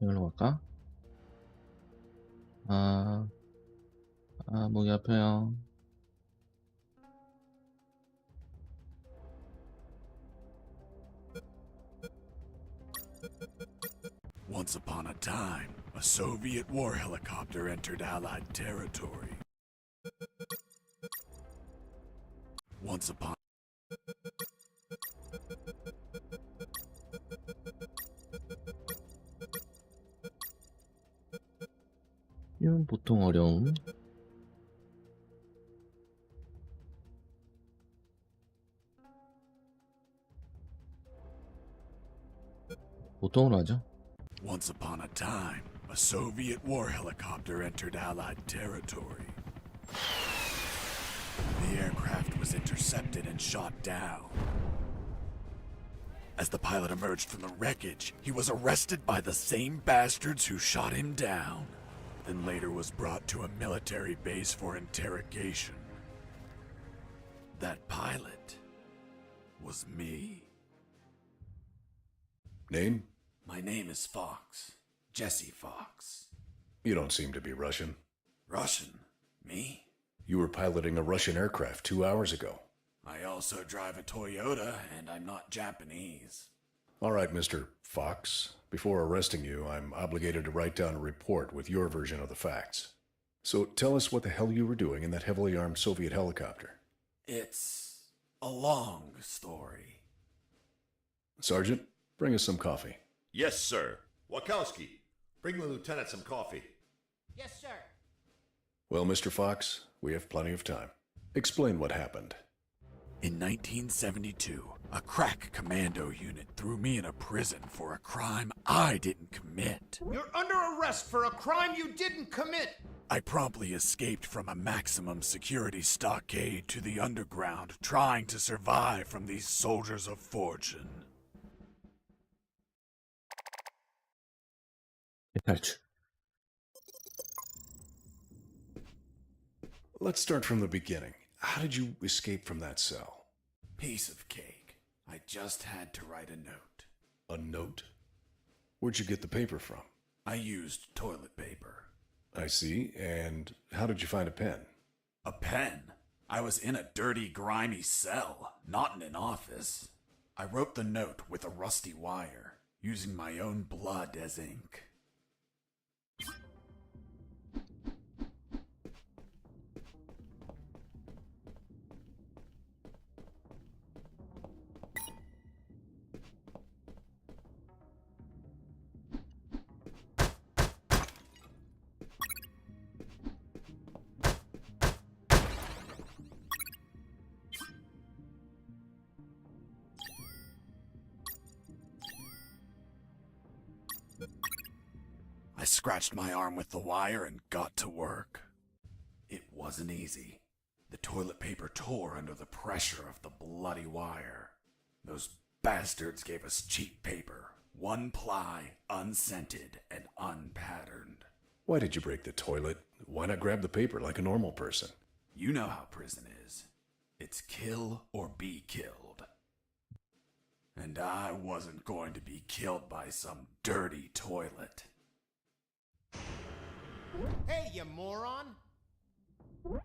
이걸로 갈까? 아, 목이 아파요. Once upon a time, a Soviet war helicopter entered Allied territory. Once upon 이건 보통 어려움. 보통으로 하죠. Once upon a time, a Soviet war helicopter entered Allied territory. The aircraft was intercepted and shot down. As the pilot emerged from the wreckage, he was arrested by the same bastards who shot him down, then later was brought to a military base for interrogation. That pilot was me. Name? My name is Fox. Jesse Fox. You don't seem to be Russian. Russian? Me? You were piloting a Russian aircraft 2 hours ago. I also drive a Toyota, and I'm not Japanese. All right, Mr. Fox. Before arresting you, I'm obligated to write down a report with your version of the facts. So tell us what the hell you were doing in that heavily armed Soviet helicopter. It's a long story. Sergeant, bring us some coffee. Yes, sir. Wachowski, bring the lieutenant some coffee. Yes, sir. Well, Mr. Fox, we have plenty of time. Explain what happened. In 1972, a crack commando unit threw me in a prison for a crime I didn't commit. You're under arrest for a crime you didn't commit. I promptly escaped from a maximum security stockade to the underground, trying to survive from these soldiers of fortune. 탈출. Let's start from the beginning. How did you escape from that cell? Piece of cake. I just had to write a note. A note? Where'd you get the paper from? I used toilet paper. I see. And how did you find a pen? A pen? I was in a dirty, grimy cell, not in an office. I wrote the note with a rusty wire, using my own blood as ink. I scratched my arm with the wire and got to work. It wasn't easy. The toilet paper tore under the pressure of the bloody wire. Those bastards gave us cheap paper, one ply, unscented, and unpatterned. Why did you break the toilet? Why not grab the paper like a normal person? You know how prison is. It's kill or be killed. And I wasn't going to be killed by some dirty toilet. Hey, you moron!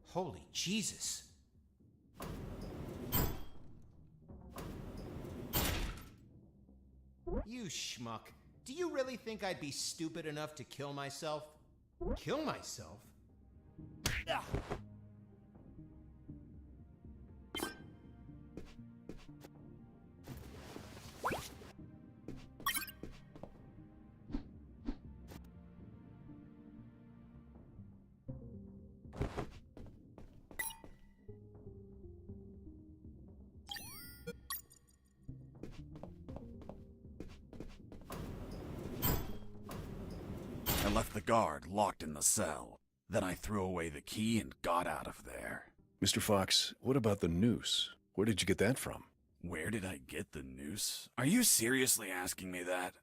Holy Jesus. You schmuck. Do you really think I'd be stupid enough to kill myself? Kill myself? Ugh. I left the guard locked in the cell. Then I threw away the key and got out of there. Mr. Fox, what about the noose? Where did you get that from? Where did I get the noose? Are you seriously asking me that?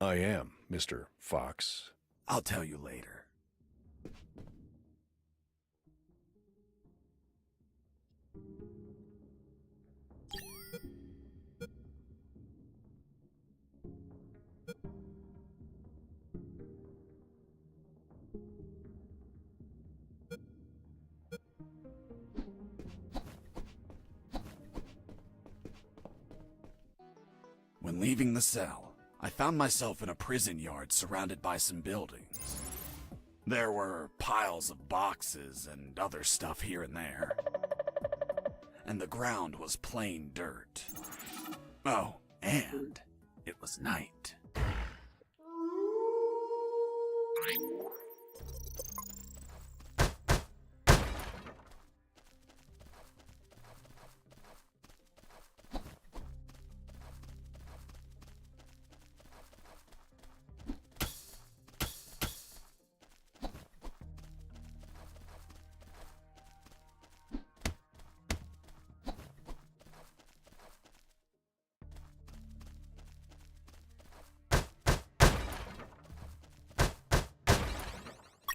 I am, Mr. Fox. I'll tell you later. When leaving the cell, I found myself in a prison yard surrounded by some buildings. There were piles of boxes and other stuff here and there. And the ground was plain dirt. Oh, and it was night.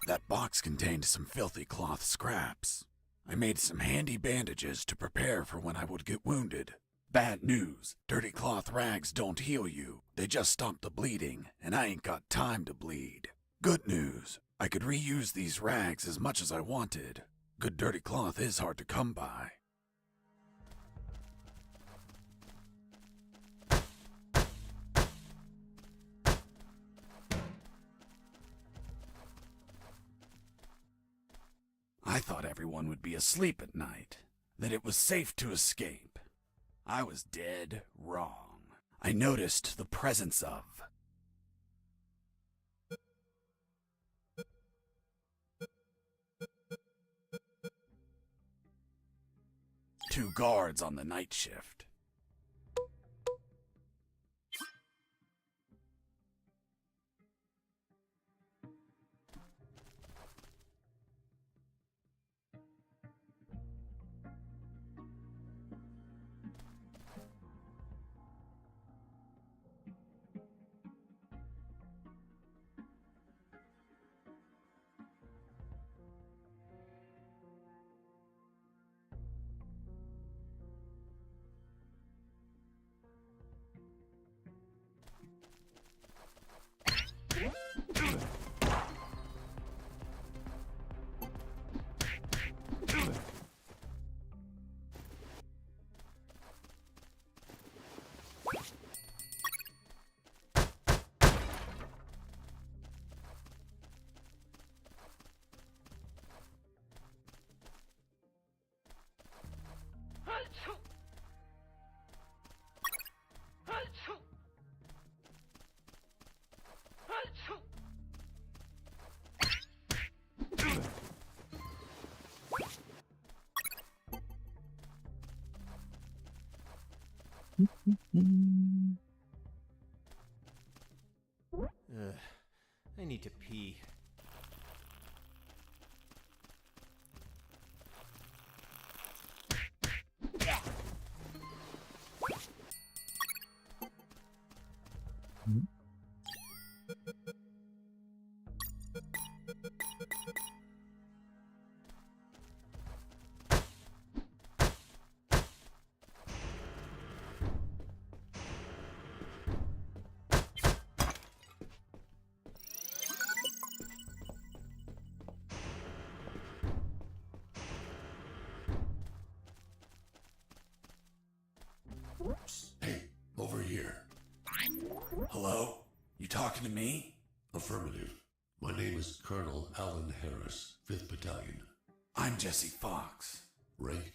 That box contained some filthy cloth scraps. I made some handy bandages to prepare for when I would get wounded. Bad news, dirty cloth rags don't heal you. They just stop the bleeding, and I ain't got time to bleed. Good news, I could reuse these rags as much as I wanted. Good dirty cloth is hard to come by. I thought everyone would be asleep at night, that it was safe to escape. I was dead wrong. I noticed the presence of two guards on the night shift. I need to pee. Hey, over here. Hello? You talking to me? Affirmative. My name is Colonel Alan Harris, 5th Battalion. I'm Jesse Fox. Rank?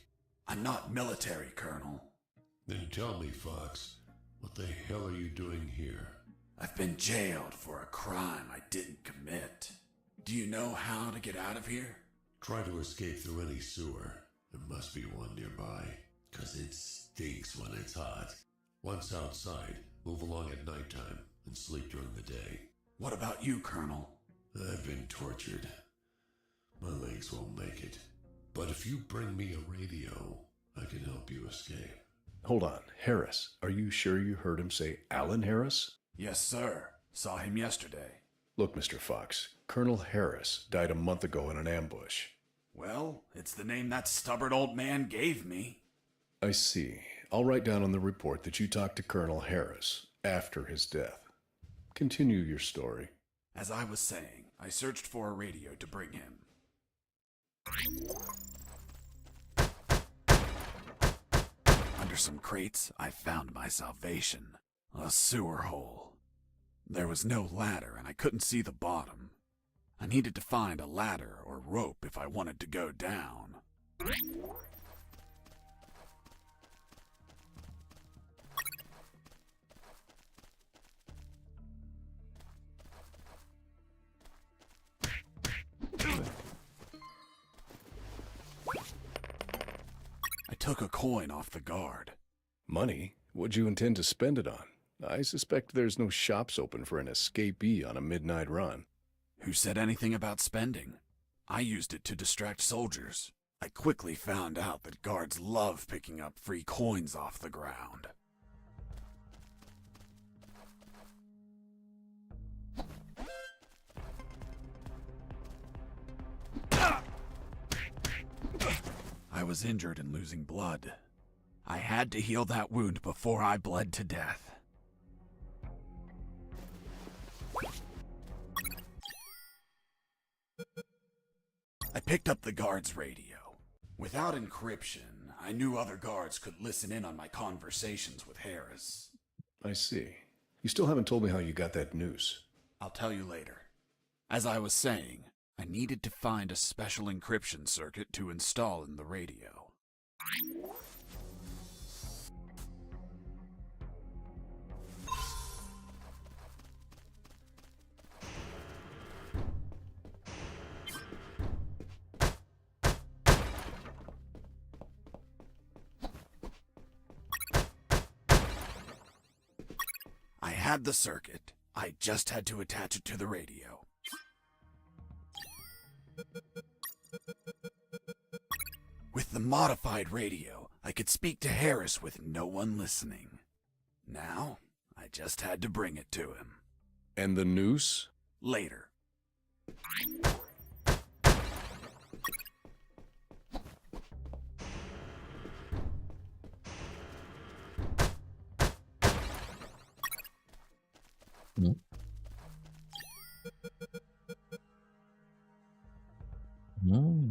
I'm not military, Colonel. Then tell me, Fox, what the hell are you doing here? I've been jailed for a crime I didn't commit. Do you know how to get out of here? Try to escape through any sewer. There must be one nearby, 'cause it stinks when it's hot. Once outside, move along at nighttime and sleep during the day. What about you, Colonel? I've been tortured. My legs won't make it. But if you bring me a radio, I can help you escape. Hold on. Harris, are you sure you heard him say Alan Harris? Yes, sir. Saw him yesterday. Look, Mr. Fox, Colonel Harris died a month ago in an ambush. Well, it's the name that stubborn old man gave me. I see. I'll write down on the report that you talked to Colonel Harris after his death. Continue your story. As I was saying, I searched for a radio to bring him. Under some crates, I found my salvation. A sewer hole. There was no ladder and I couldn't see the bottom. I needed to find a ladder or rope if I wanted to go down. I took a coin off the guard. Money? What'd you intend to spend it on? I suspect there's no shops open for an escapee on a midnight run. Who said anything about spending? I used it to distract soldiers. I quickly found out that guards love picking up free coins off the ground. I was injured and losing blood. I had to heal that wound before I bled to death. I picked up the guard's radio. Without encryption, I knew other guards could listen in on my conversations with Harris. I see. You still haven't told me how you got that noose. I'll tell you later. As I was saying, I needed to find a special encryption circuit to install in the radio. I had the circuit. I just had to attach it to the radio. With the modified radio, I could speak to Harris with no one listening. Now, I just had to bring it to him. And the noose? Later. 응?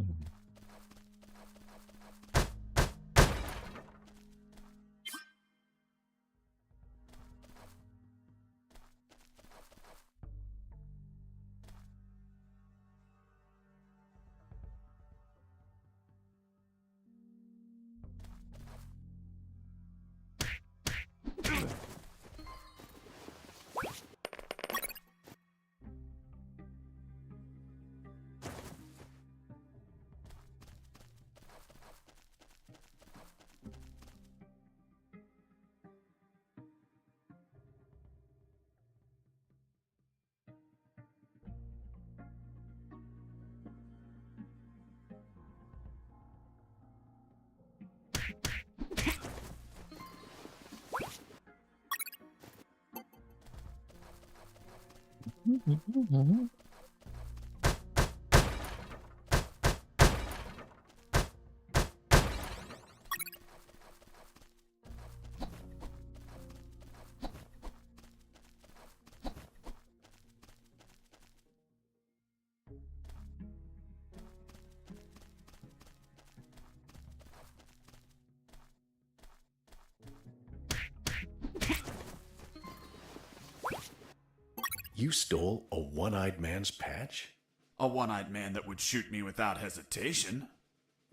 You stole a one-eyed man's patch? A one-eyed man that would shoot me without hesitation.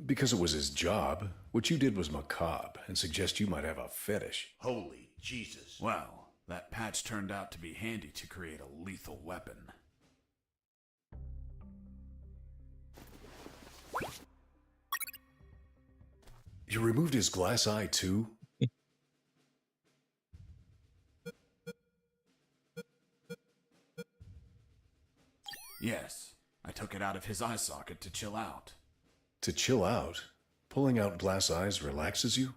Because it was his job. What you did was macabre and suggest you might have a fetish. Holy Jesus. Well, that patch turned out to be handy to create a lethal weapon. You removed his glass eye too? Yes, I took it out of his eye socket to chill out. To chill out? Pulling out glass eyes relaxes you?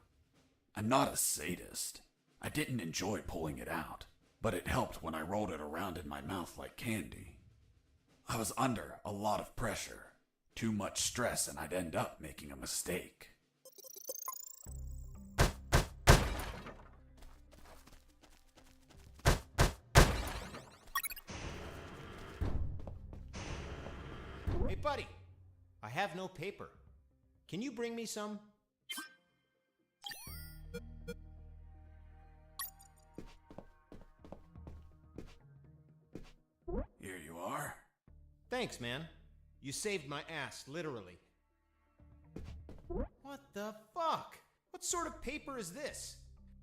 I'm not a sadist. I didn't enjoy pulling it out, but it helped when I rolled it around in my mouth like candy. I was under a lot of pressure, too much stress, and I'd end up making a mistake. Hey, buddy. I have no paper. Can you bring me some? Thanks, man. You saved my ass, literally. What the fuck? What sort of paper is this?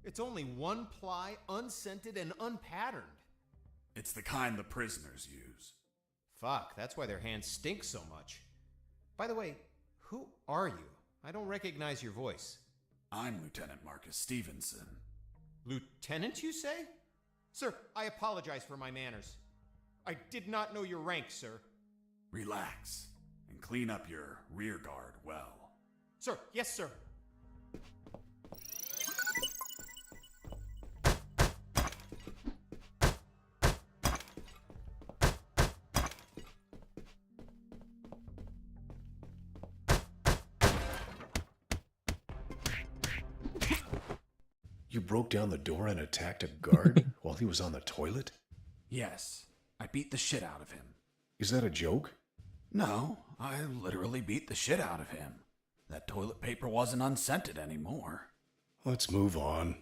It's only one ply, unscented, and unpatterned. It's the kind the prisoners use. Fuck, that's why their hands stink so much. By the way, who are you? I don't recognize your voice. I'm Lieutenant Marcus Stevenson. Lieutenant, you say? Sir, I apologize for my manners. I did not know your rank, sir. Relax and clean up your rear guard well. Sir, yes, sir. You broke down the door and attacked a guard while he was on the toilet? Yes, I beat the shit out of him. Is that a joke? No, I literally beat the shit out of him. That toilet paper wasn't unscented anymore. Let's move on.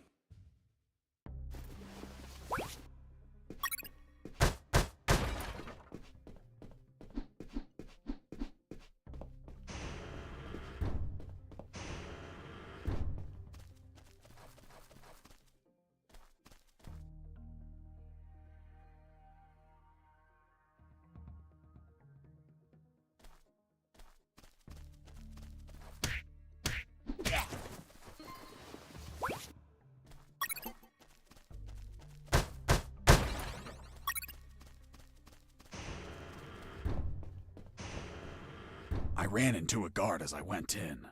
I ran into a guard as I went in.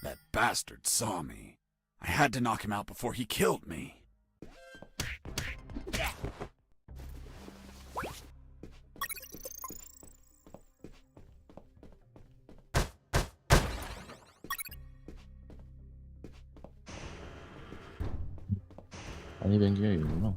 That bastard saw me. I had to knock him out before he killed me. 아니 뱅기가 이구나.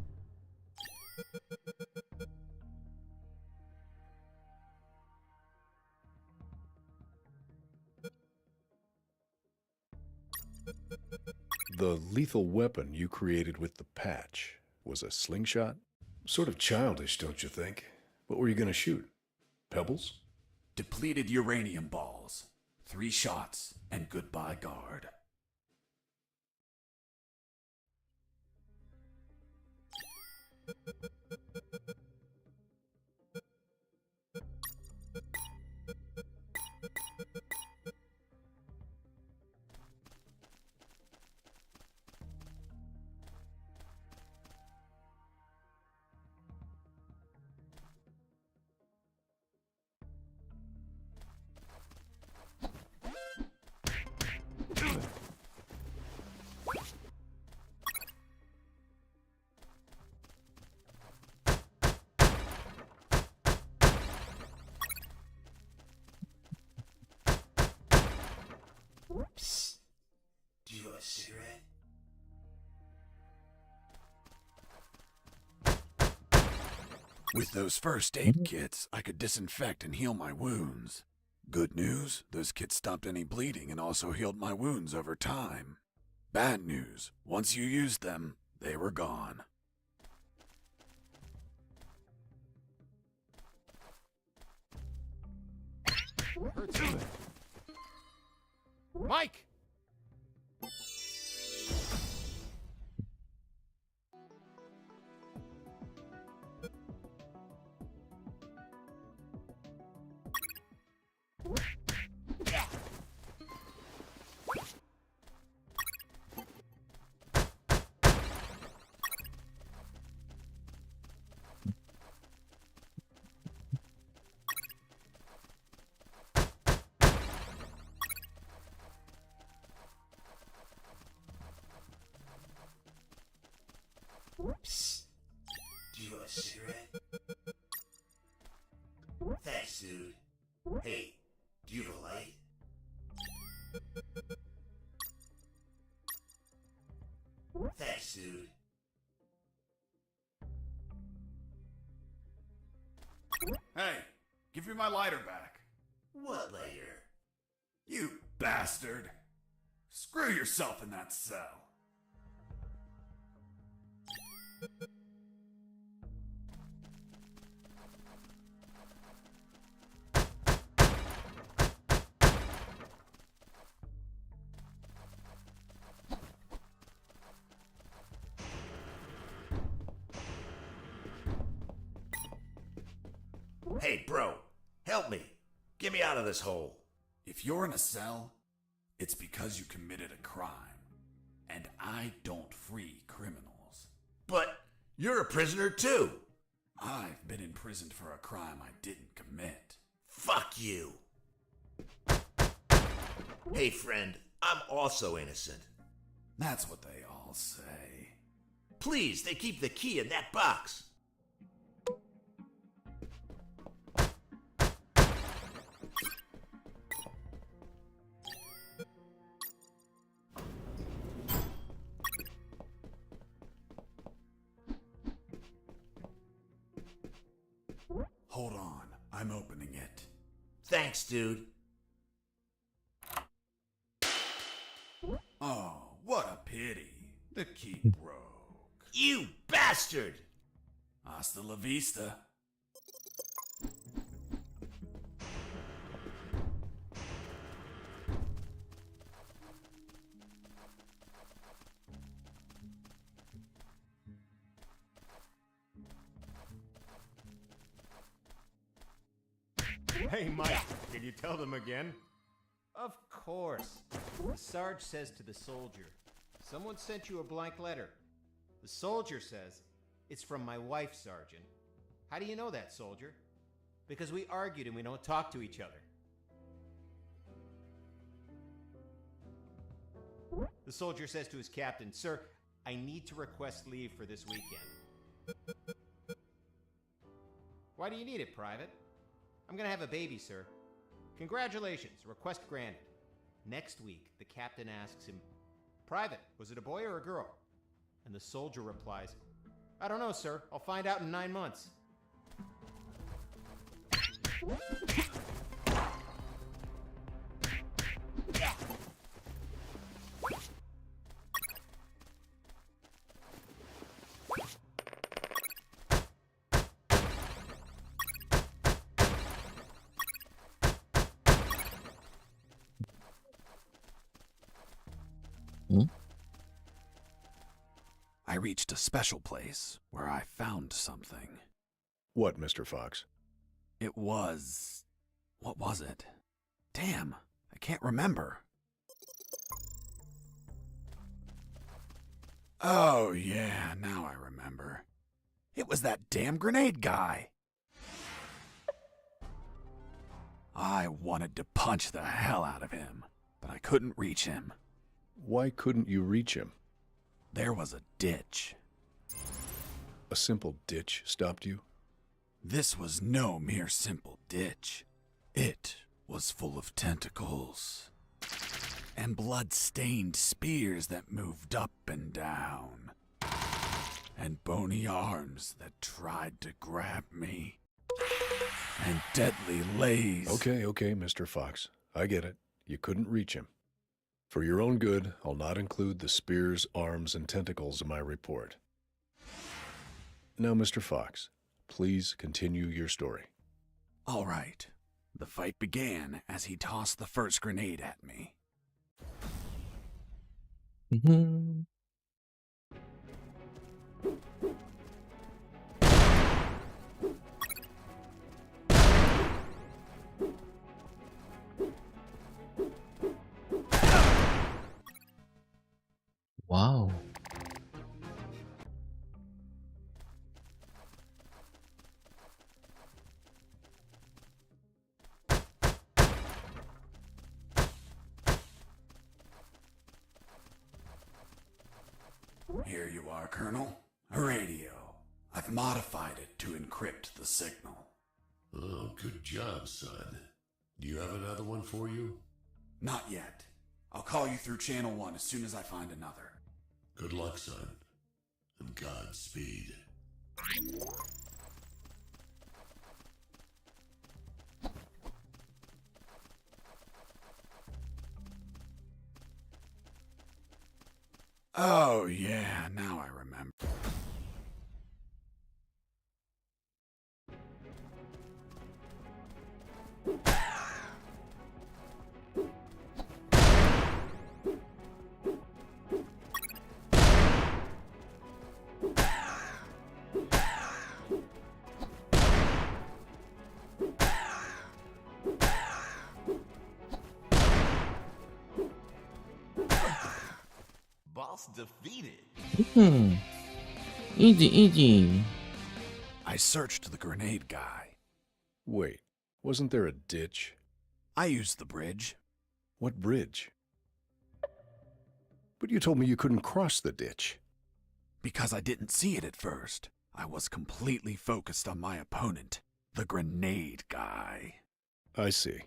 The lethal weapon you created with the patch was a slingshot? Sort of childish, don't you think? What were you going to shoot? Pebbles? Depleted uranium balls. 3 shots and goodbye guard. Psst. Do you have a cigarette? With those first aid kits, I could disinfect and heal my wounds. Good news, those kits stopped any bleeding and also healed my wounds over time. Bad news, once you used them, they were gone. Hurts me. Mike! Psst. Do you have a cigarette? Thanks, dude. Hey, do you have a light? Thanks, dude. Hey, give me my lighter back. What lighter? You bastard. Screw yourself in that cell. Hey, bro, help me. Get me out of this hole. If you're in a cell, it's because you committed a crime. And I don't free criminals. But you're a prisoner too. I've been imprisoned for a crime I didn't commit. Fuck you. Hey, friend, I'm also innocent. That's what they all say. Please, they keep the key in that box. Hold on, I'm opening it. Thanks, dude. Oh, what a pity. The key broke. You bastard! Hasta la vista. Hey, Mike, did you tell them again? Of course. The Sarge says to the soldier, someone sent you a blank letter. The soldier says, it's from my wife, Sergeant. How do you know that, soldier? Because we argued and we don't talk to each other. The soldier says to his captain, sir, I need to request leave for this weekend. Why do you need it, Private? I'm gonna have a baby, sir. Congratulations, request granted. Next week, the captain asks him, Private, was it a boy or a girl? And the soldier replies, I don't know, sir. I'll find out in 9 months. I reached a special place where I found something. What, Mr. Fox? It was... what was it? Damn, I can't remember. Oh, yeah, now I remember. It was that damn grenade guy. I wanted to punch the hell out of him, but I couldn't reach him. Why couldn't you reach him? There was a ditch. A simple ditch stopped you? This was no mere simple ditch. It was full of tentacles and blood-stained spears that moved up and down, and bony arms that tried to grab me, and deadly lays. Okay, Mr. Fox. I get it. You couldn't reach him. For your own good, I'll not include the spears, arms, and tentacles in my report. Now, Mr. Fox, please continue your story. All right. The fight began as he tossed the first grenade at me. Wow. Here you are, Colonel. A radio. I've modified it to encrypt the signal. Oh, good job, son. Do you have another one for you? Not yet. I'll call you through Channel 1 as soon as I find another. Good luck, son. And Godspeed. Oh, yeah, now I remember. boss defeated. Easy, easy. I searched the grenade guy. Wait, wasn't there a ditch? I used the bridge. What bridge? But you told me you couldn't cross the ditch. Because I didn't see it at first. I was completely focused on my opponent, the grenade guy. I see.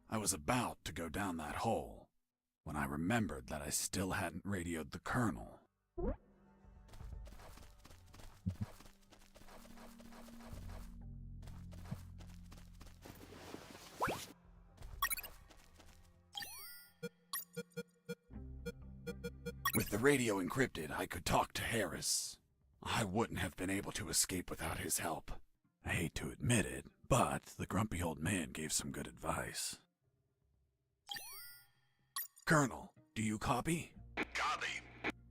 I was about to go down that hole when I remembered that I still hadn't radioed the colonel. With the radio encrypted, I could talk to Harris. I wouldn't have been able to escape without his help. I hate to admit it, but the grumpy old man gave some good advice. Colonel, do you copy? Copy.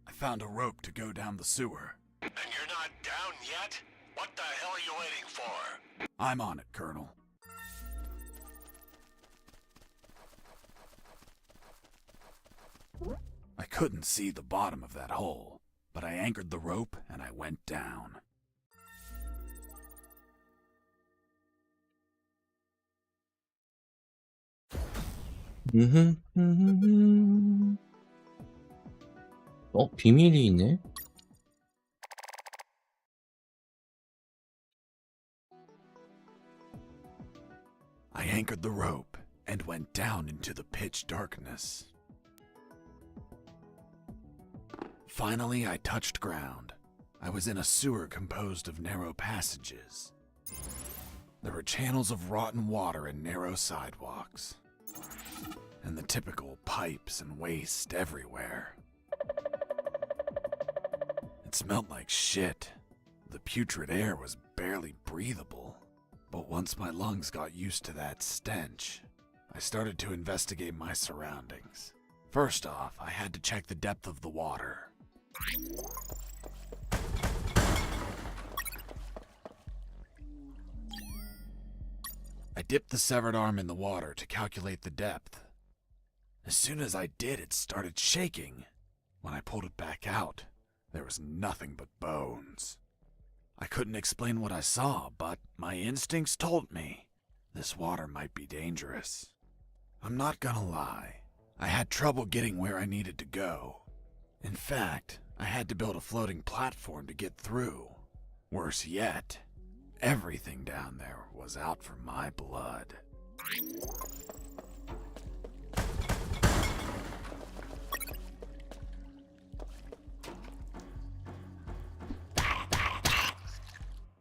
I found a rope to go down the sewer. And you're not down yet? What the hell are you waiting for? I'm on it, Colonel. I couldn't see the bottom of that hole, but I anchored the rope and I went down. 비밀이 있네? I anchored the rope and went down into the pitch darkness. Finally, I touched ground. I was in a sewer composed of narrow passages. There were channels of rotten water and narrow sidewalks, and the typical pipes and waste everywhere. It smelled like shit. The putrid air was barely breathable. But once my lungs got used to that stench, I started to investigate my surroundings. First off, I had to check the depth of the water. I dipped the severed arm in the water to calculate the depth. As soon as I did, it started shaking. When I pulled it back out, there was nothing but bones. I couldn't explain what I saw, but my instincts told me this water might be dangerous. I'm not gonna lie, I had trouble getting where I needed to go. In fact, I had to build a floating platform to get through. Worse yet, everything down there was out for my blood.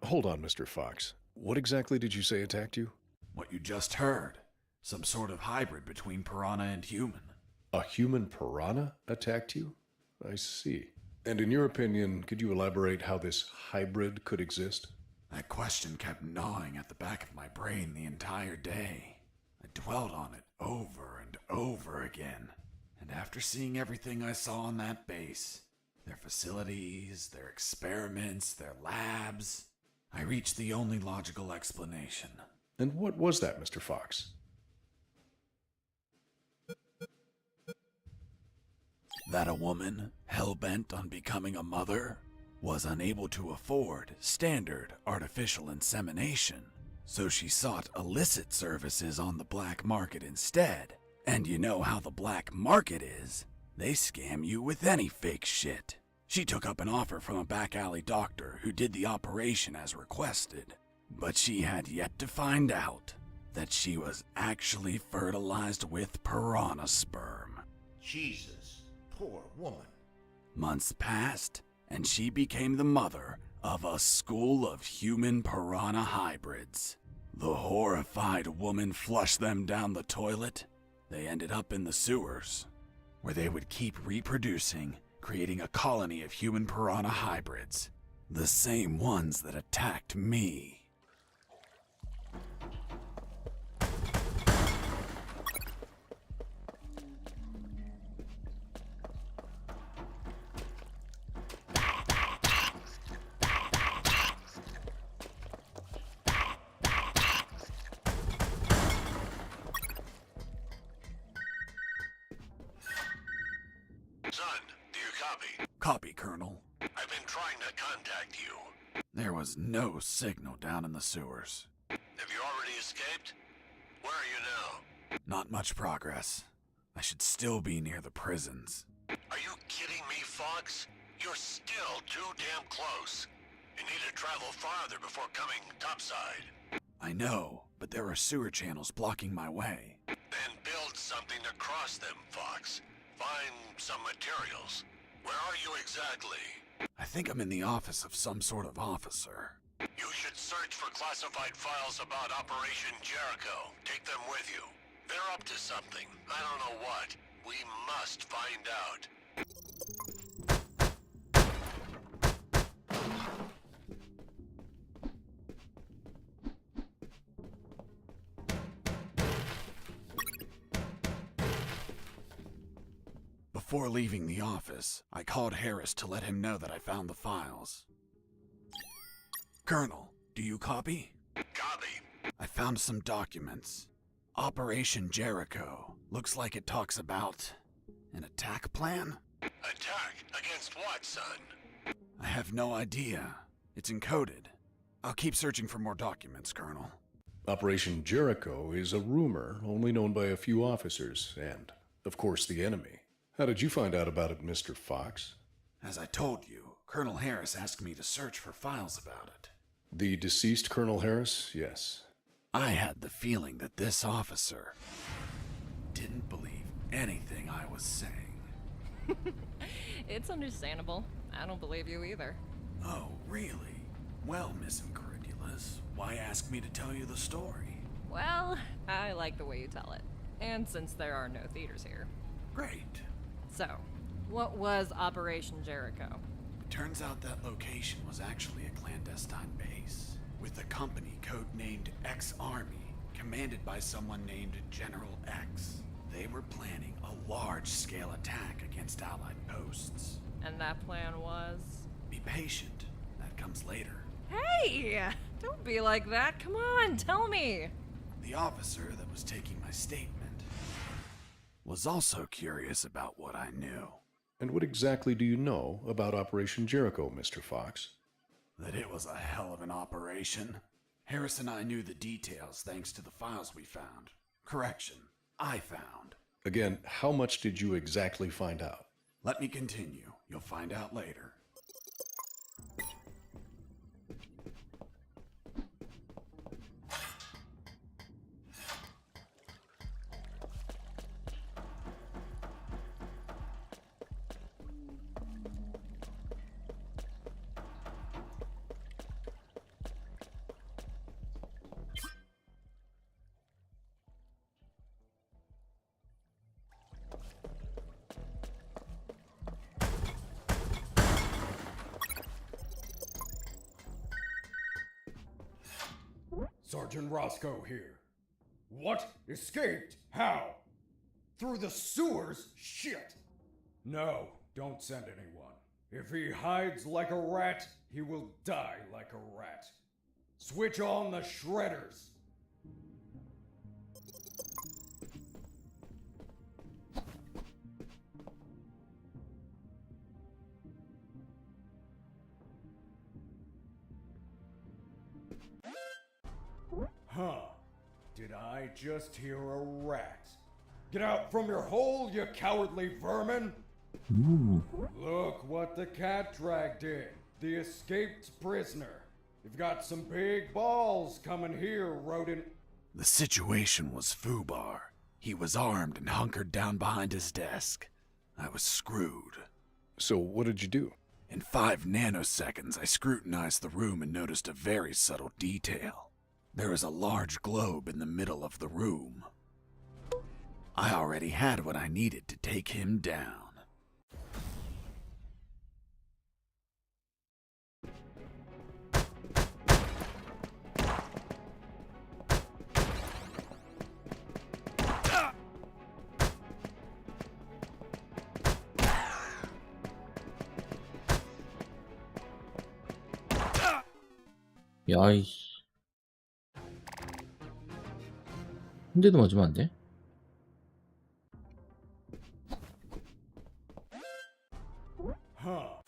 Hold on, Mr. Fox. What exactly did you say attacked you? What you just heard. Some sort of hybrid between piranha and human. A human piranha attacked you? I see. And in your opinion, could you elaborate how this hybrid could exist? That question kept gnawing at the back of my brain the entire day. I dwelled on it over and over again. And after seeing everything I saw on that base, their facilities, their experiments, their labs, I reached the only logical explanation. And what was that, Mr. Fox? That a woman, hell-bent on becoming a mother, was unable to afford standard artificial insemination, so she sought illicit services on the black market instead. And you know how the black market is. They scam you with any fake shit. She took up an offer from a back alley doctor who did the operation as requested, but she had yet to find out that she was actually fertilized with piranha sperm. Jesus, poor woman. Months passed, and she became the mother of a school of human piranha hybrids. The horrified woman flushed them down the toilet. They ended up in the sewers, where they would keep reproducing, creating a colony of human piranha hybrids. The same ones that attacked me. Son, do you copy? Copy, Colonel. I've been trying to contact you. There was no signal down in the sewers. Have you already escaped? Where are you now? Not much progress. I should still be near the prisons. Are you kidding me, Fox? You're still too damn close. You need to travel farther before coming topside. I know, but there are sewer channels blocking my way. Then build something to cross them, Fox. Find some materials. Where are you exactly? I think I'm in the office of some sort of officer. You should search for classified files about Operation Jericho. Take them with you. They're up to something. I don't know what. We must find out. Before leaving the office, I called Harris to let him know that I found the files. Colonel, do you copy? Copy. I found some documents. Operation Jericho. Looks like it talks about an attack plan? Attack? Against what, son? I have no idea. It's encoded. I'll keep searching for more documents, Colonel. Operation Jericho is a rumor only known by a few officers and, of course, the enemy. How did you find out about it, Mr. Fox? As I told you, Colonel Harris asked me to search for files about it. The deceased Colonel Harris? Yes. I had the feeling that this officer didn't believe anything I was saying. It's understandable. I don't believe you either. Oh, really? Well, Miss Incredulous, why ask me to tell you the story? Well, I like the way you tell it. And since there are no theaters here. Great. So, what was Operation Jericho? It turns out that location was actually a clandestine base, with a company codenamed X-Army, commanded by someone named General X. They were planning a large-scale attack against Allied posts. And that plan was? Be patient. That comes later. Hey! Don't be like that. Come on, tell me. The officer that was taking my statement was also curious about what I knew. And what exactly do you know about Operation Jericho, Mr. Fox? That it was a hell of an operation. Harris and I knew the details thanks to the files we found. Correction, I found. Again, how much did you exactly find out? Let me continue. You'll find out later. Sergeant Roscoe here. What? Escaped? How? Through the sewers? Shit! No, don't send anyone. If he hides like a rat, he will die like a rat. Switch on the shredders. Huh. Did I just hear a rat? Get out from your hole, you cowardly vermin! Look what the cat dragged in. The escaped prisoner. You've got some big balls coming here, rodent. The situation was foobar. He was armed and hunkered down behind his desk. I was screwed. So what did you do? In 5 nanoseconds, I scrutinized the room and noticed a very subtle detail. There was a large globe in the middle of the room. I already had what I needed to take him down. 야이씨. 근데도 맞으면 안 돼? Huh.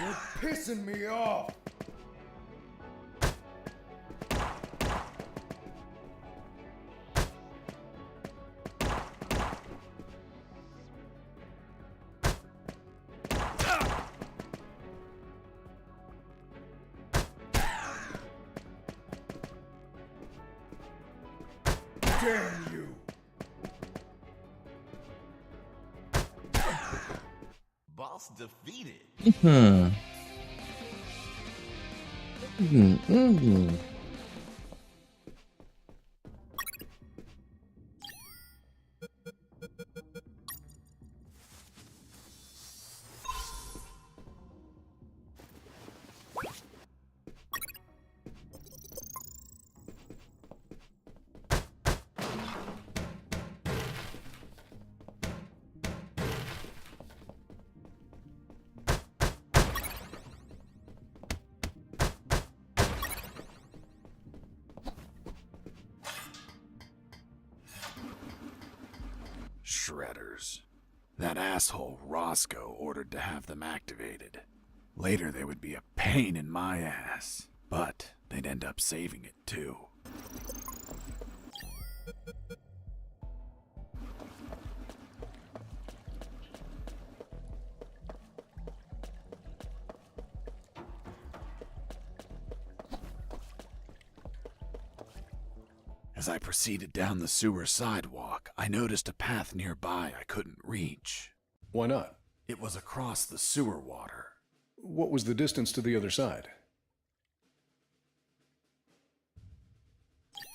You're pissing me off! Damn you! Boss defeated. 흠. 음, 음. Shredders. That asshole Roscoe ordered to have them activated. Later they would be a pain in my ass, but they'd end up saving it too. As I proceeded down the sewer sidewalk, I noticed a path nearby I couldn't reach. Why not? It was across the sewer water. What was the distance to the other side?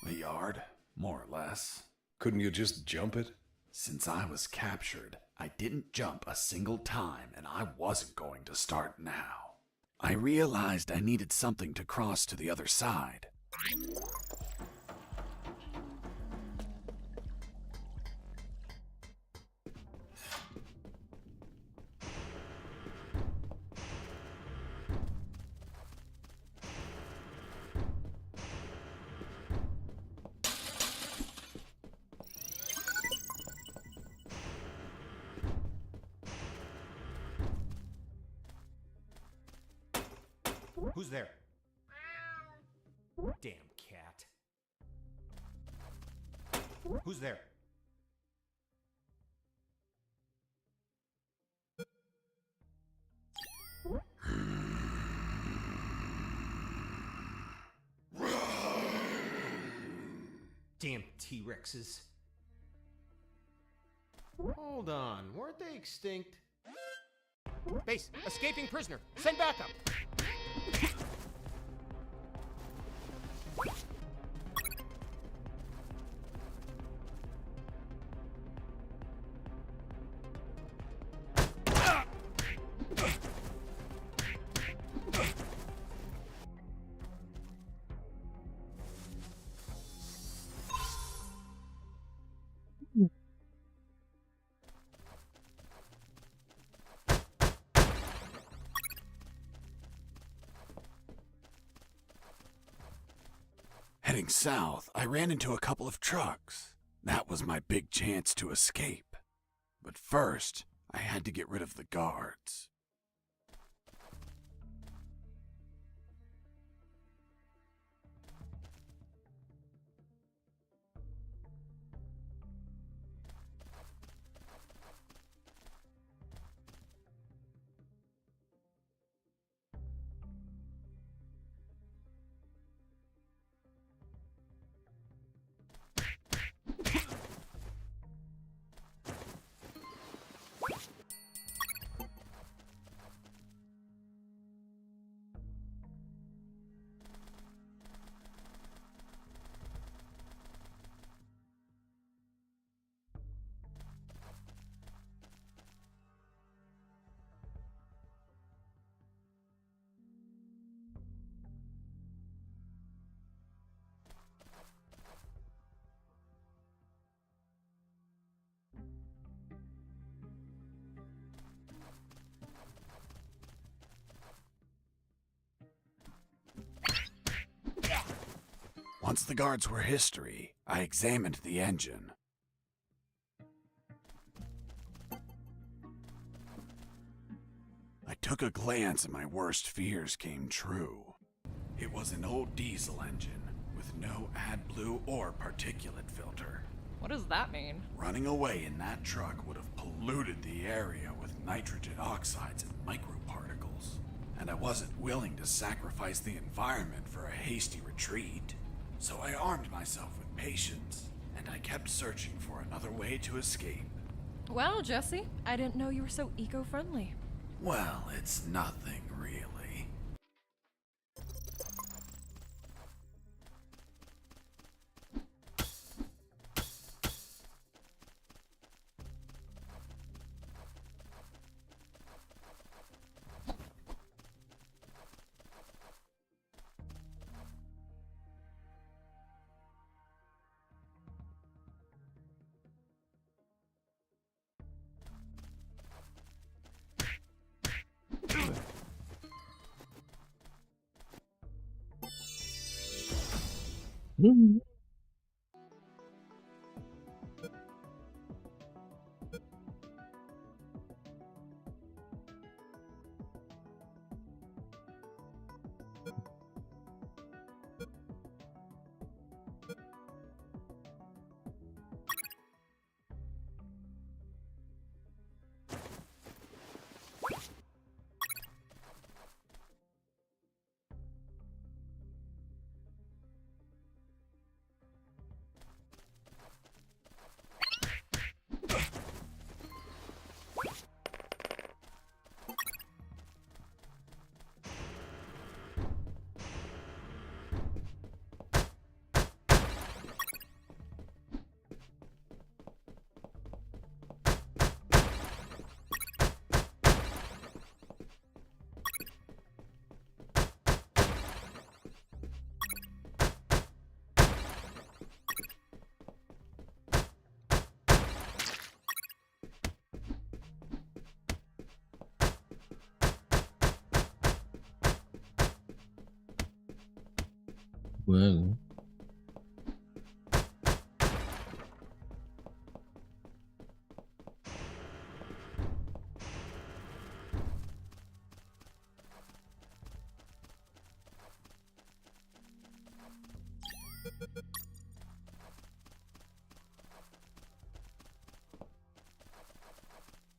A yard, more or less. Couldn't you just jump it? Since I was captured, I didn't jump a single time, and I wasn't going to start now. I realized I needed something to cross to the other side. Who's there? Damn cat. Who's there? Damn T-Rexes. Hold on, weren't they extinct? Base, escaping prisoner. Send backup. Heading south, I ran into a couple of trucks. That was my big chance to escape. But first, I had to get rid of the guards. Once the guards were history, I examined the engine. I took a glance and my worst fears came true. It was an old diesel engine with no AdBlue or particulate filter. What does that mean? Running away in that truck would have polluted the area with nitrogen oxides and microparticles. And I wasn't willing to sacrifice the environment for a hasty retreat. So I armed myself with patience, and I kept searching for another way to escape. Wow, Jesse, I didn't know you were so eco-friendly. Well, it's nothing really. 음. 뭐야 이거?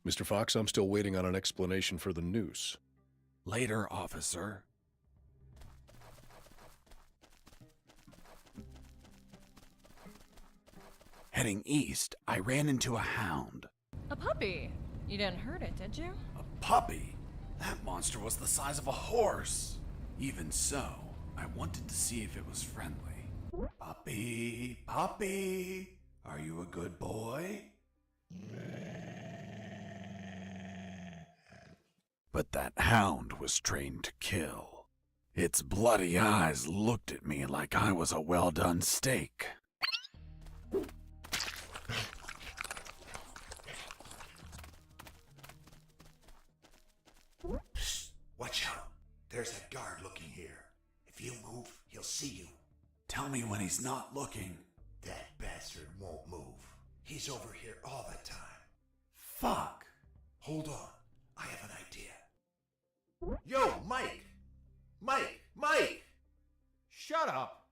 Mr. Fox, I'm still waiting on an explanation for the noose. Later, officer. Heading east, I ran into a hound. A puppy. You didn't hurt it, did you? A puppy? That monster was the size of a horse. Even so, I wanted to see if it was friendly. Puppy, puppy, are you a good boy? But that hound was trained to kill. Its bloody eyes looked at me like I was a well-done steak. Psst, watch out. There's that guard looking here. If you move, he'll see you. Tell me when he's not looking. That bastard won't move. He's over here all the time. Fuck. Hold on. I have an idea. Yo, Mike! Mike! Shut up!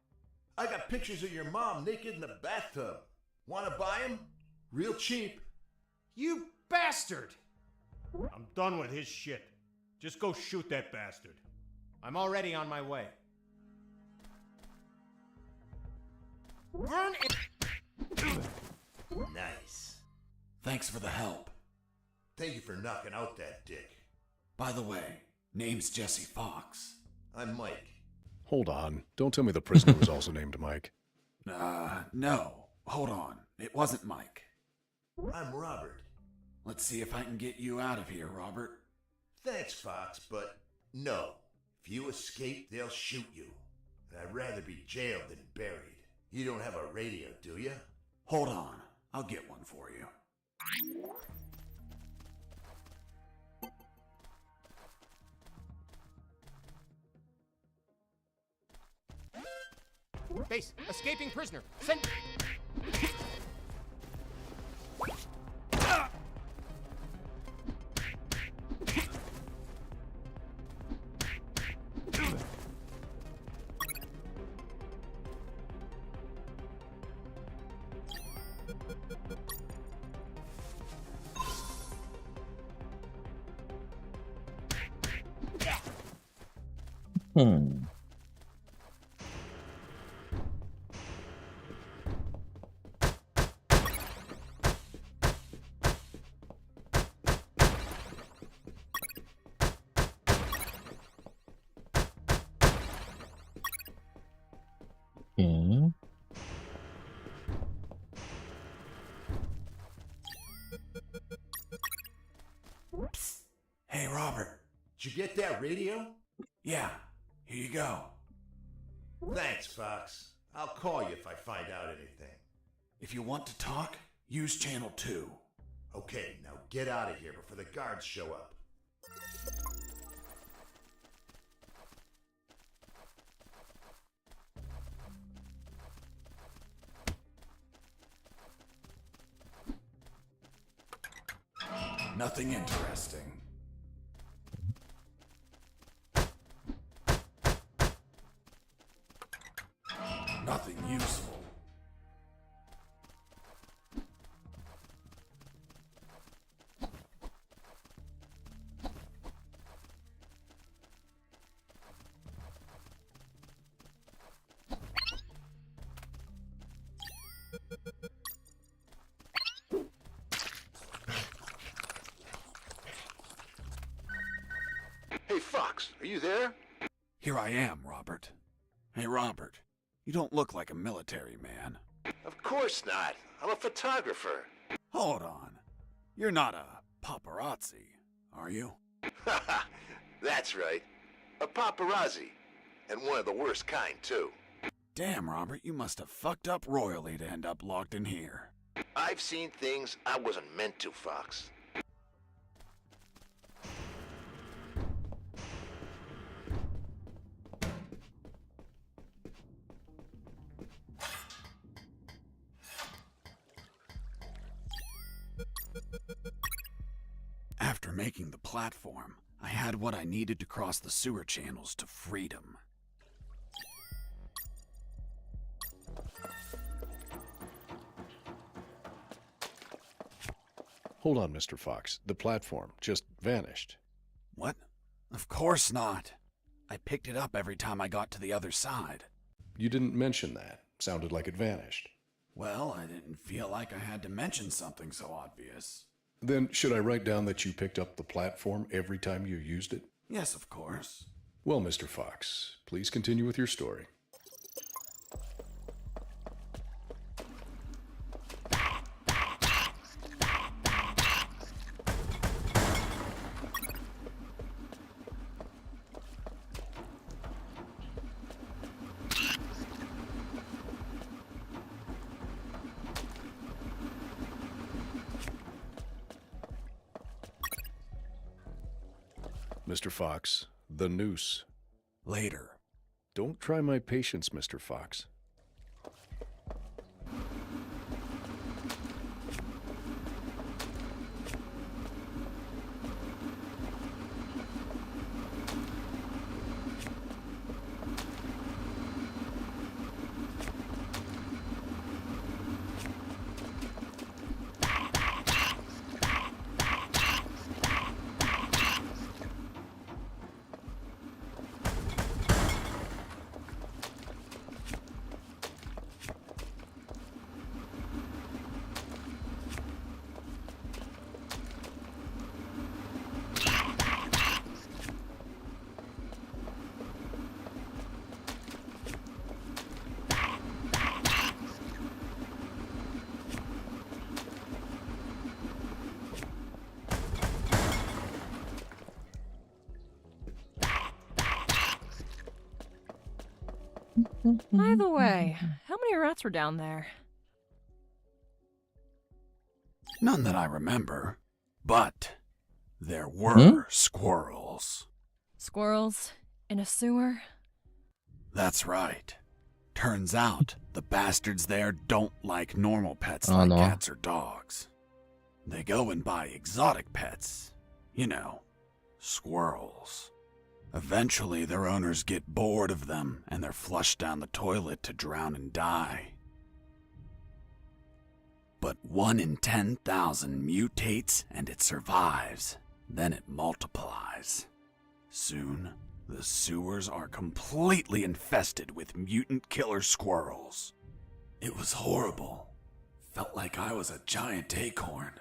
I got pictures of your mom naked in the bathtub. Wanna buy them? Real cheap. You bastard! I'm done with his shit. Just go shoot that bastard. I'm already on my way. Burn it! Nice. Thanks for the help. Thank you for knocking out that dick. By the way, name's Jesse Fox. I'm Mike. Hold on. Don't tell me the prisoner was also named Mike. No. Hold on. It wasn't Mike. I'm Robert. Let's see if I can get you out of here, Robert. Thanks, Fox, but no. If you escape, they'll shoot you. And I'd rather be jailed than buried. You don't have a radio, do you? Hold on. I'll get one for you. Base, escaping prisoner. Send. Hmm. Okay. Hey, Robert. Did you get that radio? Yeah, here you go. Thanks, Fox. I'll call you if I find out anything. If you want to talk, use channel 2. Okay, now get out of here before the guards show up. Nothing interesting. Nothing useful. Hey, Fox, are you there? Here I am, Robert. Hey, Robert. You don't look like a military man. Of course not. I'm a photographer. Hold on. You're not a paparazzi, are you? Haha, that's right. A paparazzi. And one of the worst kind, too. Damn, Robert, you must have fucked up royally to end up locked in here. I've seen things I wasn't meant to, Fox. After making the platform, I had what I needed to cross the sewer channels to freedom. Hold on, Mr. Fox. The platform just vanished. What? Of course not. I picked it up every time I got to the other side. You didn't mention that. Sounded like it vanished. Well, I didn't feel like I had to mention something so obvious. Then should I write down that you picked up the platform every time you used it? Yes, of course. Well, Mr. Fox, please continue with your story. Mr. Fox, the noose. Later. Don't try my patience, Mr. Fox. By the way, how many rats were down there? None that I remember. But there were squirrels. Squirrels? In a sewer? That's right. Turns out, the bastards there don't like normal pets Oh, like no. cats or dogs. They go and buy exotic pets. You know, squirrels. Eventually, their owners get bored of them and they're flushed down the toilet to drown and die. But 1 in 10,000 mutates and it survives. Then it multiplies. Soon, the sewers are completely infested with mutant killer squirrels. It was horrible. Felt like I was a giant acorn.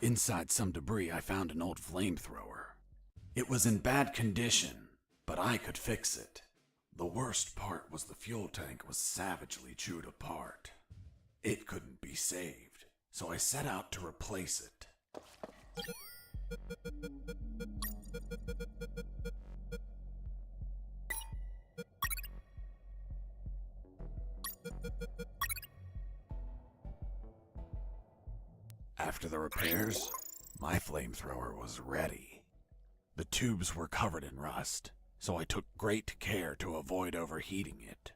Inside some debris, I found an old flamethrower. It was in bad condition, but I could fix it. The worst part was the fuel tank was savagely chewed apart. It couldn't be saved, so I set out to replace it. After the repairs, my flamethrower was ready. The tubes were covered in rust, so I took great care to avoid overheating it.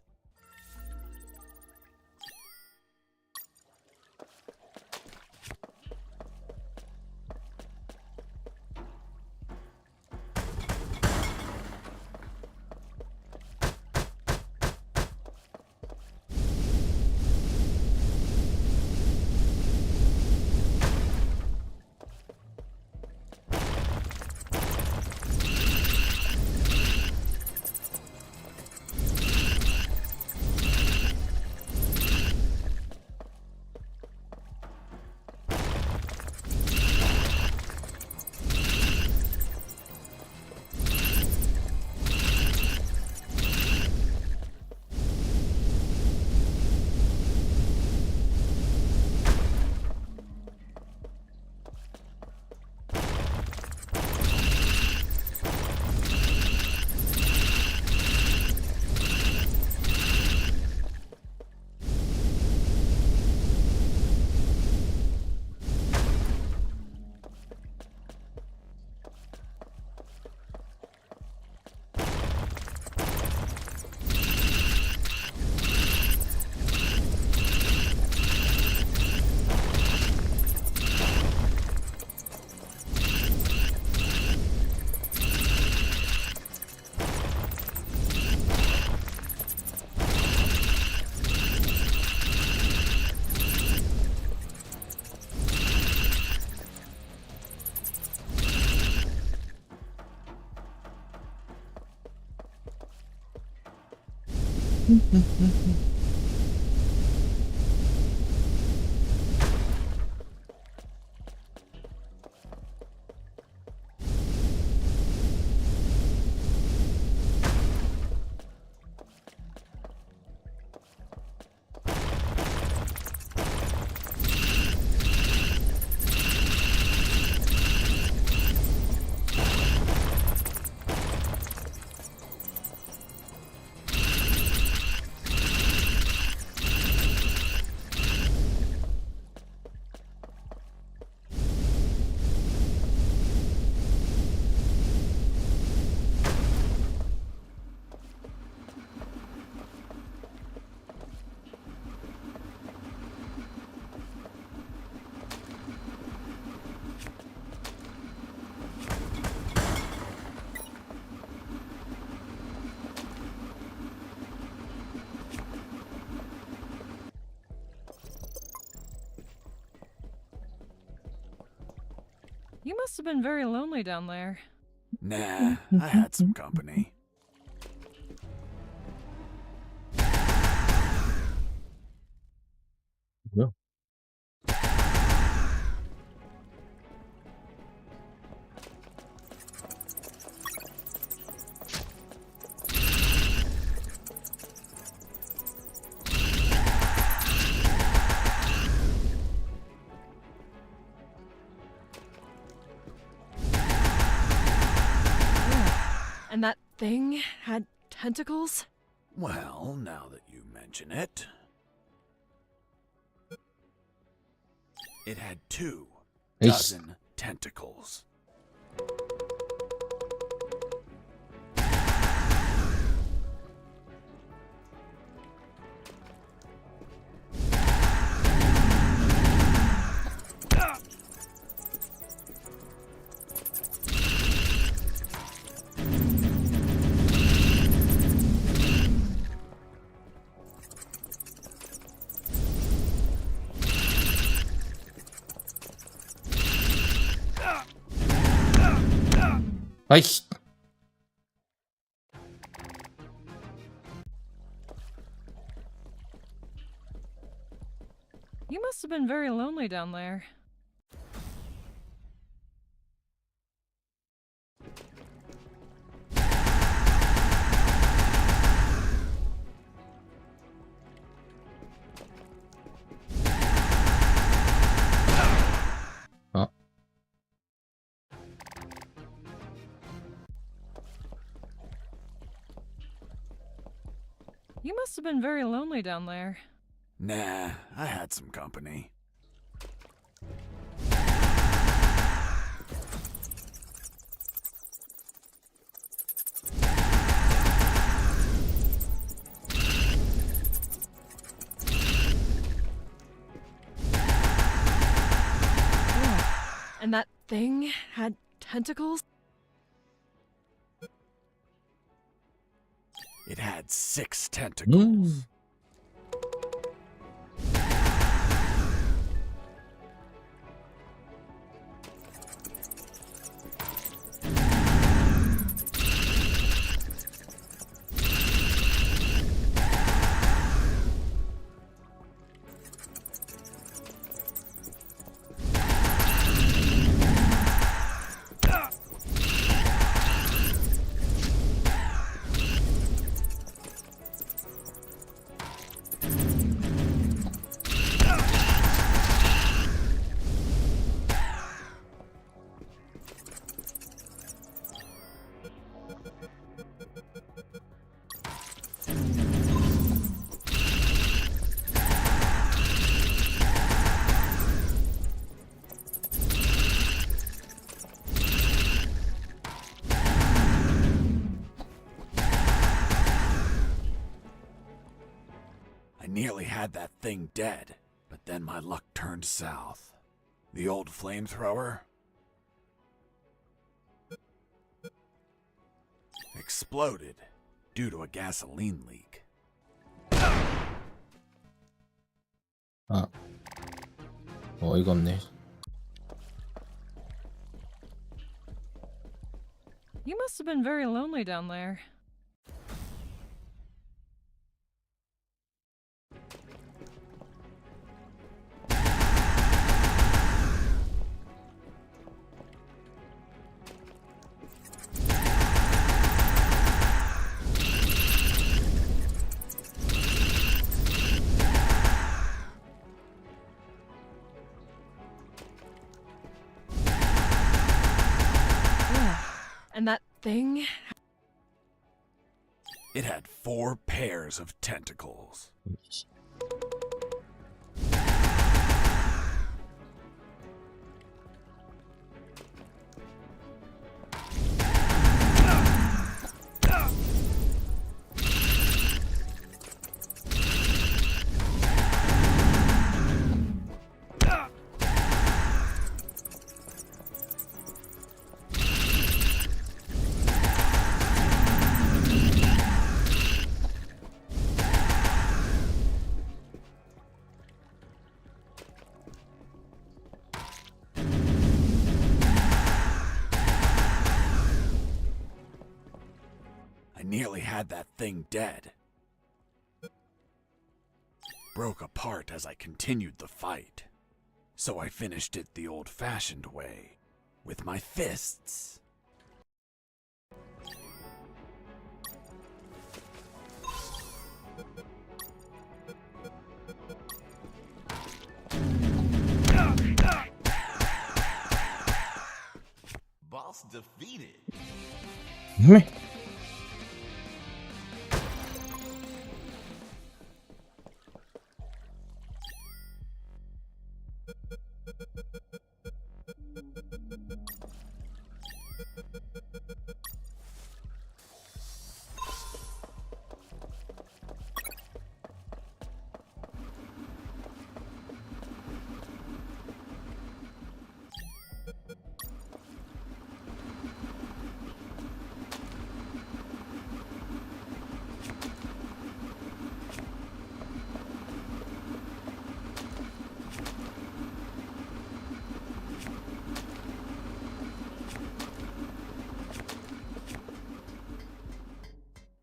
You must have been very lonely down there. Nah, I had some company. 뭐야? And that thing had tentacles? Well, now that you mention it, it had 2 에이씨. dozen tentacles. 아이씨. You must have been very lonely down there. 어? You must have been very lonely down there. Nah, I had some company. And that thing had tentacles? It had 6 tentacles. I nearly had that thing dead, but then my luck turned south. The old flamethrower exploded due to a gasoline leak. 아, 어이가 없네. You must have been very lonely down there. And that thing? It had 4 pairs of tentacles. actually had that thing dead. Broke apart as I continued the fight. So I finished it the old-fashioned way, with my fists. Boss defeated. 네.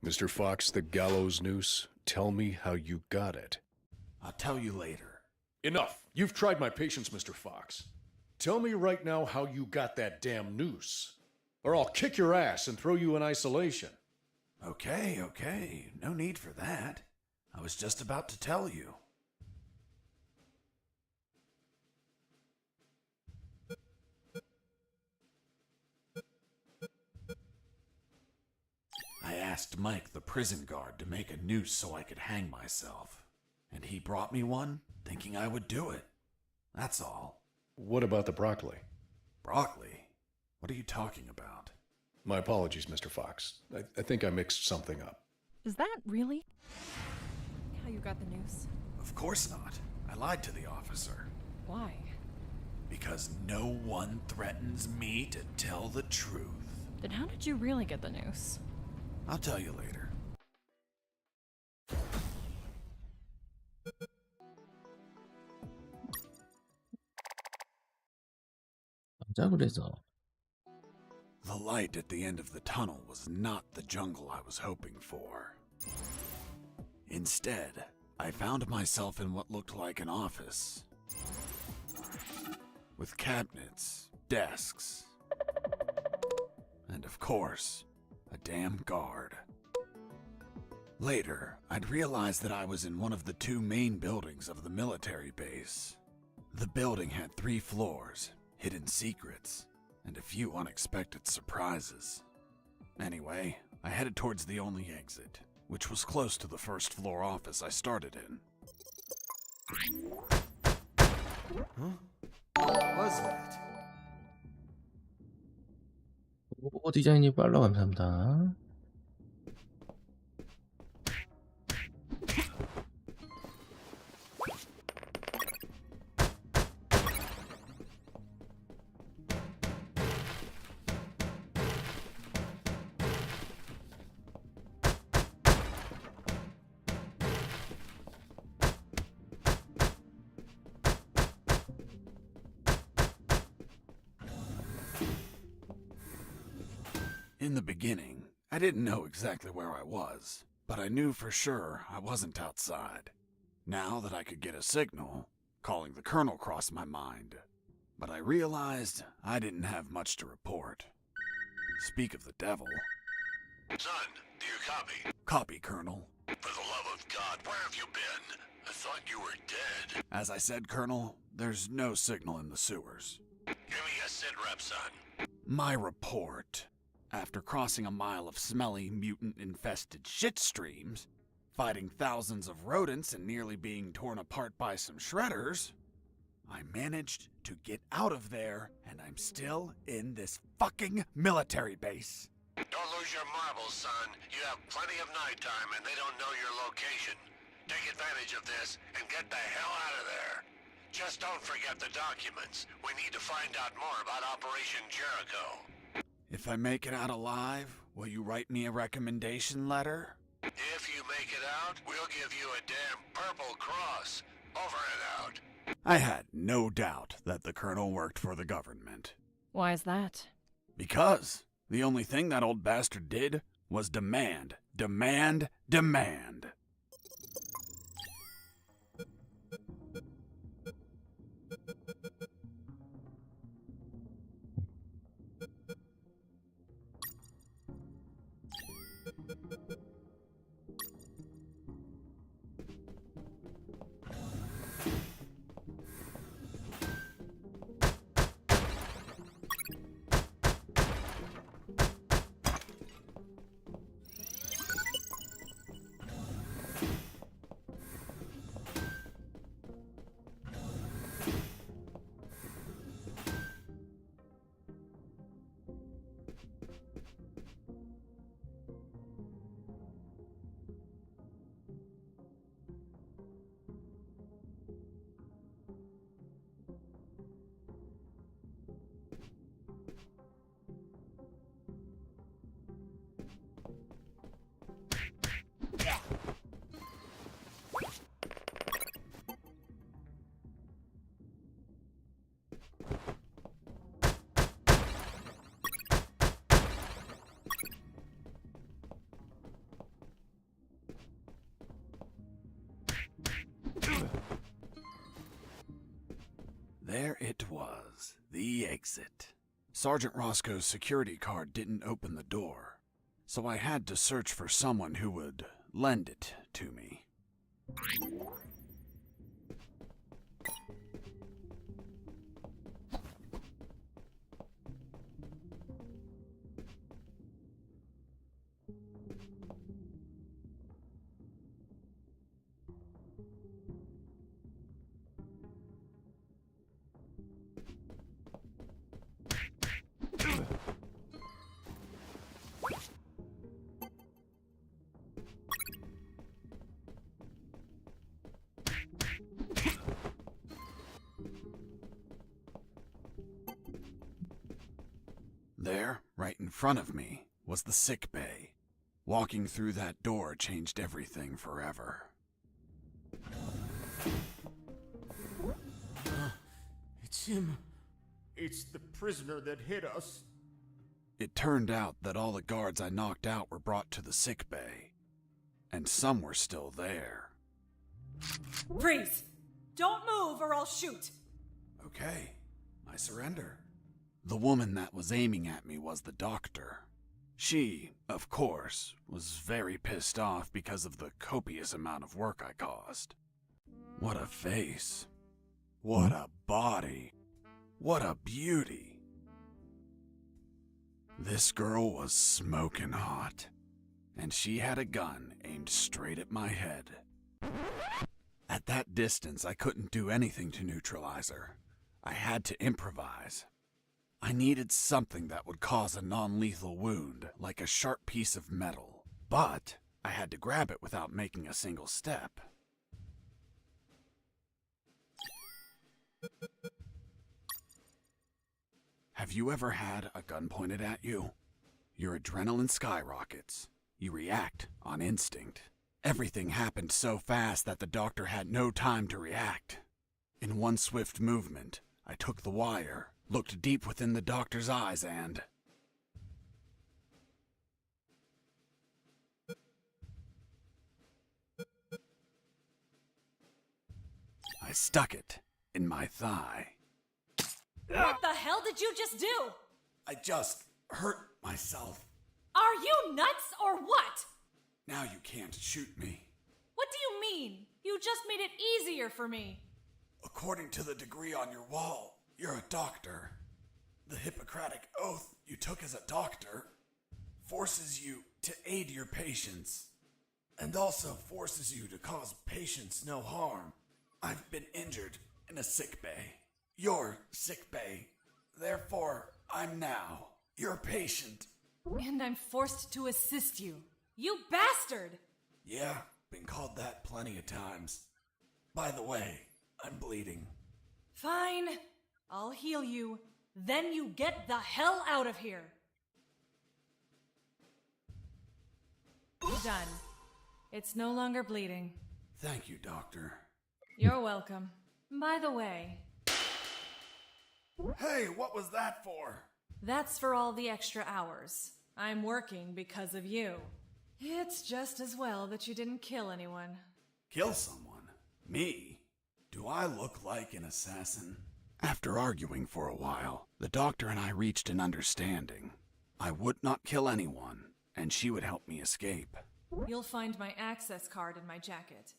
Mr. Fox, the gallows noose, tell me how you got it. I'll tell you later. Enough! You've tried my patience, Mr. Fox. Tell me right now how you got that damn noose, or I'll kick your ass and throw you in isolation. Okay, no need for that. I was just about to tell you. I asked Mike, the prison guard, to make a noose so I could hang myself. And he brought me one, thinking I would do it. That's all. What about the broccoli? Broccoli? What are you talking about? My apologies, Mr. Fox. I think I mixed something up. Is that really how you got the noose? Of course not. I lied to the officer. Why? Because no one threatens me to tell the truth. Then how did you really get the noose? I'll tell you later. 맞아 그래서. The light at the end of the tunnel was not the jungle I was hoping for. Instead, I found myself in what looked like an office. With cabinets, desks, and of course, a damn guard. Later, I'd realized that I was in one of the two main buildings of the military base. The building had 3 floors, hidden secrets, and a few unexpected surprises. Anyway, I headed towards the only exit, which was close to the first floor office I started in. What was that? 오 디자인이 빨라 감사합니다. In the beginning, I didn't know exactly where I was, but I knew for sure I wasn't outside. Now that I could get a signal, calling the colonel crossed my mind, but I realized I didn't have much to report. Speak of the devil. Son, do you copy? Copy, Colonel. For the love of God, where have you been? I thought you were dead. As I said, Colonel, there's no signal in the sewers. Give me a sit rep, son. My report. After crossing a mile of smelly, mutant-infested shit streams, fighting thousands of rodents and nearly being torn apart by some shredders, I managed to get out of there, and I'm still in this fucking military base. Don't lose your marbles, son. You have plenty of nighttime and they don't know your location. Take advantage of this and get the hell out of there. Just don't forget the documents. We need to find out more about Operation Jericho. If I make it out alive, will you write me a recommendation letter? If you make it out, we'll give you a damn purple cross. Over and out. I had no doubt that the colonel worked for the government. Why is that? Because the only thing that old bastard did was demand, demand, demand. There it was, the exit. Sergeant Roscoe's security card didn't open the door, so I had to search for someone who would lend it to me. There, right in front of me, was the sick bay. Walking through that door changed everything forever. It's him. It's the prisoner that hit us. It turned out that all the guards I knocked out were brought to the sick bay, and some were still there. Freeze! Don't move or I'll shoot! Okay, I surrender. The woman that was aiming at me was the doctor. She, of course, was very pissed off because of the copious amount of work I caused. What a face. What a body. What a beauty. This girl was smoking hot, and she had a gun aimed straight at my head. At that distance, I couldn't do anything to neutralize her. I had to improvise. I needed something that would cause a non-lethal wound, like a sharp piece of metal. But I had to grab it without making a single step. Have you ever had a gun pointed at you? Your adrenaline skyrockets. You react on instinct. Everything happened so fast that the doctor had no time to react. In one swift movement, I took the wire, looked deep within the doctor's eyes, and... I stuck it in my thigh. What the hell did you just do? I just hurt myself. Are you nuts or what? Now you can't shoot me. What do you mean? You just made it easier for me. According to the degree on your wall, you're a doctor. The Hippocratic oath you took as a doctor forces you to aid your patients, and also forces you to cause patients no harm. I've been injured in a sick bay. Your sick bay. Therefore, I'm now your patient. And I'm forced to assist you. You bastard! Yeah, been called that plenty of times. By the way, I'm bleeding. Fine. I'll heal you. Then you get the hell out of here. Done. It's no longer bleeding. Thank you, Doctor. You're welcome. By the way... Hey, what was that for? That's for all the extra hours. I'm working because of you. It's just as well that you didn't kill anyone. Kill someone? Me? Do I look like an assassin? After arguing for a while, the doctor and I reached an understanding. I would not kill anyone, and she would help me escape. You'll find my access card in my jacket.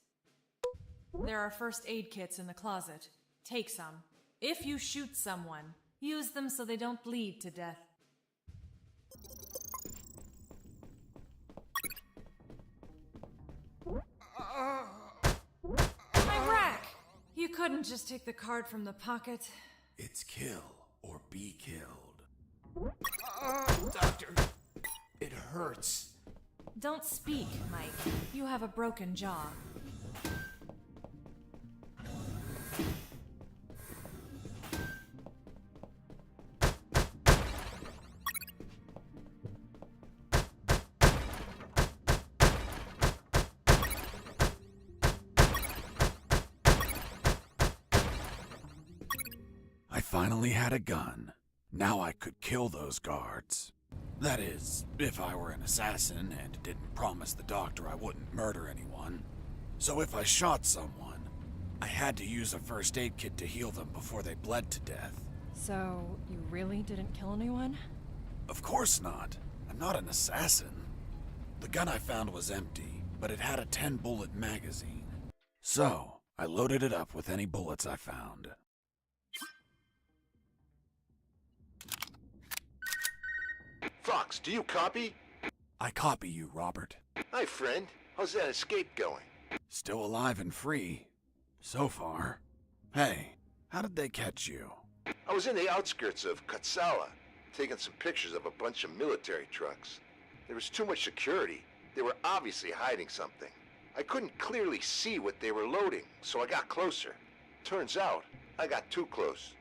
There are first aid kits in the closet. Take some. If you shoot someone, use them so they don't bleed to death. Iraq! You couldn't just take the card from the pocket. It's kill or be killed. Doctor, it hurts. Don't speak, Mike. You have a broken jaw. I finally had a gun. Now I could kill those guards. That is, if I were an assassin and didn't promise the doctor I wouldn't murder anyone. So if I shot someone, I had to use a first aid kit to heal them before they bled to death. So, you really didn't kill anyone? Of course not. I'm not an assassin. The gun I found was empty, but it had a 10-bullet magazine. So, I loaded it up with any bullets I found. Fox, do you copy? I copy you, Robert. Hi, friend. How's that escape going? Still alive and free. So far. Hey, how did they catch you? I was in the outskirts of Katsala, taking some pictures of a bunch of military trucks. There was too much security. They were obviously hiding something. I couldn't clearly see what they were loading, so I got closer. Turns out, I got too close.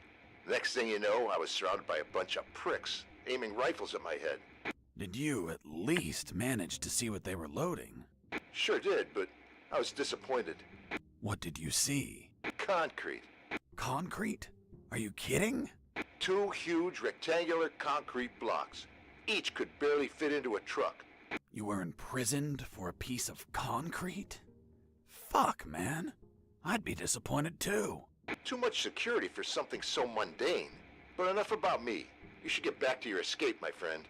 Next thing you know, I was surrounded by a bunch of pricks, aiming rifles at my head. Did you at least manage to see what they were loading? Sure did, but I was disappointed. What did you see? Concrete. Concrete? Are you kidding? 2 huge rectangular concrete blocks. Each could barely fit into a truck. You were imprisoned for a piece of concrete? Fuck, man. I'd be disappointed too. Too much security for something so mundane. But enough about me. You should get back to your escape, my friend.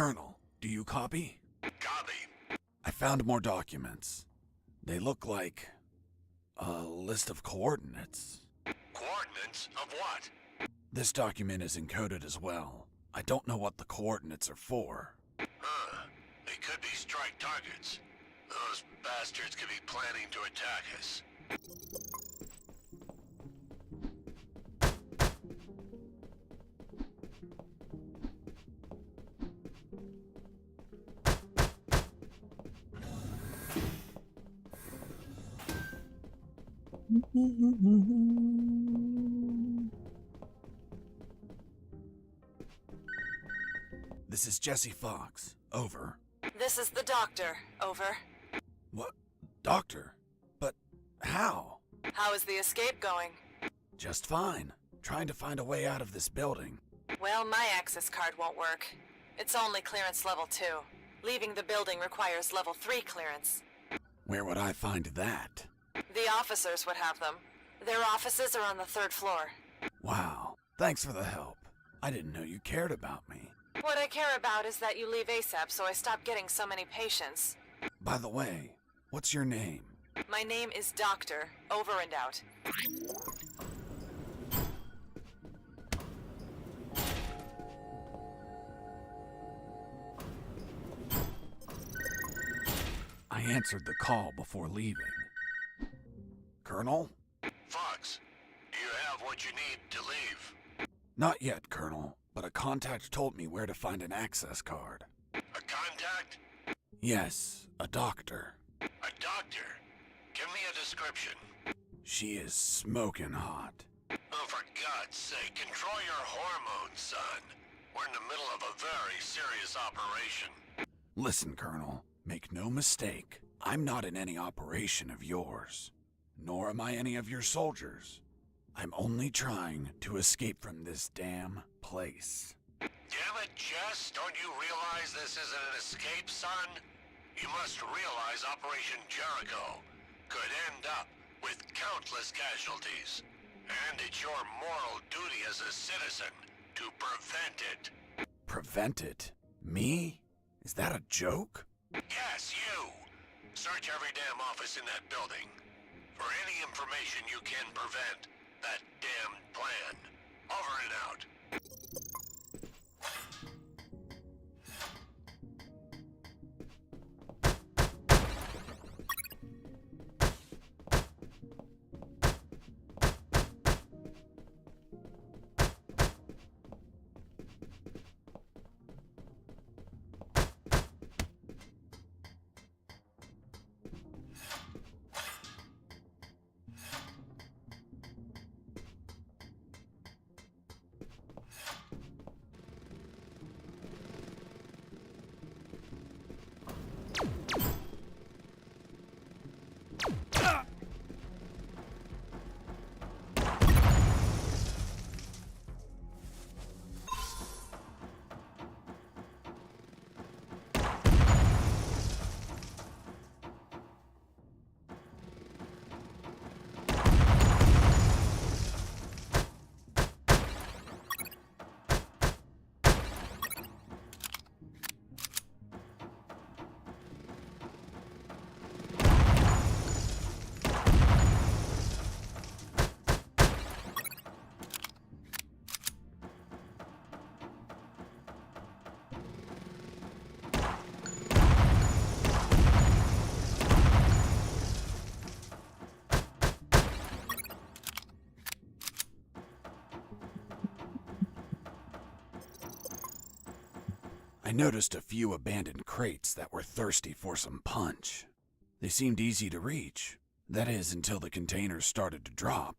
Colonel, do you copy? Copy. I found more documents. They look like a list of coordinates. Coordinates of what? This document is encoded as well. I don't know what the coordinates are for. Huh. They could be strike targets. Those bastards could be planning to attack us. This is Jesse Fox. Over. This is the doctor. Over. What? Doctor? But how? How is the escape going? Just fine. Trying to find a way out of this building. Well, my access card won't work. It's only clearance level 2. Leaving the building requires level 3 clearance. Where would I find that? The officers would have them. Their offices are on the 3rd floor. Wow. Thanks for the help. I didn't know you cared about me. What I care about is that you leave ASAP so I stop getting so many patients. By the way, what's your name? My name is Doctor. Over and out. I answered the call before leaving. Colonel? Fox, do you have what you need to leave? Not yet, Colonel, but a contact told me where to find an access card. A contact? Yes, a doctor. A doctor? Give me a description. She is smoking hot. Oh, for God's sake, control your hormones, son. We're in the middle of a very serious operation. Listen, Colonel, make no mistake. I'm not in any operation of yours. Nor am I any of your soldiers. I'm only trying to escape from this damn place. Damn it, Jess, don't you realize this isn't an escape, son? You must realize Operation Jericho could end up with countless casualties. And it's your moral duty as a citizen to prevent it. Prevent it? Me? Is that a joke? Yes, you. Search every damn office in that building for any information you can prevent that damned plan. Over and out. I noticed a few abandoned crates that were thirsty for some punch. They seemed easy to reach. That is, until the containers started to drop.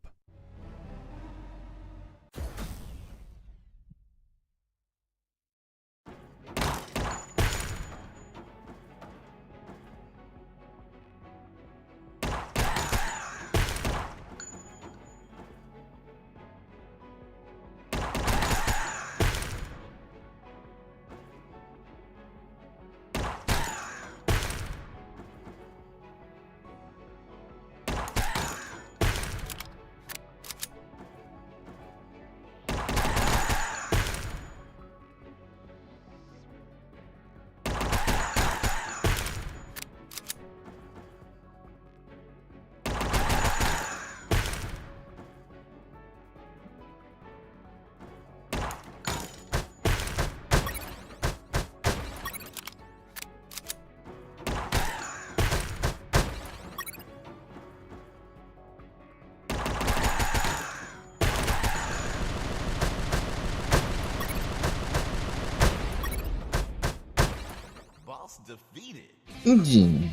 응징.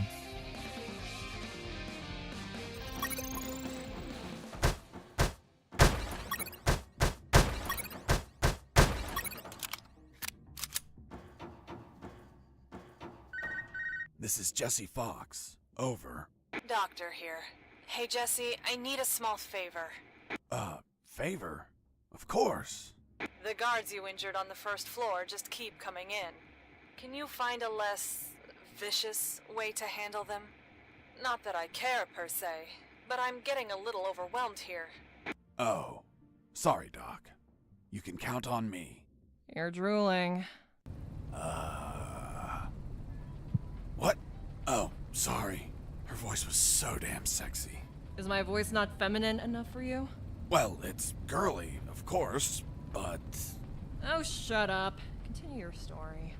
This is Jesse Fox. Over. Doctor here. Hey, Jesse, I need a small favor. Favor? Of course. The guards you injured on the first floor just keep coming in. Can you find a less vicious way to handle them? Not that I care per se, but I'm getting a little overwhelmed here. Oh. Sorry, Doc. You can count on me. You're drooling. What? Oh, sorry. Her voice was so damn sexy. Is my voice not feminine enough for you? Well, it's girly, of course, but... Oh, shut up. Continue your story.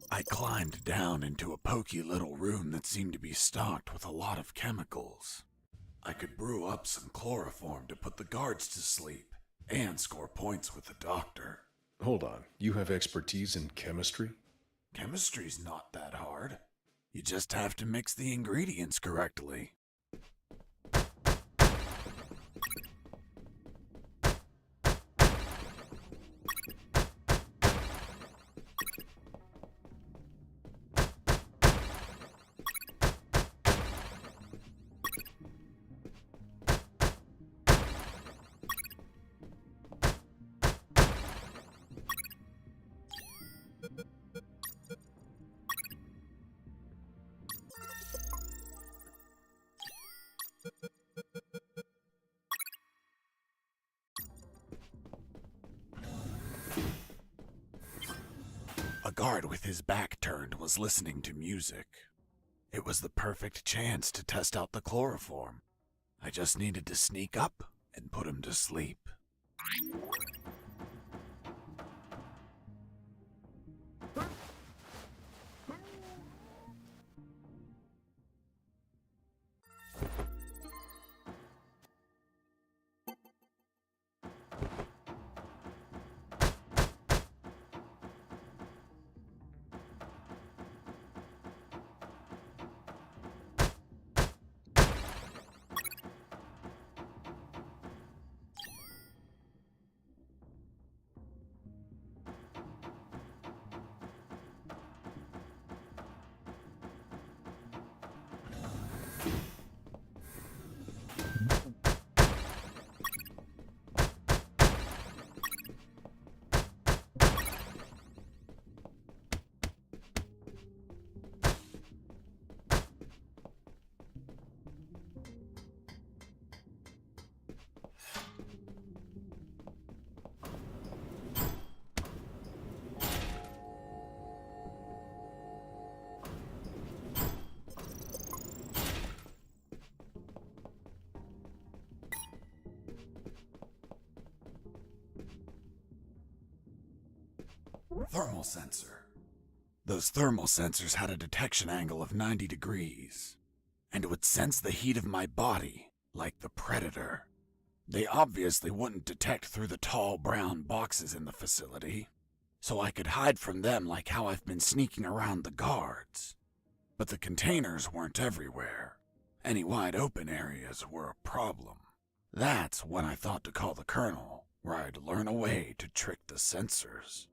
I climbed down into a poky little room that seemed to be stocked with a lot of chemicals. I could brew up some chloroform to put the guards to sleep and score points with the doctor. Hold on. You have expertise in chemistry? Chemistry's not that hard. You just have to mix the ingredients correctly. A guard with his back turned was listening to music. It was the perfect chance to test out the chloroform. I just needed to sneak up and put him to sleep. Thermal sensor. Those thermal sensors had a detection angle of 90 degrees, and would sense the heat of my body like the Predator. They obviously wouldn't detect through the tall brown boxes in the facility, so I could hide from them like how I've been sneaking around the guards. But the containers weren't everywhere. Any wide open areas were a problem. That's when I thought to call the Colonel, where I'd learn a way to trick the sensors.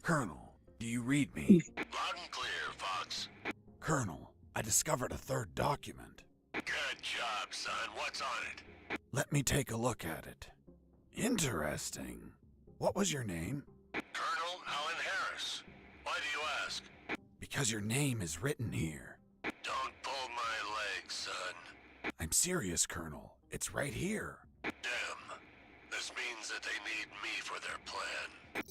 Colonel, do you read me? Loud and clear, Fox. Colonel, I discovered a third document. Good job, son. What's on it? Let me take a look at it. Interesting. What was your name? Colonel Alan Harris. Why do you ask? Because your name is written here. Don't pull my leg, son. I'm serious, Colonel. It's right here. Damn. This means that they need me for their plan.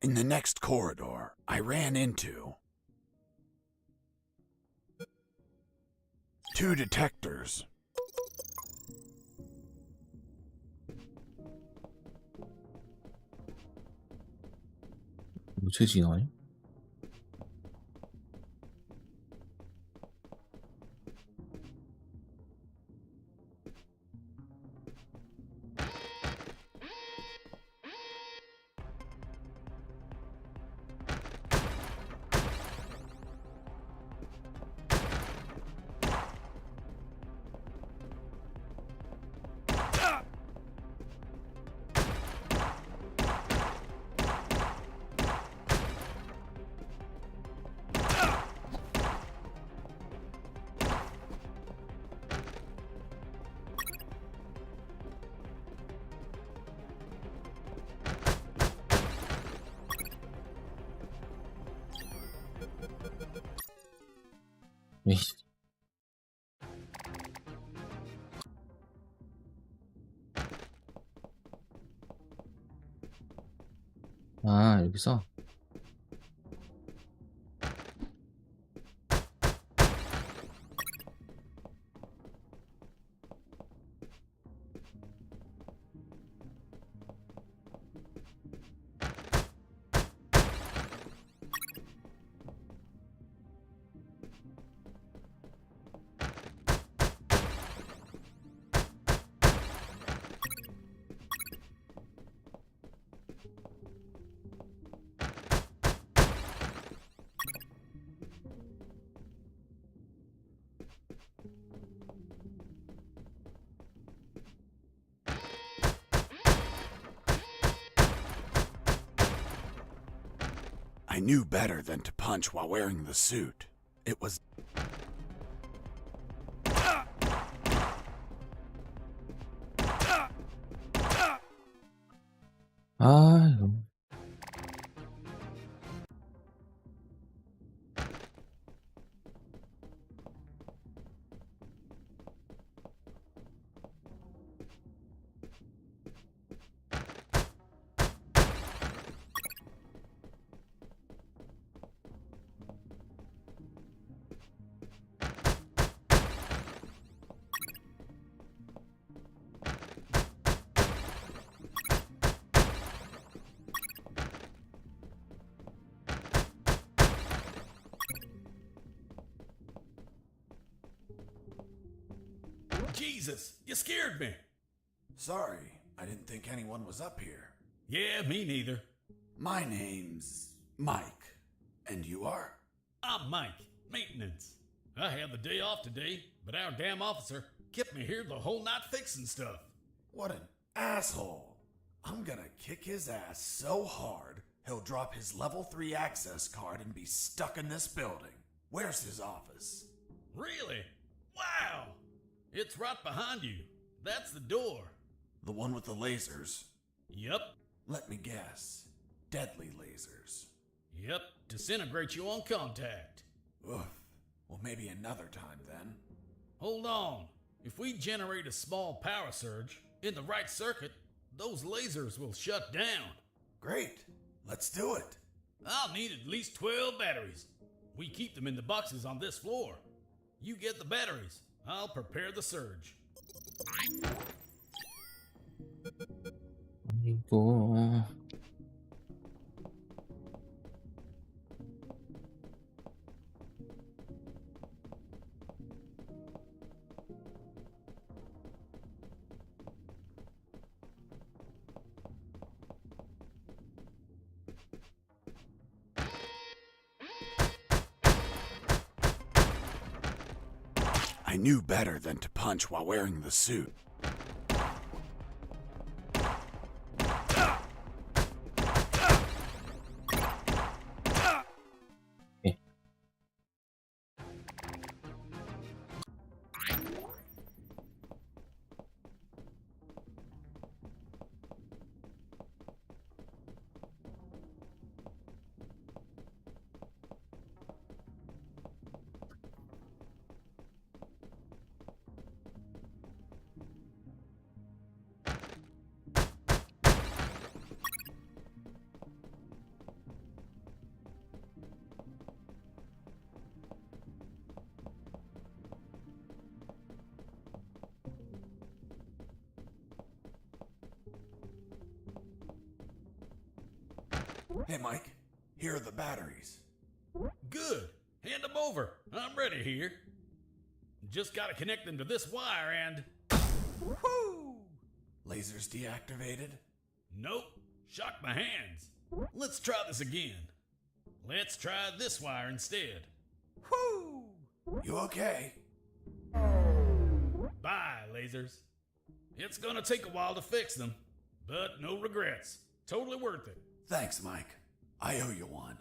In the next corridor, I ran into 2 detectors. 뭐 최지 나와요? 에이. 아, 여기서? I knew better than to punch while wearing the suit. It was... 아, 이거. Jesus, you scared me. Sorry, I didn't think anyone was up here. Yeah, me neither. My name's Mike. And you are? I'm Mike, maintenance. I had the day off today, but our damn officer kept me here the whole night fixing stuff. What an asshole. I'm gonna kick his ass so hard, he'll drop his level 3 access card and be stuck in this building. Where's his office? Really? Wow! It's right behind you. That's the door. The one with the lasers? Yep. Let me guess. Deadly lasers. Yep, disintegrate you on contact. Oof. Well, maybe another time then. Hold on. If we generate a small power surge in the right circuit, those lasers will shut down. Great. Let's do it. I'll need at least 12 batteries. We keep them in the boxes on this floor. You get the batteries. I'll prepare the surge. 아이고. I knew better than to punch while wearing the suit. Hey, Mike. Here are the batteries. Good. Hand them over. I'm ready here. Just gotta connect them to this wire and... Woohoo! Lasers deactivated? Nope. Shocked my hands. Let's try this again. Let's try this wire instead. Whoo! You okay? Bye, lasers. It's gonna take a while to fix them, but no regrets. Totally worth it. Thanks, Mike. I owe you one.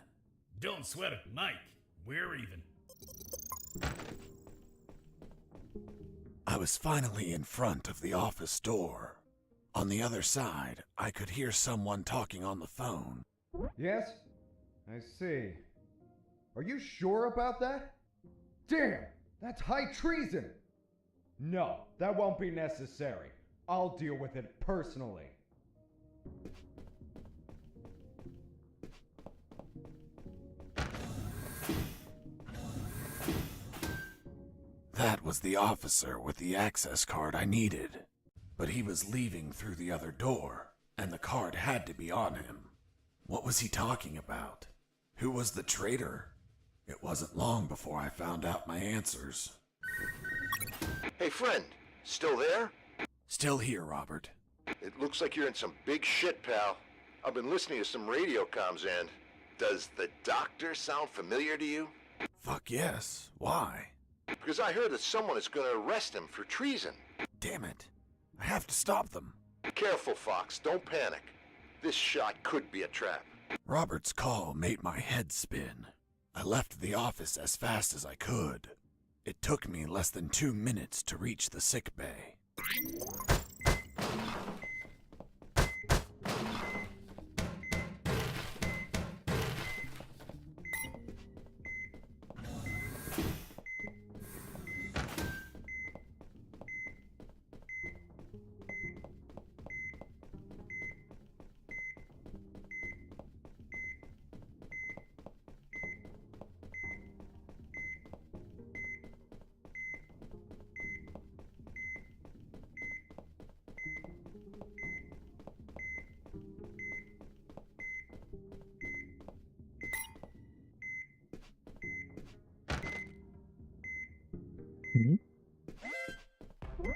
Don't sweat it, Mike. We're even. I was finally in front of the office door. On the other side, I could hear someone talking on the phone. Yes? I see. Are you sure about that? Damn! That's high treason! No, that won't be necessary. I'll deal with it personally. That was the officer with the access card I needed. But he was leaving through the other door, and the card had to be on him. What was he talking about? Who was the traitor? It wasn't long before I found out my answers. Hey, friend. Still there? Still here, Robert. It looks like you're in some big shit, pal. I've been listening to some radio comms and... Does the doctor sound familiar to you? Fuck yes. Why? Because I heard that someone is going to arrest him for treason. Damn it. I have to stop them. Careful, Fox. Don't panic. This shot could be a trap. Robert's call made my head spin. I left the office as fast as I could. It took me less than 2 minutes to reach the sick bay.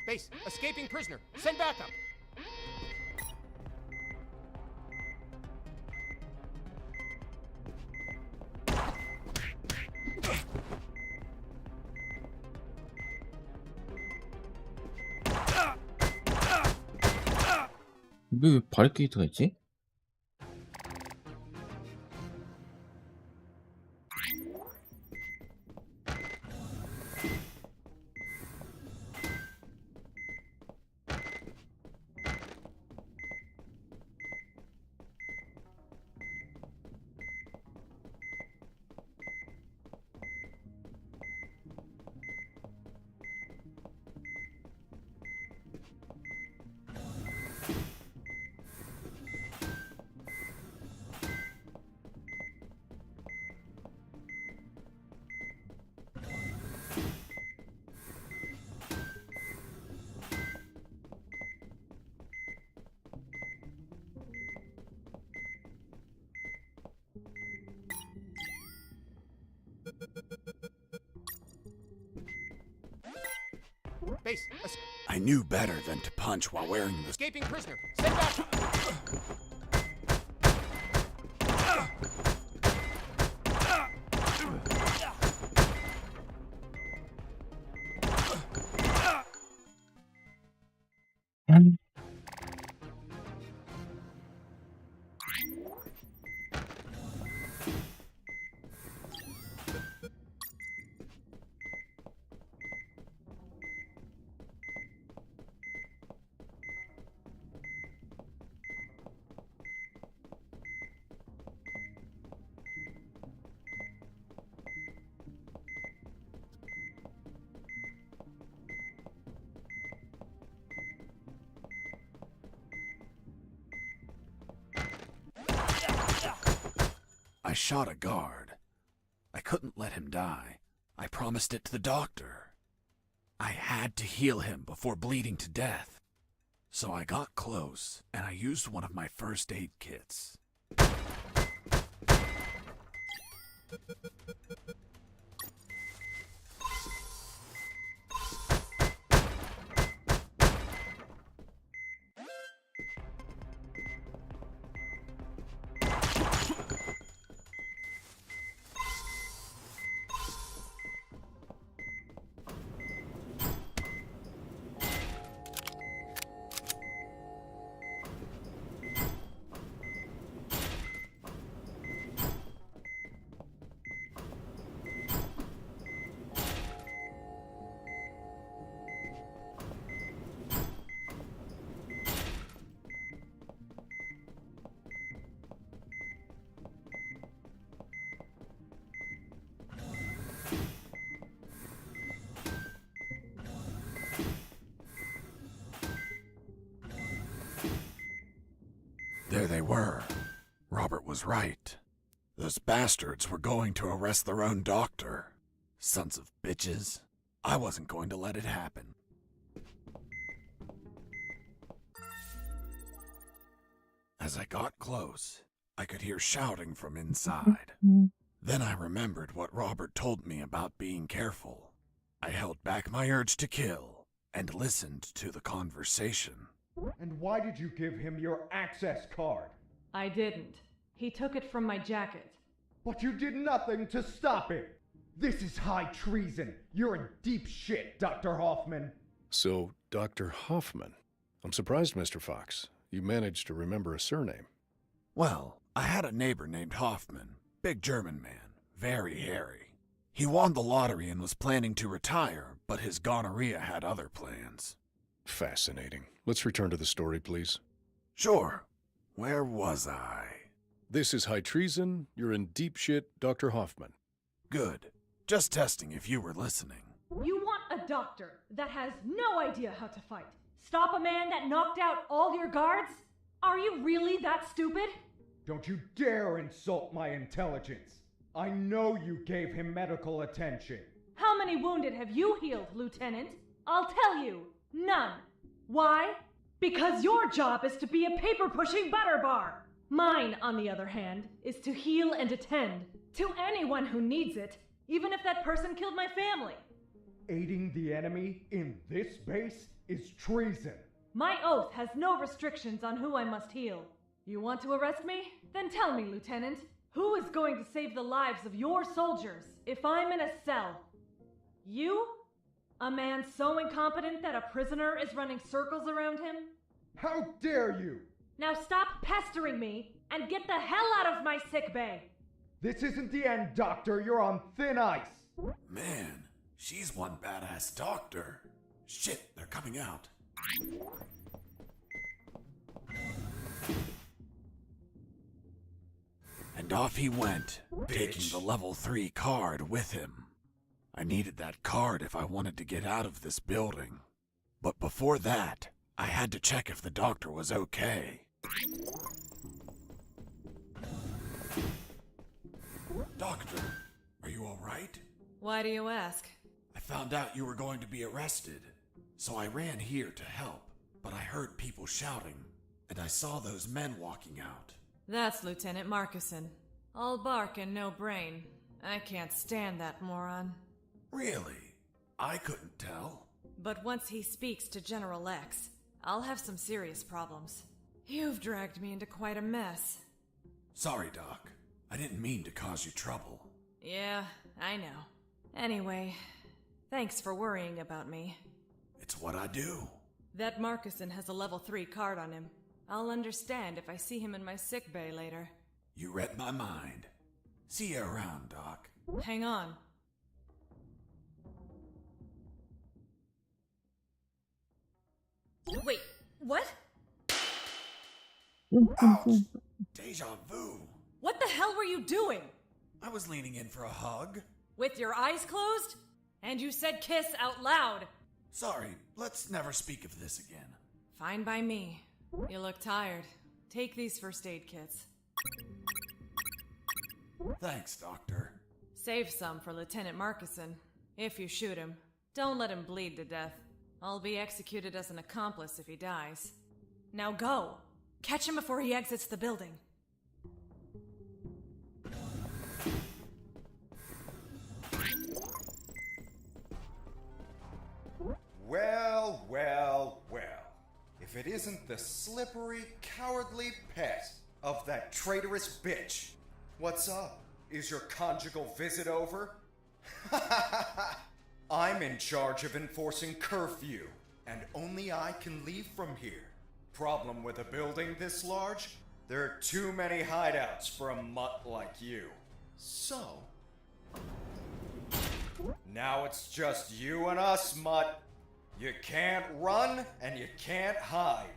Base, escaping prisoner. Send backup. 왜 바리케이트가 있지? Base, I knew better than to punch while wearing the escaping prisoner. Send back. I shot a guard. I couldn't let him die. I promised it to the doctor. I had to heal him before bleeding to death. So I got close, and I used one of my first aid kits. There they were. Robert was right. Those bastards were going to arrest their own doctor. Sons of bitches. I wasn't going to let it happen. As I got close, I could hear shouting from inside. Then I remembered what Robert told me about being careful. I held back my urge to kill and listened to the conversation. And why did you give him your access card? I didn't. He took it from my jacket. But you did nothing to stop him. This is high treason. You're in deep shit, Dr. Hoffman. So, Dr. Hoffman. I'm surprised, Mr. Fox. You managed to remember a surname. Well, I had a neighbor named Hoffman. Big German man. Very hairy. He won the lottery and was planning to retire, but his gonorrhea had other plans. Fascinating. Let's return to the story, please. Sure. Where was I? This is high treason. You're in deep shit, Dr. Hoffman. Good. Just testing if you were listening. You want a doctor that has no idea how to fight? Stop a man that knocked out all your guards? Are you really that stupid? Don't you dare insult my intelligence. I know you gave him medical attention. How many wounded have you healed, Lieutenant? I'll tell you, none. Why? Because your job is to be a paper-pushing butter bar. Mine, on the other hand, is to heal and attend to anyone who needs it, even if that person killed my family. Aiding the enemy in this base is treason. My oath has no restrictions on who I must heal. You want to arrest me? Then tell me, Lieutenant, who is going to save the lives of your soldiers if I'm in a cell? You? A man so incompetent that a prisoner is running circles around him? How dare you! Now stop pestering me and get the hell out of my sick bay. This isn't the end, Doctor. You're on thin ice. Man, she's one badass doctor. Shit, they're coming out. And off he went, taking the level 3 card with him. I needed that card if I wanted to get out of this building. But before that, I had to check if the doctor was okay. Doctor, are you alright? Why do you ask? I found out you were going to be arrested, so I ran here to help, but I heard people shouting, and I saw those men walking out. That's Lieutenant Marcuson. All bark and no brain. I can't stand that moron. Really? I couldn't tell. But once he speaks to General X, I'll have some serious problems. You've dragged me into quite a mess. Sorry, Doc. I didn't mean to cause you trouble. Yeah, I know. Anyway, thanks for worrying about me. It's what I do. That Marcuson has a level 3 card on him. I'll understand if I see him in my sick bay later. You read my mind. See you around, Doc. Hang on. Wait, what? Ouch! Deja vu. What the hell were you doing? I was leaning in for a hug. With your eyes closed? And you said kiss out loud. Sorry, let's never speak of this again. Fine by me. You look tired. Take these first aid kits. Thanks, Doctor. Save some for Lieutenant Marcuson. If you shoot him, don't let him bleed to death. I'll be executed as an accomplice if he dies. Now go! Catch him before he exits the building. Well, well, well. If it isn't the slippery, cowardly pet of that traitorous bitch. What's up? Is your conjugal visit over? I'm in charge of enforcing curfew, and only I can leave from here. Problem with a building this large? There are too many hideouts for a mutt like you. So, now it's just you and us, mutt. You can't run, and you can't hide.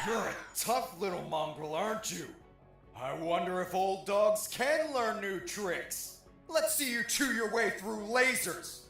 You're a tough little mongrel, aren't you? I wonder if old dogs can learn new tricks. Let's see you chew your way through lasers.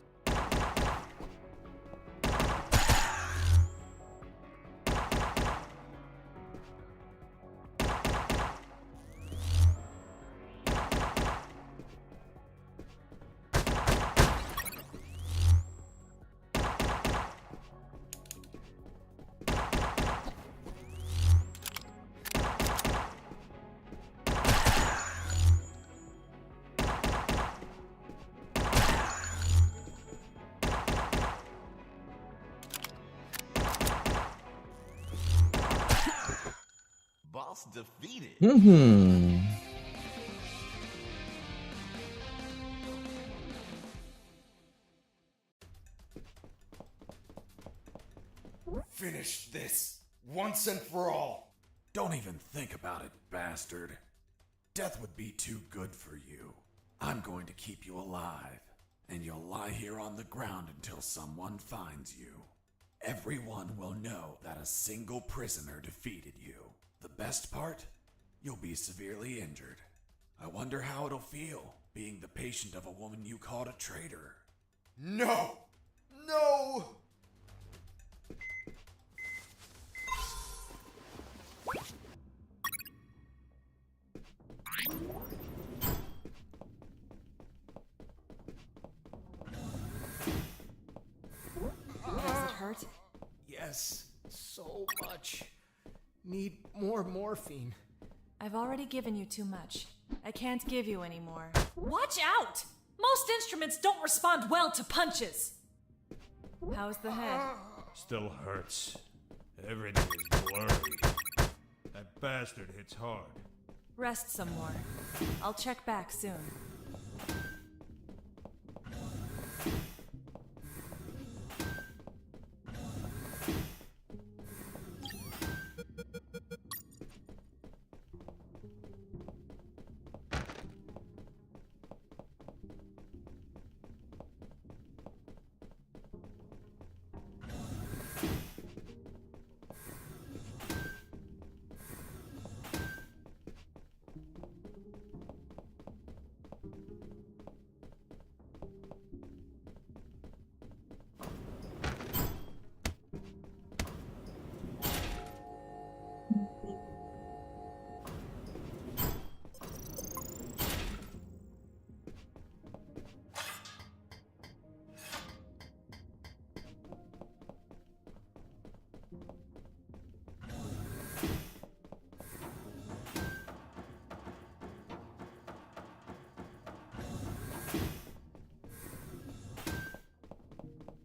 Boss defeated. Finish this, once and for all. Don't even think about it, bastard. Death would be too good for you. I'm going to keep you alive, and you'll lie here on the ground until someone finds you. Everyone will know that a single prisoner defeated you. The best part? You'll be severely injured. I wonder how it'll feel, being the patient of a woman you called a traitor. No! No! much. Need more morphine. I've already given you too much. I can't give you any more. Watch out! Most instruments don't respond well to punches. How's the head? Still hurts. Everything is blurry. That bastard hits hard. Rest some more. I'll check back soon.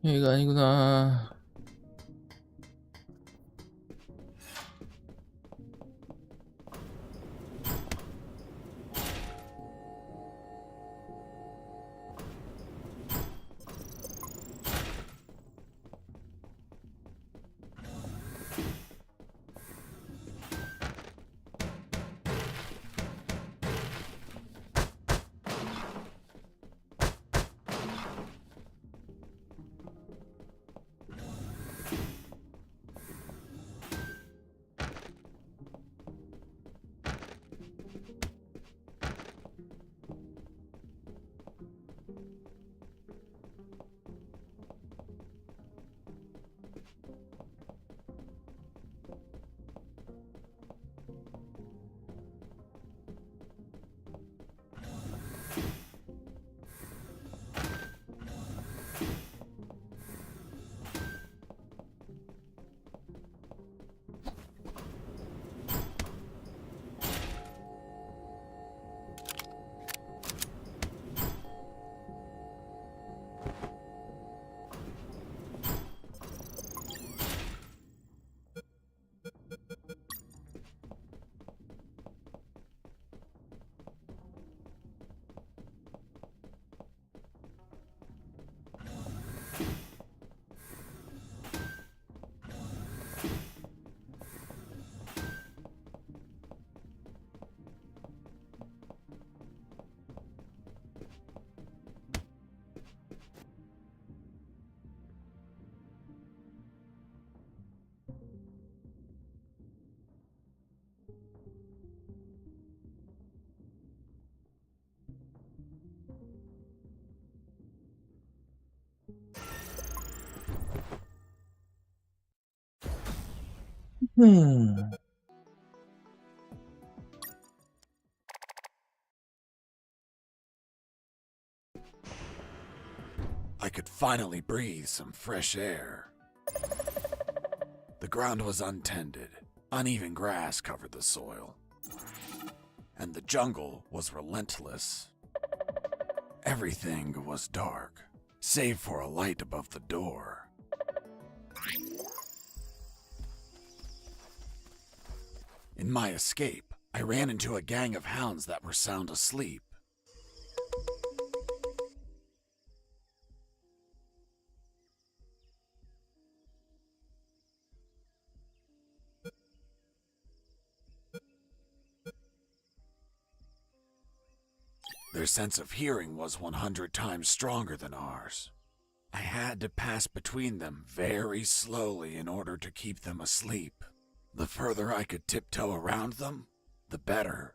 여기가 아니구나. 음. I could finally breathe some fresh air. The ground was untended. Uneven grass covered the soil. And the jungle was relentless. Everything was dark, save for a light above the door. In my escape, I ran into a gang of hounds that were sound asleep. Their sense of hearing was 100 times stronger than ours. I had to pass between them very slowly in order to keep them asleep. The further I could tiptoe around them, the better.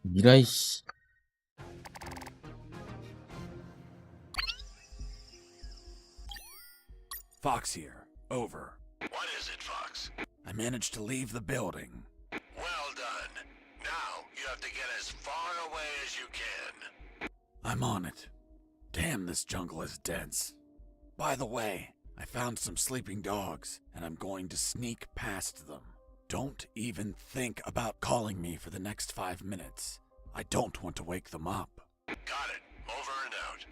미라이씨. Fox here. Over. What is it, Fox? I managed to leave the building. Well done. Now you have to get as far away as you can. I'm on it. Damn, this jungle is dense. By the way, I found some sleeping dogs, and I'm going to sneak past them. Don't even think about calling me for the next 5 minutes. I don't want to wake them up. Got it. Over and out.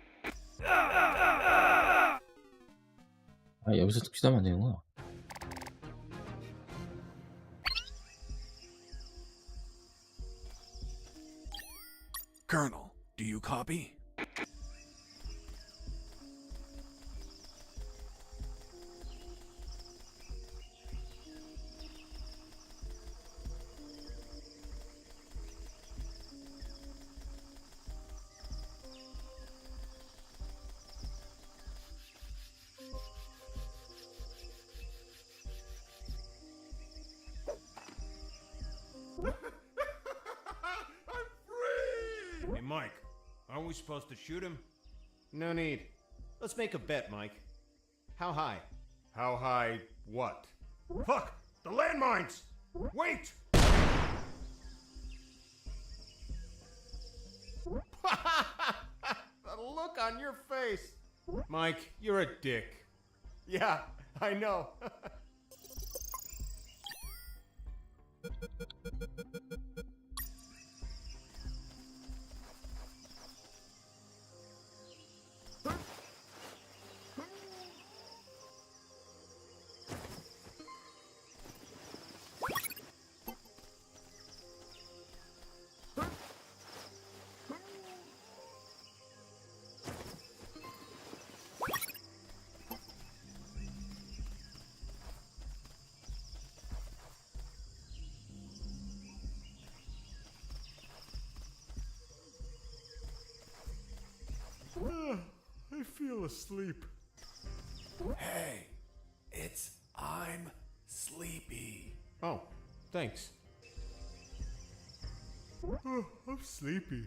아, 여기서 투자하면 안 되는구나. Colonel, do you copy? Hey, Mike, aren't we supposed to shoot him? No need. Let's make a bet, Mike. How high? How high what? Fuck! The landmines! Wait! The look on your face! Mike, you're a dick. Yeah, I know. I feel asleep. Hey, I'm sleepy. Oh, thanks. Oh, I'm sleepy.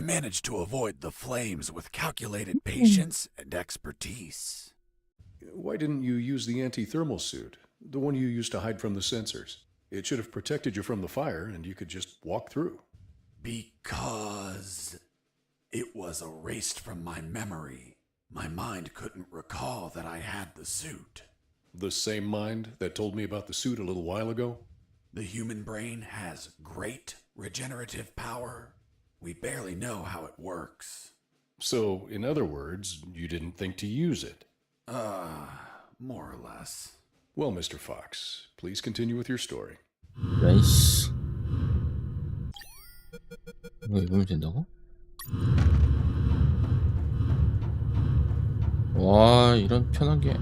I managed to avoid the flames with calculated patience and expertise. Why didn't you use the anti-thermal suit? The one you used to hide from the sensors. It should have protected you from the fire, and you could just walk through. Because it was erased from my memory. My mind couldn't recall that I had the suit. The same mind that told me about the suit a little while ago? The human brain has great regenerative power. We barely know how it works. So, in other words, you didn't think to use it? More or less. Well, Mr. Fox, please continue with your story. 야이씨. 이거 입으면 된다고? 와, 이런 편한 게.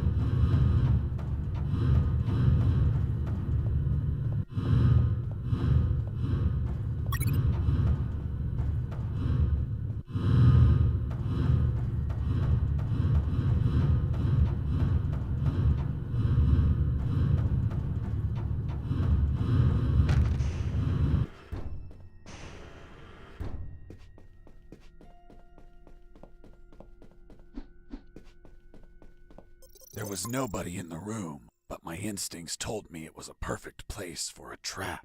There was nobody in the room, but my instincts told me it was a perfect place for a trap.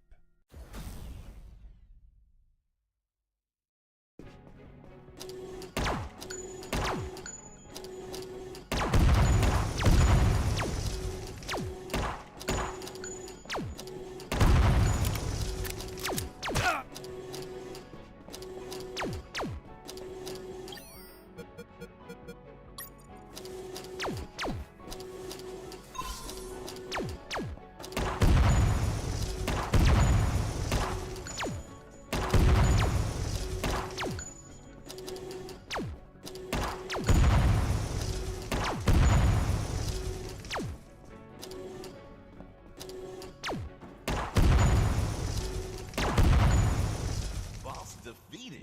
Boss defeated.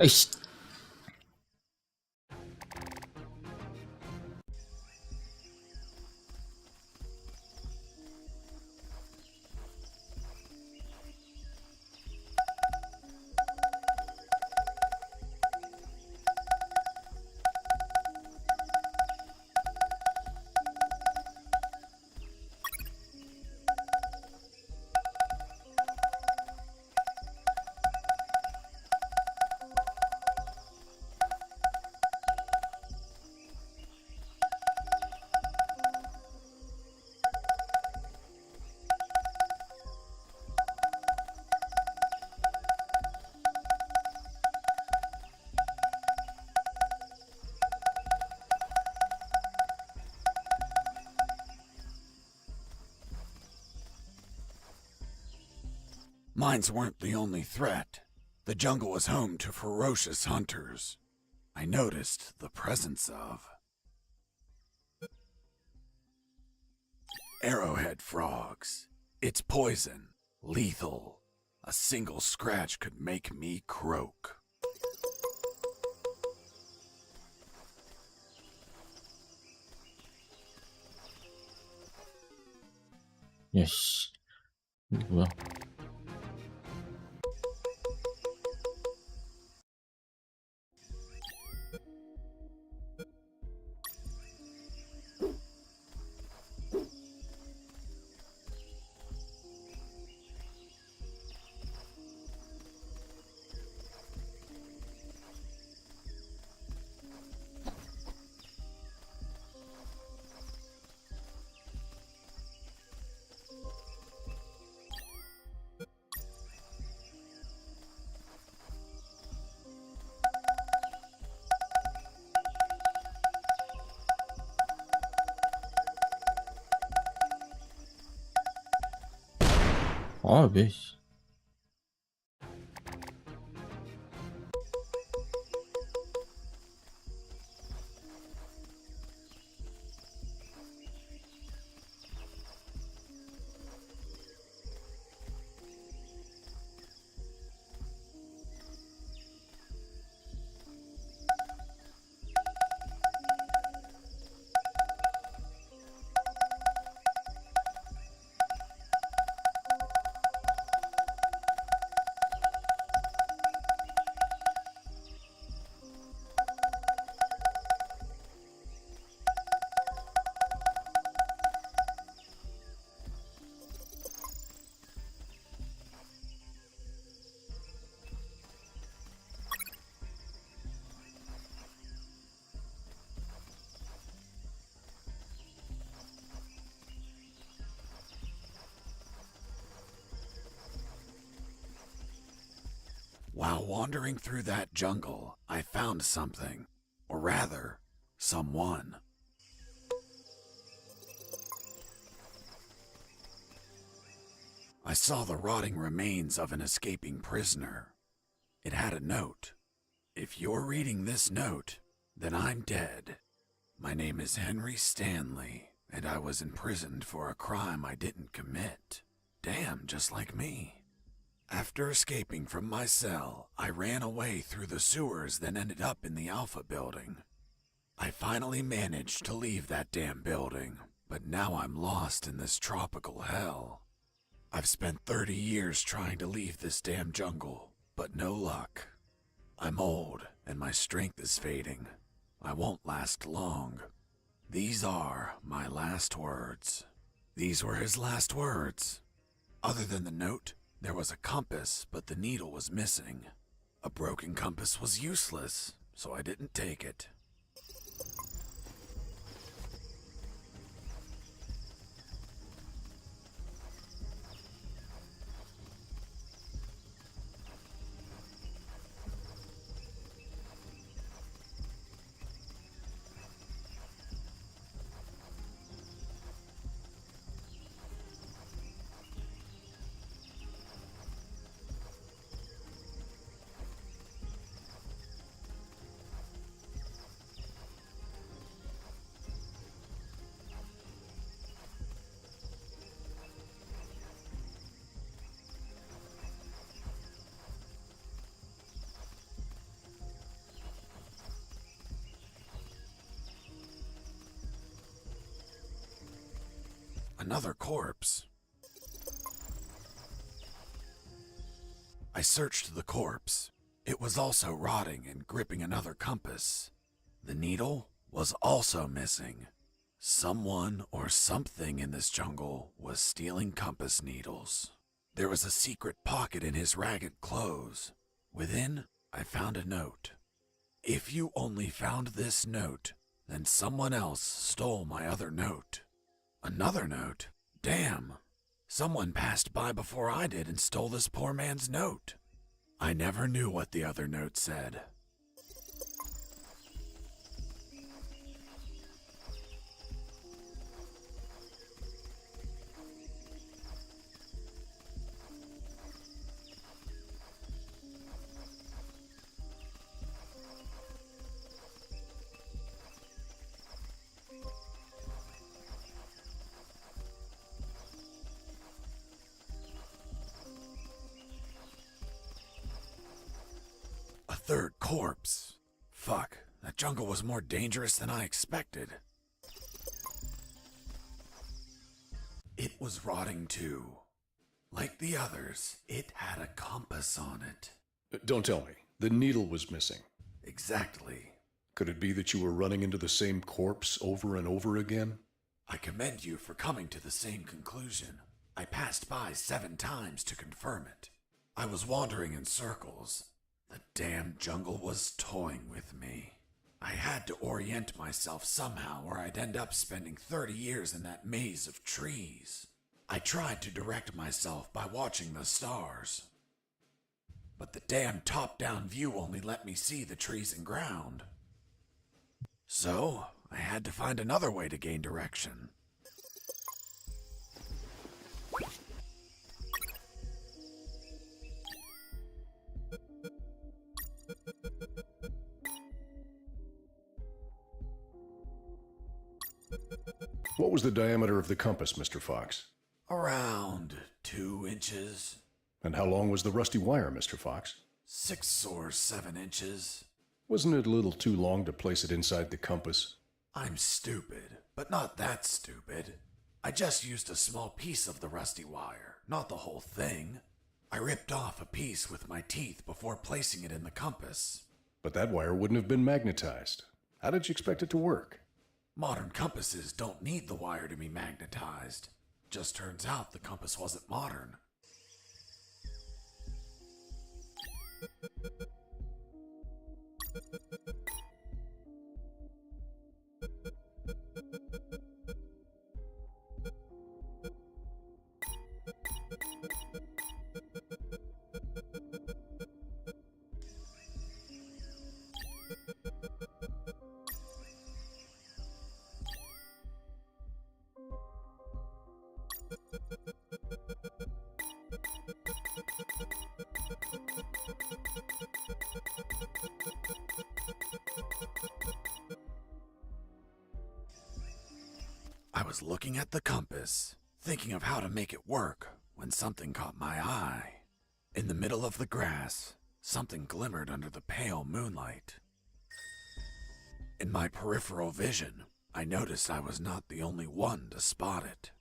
아이씨. Mines weren't the only threat. The jungle was home to ferocious hunters. I noticed the presence of arrowhead frogs. It's poison, lethal. A single scratch could make me croak. 야씨. 이게 뭐야? 아, 왜? 씨. While wandering through that jungle, I found something. Or rather, someone. I saw the rotting remains of an escaping prisoner. It had a note. If you're reading this note, then I'm dead. My name is Henry Stanley, and I was imprisoned for a crime I didn't commit. Damn, just like me. After escaping from my cell, I ran away through the sewers, then ended up in the Alpha building. I finally managed to leave that damn building, but now I'm lost in this tropical hell. I've spent 30 years trying to leave this damn jungle, but no luck. I'm old, and my strength is fading. I won't last long. These are my last words. These were his last words. Other than the note, there was a compass, but the needle was missing. A broken compass was useless, so I didn't take it. Another corpse. I searched the corpse. It was also rotting and gripping another compass. The needle was also missing. Someone or something in this jungle was stealing compass needles. There was a secret pocket in his ragged clothes. Within, I found a note. If you only found this note, then someone else stole my other note. Another note? Damn. Someone passed by before I did and stole this poor man's note. I never knew what the other note said. A third corpse. Fuck, that jungle was more dangerous than I expected. It was rotting too. Like the others, it had a compass on it. Don't tell me. The needle was missing. Exactly. Could it be that you were running into the same corpse over and over again? I commend you for coming to the same conclusion. I passed by 7 times to confirm it. I was wandering in circles. The damn jungle was toying with me. I had to orient myself somehow or I'd end up spending 30 years in that maze of trees. I tried to direct myself by watching the stars. But the damn top-down view only let me see the trees and ground. So, I had to find another way to gain direction. What was the diameter of the compass, Mr. Fox? Around 2 inches. And how long was the rusty wire, Mr. Fox? 6 or 7 inches. Wasn't it a little too long to place it inside the compass? I'm stupid, but not that stupid. I just used a small piece of the rusty wire, not the whole thing. I ripped off a piece with my teeth before placing it in the compass. But that wire wouldn't have been magnetized. How did you expect it to work? Modern compasses don't need the wire to be magnetized. Just turns out the compass wasn't modern. I was looking at the compass, thinking of how to make it work, when something caught my eye. In the middle of the grass, something glimmered under the pale moonlight. In my peripheral vision, I noticed I was not the only one to spot it.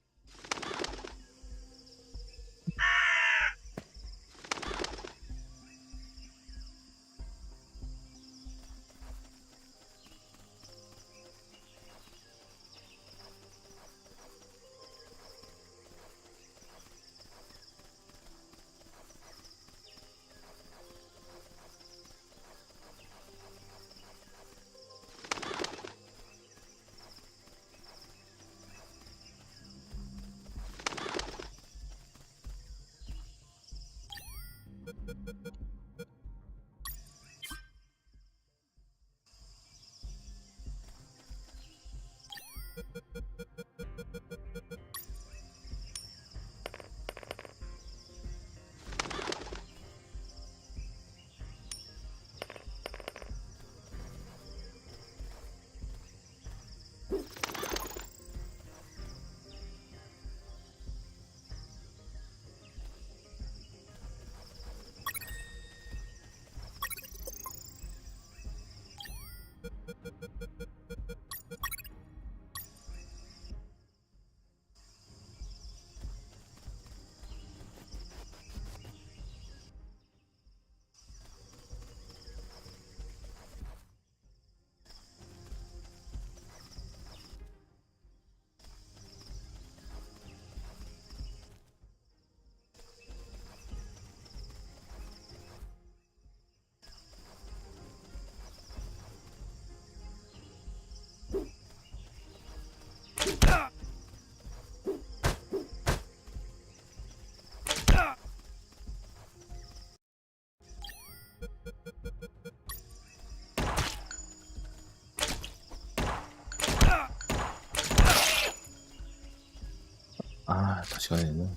아, 다시 가야 되네.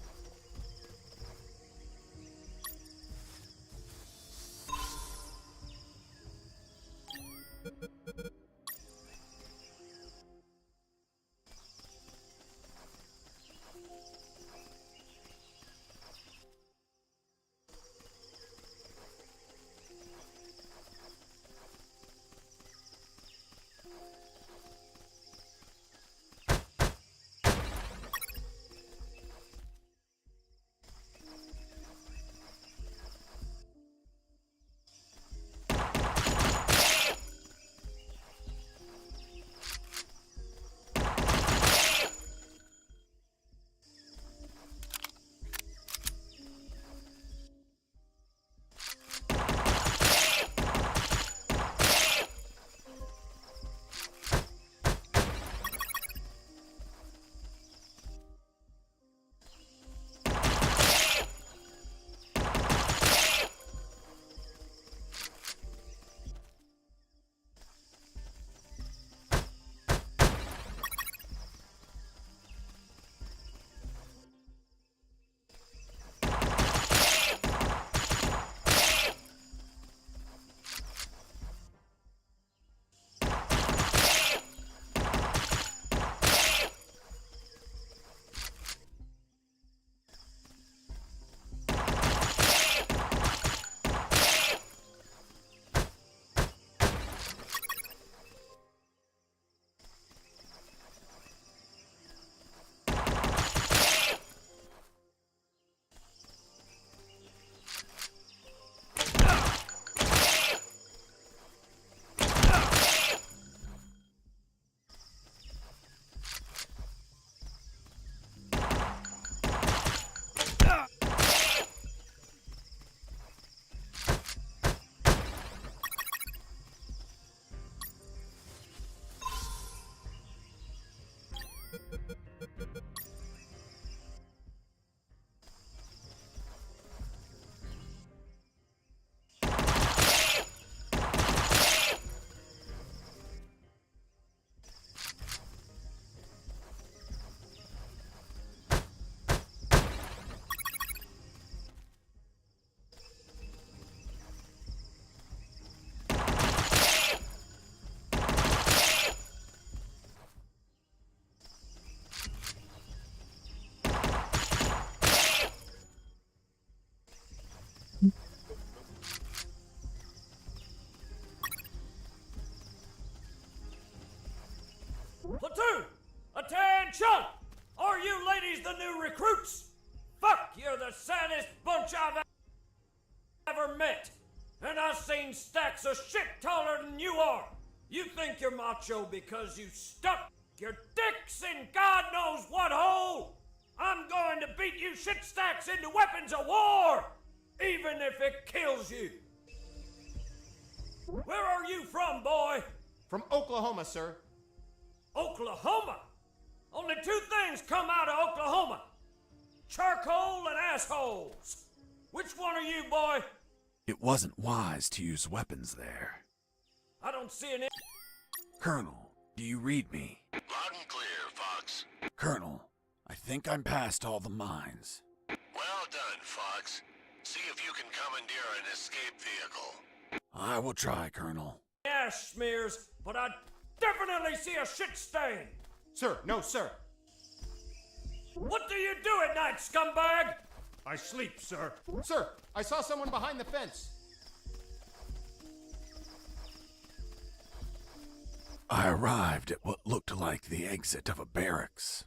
Platoon! Attention! Are you ladies the new recruits? Fuck, you're the saddest bunch I've ever met. And I've seen stacks of shit taller than you are. You think you're macho because you stuck your dicks in God knows what hole? I'm going to beat you shit stacks into weapons of war, even if it kills you. Where are you from, boy? From Oklahoma, sir. Oklahoma? Only two things come out of Oklahoma. Charcoal and assholes. Which one are you, boy? It wasn't wise to use weapons there. I don't see any... Colonel, do you read me? Loud and clear, Fox. Colonel, I think I'm past all the mines. Well done, Fox. See if you can commandeer an escape vehicle. I will try, Colonel. ash smears, but I definitely see a shit stain. Sir, no, sir. What do you do at night, scumbag? I sleep, sir. Sir, I saw someone behind the fence. I arrived at what looked like the exit of a barracks.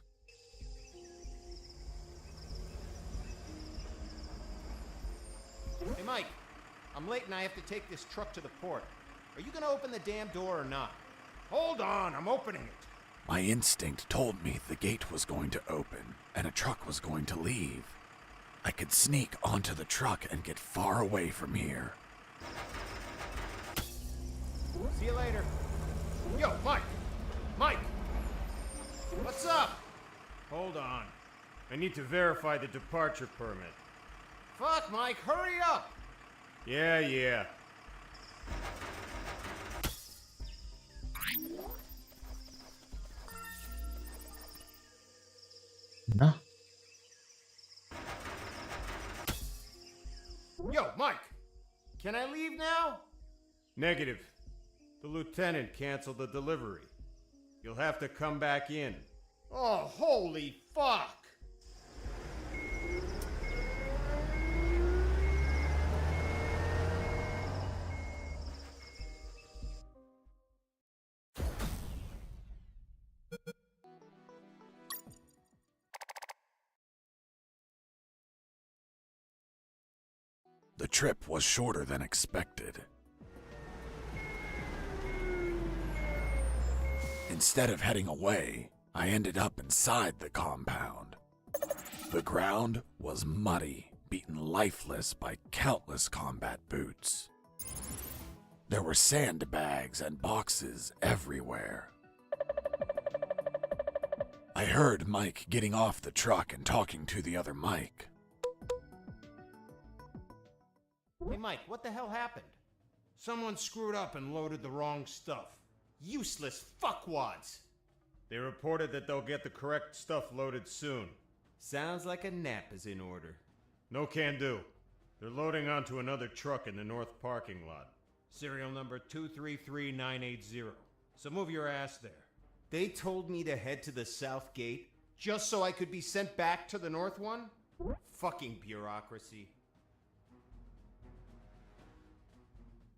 Hey, Mike. I'm late and I have to take this truck to the port. Are you gonna open the damn door or not? Hold on, I'm opening it. My instinct told me the gate was going to open and a truck was going to leave. I could sneak onto the truck and get far away from here. See you later. Yo, Mike! Mike! What's up? Hold on. I need to verify the departure permit. Fuck, Mike, hurry up! Yeah. 나? Yo, Mike! Can I leave now? Negative. The lieutenant canceled the delivery. You'll have to come back in. Oh, holy fuck! The trip was shorter than expected. Instead of heading away, I ended up inside the compound. The ground was muddy, beaten lifeless by countless combat boots. There were sandbags and boxes everywhere. I heard Mike getting off the truck and talking to the other Mike. Hey, Mike, what the hell happened? Someone screwed up and loaded the wrong stuff. Useless fuckwads! They reported that they'll get the correct stuff loaded soon. Sounds like a nap is in order. No can do. They're loading onto another truck in the north parking lot. Serial number 233980. So move your ass there. They told me to head to the south gate just so I could be sent back to the north one? Fucking bureaucracy.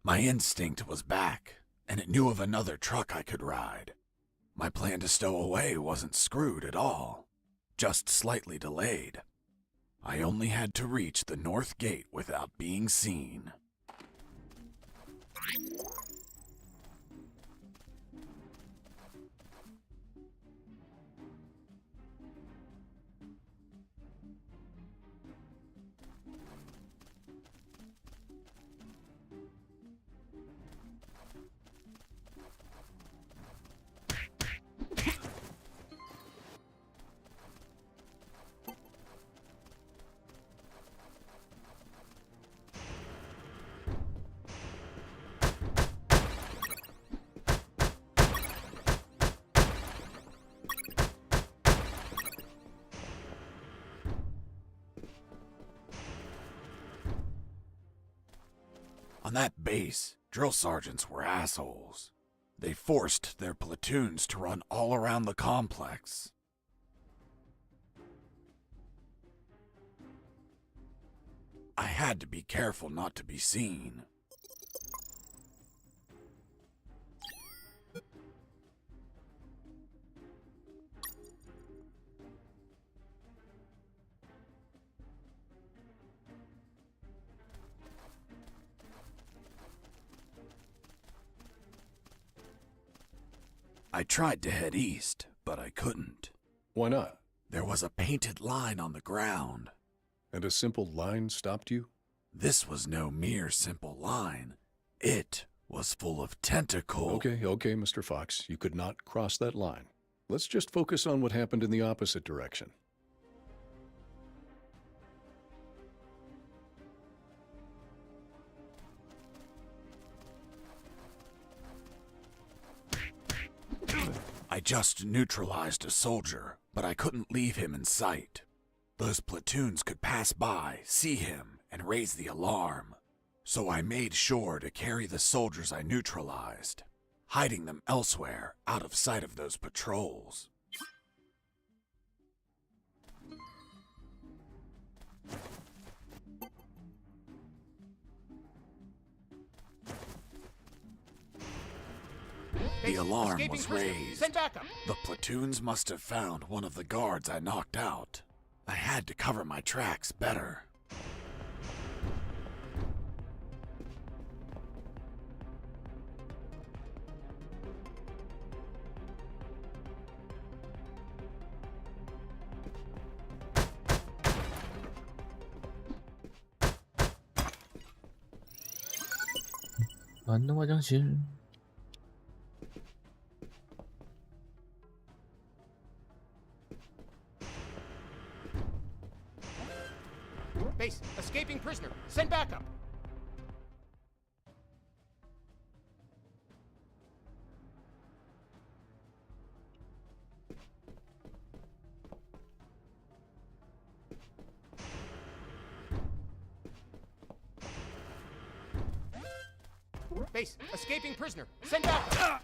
My instinct was back, and it knew of another truck I could ride. My plan to stow away wasn't screwed at all, just slightly delayed. I only had to reach the north gate without being seen. On that base, drill sergeants were assholes. They forced their platoons to run all around the complex. I had to be careful not to be seen. I tried to head east, but I couldn't. Why not? There was a painted line on the ground. And a simple line stopped you? This was no mere simple line. It was full of tentacles. Okay, Mr. Fox. You could not cross that line. Let's just focus on what happened in the opposite direction. I just neutralized a soldier, but I couldn't leave him in sight. Those platoons could pass by, see him, and raise the alarm. So I made sure to carry the soldiers I neutralized, hiding them elsewhere out of sight of those patrols. The alarm was raised. Send backup. The platoons must have found one of the guards I knocked out. I had to cover my tracks better. 만능 화장실. Base, escaping prisoner. Send backup. Base, escaping prisoner. Send backup.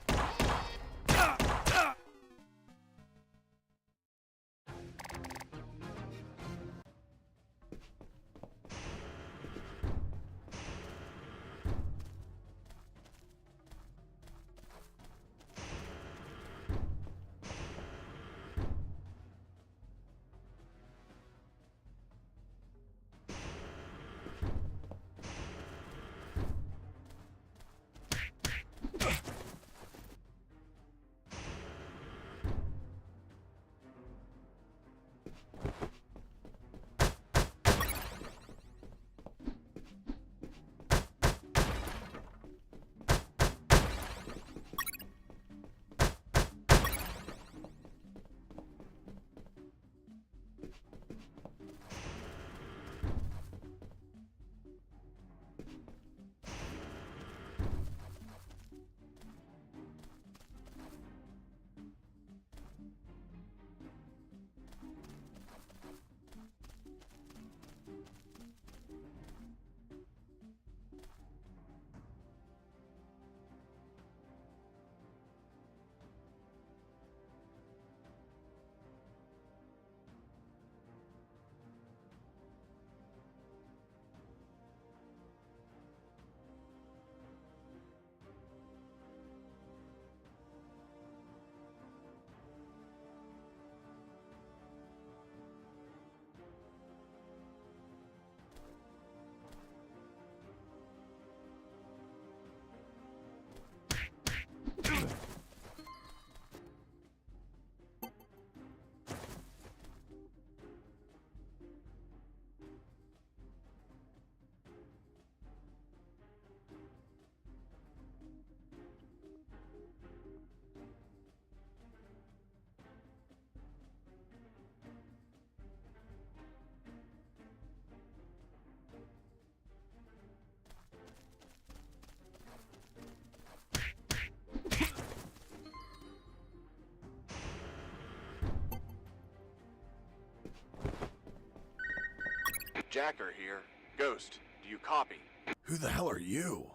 Jacker here. Ghost, do you copy? Who the hell are you?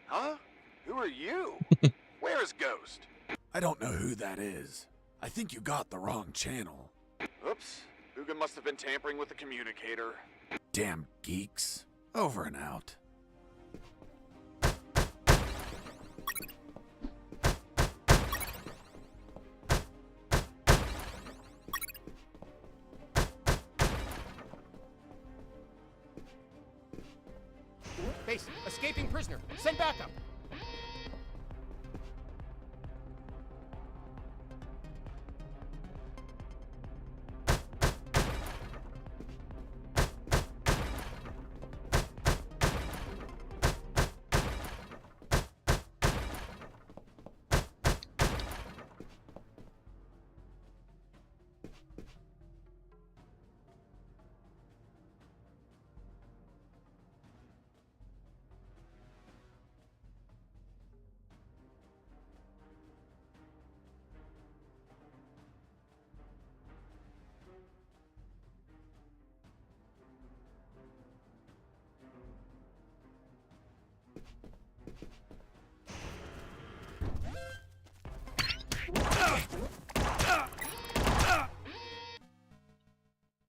Huh? Who are you? Where's Ghost? I don't know who that is. I think you got the wrong channel. Oops. Hugo must have been tampering with the communicator. Damn geeks. Over and out. Base, escaping prisoner. Send backup.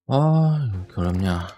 아, 이렇게 어렵냐.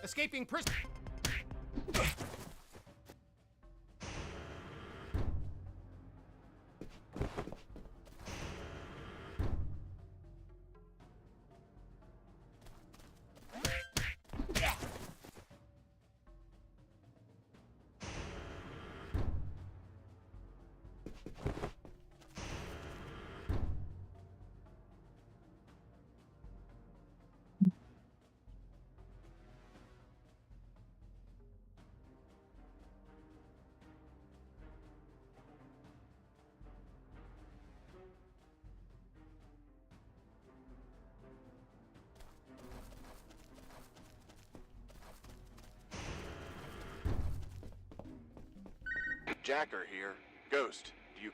Escaping prison. Jacker here. Ghost, do you...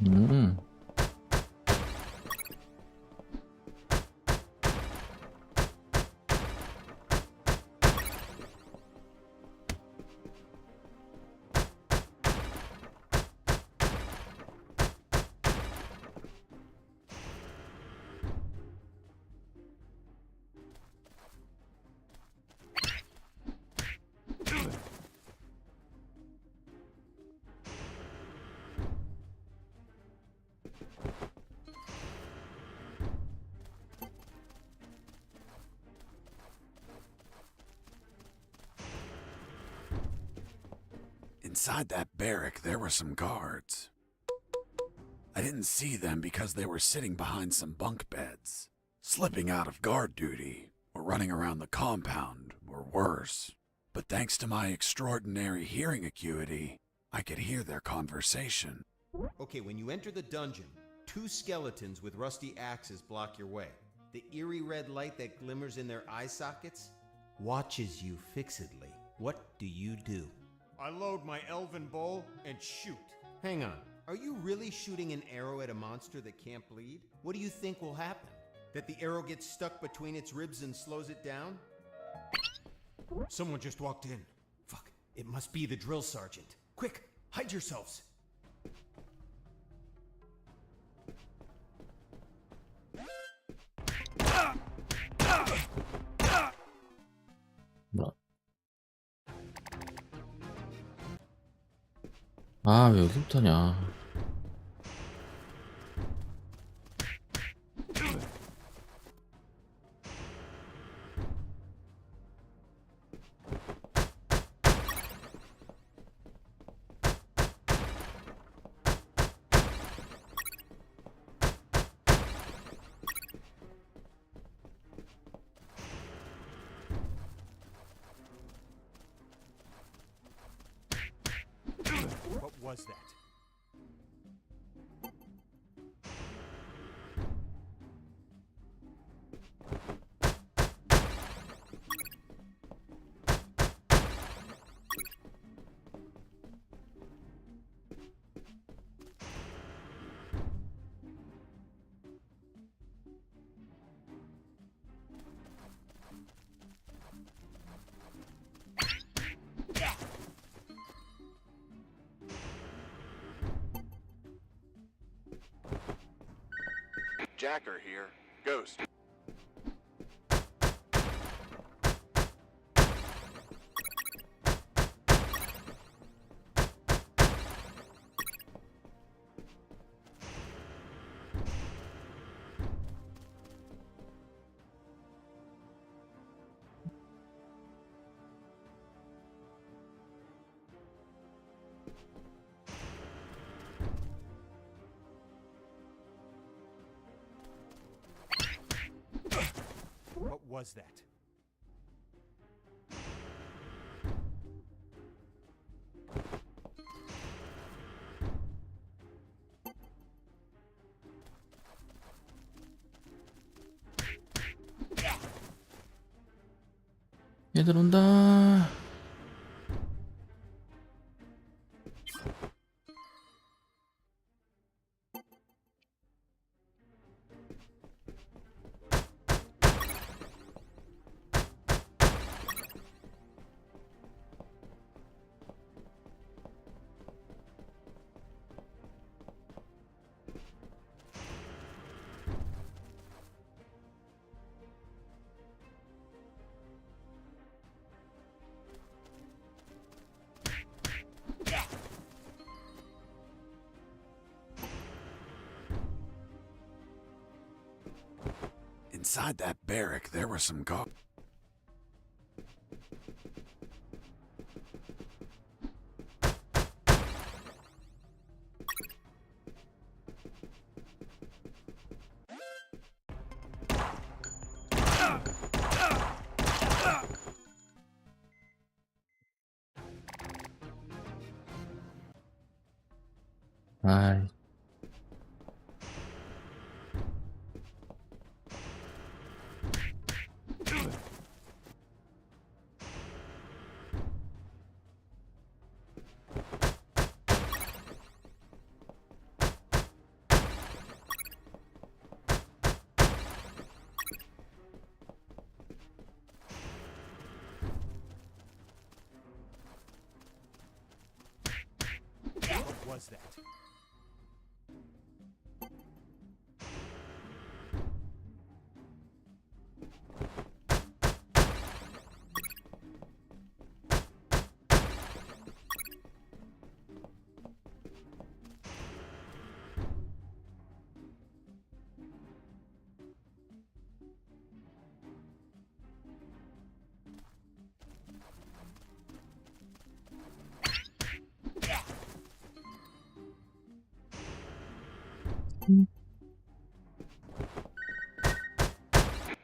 음. Inside that barrack, there were some guards. I didn't see them because they were sitting behind some bunk beds, slipping out of guard duty, or running around the compound, or worse. But thanks to my extraordinary hearing acuity, I could hear their conversation. Okay, when you enter the dungeon, 2 skeletons with rusty axes block your way. The eerie red light that glimmers in their eye sockets watches you fixedly. What do you do? I load my elven bow and shoot. Hang on. Are you really shooting an arrow at a monster that can't bleed? What do you think will happen? That the arrow gets stuck between its ribs and slows it down? Someone just walked in. Fuck. It must be the drill sergeant. Quick, hide yourselves. 뭐야? 아, 왜 여기부터냐? What was that? Jacker here. Ghost. was that? 얘들 온다. Inside that barrack, there were some guards. 아이. What was that?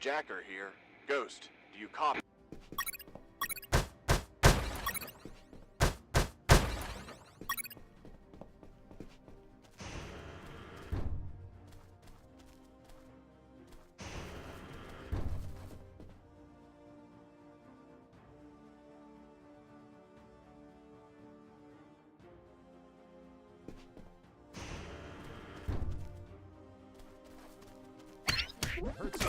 Jacker here. Ghost, do you copy? Hurts.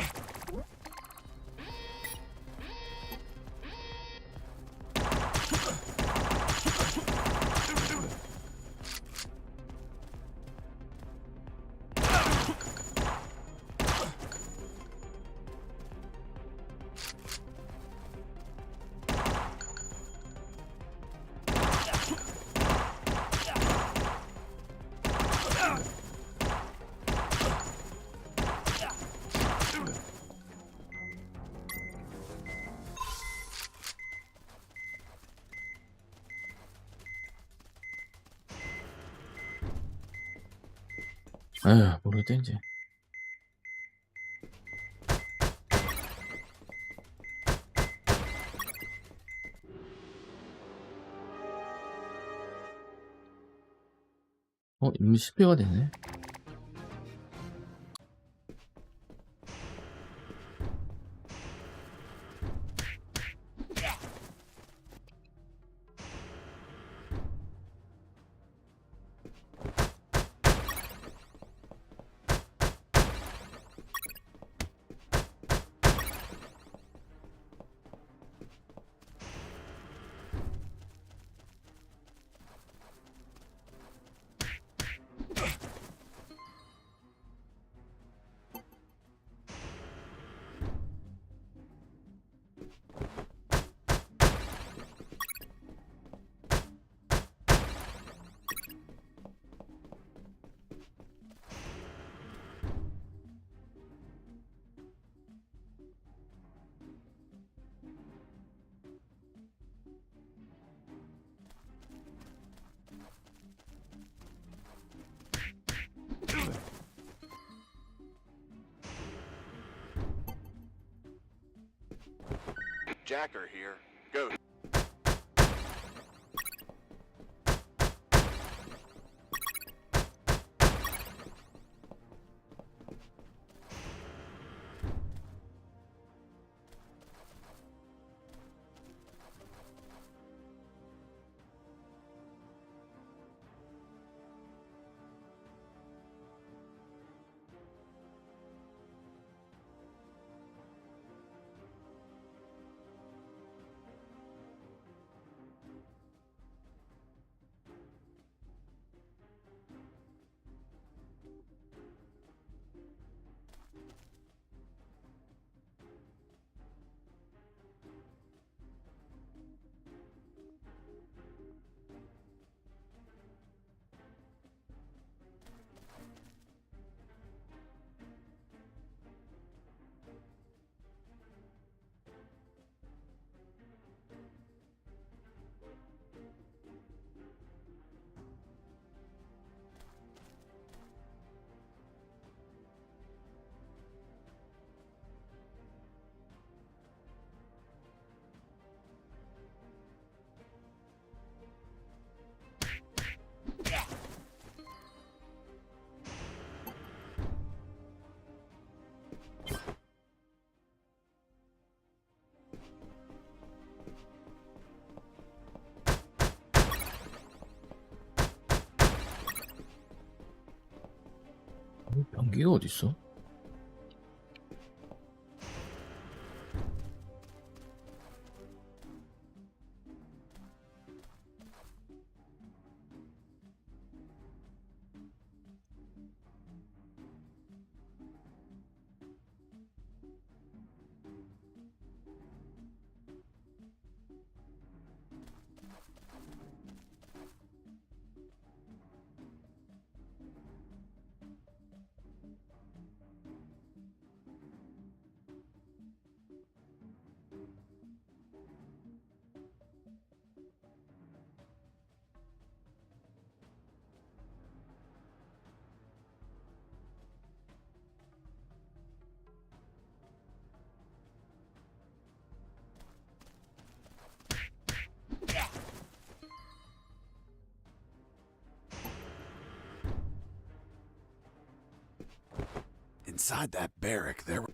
에휴, 모르겠지. 이미 실패가 되네. Jacker here. Go. 변기가 어딨어? Inside that barrack, there were...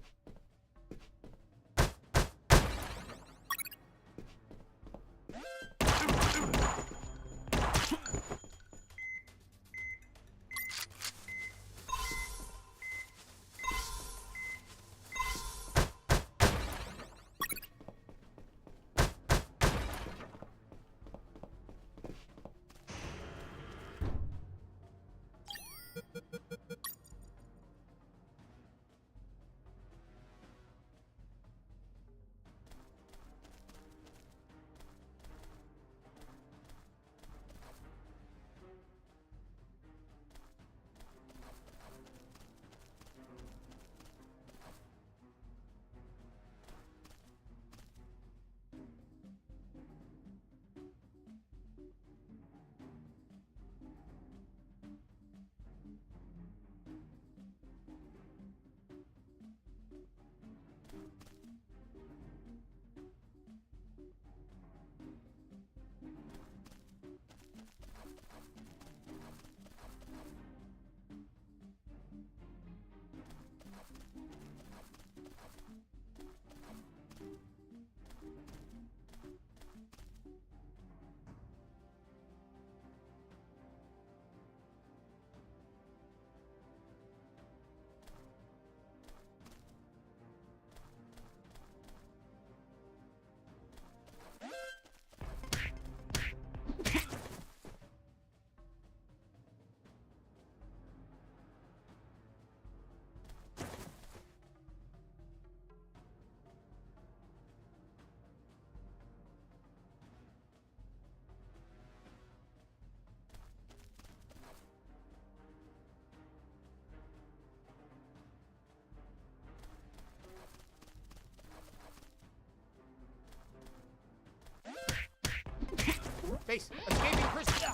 Face, escaping prisoner.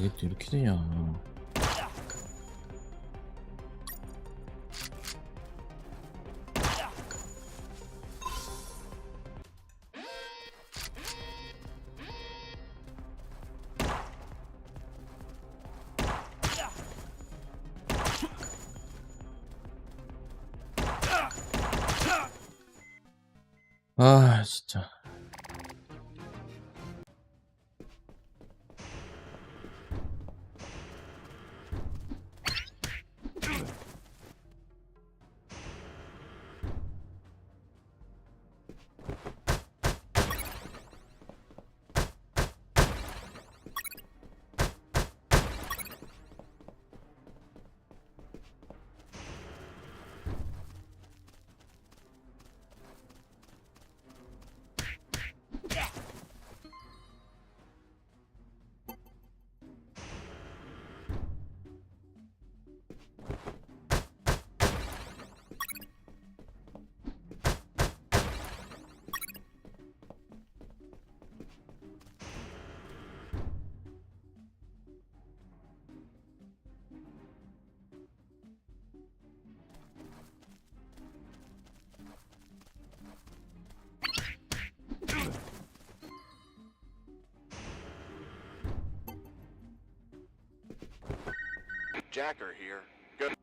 이게 또 이렇게 되냐. 아, 진짜. Jacker here. Good.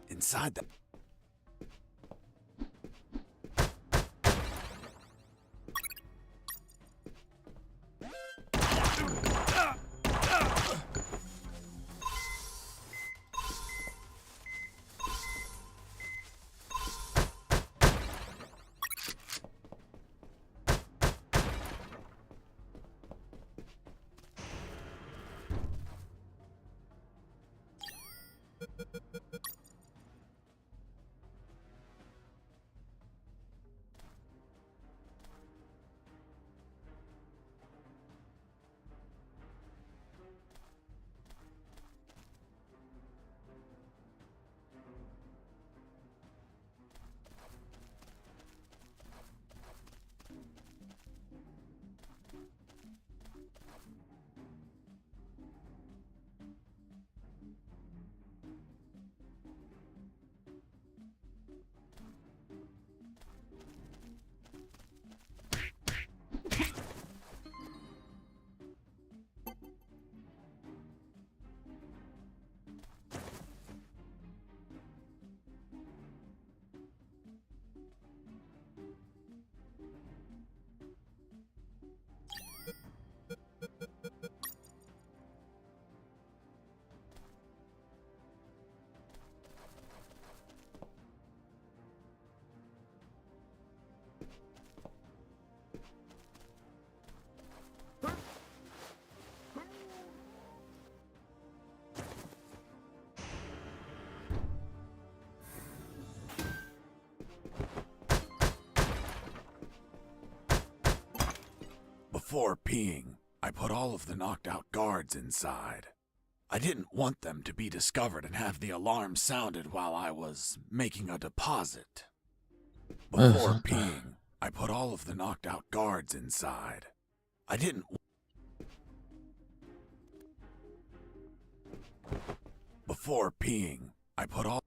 Inside the... Before peeing, I put all of the knocked out guards inside. I didn't want them to be discovered and have the alarm sounded while I was making a deposit. Before peeing, I put all of the knocked out guards inside. I didn't. Before peeing, I put all.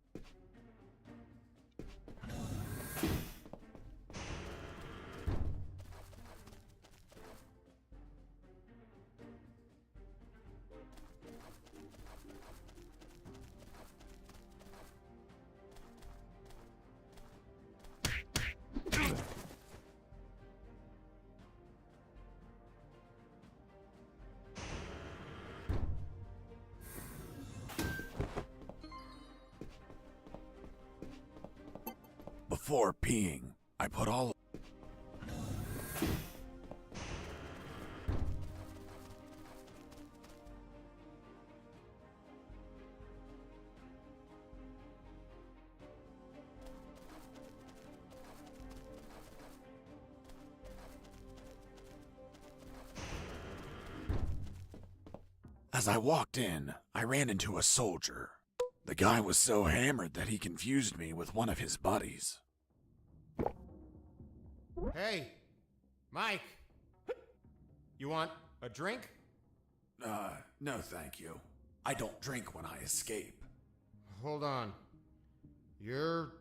Before peeing, I put all. As I walked in, I ran into a soldier. The guy was so hammered that he confused me with one of his buddies. Hey, Mike. You want a drink? No thank you. I don't drink when I escape. Hold on. You're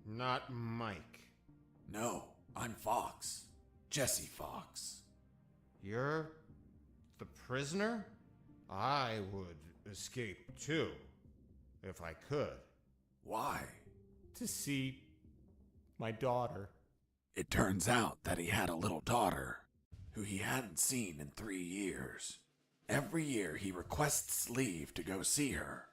not Mike. No, I'm Fox. Jesse Fox. You're the prisoner? I would escape too, if I could. Why? To see my daughter. It turns out that he had a little daughter who he hadn't seen in 3 years. Every year he requests leave to go see her,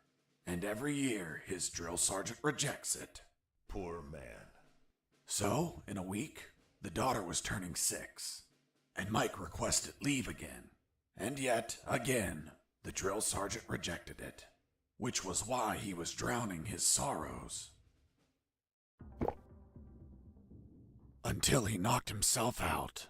and every year his drill sergeant rejects it. Poor man. So, in a week, the daughter was turning 6, and Mike requested leave again. And yet, again, the drill sergeant rejected it, which was why he was drowning his sorrows. Until he knocked himself out.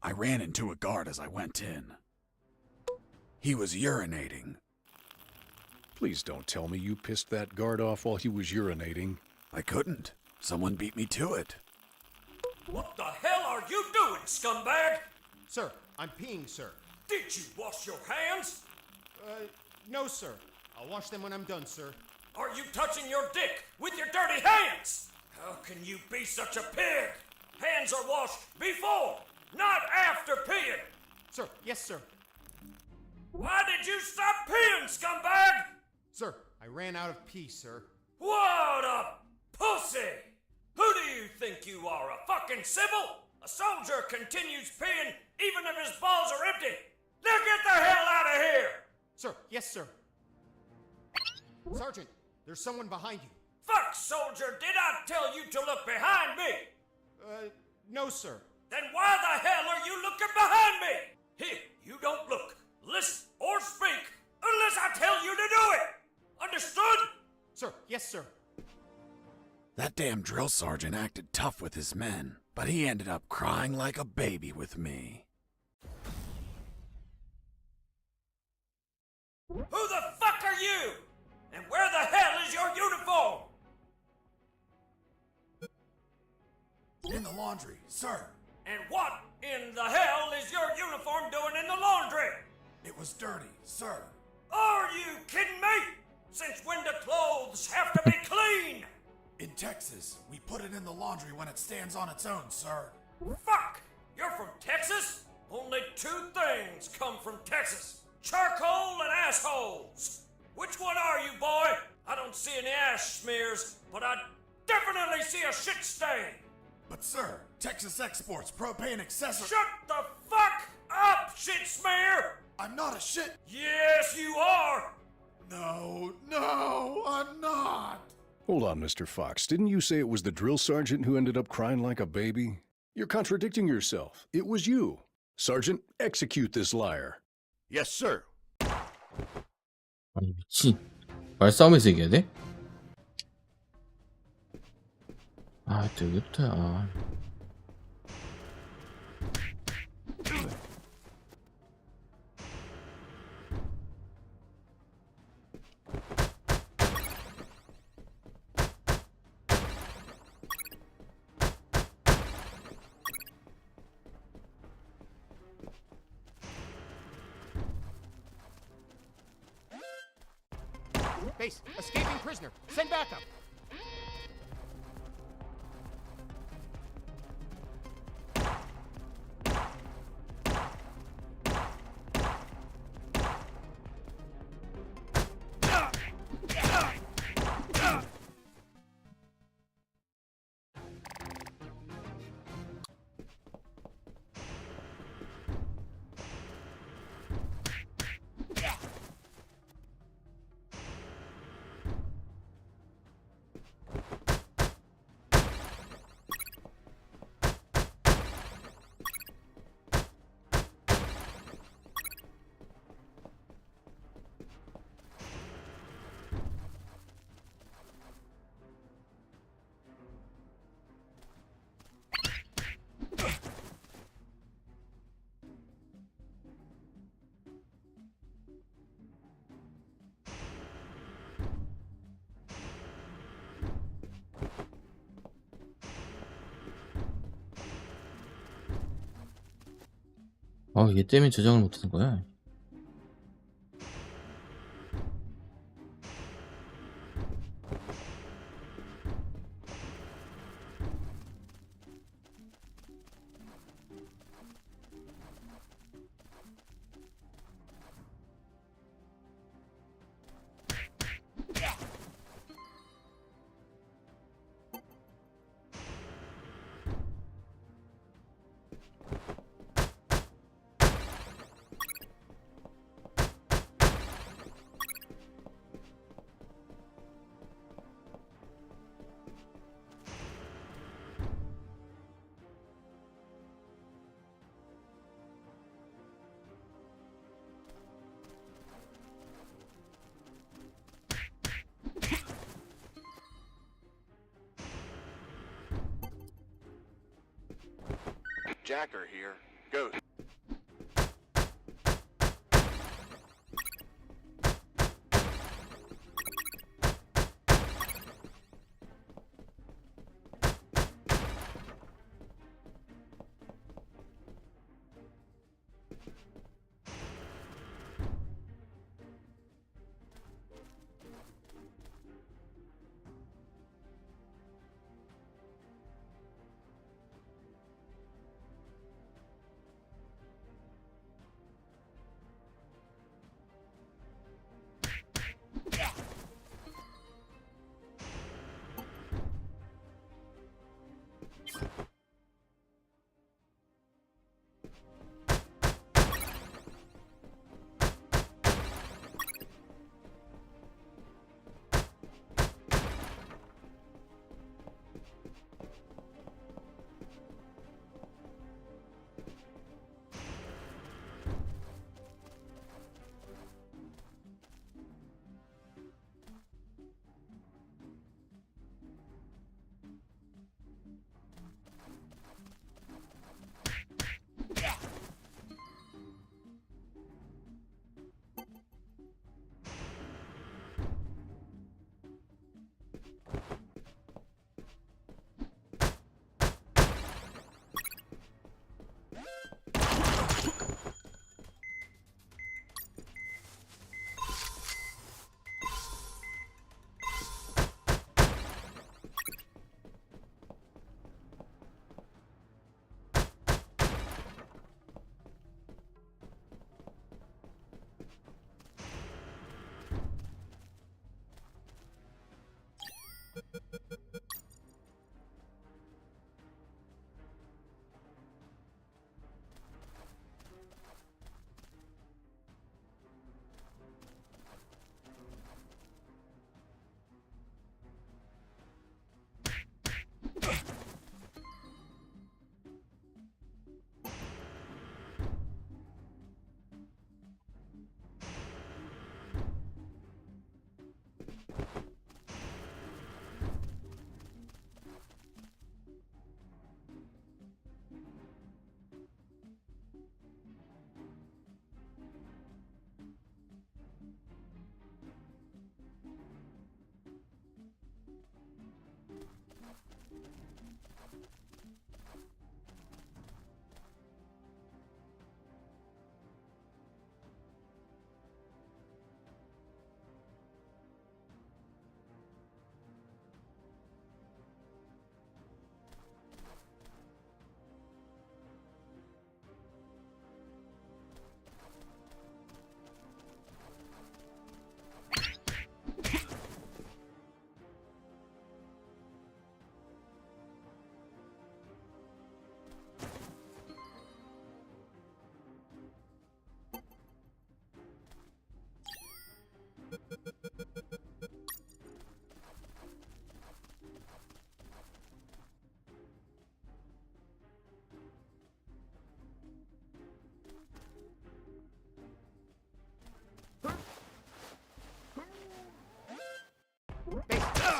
I ran into a guard as I went in. He was urinating. Please don't tell me you pissed that guard off while he was urinating. I couldn't. Someone beat me to it. What the hell are you doing, scumbag? Sir, I'm peeing, sir. Did you wash your hands? No, sir. I'll wash them when I'm done, sir. Are you touching your dick with your dirty hands? How can you be such a pig? Hands are washed before, not after peeing. Sir, yes, sir. Why did you stop peeing, scumbag? Sir, I ran out of pee, sir. What a pussy! Who do you think you are, a fucking civil? A soldier continues peeing even if his balls are empty. Now get the hell out of here! Sir, yes, sir. Sergeant, there's someone behind you. Fuck, soldier, did I tell you to look behind me? No, sir. Then why the hell are you looking behind me? Here, you don't look, listen, or speak unless I tell you to do it. Understood? Sir, yes, sir. That damn drill sergeant acted tough with his men, but he ended up crying like a baby with me. Who the fuck are you? And where the hell is your uniform? In the laundry, sir. And what in the hell is your uniform doing in the laundry? It was dirty, sir. Are you kidding me? Since when do clothes have to be clean? In Texas, we put it in the laundry when it stands on its own, sir. Fuck! You're from Texas? Only 2 things come from Texas. Charcoal and assholes. Which one are you, boy? I don't see any ash smears, but I definitely see a shit stain. But sir, Texas exports propane accessories. Shut the fuck up, shit smear! I'm not a shit. Yes, you are. No, I'm not. Hold on, Mr. Fox. Didn't you say it was the drill sergeant who ended up crying like a baby? You're contradicting yourself. It was you. Sergeant, execute this liar. Yes, sir. 아니 미친. 말싸움에서 이겨야 돼? 아, 또 이게부터야. Base, escaping prisoner. Send backup. 아, 얘 때문에 저장을 못하는 거야. Jacker here. Go.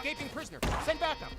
escaping prisoner. Send backup.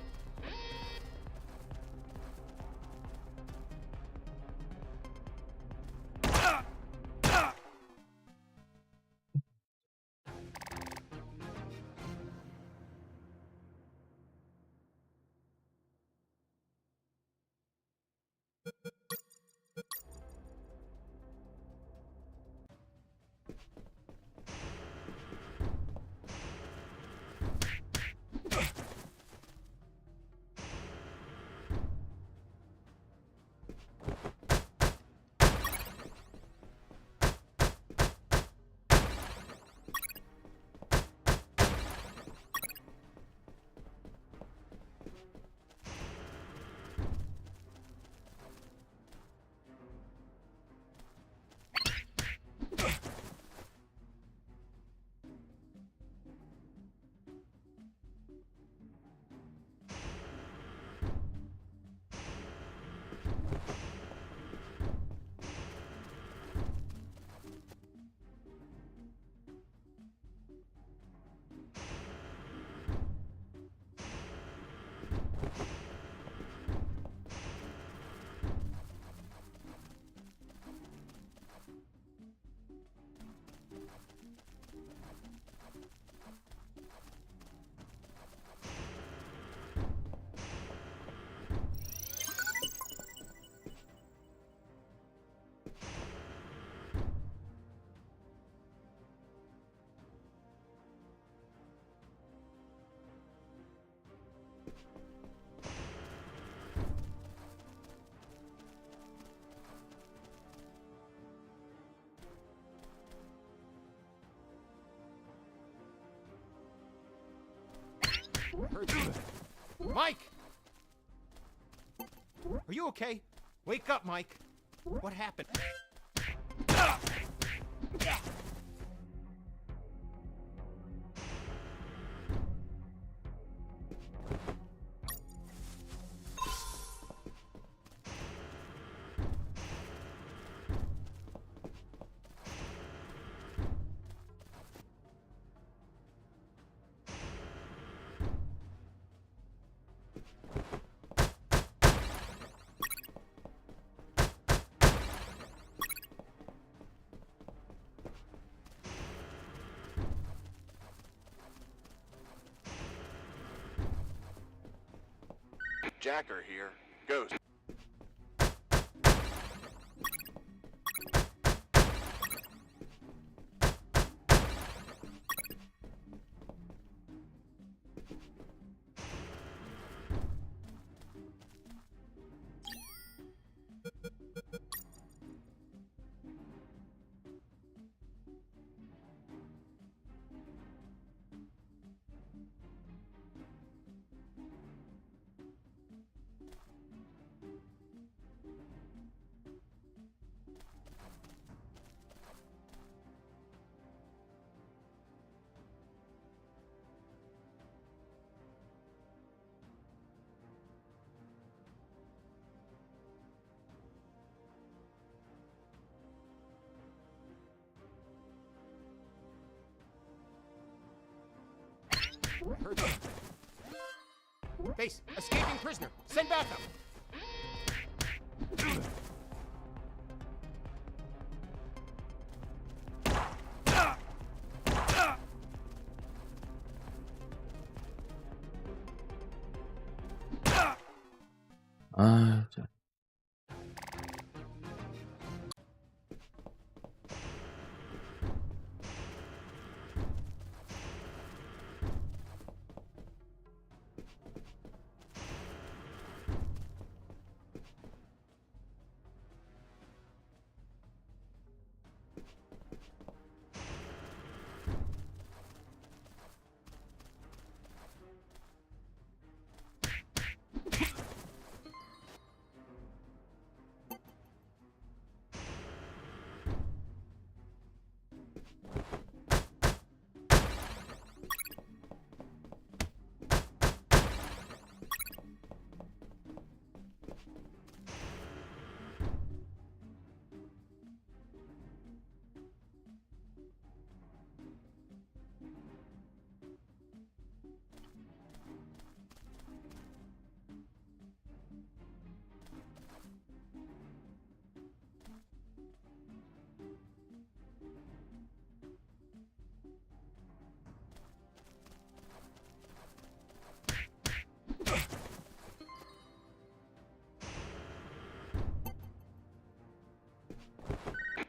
Mike! Are you okay? Wake up, Mike. What happened? Jacker here. Ghost. Base, escaping prisoner. Send backup. 아, 자.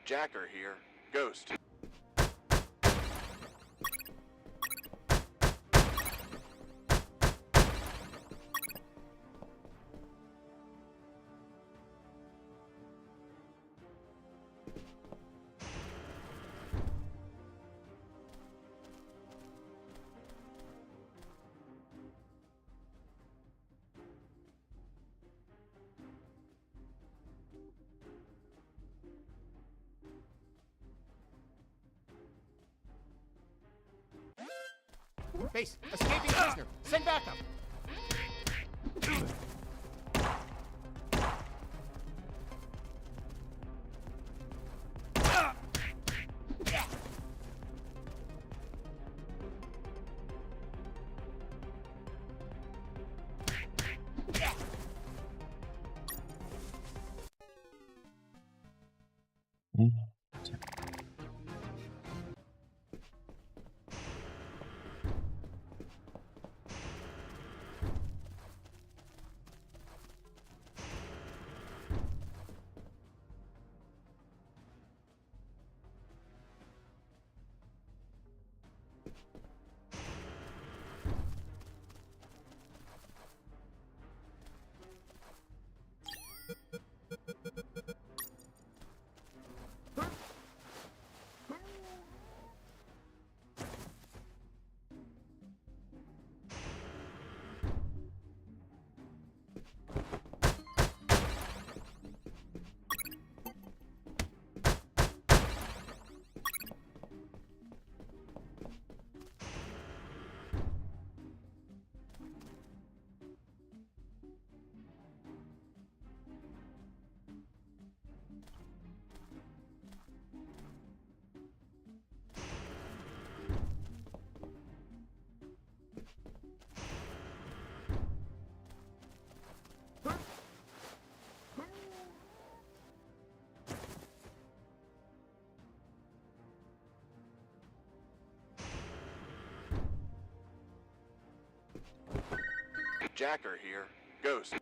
Jacker here. Ghost. Base, escaping prisoner. Send backup. Jacker here. Ghost.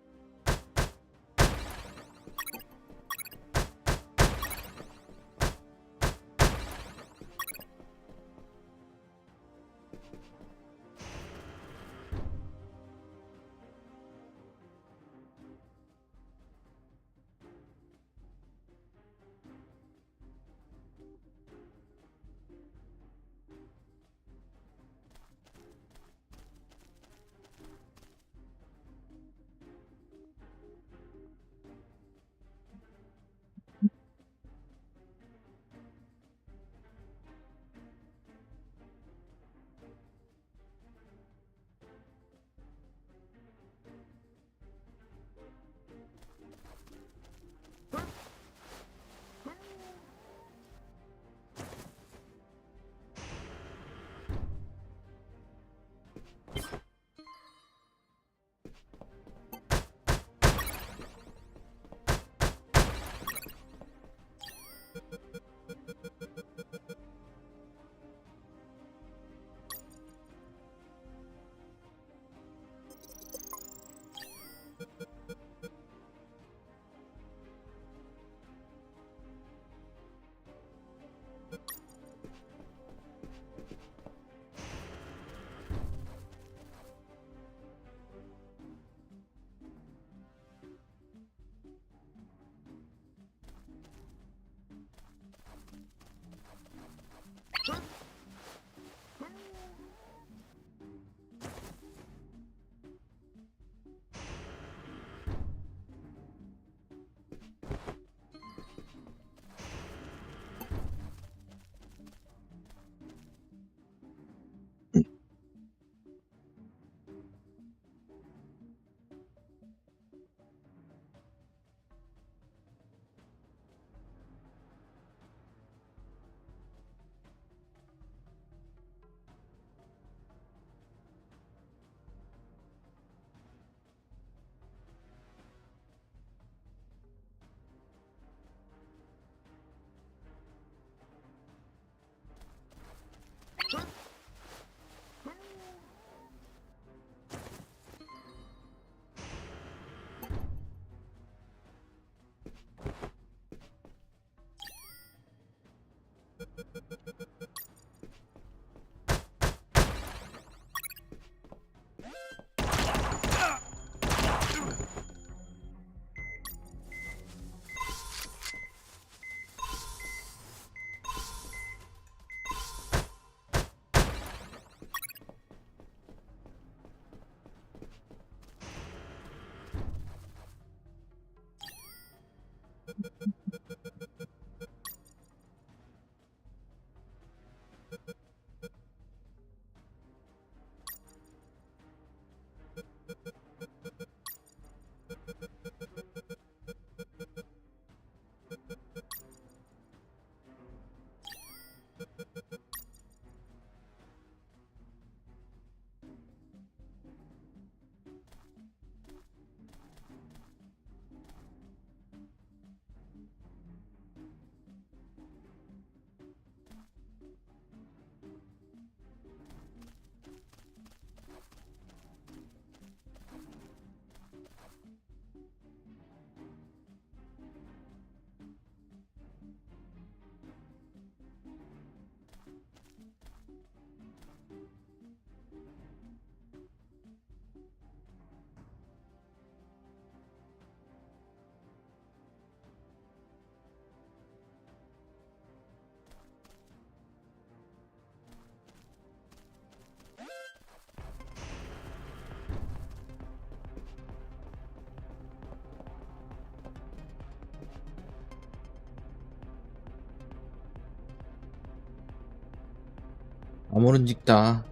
아무런 짓다.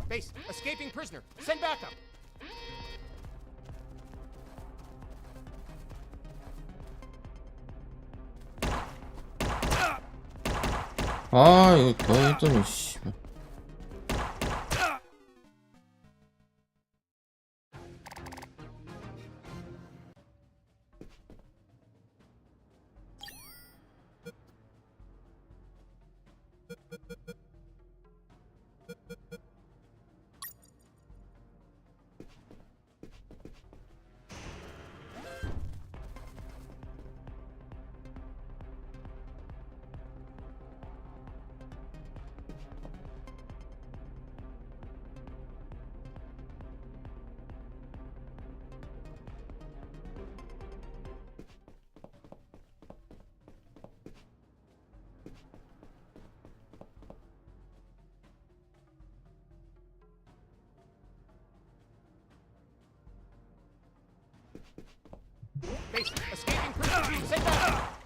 Base, escaping prisoner. Send backup. 아, 이거 더 했더니, 씨. Base, escaping prisoner. Send backup.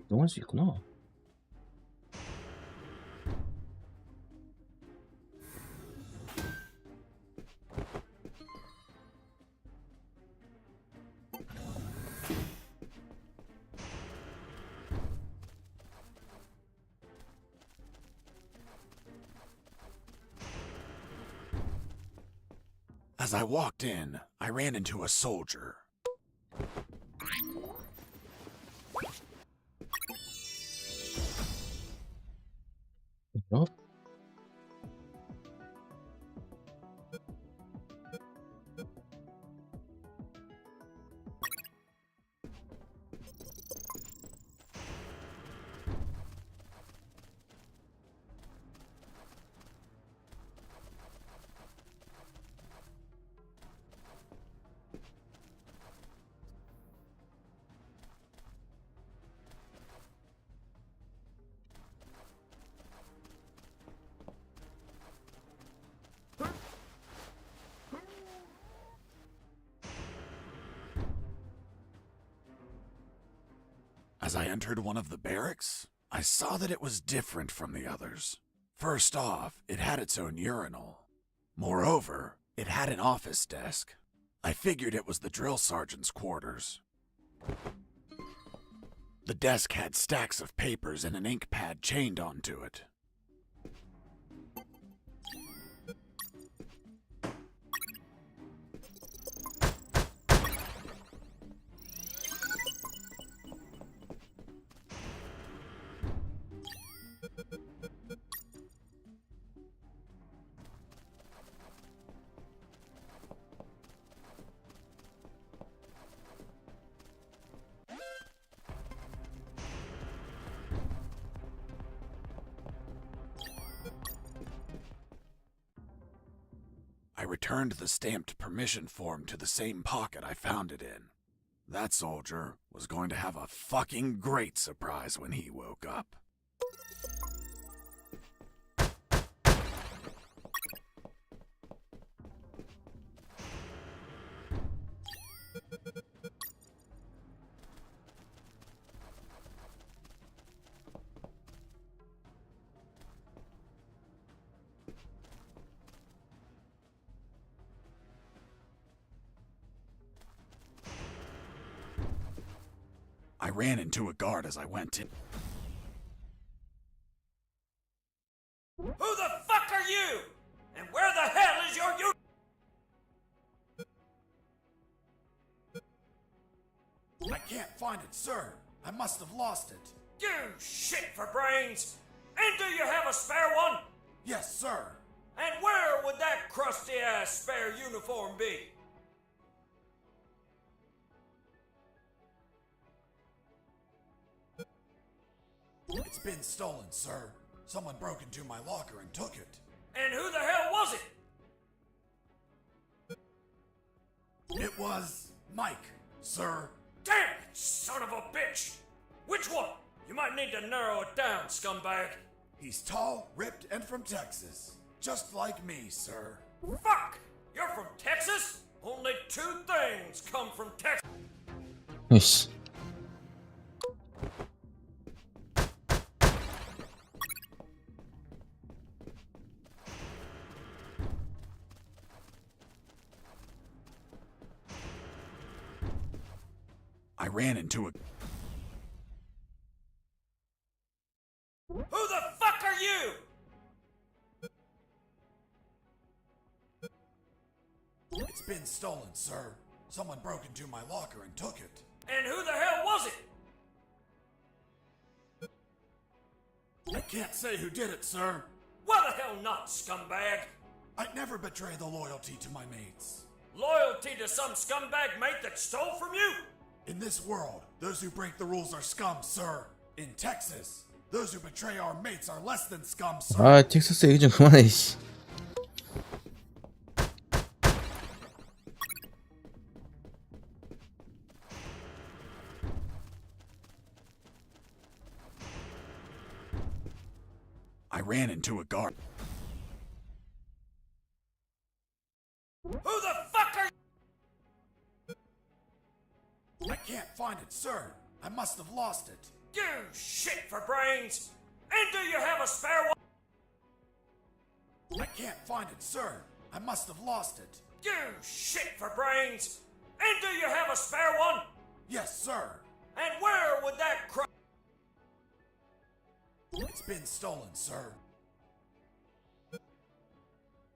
이동할 수 있구나. As I walked in, I ran into a soldier. 그죠? As I entered one of the barracks, I saw that it was different from the others. First off, it had its own urinal. Moreover, it had an office desk. I figured it was the drill sergeant's quarters. The desk had stacks of papers and an ink pad chained onto it. I returned the stamped permission form to the same pocket I found it in. That soldier was going to have a fucking great surprise when he woke up. I ran into a guard as I went in. Who the fuck are you? And where the hell is your I can't find it, sir. I must have lost it. You shit for brains! And do you have a spare one? Yes, sir. And where would that crusty-ass spare uniform be? It's been stolen, sir. Someone broke into my locker and took it. And who the hell was it? It was Mike, sir. Damn it, son of a bitch! Which one? You might need to narrow it down, scumbag. He's tall, ripped, and from Texas. Just like me, sir. Fuck! You're from Texas? Only two things come from Texas. 이씨. I ran into a... Who the fuck are you? It's been stolen, sir. Someone broke into my locker and took it. And who the hell was it? I can't say who did it, sir. Why the hell not, scumbag? I'd never betray the loyalty to my mates. Loyalty to some scumbag mate that stole from you? In this world, those who break the rules are scum, sir. In Texas, those who betray our mates are less than scum, sir. 아, 텍사스 얘기 좀 그만해, 씨. I ran into a guard. Who the fuck are you? I can't find it, sir. I must have lost it. You shit for brains! And do you have a spare one? I can't find it, sir. I must have lost it. You shit for brains! And do you have a spare one? Yes, sir. And where would that It's been stolen, sir.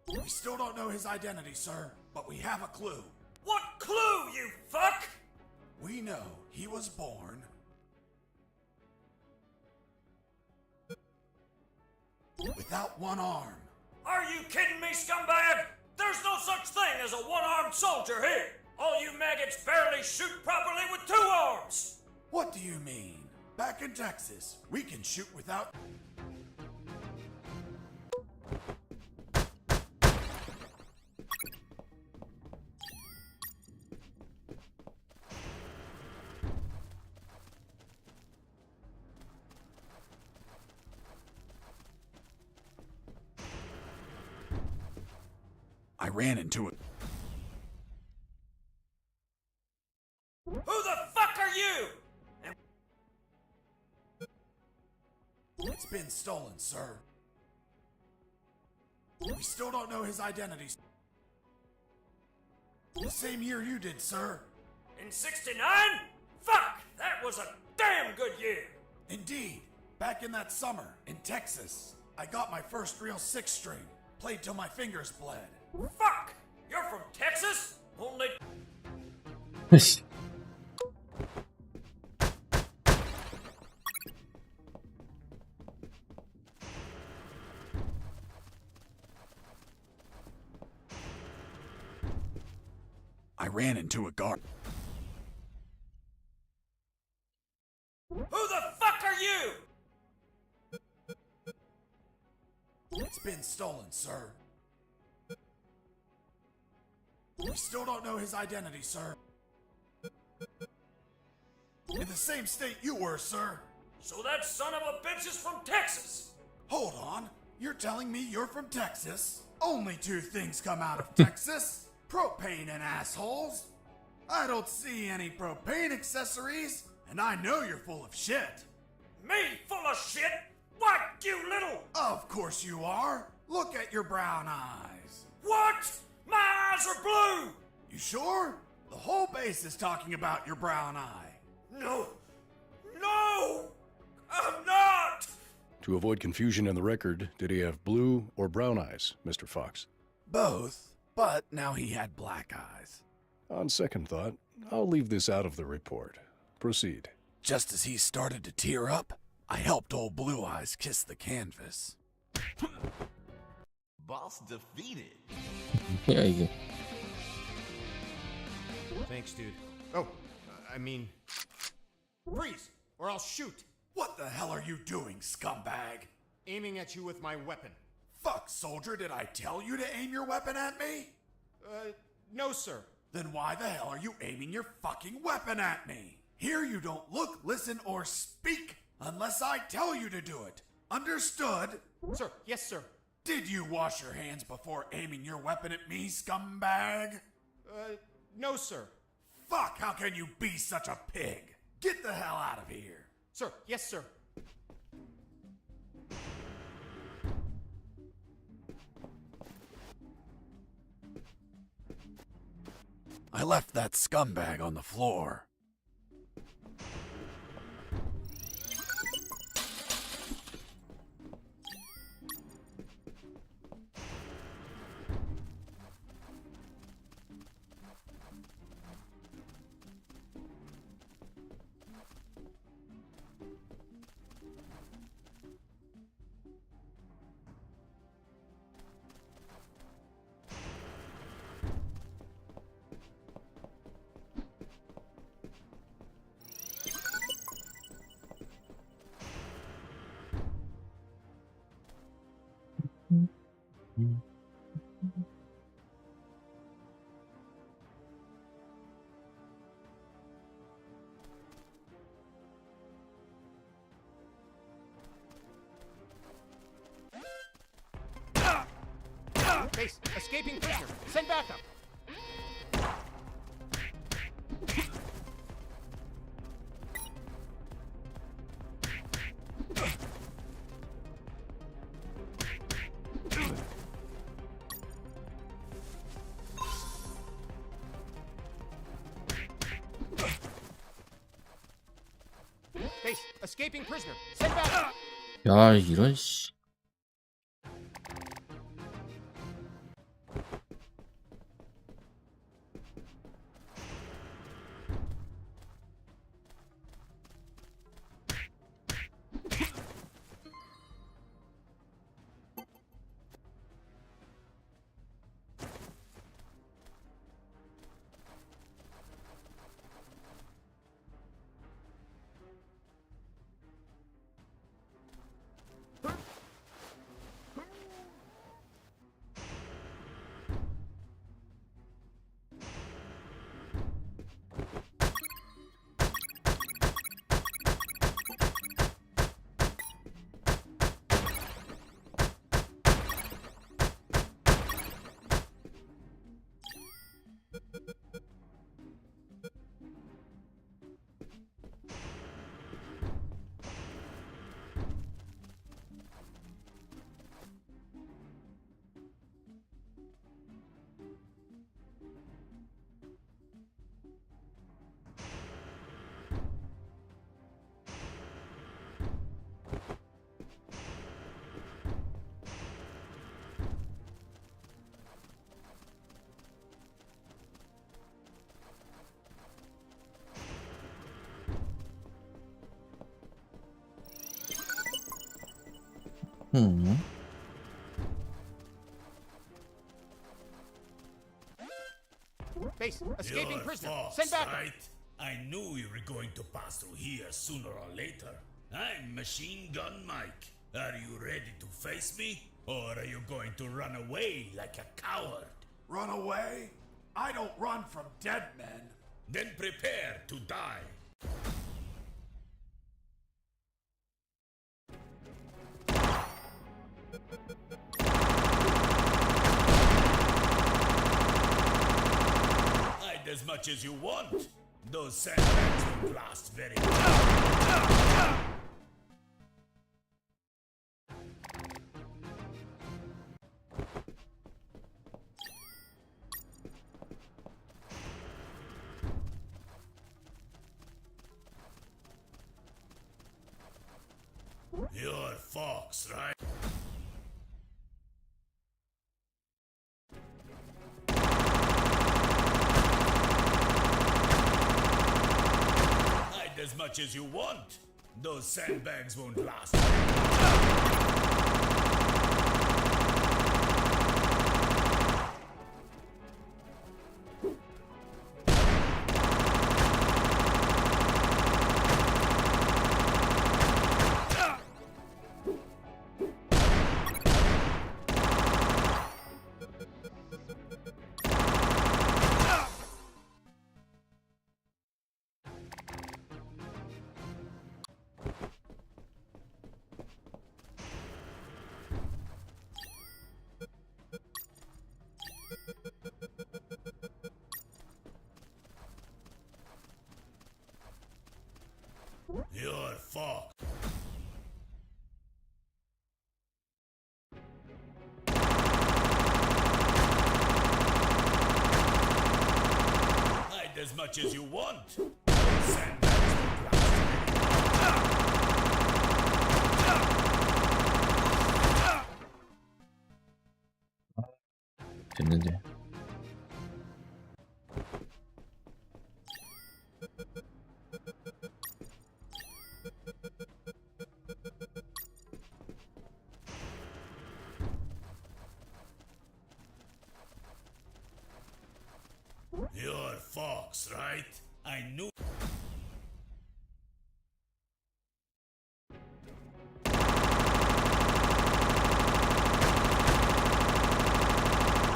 We still don't know his identity, sir, but we have a clue. What clue, you fuck? We know he was born without one arm. Are you kidding me, scumbag? There's no such thing as a one-armed soldier here. All you maggots barely shoot properly with 2 arms. What do you mean? Back in Texas, we can shoot without... I ran into it. Who the fuck are you? It's been stolen, sir. We still don't know his identity. The same year you did, sir. In 69? Fuck! That was a damn good year! Indeed. Back in that summer, in Texas, I got my first real 6-string. Played till my fingers bled. Fuck! You're from Texas? Only... I ran into a guard. Who the fuck are you? It's been stolen, sir. We still don't know his identity, sir. In the same state you were, sir. So that son of a bitch is from Texas! Hold on. You're telling me you're from Texas? Only 2 things come out of Texas. Propane and assholes. I don't see any propane accessories, and I know you're full of shit. Me full of shit? What, you little... Of course you are. Look at your brown eyes. What? My eyes are blue! You sure? The whole base is talking about your brown eye. No! No! I'm not! To avoid confusion in the record, did he have blue or brown eyes, Mr. Fox? Both, but now he had black eyes. On second thought, I'll leave this out of the report. Proceed. Just as he started to tear up, I helped old Blue Eyes kiss the canvas. Boss defeated. 뭐야 이게? Thanks, dude. Oh, I mean... Freeze, or I'll shoot! What the hell are you doing, scumbag? Aiming at you with my weapon. Fuck, soldier, did I tell you to aim your weapon at me? No, sir. Then why the hell are you aiming your fucking weapon at me? Here you don't look, listen, or speak unless I tell you to do it. Understood? Sir, yes, sir. Did you wash your hands before aiming your weapon at me, scumbag? No, sir. Fuck, how can you be such a pig? Get the hell out of here. Sir, yes, sir. I left that scumbag on the floor. Base, escaping prisoner. Send backup. Escaping prisoner. Send back. 야, 이런 씨. Base. Escaping You're prisoner. Fox, Send back. right? I knew you were going to pass through here sooner or later. I'm Machine Gun Mike. Are you ready to face me? Or are you going to run away like a coward? Run away? I don't run from dead men. Then prepare to die. Hide as much as you want. Those sandbags won't last very long. You're Fox, right? Hide as much as you want. Those sandbags won't last. You're Fox. Hide as much as you want. Those sandbags won't last. 됐는데. You're Fox, right? I knew.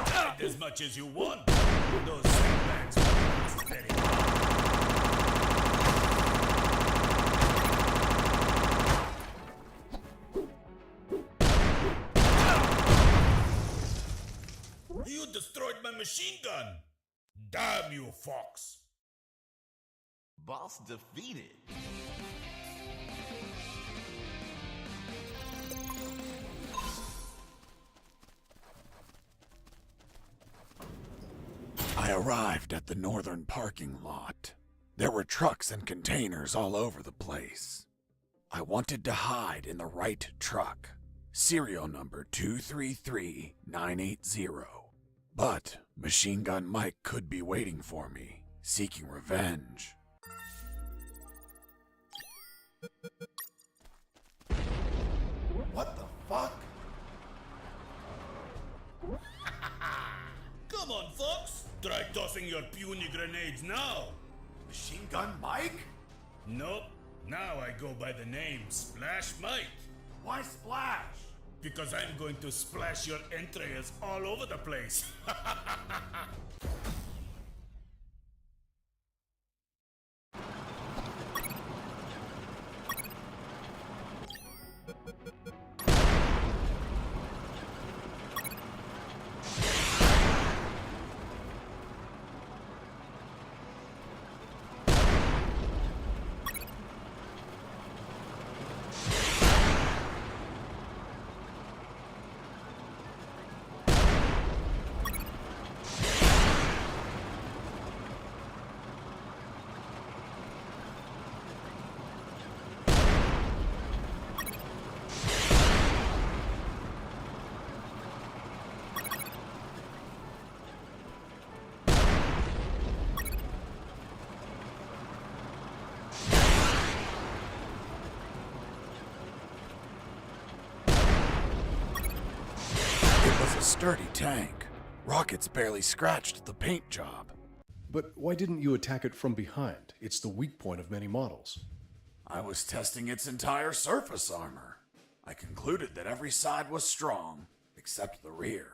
Hide as much as you want. Those sandbags won't last very long. You destroyed my machine gun. Damn you, Fox! Boss defeated. I arrived at the northern parking lot. There were trucks and containers all over the place. I wanted to hide in the right truck. Serial number 233980. But Machine Gun Mike could be waiting for me, seeking revenge. What the fuck? Come on, Fox. Try tossing your puny grenades now. Machine Gun Mike? Nope. Now I go by the name Splash Mike. Why Splash? Because I'm going to splash your entrails all over the place. Sturdy tank. Rockets barely scratched the paint job. But why didn't you attack it from behind? It's the weak point of many models. I was testing its entire surface armor. I concluded that every side was strong, except the rear.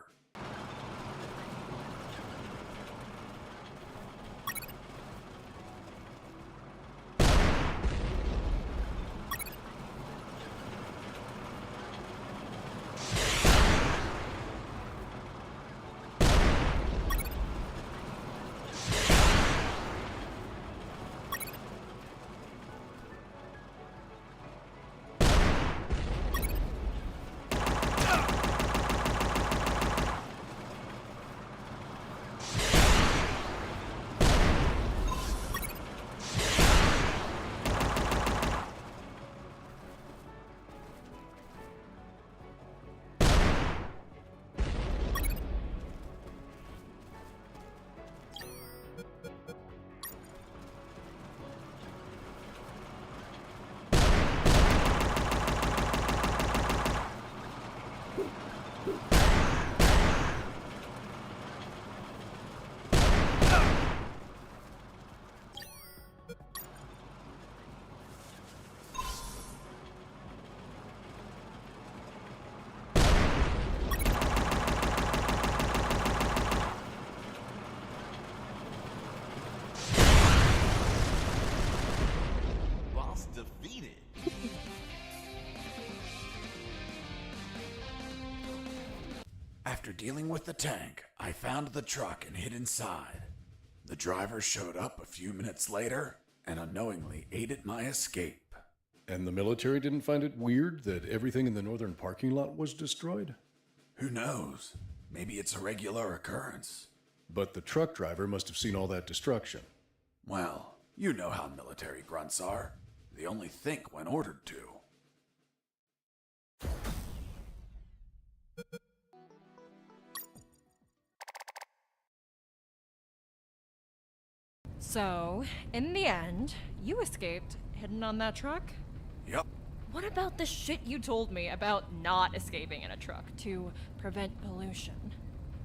Defeated. After dealing with the tank, I found the truck and hid inside. The driver showed up a few minutes later and unknowingly aided my escape. And the military didn't find it weird that everything in the northern parking lot was destroyed? Who knows? Maybe it's a regular occurrence. But the truck driver must have seen all that destruction. Well, you know how military grunts are. They only think when ordered to. So, in the end, you escaped, hidden on that truck? Yep. What about the shit you told me about not escaping in a truck to prevent pollution?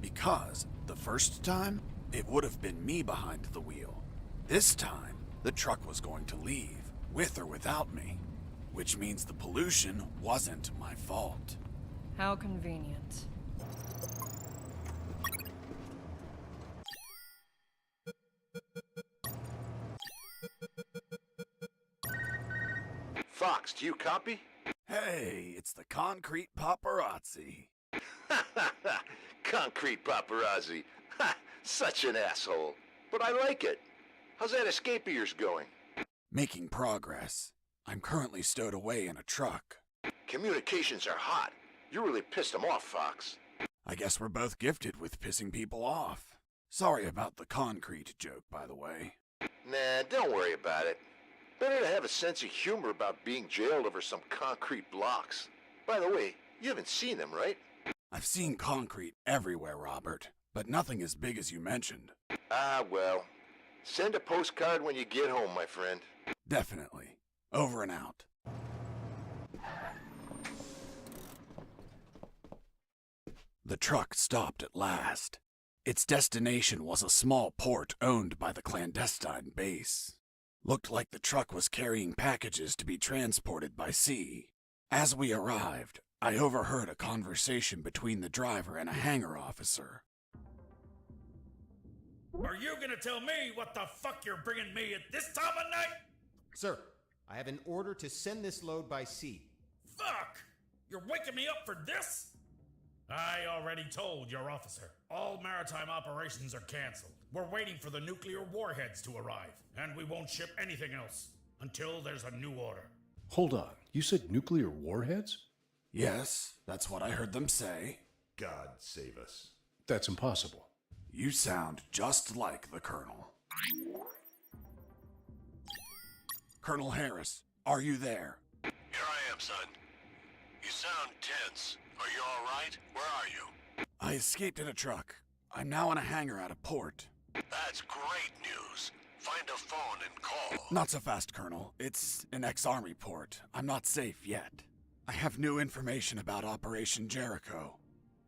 Because the first time, it would have been me behind the wheel. This time, the truck was going to leave, with or without me. Which means the pollution wasn't my fault. How convenient. Fox, do you copy? Hey, it's the concrete paparazzi. Concrete paparazzi. Ha! Such an asshole. But I like it. How's that escape of yours going? Making progress. I'm currently stowed away in a truck. Communications are hot. You really pissed them off, Fox. I guess we're both gifted with pissing people off. Sorry about the concrete joke, by the way. Nah, don't worry about it. Better to have a sense of humor about being jailed over some concrete blocks. By the way, you haven't seen them, right? I've seen concrete everywhere, Robert, but nothing as big as you mentioned. Ah, well. Send a postcard when you get home, my friend. Definitely. Over and out. The truck stopped at last. Its destination was a small port owned by the clandestine base. Looked like the truck was carrying packages to be transported by sea. As we arrived, I overheard a conversation between the driver and a hangar officer. Are you gonna tell me what the fuck you're bringing me at this time of night? Sir, I have an order to send this load by sea. Fuck! You're waking me up for this? I already told your officer. All maritime operations are canceled. We're waiting for the nuclear warheads to arrive, and we won't ship anything else until there's a new order. Hold on. You said nuclear warheads? Yes, that's what I heard them say. God save us. That's impossible. You sound just like the Colonel. Colonel Harris, are you there? Here I am, son. You sound tense. Are you all right? Where are you? I escaped in a truck. I'm now in a hangar at a port. That's great news. Find a phone and call. Not so fast, Colonel. It's an ex-Army port. I'm not safe yet. I have new information about Operation Jericho.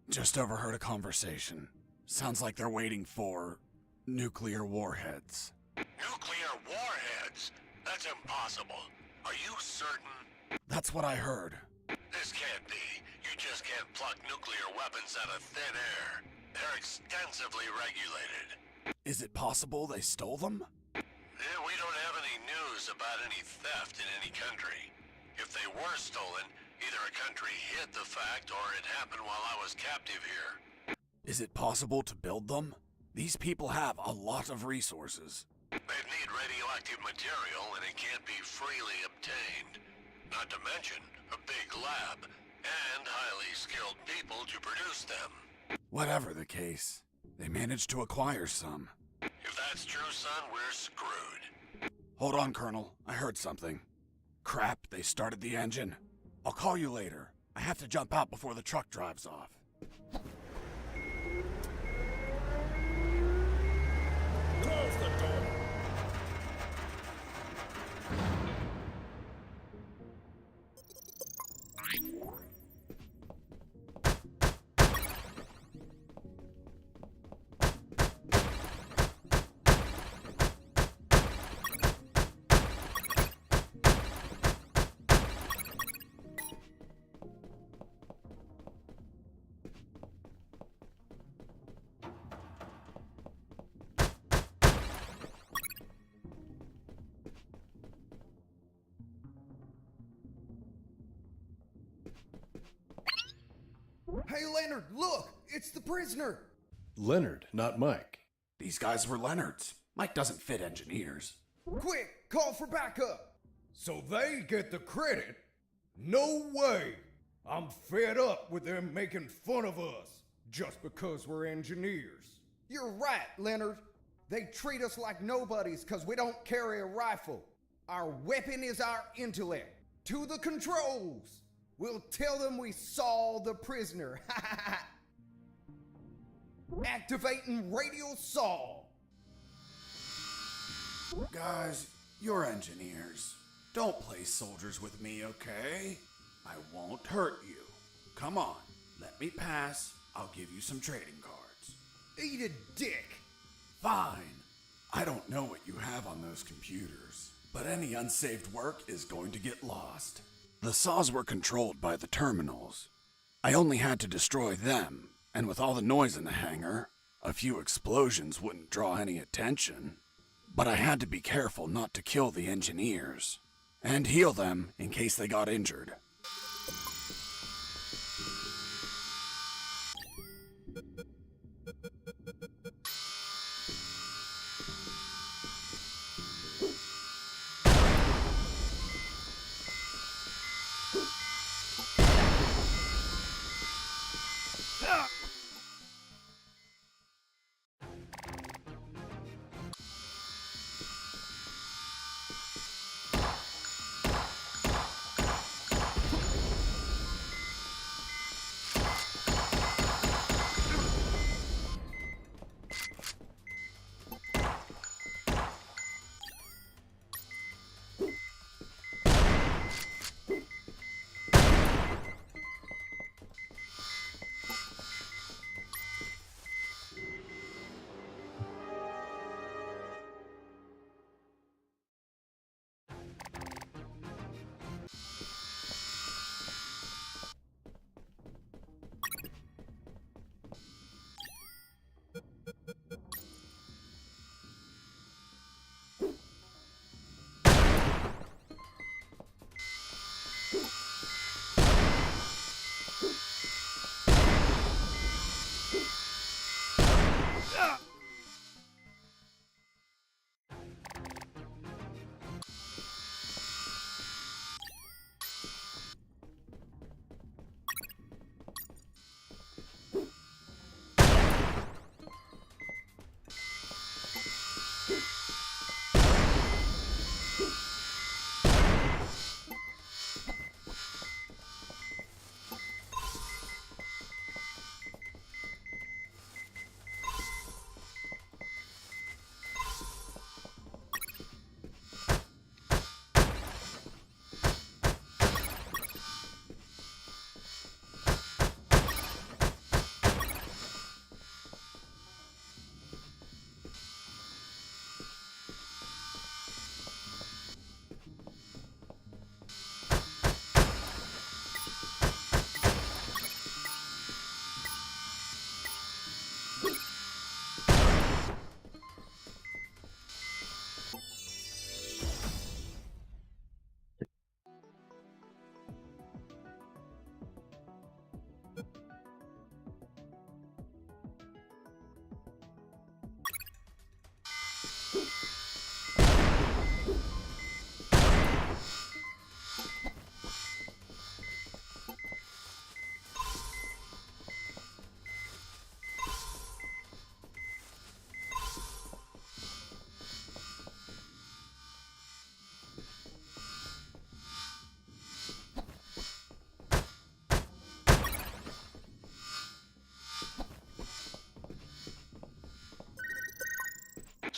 Just overheard a conversation. Sounds like they're waiting for nuclear warheads. Nuclear warheads? That's impossible. Are you certain? That's what I heard. This can't be. You just can't pluck nuclear weapons out of thin air. They're extensively regulated. Is it possible they stole them? We don't have any news about any theft in any country. If they were stolen, either a country hid the fact or it happened while I was captive here. Is it possible to build them? These people have a lot of resources. They'd need radioactive material and it can't be freely obtained. Not to mention a big lab and highly skilled people to produce them. Whatever the case, they managed to acquire some. If that's true, son, we're screwed. Hold on, Colonel. I heard something. Crap, they started the engine. I'll call you later. I have to jump out before the truck drives off. Close the door. Hey, Leonard, look! It's the prisoner! Leonard, not Mike. These guys were Leonard's. Mike doesn't fit engineers. Quick, call for backup! So they get the credit? No way! I'm fed up with them making fun of us just because we're engineers. You're right, Leonard. They treat us like nobodies because we don't carry a rifle. Our weapon is our intellect. To the controls! We'll tell them we saw the prisoner. Activating radio saw. Guys, you're engineers. Don't play soldiers with me, okay? I won't hurt you. Come on, let me pass. I'll give you some trading cards. Eat a dick. Fine. I don't know what you have on those computers, but any unsaved work is going to get lost. The saws were controlled by the terminals. I only had to destroy them, and with all the noise in the hangar, a few explosions wouldn't draw any attention. But I had to be careful not to kill the engineers, and heal them in case they got injured.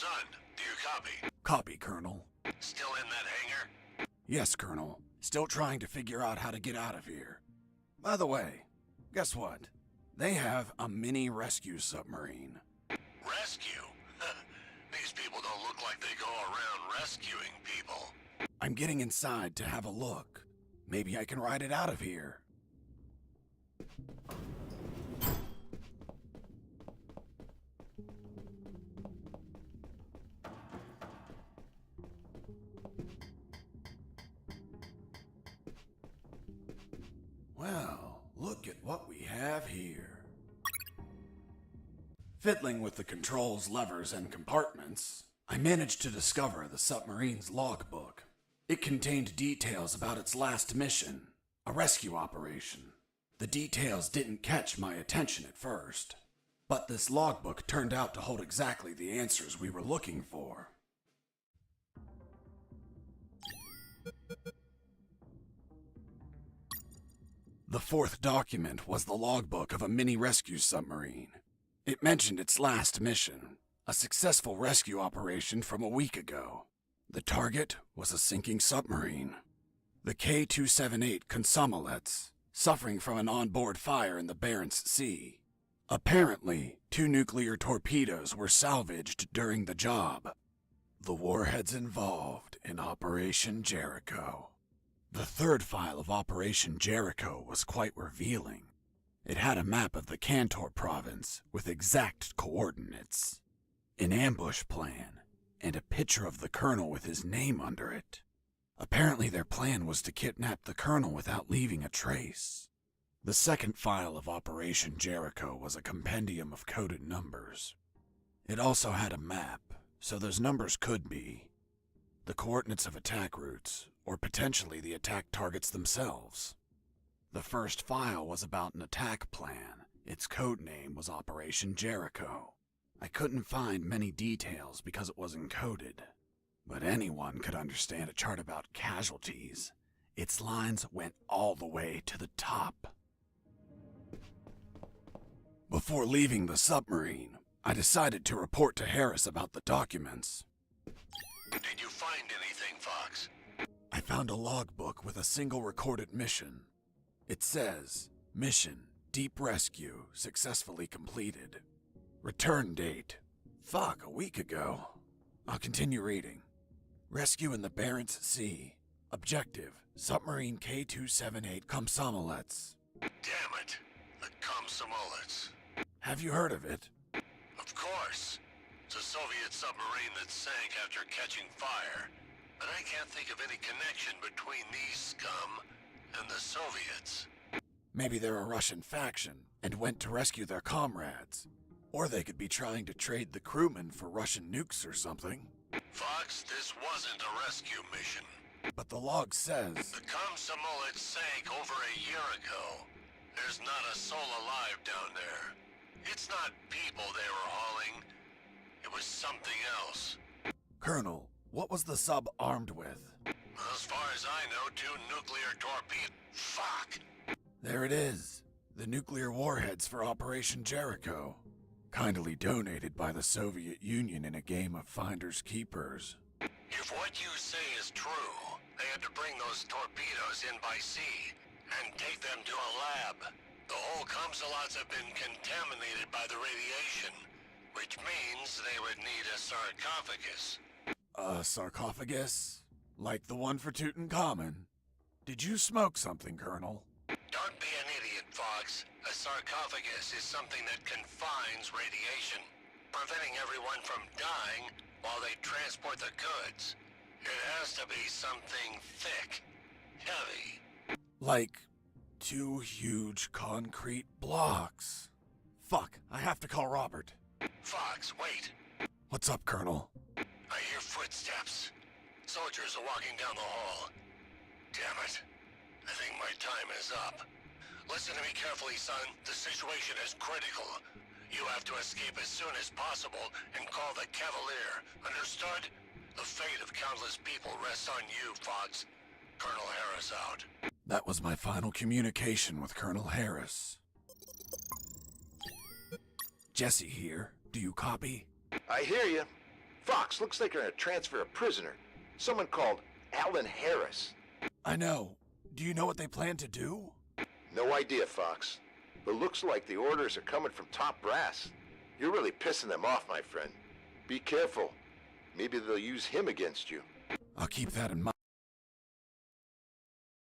Son, do you copy? Copy, Colonel. Still in that hangar? Yes, Colonel. Still trying to figure out how to get out of here. By the way, guess what? They have a mini rescue submarine. Rescue? These people don't look like they go around rescuing people. I'm getting inside to have a look. Maybe I can ride it out of here. Well, look at what we have here. Fiddling with the controls, levers, and compartments, I managed to discover the submarine's logbook. It contained details about its last mission, a rescue operation. The details didn't catch my attention at first, but this logbook turned out to hold exactly the answers we were looking for. The fourth document was the logbook of a mini rescue submarine. It mentioned its last mission, a successful rescue operation from a week ago. The target was a sinking submarine. The K-278 Consomolets, suffering from an onboard fire in the Barents Sea. Apparently, 2 nuclear torpedoes were salvaged during the job. The warheads involved in Operation Jericho. The third file of Operation Jericho was quite revealing. It had a map of the Kantor province with exact coordinates, an ambush plan, and a picture of the colonel with his name under it. Apparently their plan was to kidnap the colonel without leaving a trace. The second file of Operation Jericho was a compendium of coded numbers. It also had a map, so those numbers could be the coordinates of attack routes, or potentially the attack targets themselves. The first file was about an attack plan. Its code name was Operation Jericho. I couldn't find many details because it was encoded, but anyone could understand a chart about casualties. Its lines went all the way to the top. Before leaving the submarine, I decided to report to Harris about the documents. Did you find anything, Fox? I found a logbook with a single recorded mission. It says, Mission, Deep Rescue, successfully completed. Return date. Fuck, a week ago. I'll continue reading. Rescue in the Barents Sea. Objective, Submarine K-278 Komsomolets. Damn it, the Komsomolets. Have you heard of it? Of course. It's a Soviet submarine that sank after catching fire. But I can't think of any connection between these scum and the Soviets. Maybe they're a Russian faction and went to rescue their comrades. Or they could be trying to trade the crewmen for Russian nukes or something. Fox, this wasn't a rescue mission. But the log says... The Komsomolets sank over a year ago. There's not a soul alive down there. It's not people they were hauling. It was something else. Colonel, what was the sub armed with? As far as I know, 2 nuclear torpedoes. Fuck! There it is. The nuclear warheads for Operation Jericho. Kindly donated by the Soviet Union in a game of finders keepers. If what you say is true, they had to bring those torpedoes in by sea and take them to a lab. The whole Komsomolets have been contaminated by the radiation, which means they would need a sarcophagus. A sarcophagus? Like the one for Tutankhamun? Did you smoke something, Colonel? Don't be an idiot, Fox. A sarcophagus is something that confines radiation, preventing everyone from dying while they transport the goods. It has to be something thick, heavy. Like 2 huge concrete blocks. Fuck, I have to call Robert. Fox, wait. What's up, Colonel? I hear footsteps. Soldiers are walking down the hall. Damn it. I think my time is up. Listen to me carefully, son. The situation is critical. You have to escape as soon as possible and call the Cavalier. Understood? The fate of countless people rests on you, Fox. Colonel Harris out. That was my final communication with Colonel Harris. Jesse here. Do you copy? I hear you. Fox, looks like they're gonna transfer a prisoner. Someone called Alan Harris. I know. Do you know what they plan to do? No idea, Fox. But looks like the orders are coming from top brass. You're really pissing them off, my friend. Be careful. Maybe they'll use him against you. I'll keep that in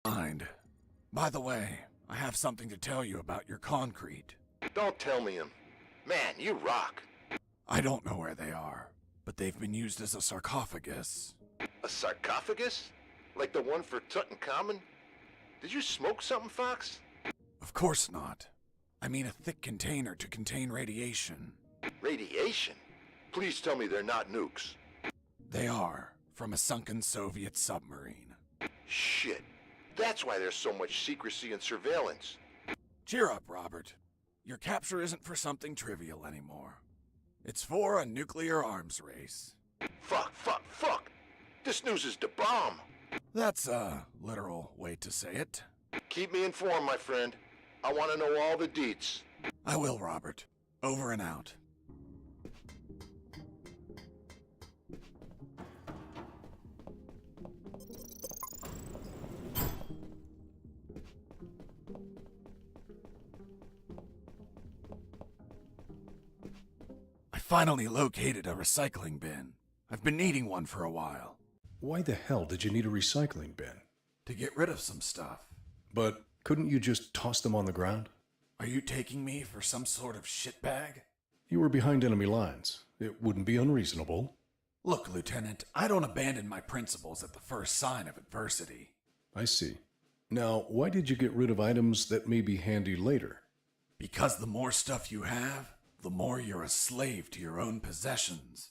mind. By the way, I have something to tell you about your concrete. Don't tell me him. Man, you rock. I don't know where they are, but they've been used as a sarcophagus. A sarcophagus? Like the one for Tutankhamun? Did you smoke something, Fox? Of course not. I mean a thick container to contain radiation. Radiation? Please tell me they're not nukes. They are, from a sunken Soviet submarine. Shit. That's why there's so much secrecy and surveillance. Cheer up, Robert. Your capture isn't for something trivial anymore. It's for a nuclear arms race. Fuck. This news is the bomb. That's a literal way to say it. Keep me informed, my friend. I want to know all the deets. I will, Robert. Over and out. I finally located a recycling bin. I've been needing one for a while. Why the hell did you need a recycling bin? To get rid of some stuff. But couldn't you just toss them on the ground? Are you taking me for some sort of shitbag? You were behind enemy lines. It wouldn't be unreasonable. Look, Lieutenant, I don't abandon my principles at the first sign of adversity. I see. Now, why did you get rid of items that may be handy later? Because the more stuff you have, the more you're a slave to your own possessions.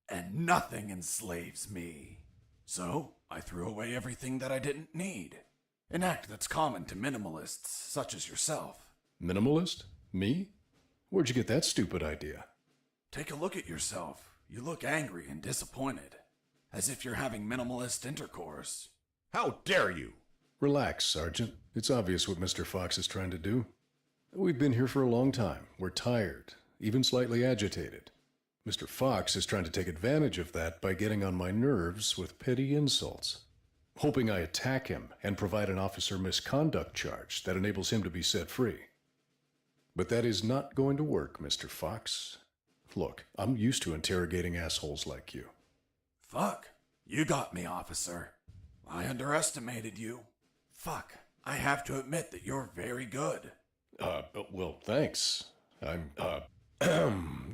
And nothing enslaves me. So, I threw away everything that I didn't need. An act that's common to minimalists such as yourself. Minimalist? Me? Where'd you get that stupid idea? Take a look at yourself. You look angry and disappointed. As if you're having minimalist intercourse. How dare you? Relax, Sergeant. It's obvious what Mr. Fox is trying to do. We've been here for a long time. We're tired, even slightly agitated. Mr. Fox is trying to take advantage of that by getting on my nerves with petty insults, hoping I attack him and provide an officer misconduct charge that enables him to be set free. But that is not going to work, Mr. Fox. Look, I'm used to interrogating assholes like you. Fuck. You got me, officer. I underestimated you. Fuck. I have to admit that you're very good. Well, thanks.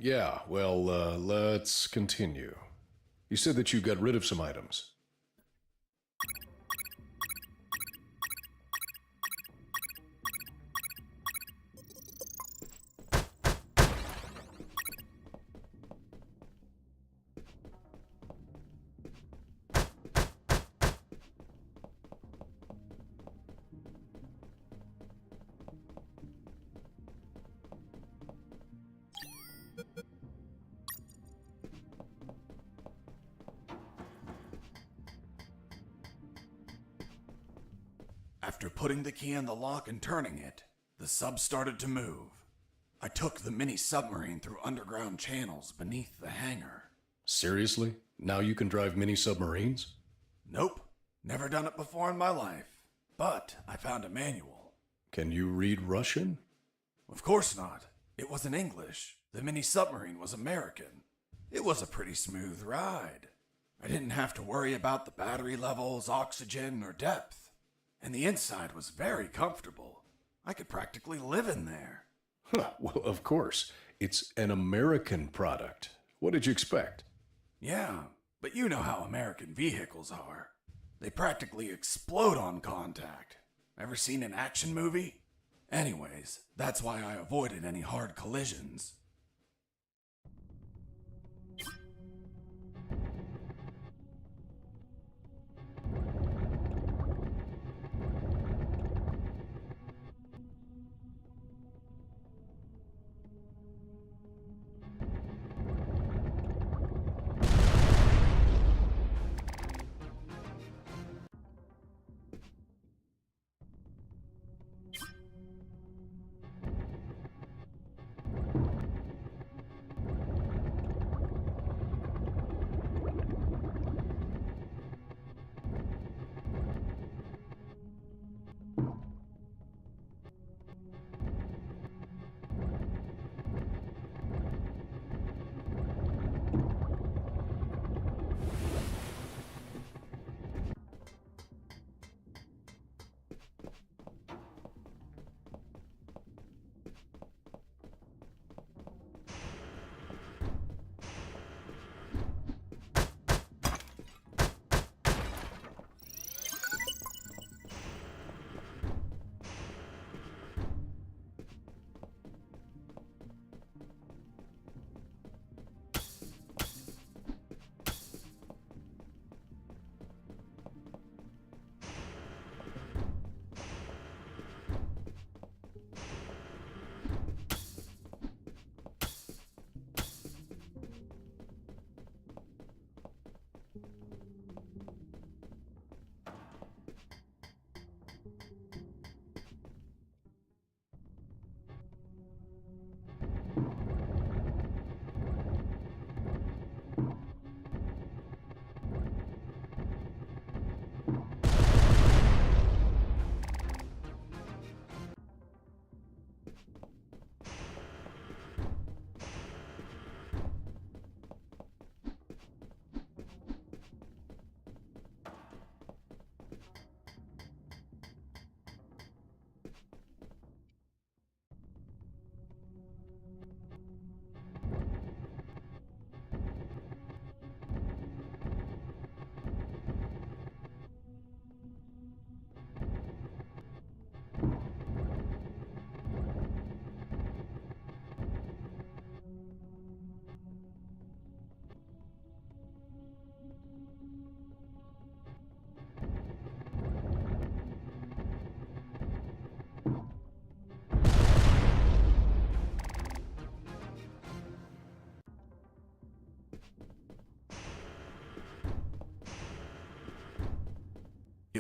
Yeah, well, let's continue. You said that you got rid of some items. After putting the key in the lock and turning it, the sub started to move. I took the mini submarine through underground channels beneath the hangar. Seriously? Now you can drive mini submarines? Nope. Never done it before in my life. But I found a manual. Can you read Russian? Of course not. It was in English. The mini submarine was American. It was a pretty smooth ride. I didn't have to worry about the battery levels, oxygen, or depth. And the inside was very comfortable. I could practically live in there. Huh, well, of course. It's an American product. What did you expect? Yeah, but you know how American vehicles are. They practically explode on contact. Ever seen an action movie? Anyways, that's why I avoided any hard collisions.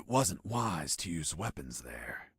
wasn't wise to use weapons there.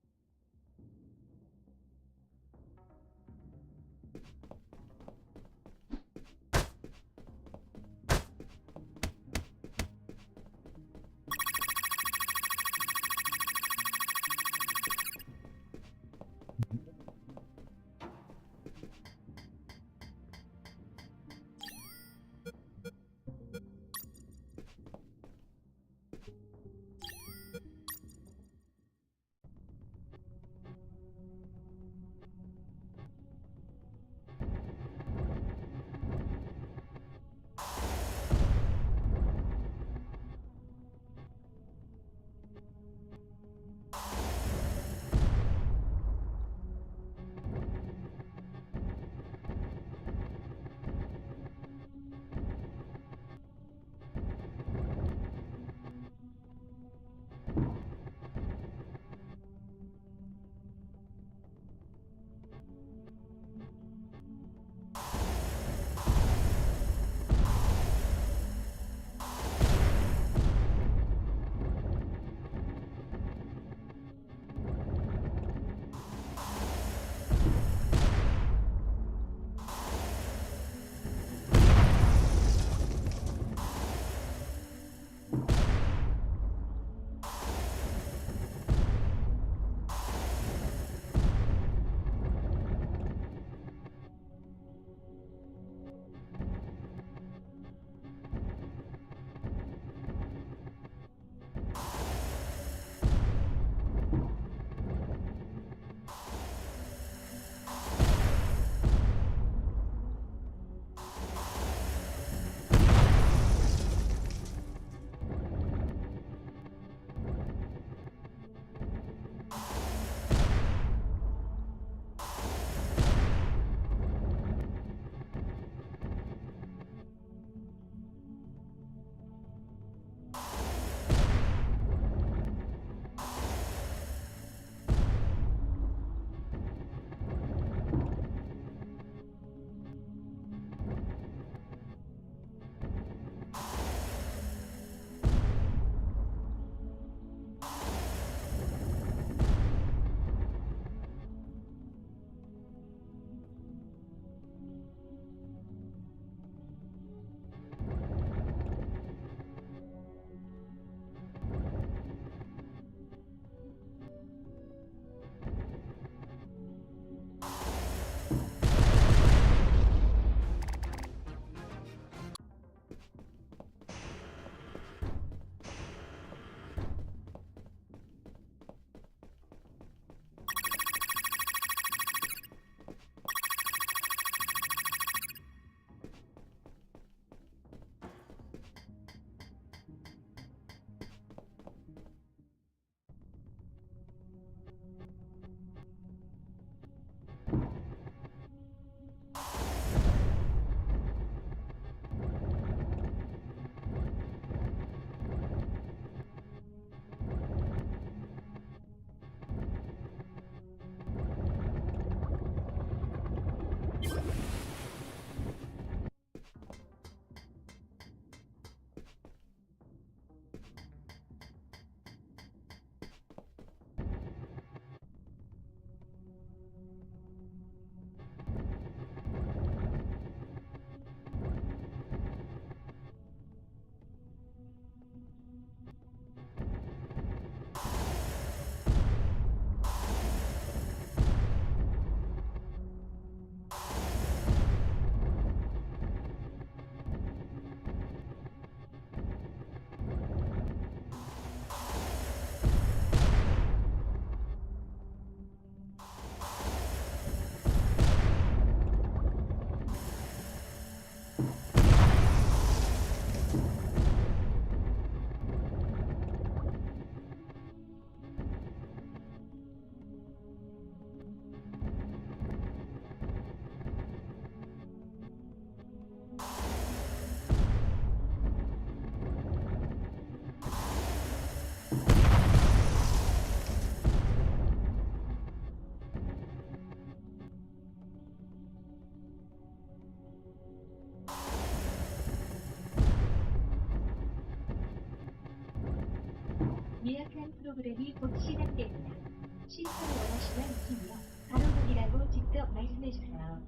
프로그램이 곧 시작됩니다. 시스템을 원하시면 팀이요. 바로 보기라고 직접 말씀해주세요.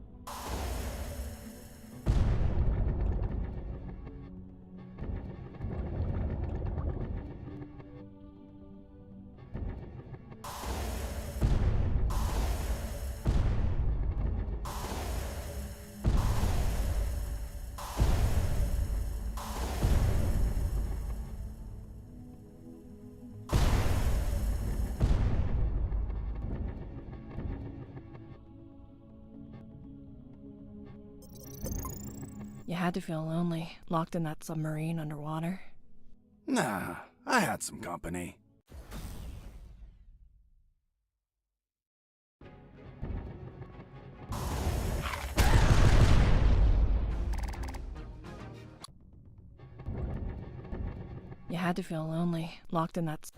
You had to feel lonely, locked in that submarine underwater. Nah, I had some company. You had to feel lonely, locked in that.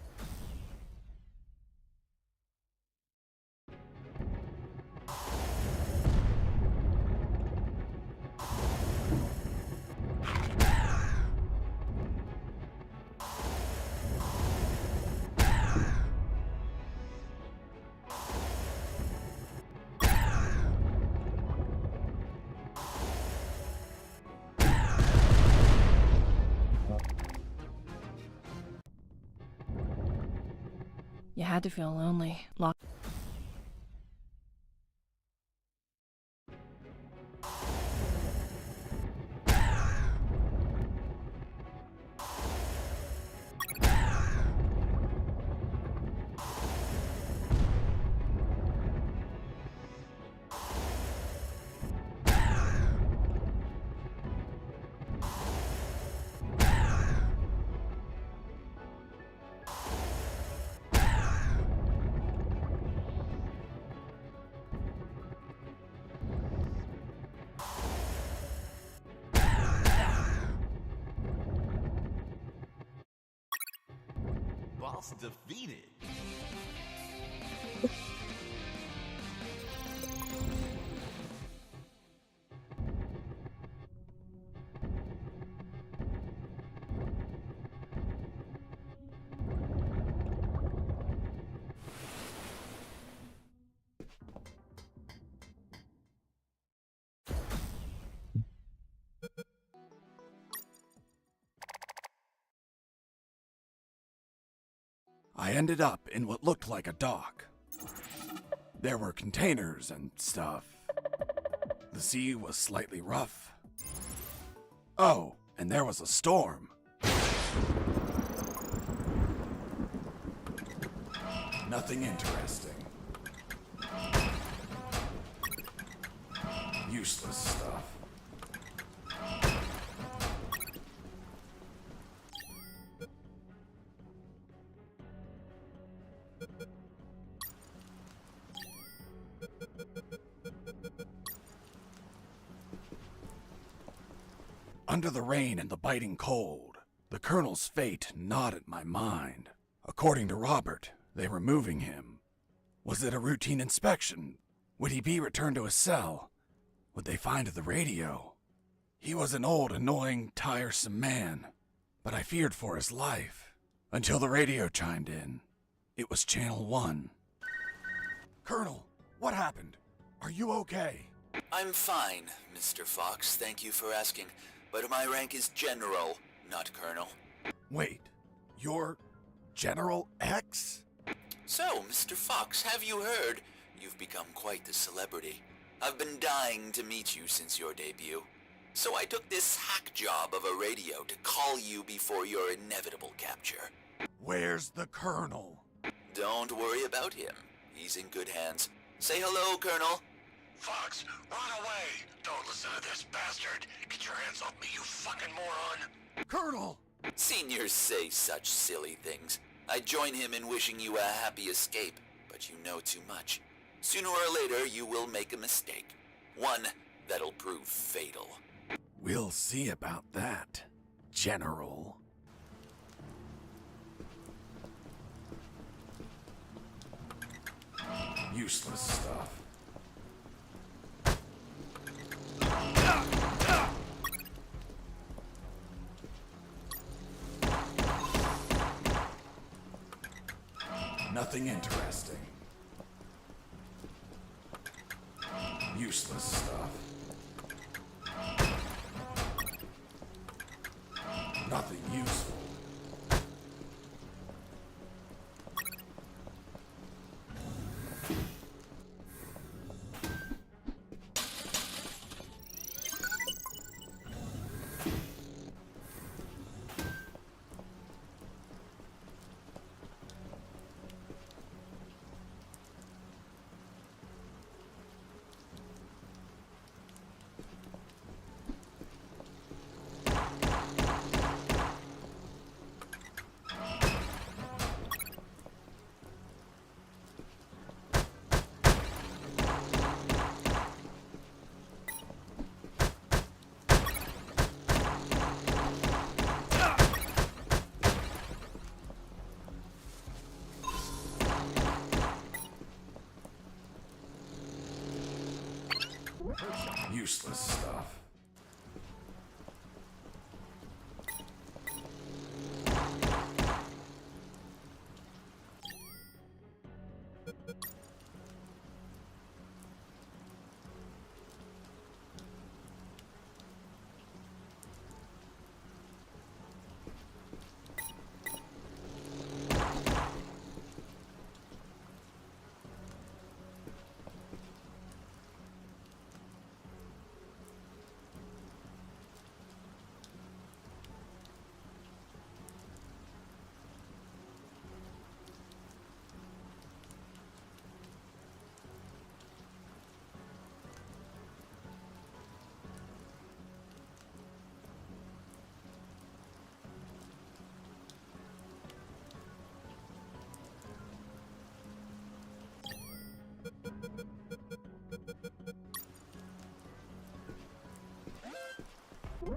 You had to feel lonely, locked. Boss defeated. I ended up in what looked like a dock. There were containers and stuff. The sea was slightly rough. Oh, and there was a storm. Nothing interesting. Useless stuff. Under the rain and the biting cold, the Colonel's fate gnawed at my mind. According to Robert, they were moving him. Was it a routine inspection? Would he be returned to his cell? Would they find the radio? He was an old, annoying, tiresome man, but I feared for his life. Until the radio chimed in. It was Channel 1. Colonel, what happened? Are you okay? I'm fine, Mr. Fox. Thank you for asking. But my rank is General, not Colonel. Wait, you're General X? So, Mr. Fox, have you heard? You've become quite the celebrity. I've been dying to meet you since your debut. So I took this hack job of a radio to call you before your inevitable capture. Where's the Colonel? Don't worry about him. He's in good hands. Say hello, Colonel. Fox, run away! Don't listen to this bastard! Get your hands off me, you fucking moron! Colonel! Seniors say such silly things. I join him in wishing you a happy escape, but you know too much. Sooner or later, you will make a mistake. One that'll prove fatal. We'll see about that, General. Useless stuff. Nothing interesting. Useless stuff. Nothing useful. Useless stuff.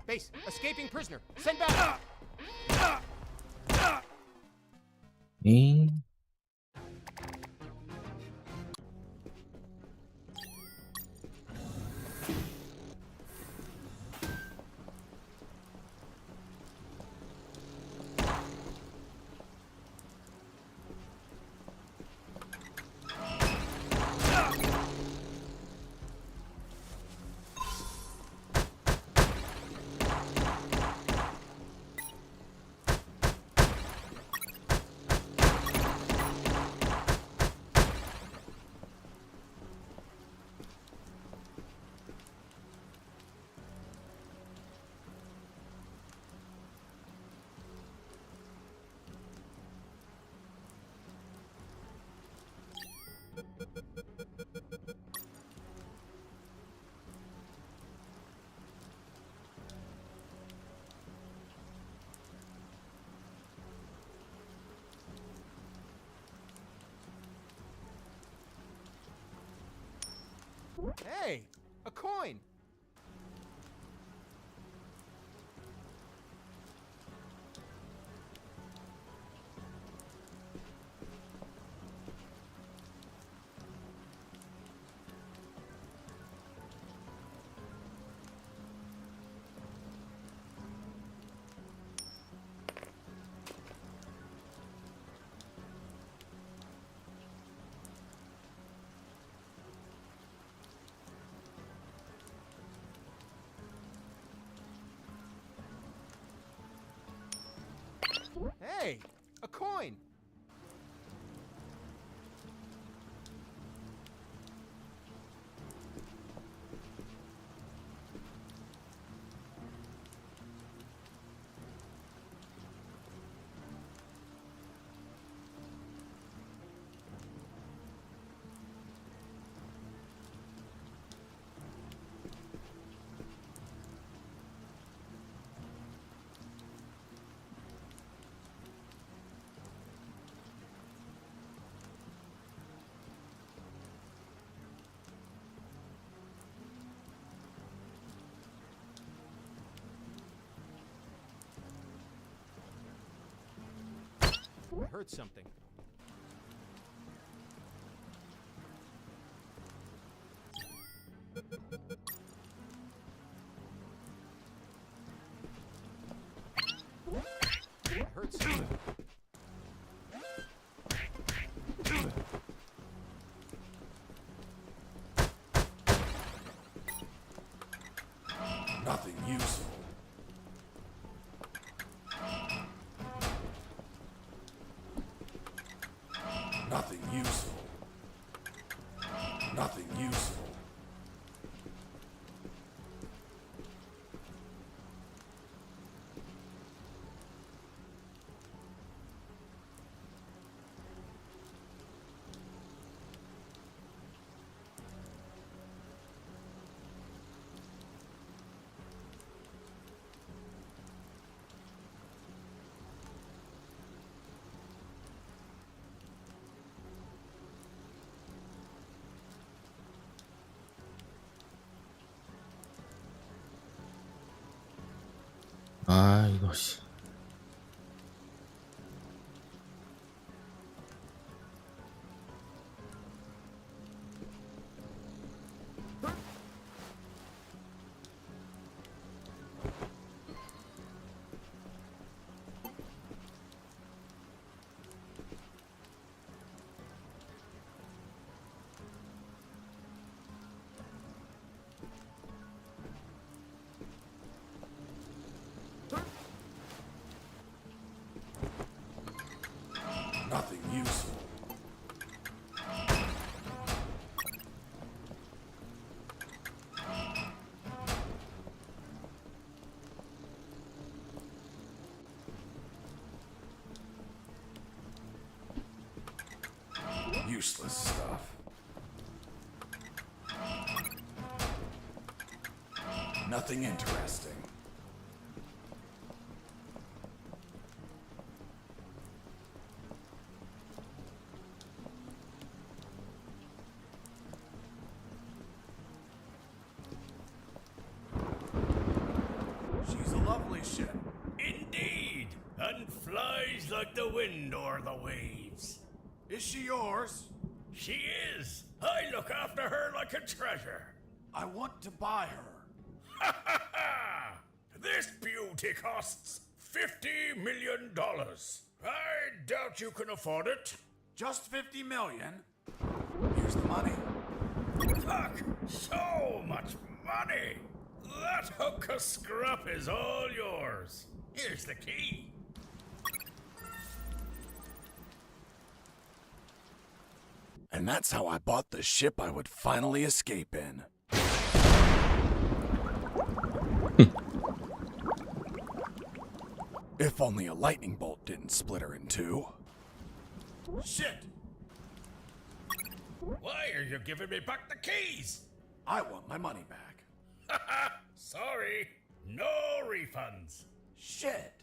Base, escaping prisoner. Send back. 잉. Hey, a coin. Hey, a coin. I heard something. I heard something. Nothing useful. 아, 이거 씨. Nothing useful. Useless stuff. Nothing interesting. She's a lovely ship. Indeed, and flies like the wind or the waves. Is she yours? She is. I look after her like a treasure. I want to buy her. Ha ha ha! This beauty costs $50 million. I doubt you can afford it. Just 50 million? Here's the money. Fuck! So much money! That hunk of scrap is all yours. Here's the key. And that's how I bought the ship I would finally escape in. If only a lightning bolt didn't split her in two. Shit! Why are you giving me back the keys? I want my money back. Haha! Sorry. No refunds. Shit!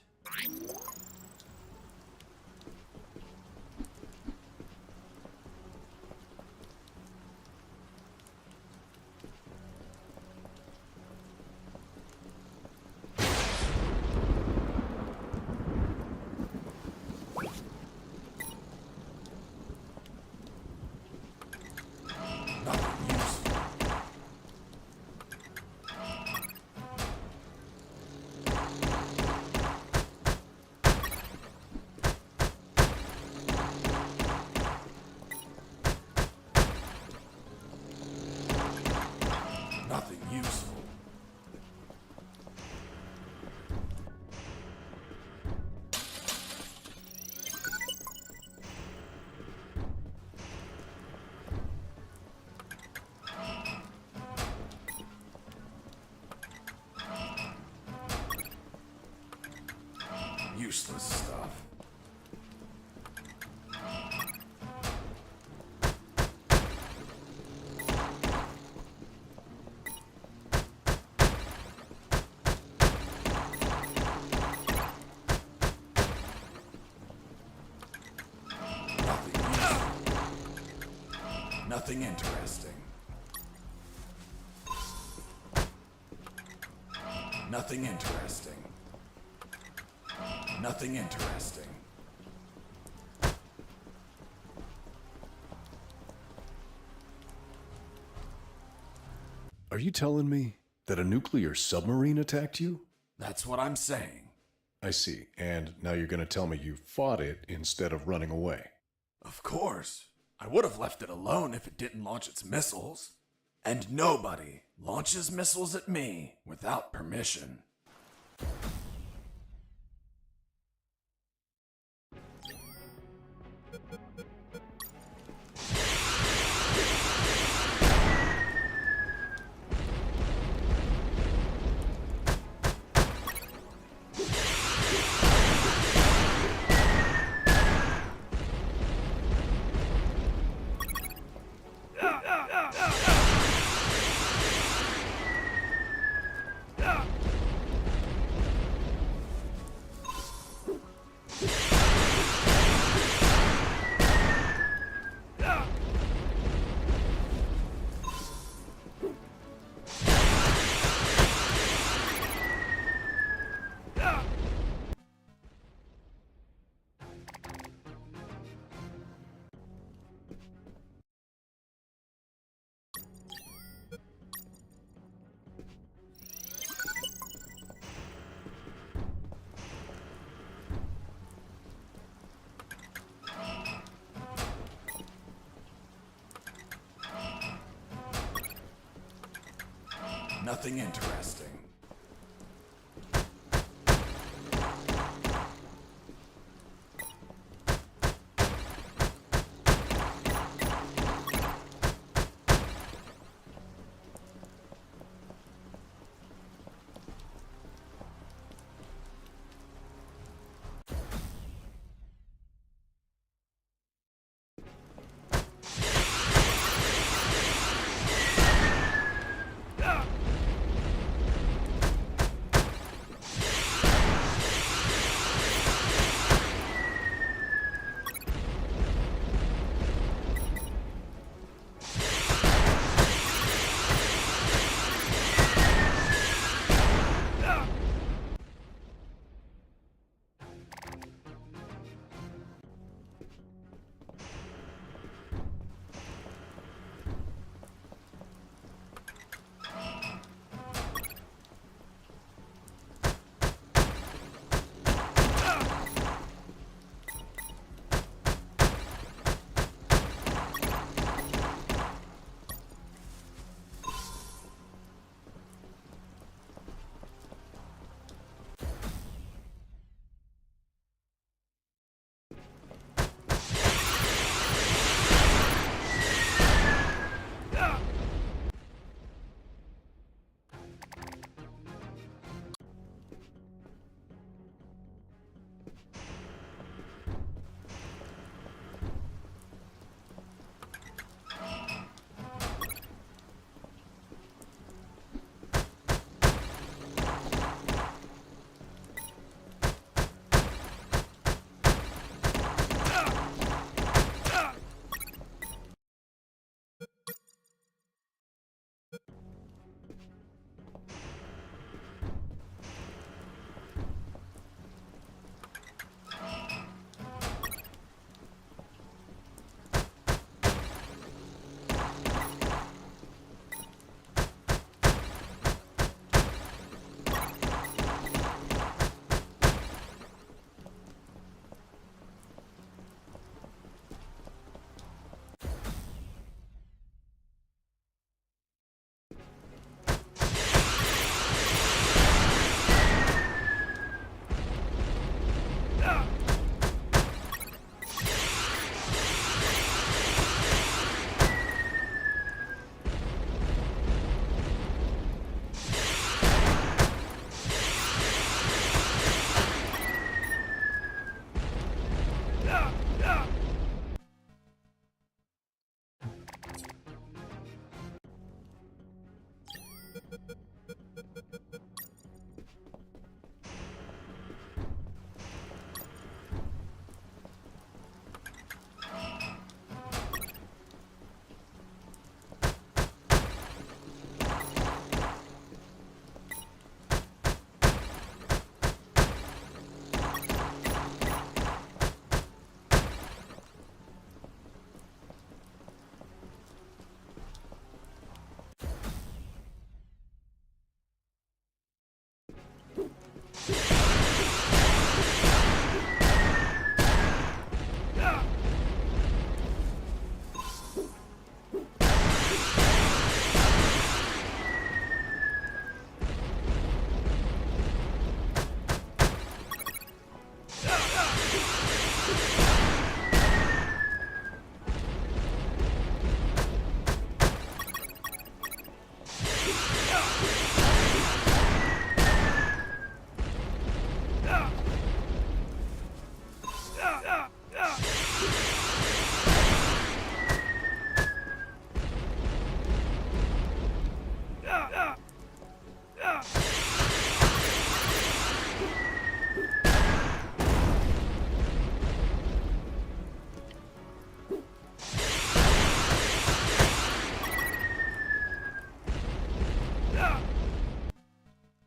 Nothing useful. Useless stuff. Nothing interesting. Nothing interesting. Nothing interesting. Are you telling me that a nuclear submarine attacked you? That's what I'm saying. I see. And now you're going to tell me you fought it instead of running away. Of course. I would have left it alone if it didn't launch its missiles. And nobody launches missiles at me without permission. Nothing interesting.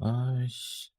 아이씨.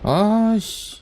아씨.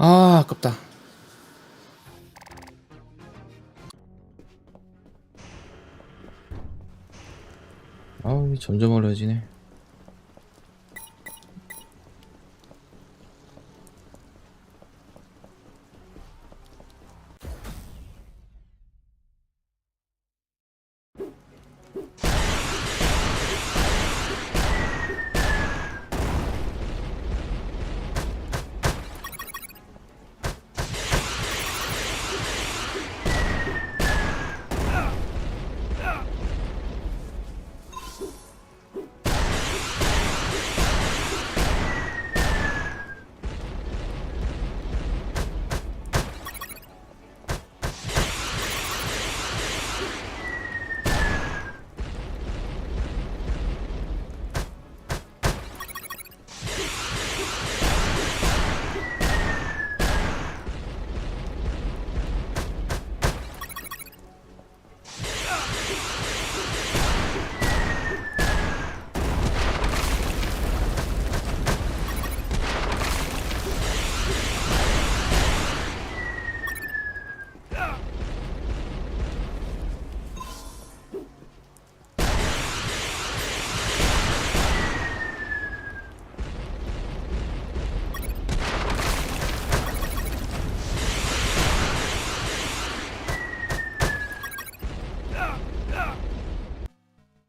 아, 아깝다. 아우, 점점 어려워지네.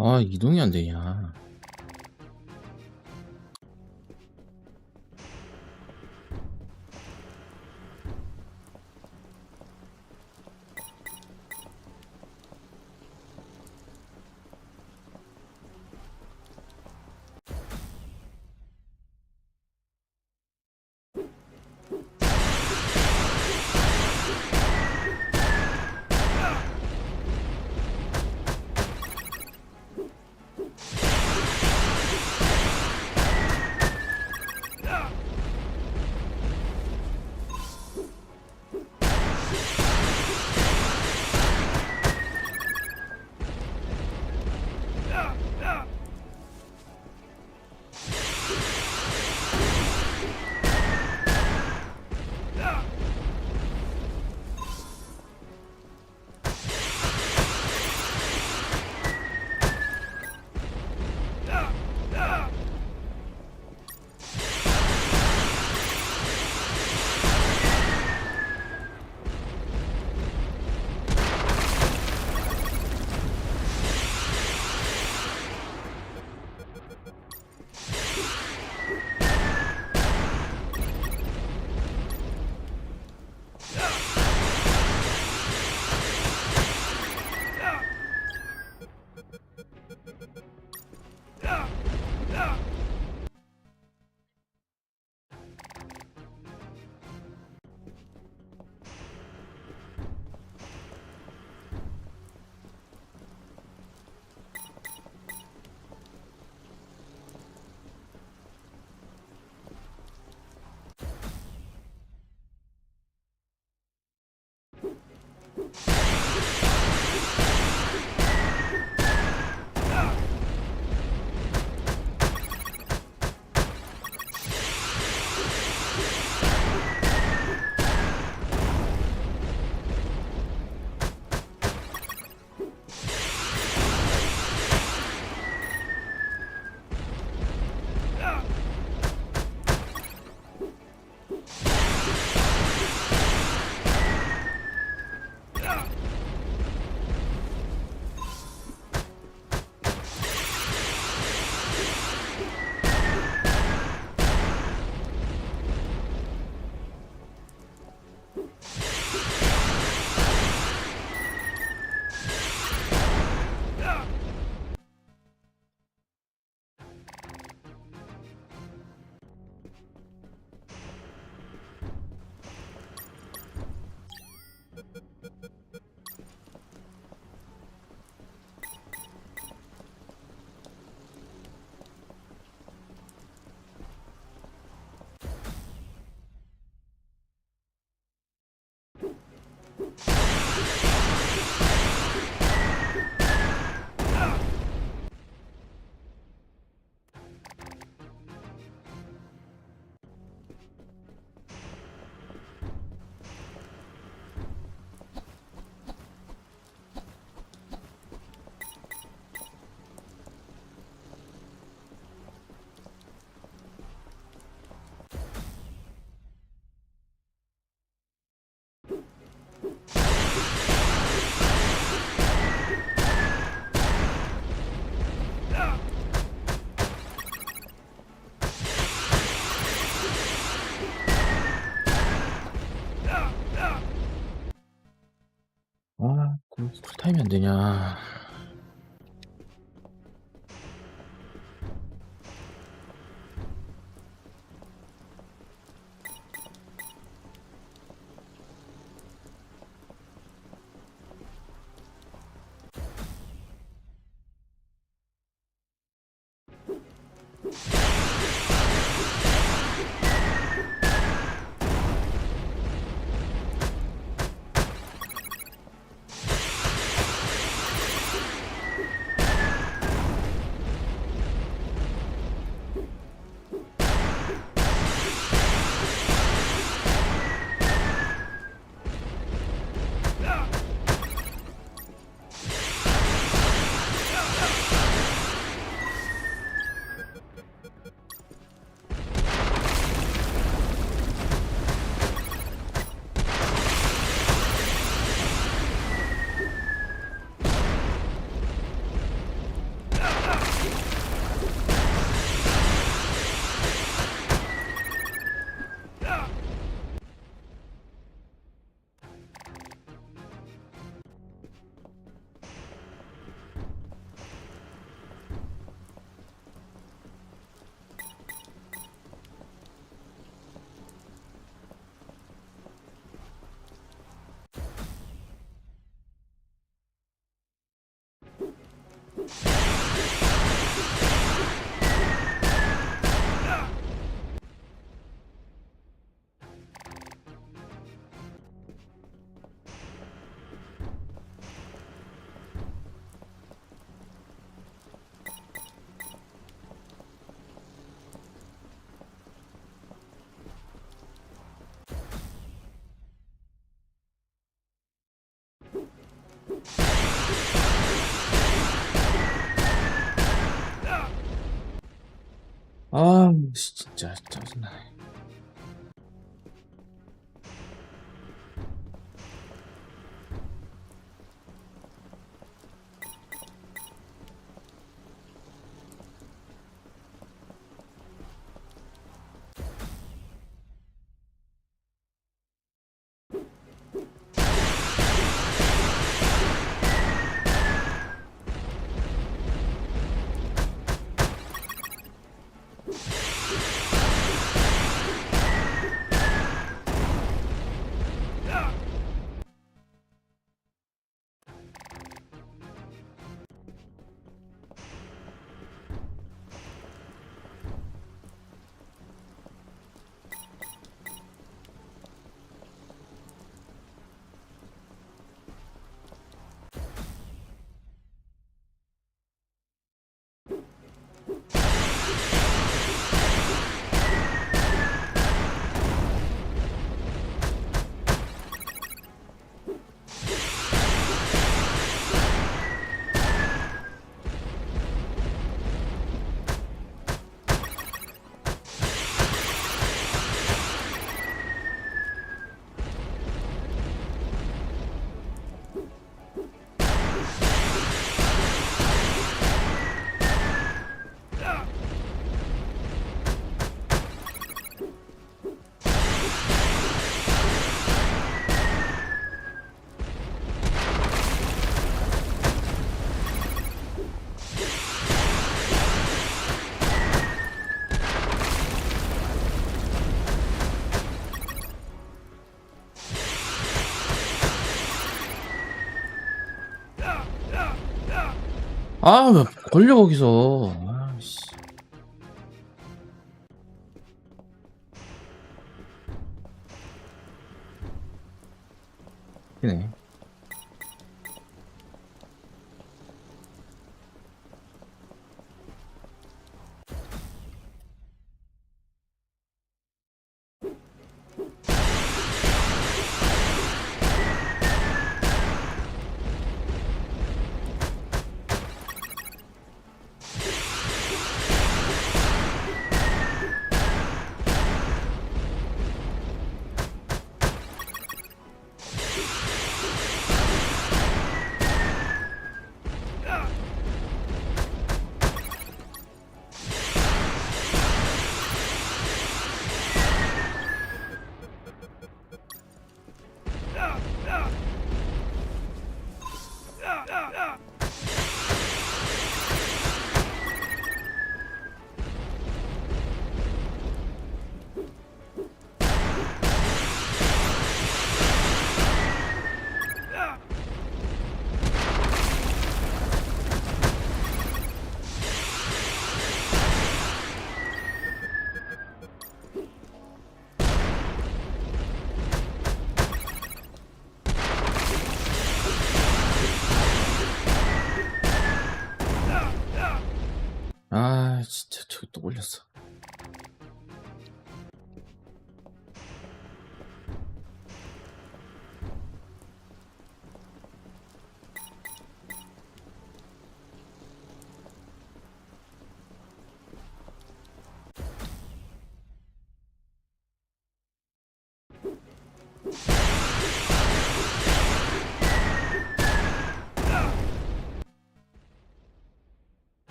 아, 이동이 안 되냐. 쿨타임이 안 되냐. 아, 진짜 짜증나. 아, 왜 걸려 거기서. 아씨. 네. 아, 진짜 저기 또 걸렸어.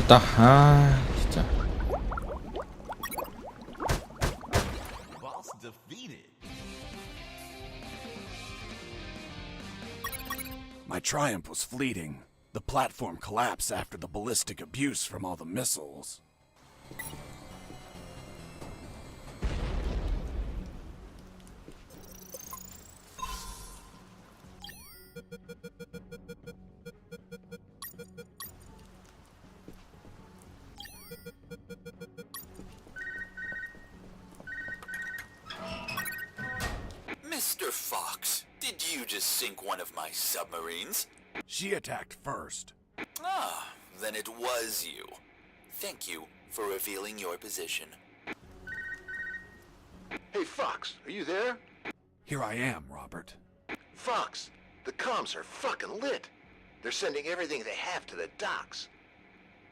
됐다. 아, 진짜. Boss defeated. My triumph was fleeting. The platform collapsed after the ballistic abuse from all the missiles. Mr. Fox, did you just sink one of my submarines? She attacked first. Ah, then it was you. Thank you for revealing your position. Hey, Fox, are you there? Here I am, Robert. Fox, the comms are fucking lit. They're sending everything they have to the docks.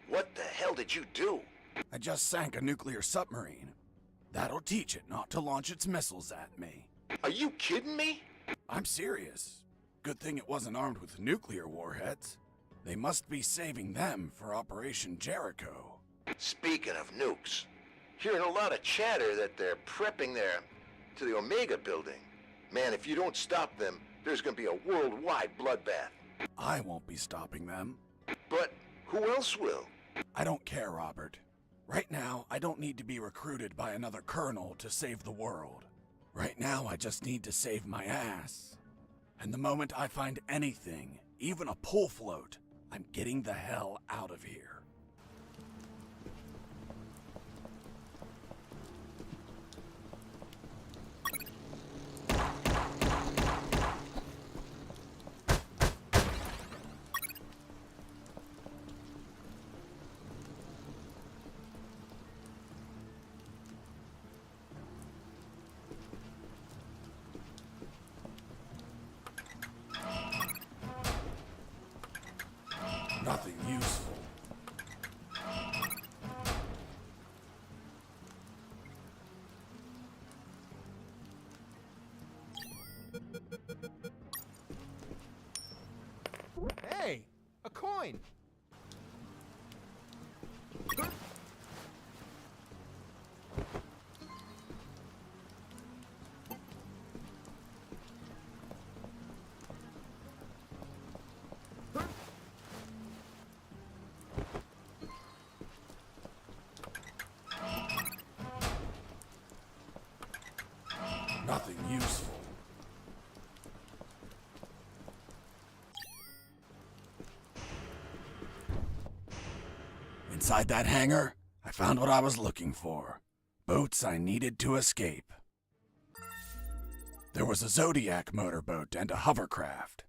What the hell did you do? I just sank a nuclear submarine. That'll teach it not to launch its missiles at me. Are you kidding me? I'm serious. Good thing it wasn't armed with nuclear warheads. They must be saving them for Operation Jericho. Speaking of nukes, hearing a lot of chatter that they're prepping to the Omega building. Man, if you don't stop them, there's gonna be a worldwide bloodbath. I won't be stopping them. But who else will? I don't care, Robert. Right now, I don't need to be recruited by another colonel to save the world. Right now, I just need to save my ass. And the moment I find anything, even a pull float, I'm getting the hell out of here. Nothing useful. Hey, a coin. Nothing useful. Inside that hangar, I found what I was looking for. Boats I needed to escape. There was a Zodiac motorboat and a hovercraft.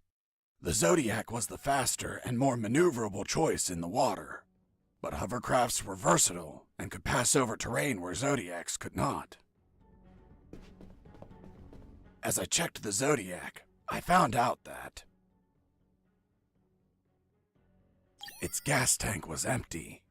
The Zodiac was the faster and more maneuverable choice in the water, but hovercrafts were versatile and could pass over terrain where Zodiacs could not. As I checked the Zodiac, I found out that its gas tank was empty.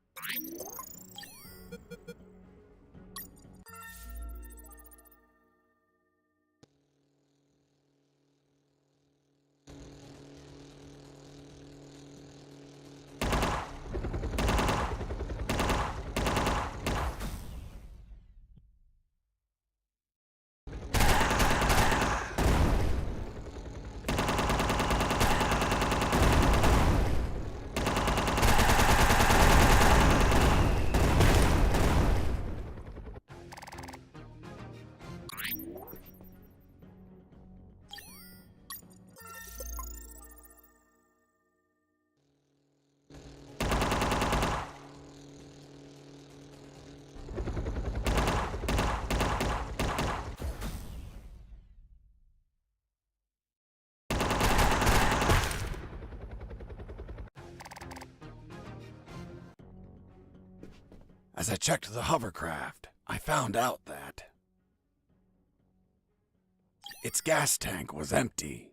As I checked the hovercraft, I found out that its gas tank was empty.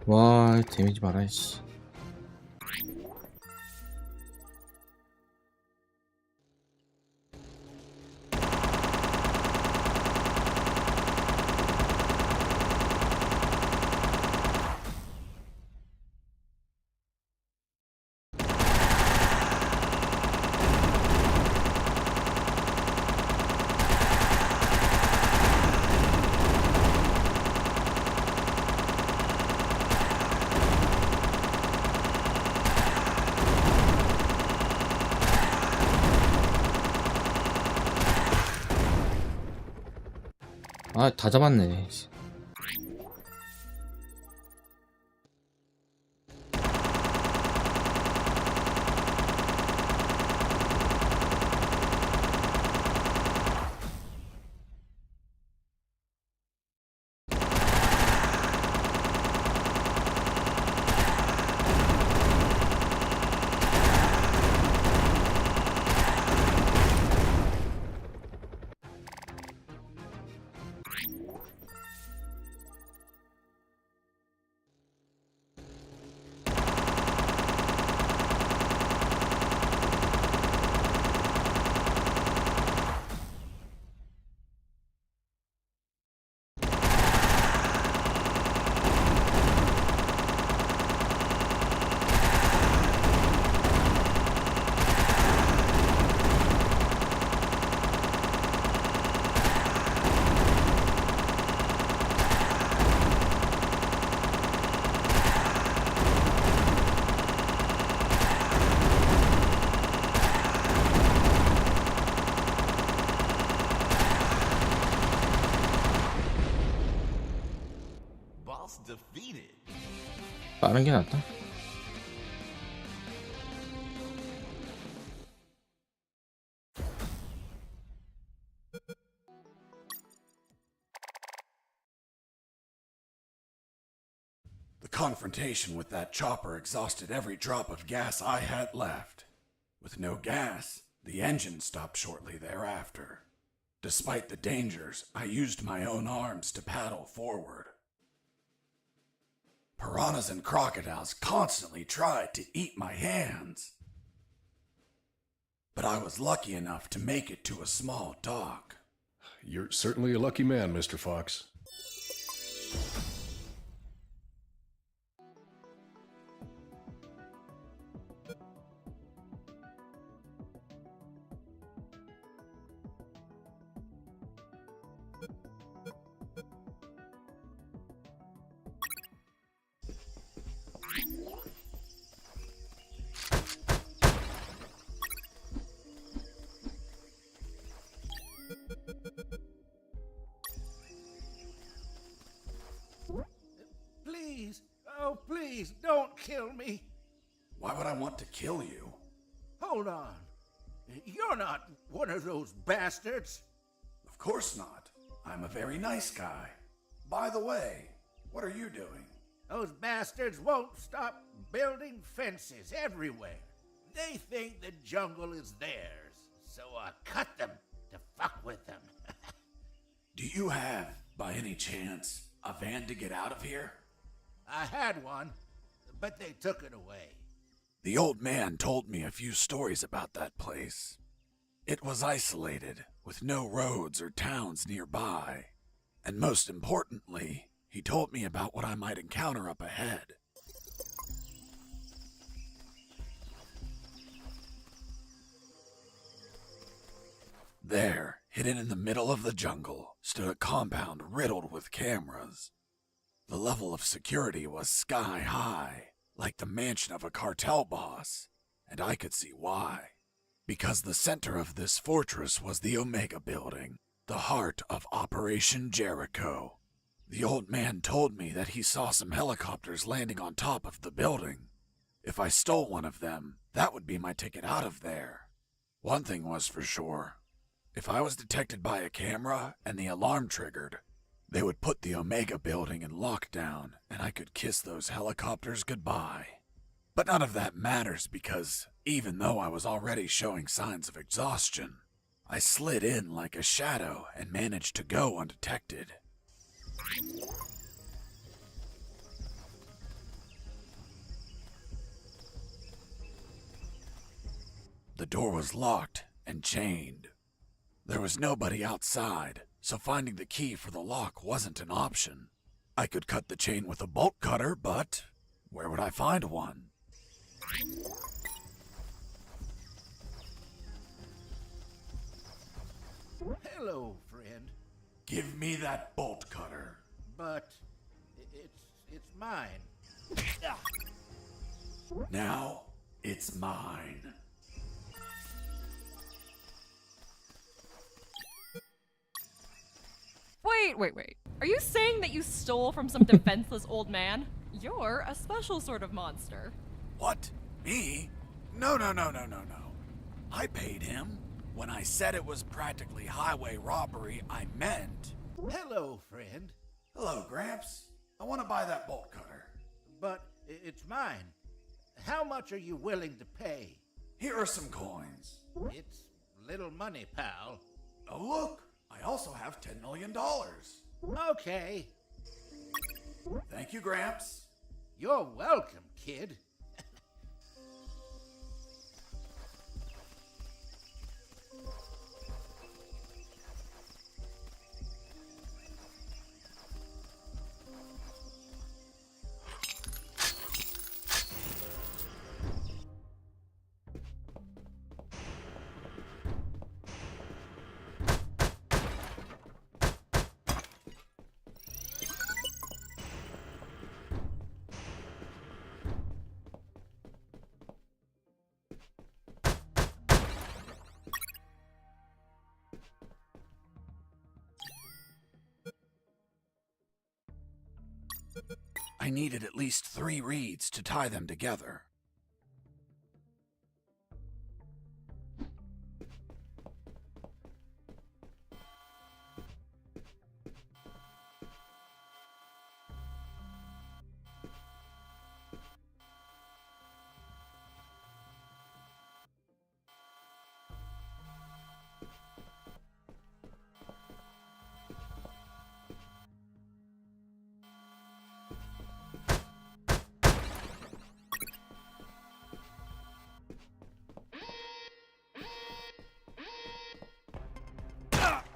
와, 데미지 봐라, 씨. 아, 다 잡았네. 빠른 게 낫다. The confrontation with that chopper exhausted every drop of gas I had left. With no gas, the engine stopped shortly thereafter. Despite the dangers, I used my own arms to paddle forward. Piranhas and crocodiles constantly tried to eat my hands. But I was lucky enough to make it to a small dock. You're certainly a lucky man, Mr. Fox. Please, oh please, don't kill me. Why would I want to kill you? Hold on. You're not one of those bastards. Of course not. I'm a very nice guy. By the way, what are you doing? Those bastards won't stop building fences everywhere. They think the jungle is theirs, so I cut them to fuck with them. Do you have, by any chance, a van to get out of here? I had one, but they took it away. The old man told me a few stories about that place. It was isolated, with no roads or towns nearby. And most importantly, he told me about what I might encounter up ahead. There, hidden in the middle of the jungle, stood a compound riddled with cameras. The level of security was sky high, like the mansion of a cartel boss, and I could see why. Because the center of this fortress was the Omega Building, the heart of Operation Jericho. The old man told me that he saw some helicopters landing on top of the building. If I stole one of them, that would be my ticket out of there. One thing was for sure. If I was detected by a camera and the alarm triggered, they would put the Omega Building in lockdown and I could kiss those helicopters goodbye. But none of that matters because even though I was already showing signs of exhaustion, I slid in like a shadow and managed to go undetected. The door was locked and chained. There was nobody outside, so finding the key for the lock wasn't an option. I could cut the chain with a bolt cutter, but where would I find one? Hello, friend. Give me that bolt cutter. But it's mine. Now it's mine. Wait. Are you saying that you stole from some defenseless old man? You're a special sort of monster. What? Me? No. I paid him. When I said it was practically highway robbery, I meant... Hello, friend. Hello, Gramps. I want to buy that bolt cutter. But it's mine. How much are you willing to pay? Here are some coins. It's little money, pal. Oh, look. I also have $10 million. Okay. Thank you, Gramps. You're welcome, kid. needed at least 3 reeds to tie them together.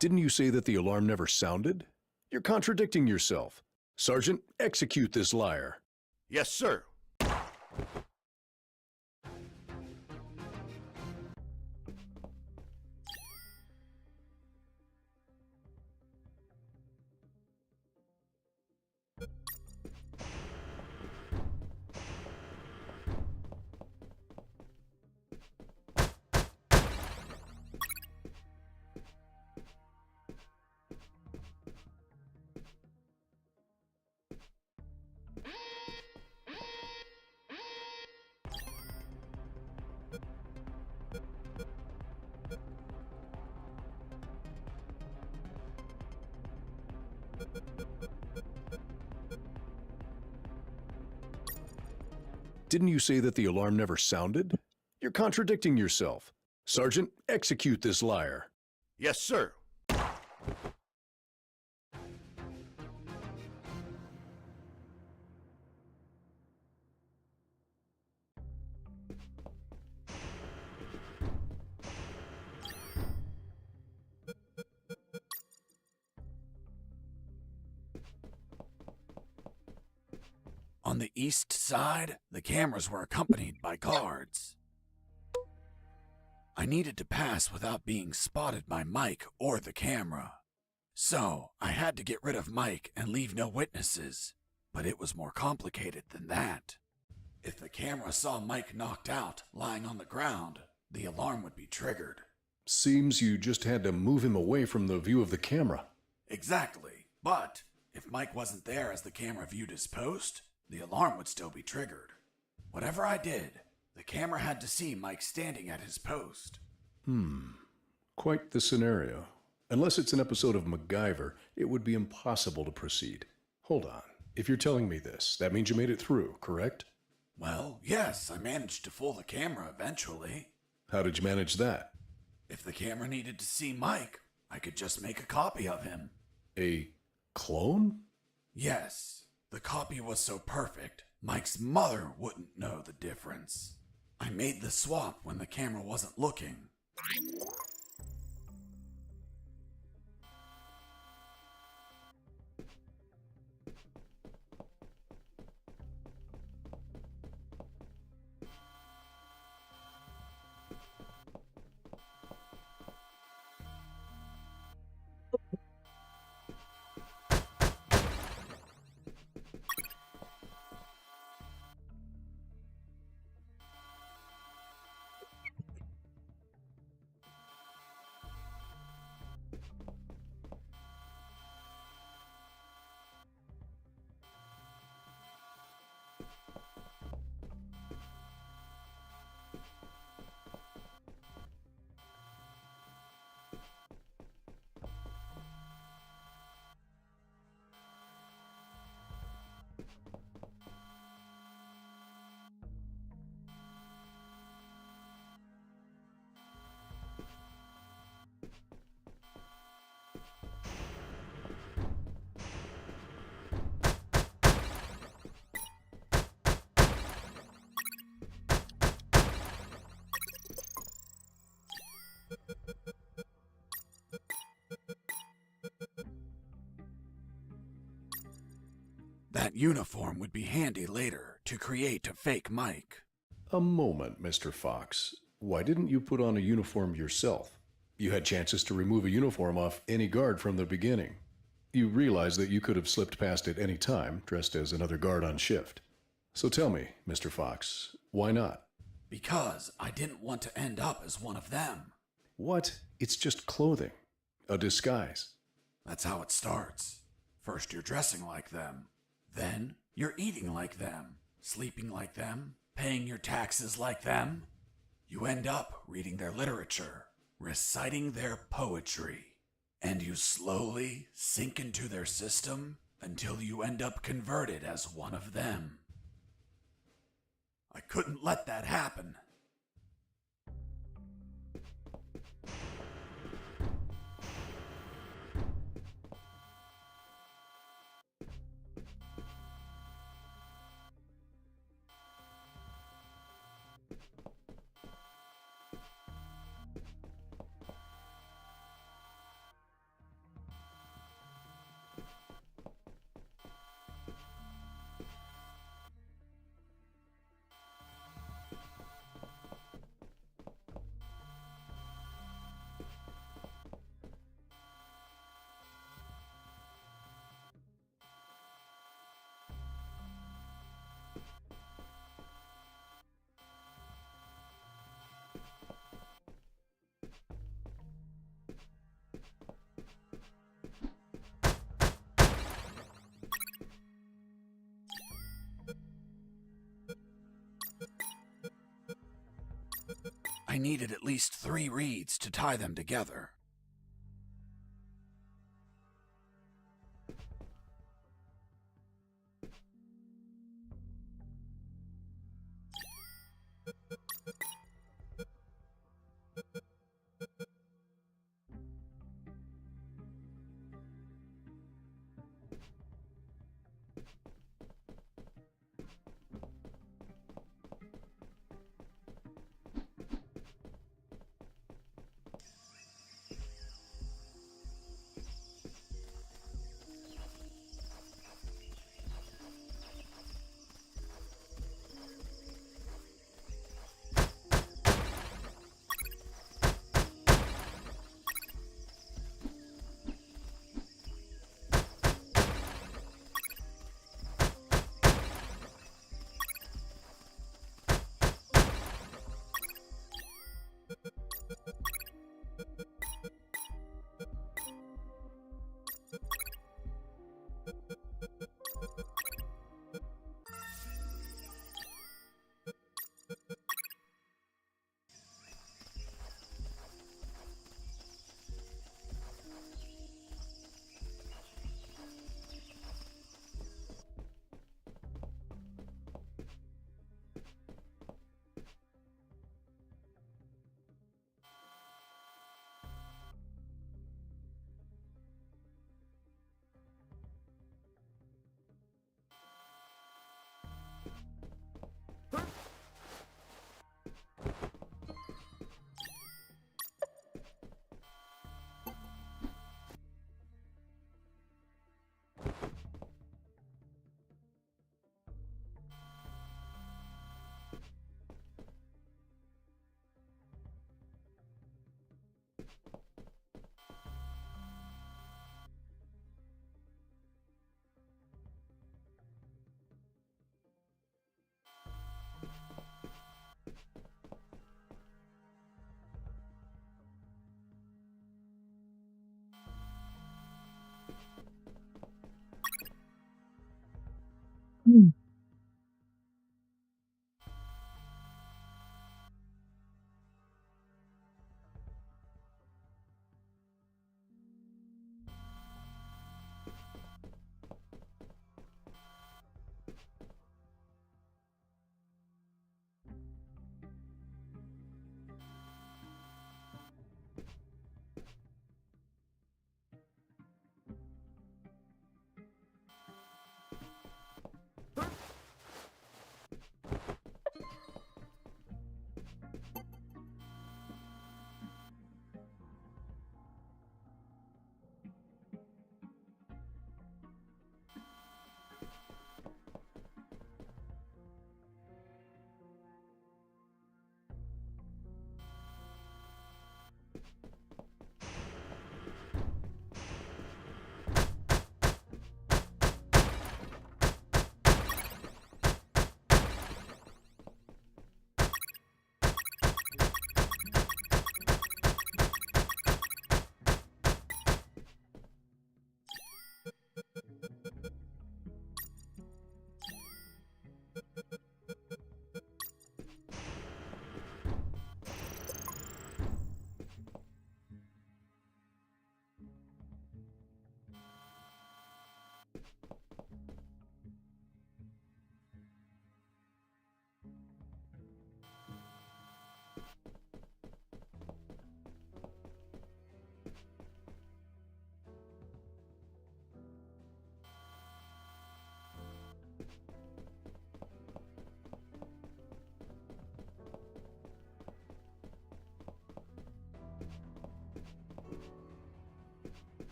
Didn't you say that the alarm never sounded? You're contradicting yourself. Sergeant, execute this liar. Yes, sir. Didn't you say that the alarm never sounded? You're contradicting yourself. Sergeant, execute this liar. Yes, sir. On the east side, the cameras were accompanied by guards. I needed to pass without being spotted by Mike or the camera. So, I had to get rid of Mike and leave no witnesses. But it was more complicated than that. If the camera saw Mike knocked out, lying on the ground, the alarm would be triggered. Seems you just had to move him away from the view of the camera. Exactly. But if Mike wasn't there as the camera viewed his post, the alarm would still be triggered. Whatever I did, the camera had to see Mike standing at his post. Quite the scenario. Unless it's an episode of MacGyver, it would be impossible to proceed. Hold on. If you're telling me this, that means you made it through, correct? Well, yes, I managed to fool the camera eventually. How did you manage that? If the camera needed to see Mike, I could just make a copy of him. A clone? Yes. The copy was so perfect, Mike's mother wouldn't know the difference. I made the swap when the camera wasn't looking. That uniform would be handy later to create a fake Mike. A moment, Mr. Fox. Why didn't you put on a uniform yourself? You had chances to remove a uniform off any guard from the beginning. You realize that you could have slipped past at any time, dressed as another guard on shift. So tell me, Mr. Fox, why not? Because I didn't want to end up as one of them. What? It's just clothing. A disguise. That's how it starts. First you're dressing like them. Then You're eating like them, sleeping like them, paying your taxes like them. You end up reading their literature, reciting their poetry, and you slowly sink into their system until you end up converted as one of them. I couldn't let that happen. I needed at least 3 reeds to tie them together.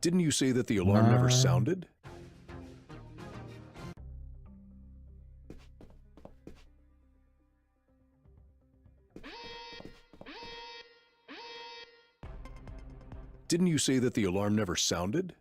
Didn't you say that the alarm never sounded? Didn't you say that the alarm never sounded?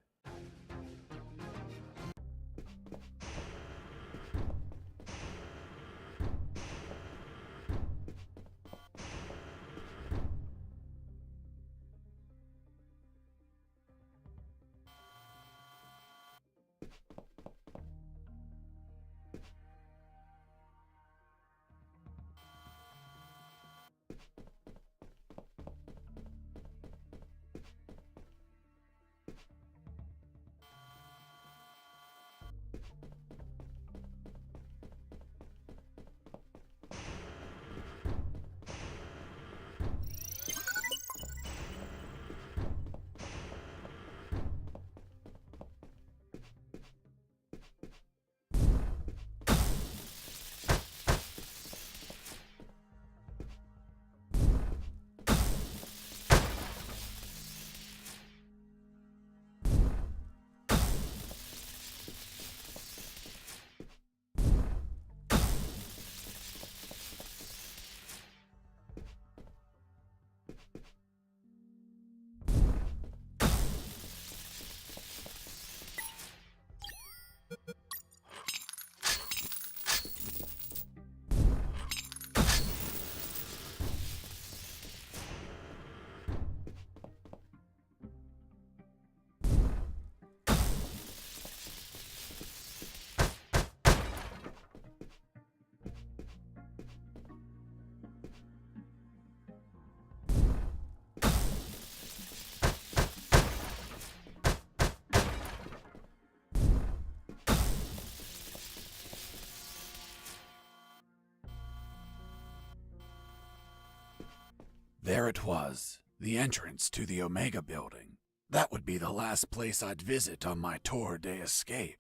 There it was, the entrance to the Omega building. That would be the last place I'd visit on my tour de escape.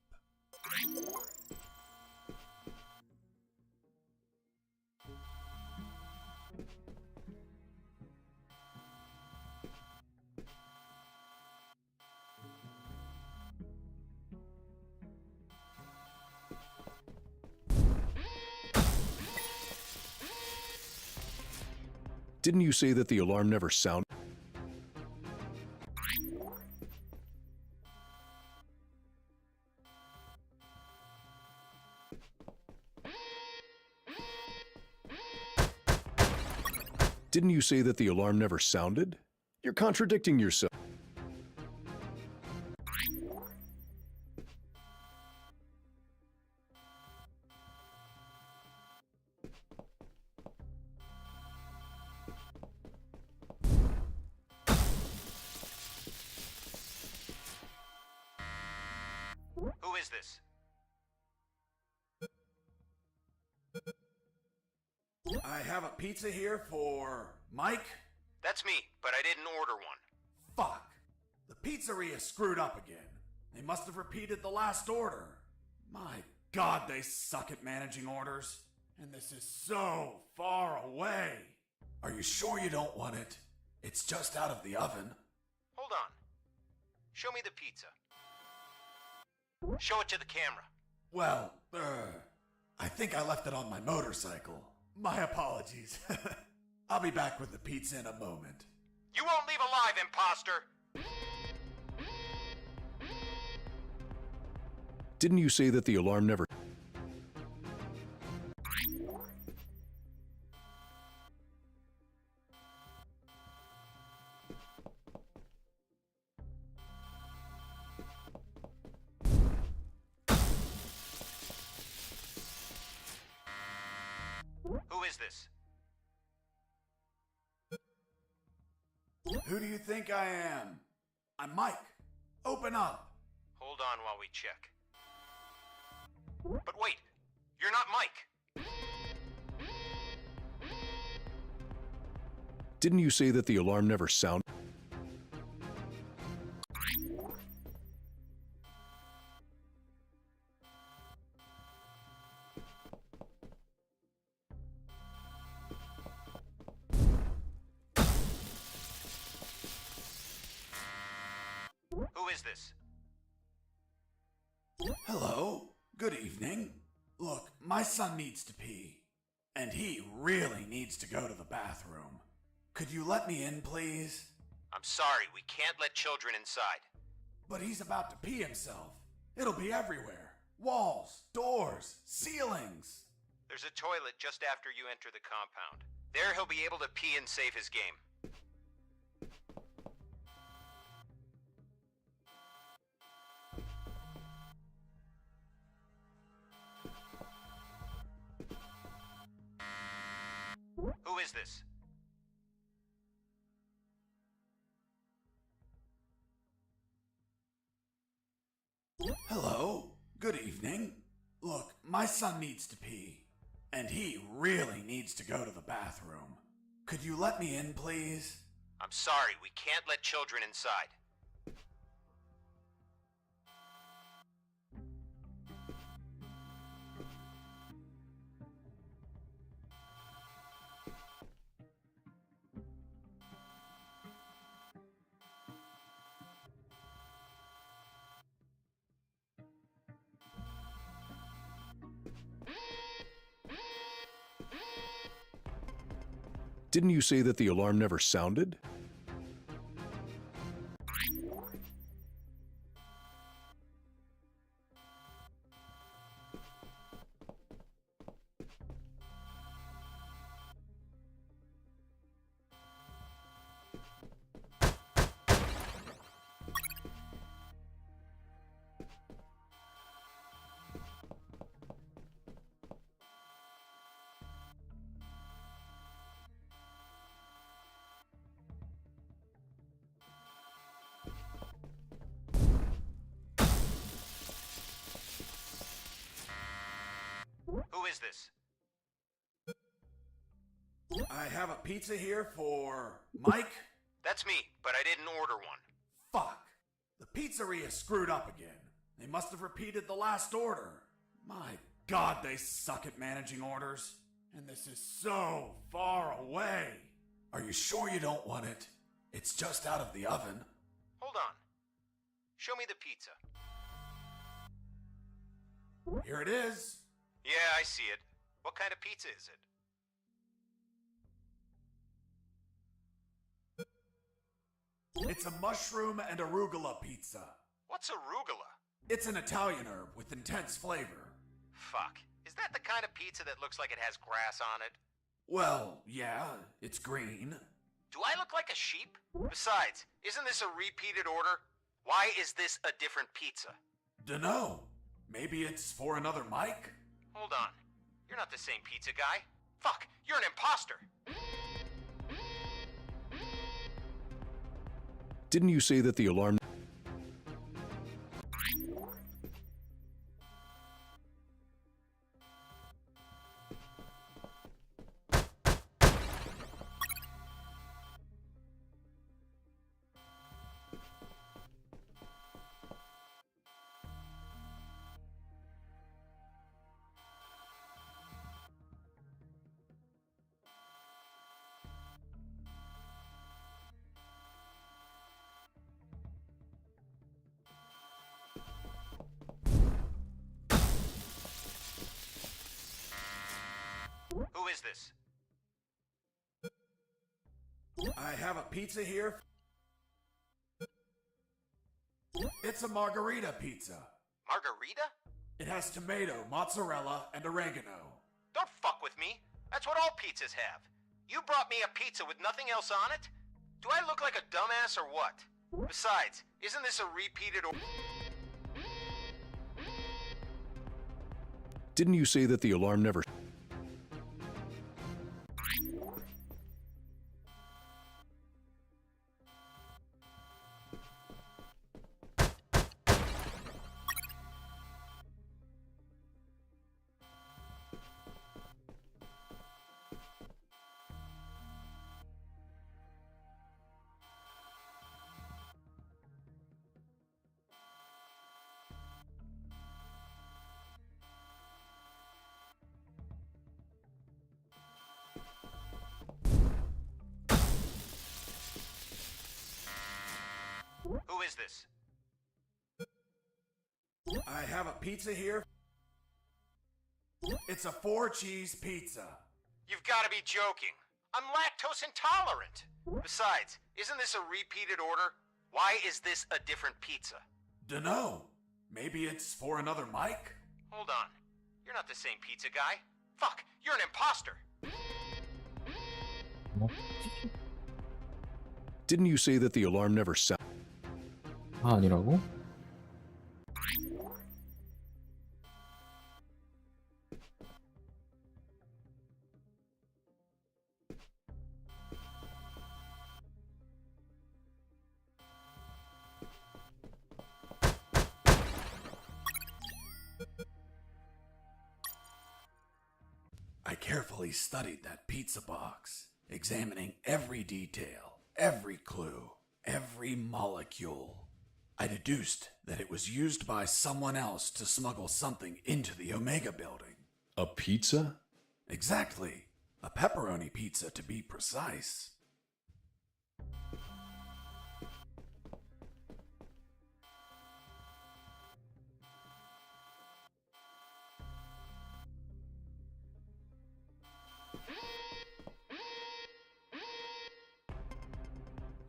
Didn't you say that the alarm never sounded? Didn't you say that the alarm never sounded? You're contradicting yourself. Who is this? I have a pizza here for Mike. That's me, but I didn't order one. Fuck. The pizzeria screwed up again. They must have repeated the last order. My God, they suck at managing orders. And this is so far away. Are you sure you don't want it? It's just out of the oven. Hold on. Show me the pizza. Show it to the camera. Well, I think I left it on my motorcycle. My apologies. I'll be back with the pizza in a moment. You won't leave alive, imposter! Didn't you say that the alarm never... Who is this? Who do you think I am? I'm Mike. Open up. Hold on while we check. But wait, you're not Mike. Didn't you say that the alarm never sounded? Who Who is this? Hello. Good evening. Look, my son needs to pee. And he really needs to go to the bathroom. Could you let me in, please? I'm sorry, we can't let children inside. But he's about to pee himself. It'll be everywhere. Walls, doors, ceilings. There's a toilet just after you enter the compound. There he'll be able to pee and save his game. Who is this? Hello. Good evening. Look, my son needs to pee. And he really needs to go to the bathroom. Could you let me in, please? I'm sorry, we can't let children inside. Didn't you say that the alarm never sounded? Who is this? I have a pizza here for Mike. That's me, but I didn't order one. Fuck. The pizzeria screwed up again. They must have repeated the last order. My God, they suck at managing orders. And this is so far away. Are you sure you don't want it? It's just out of the oven. Hold on. Show me the pizza. Here it is. Yeah, I see it. What kind of pizza is it? It's a mushroom and arugula pizza. What's arugula? It's an Italian herb with intense flavor. Fuck. Is that the kind of pizza that looks like it has grass on it? Well, yeah, it's green. Do I look like a sheep? Besides, isn't this a repeated order? Why is this a different pizza? Dunno. Maybe it's for another Mike? Hold on. You're not the same pizza guy. Fuck, you're an imposter. Didn't you say that the alarm... Who is this? I have a pizza here. It's a margarita pizza. Margarita? It has tomato, mozzarella, and oregano. Don't fuck with me. That's what all pizzas have. You brought me a pizza with nothing else on it? Do I look like a dumbass or what? Besides, isn't this a repeated order? Didn't you say that the alarm never... Who is this? I have a pizza here. It's a 4-cheese pizza. You've got to be joking. I'm lactose intolerant. Besides, isn't this a repeated order? Why is this a different pizza? Dunno. Maybe it's for another Mike? Hold on. You're not the same pizza guy. Fuck, you're an imposter. Didn't you say that the alarm never sounded? 아, 아니라고? I carefully studied that pizza box, examining every detail, every clue, every molecule. I deduced that it was used by someone else to smuggle something into the Omega building. A pizza? Exactly. A pepperoni pizza, to be precise.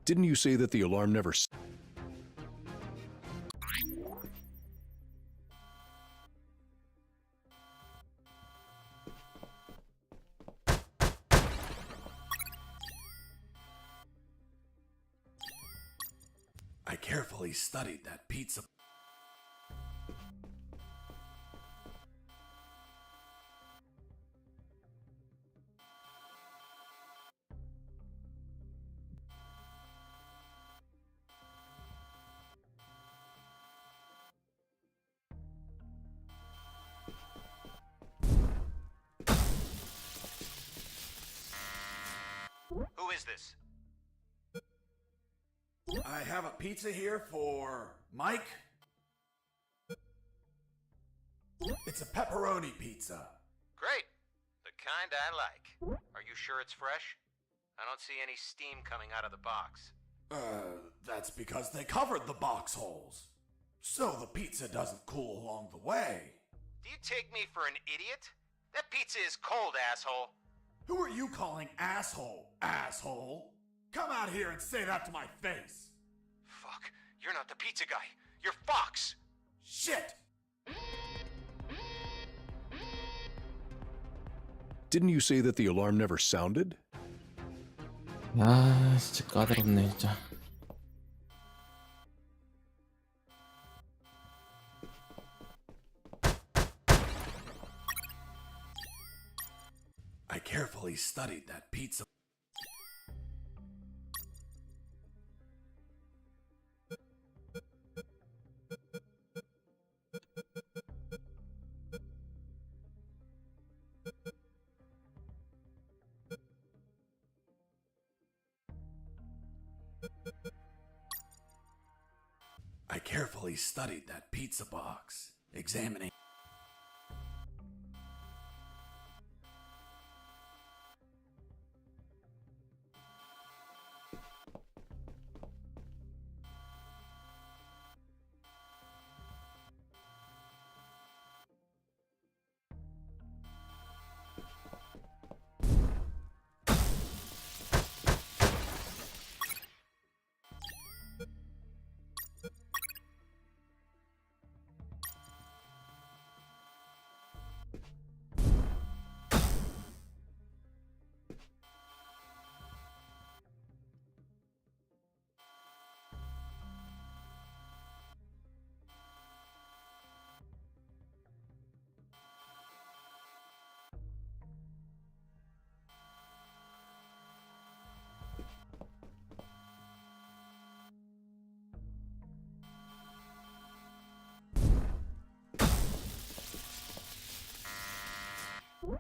Didn't you say that the alarm never... I carefully studied that pizza. Who is this? I have a pizza here for Mike. It's a pepperoni pizza. Great. The kind I like. Are you sure it's fresh? I don't see any steam coming out of the box. That's because they covered the box holes. So the pizza doesn't cool along the way. Do you take me for an idiot? That pizza is cold, asshole. Who are you calling asshole, asshole? Come out here and say that to my face. Fuck, you're not the pizza guy. You're Fox. Shit! Didn't you say that the alarm never sounded? 아, 진짜 까다롭네, 진짜. I carefully studied that pizza. I carefully studied that pizza box, examining.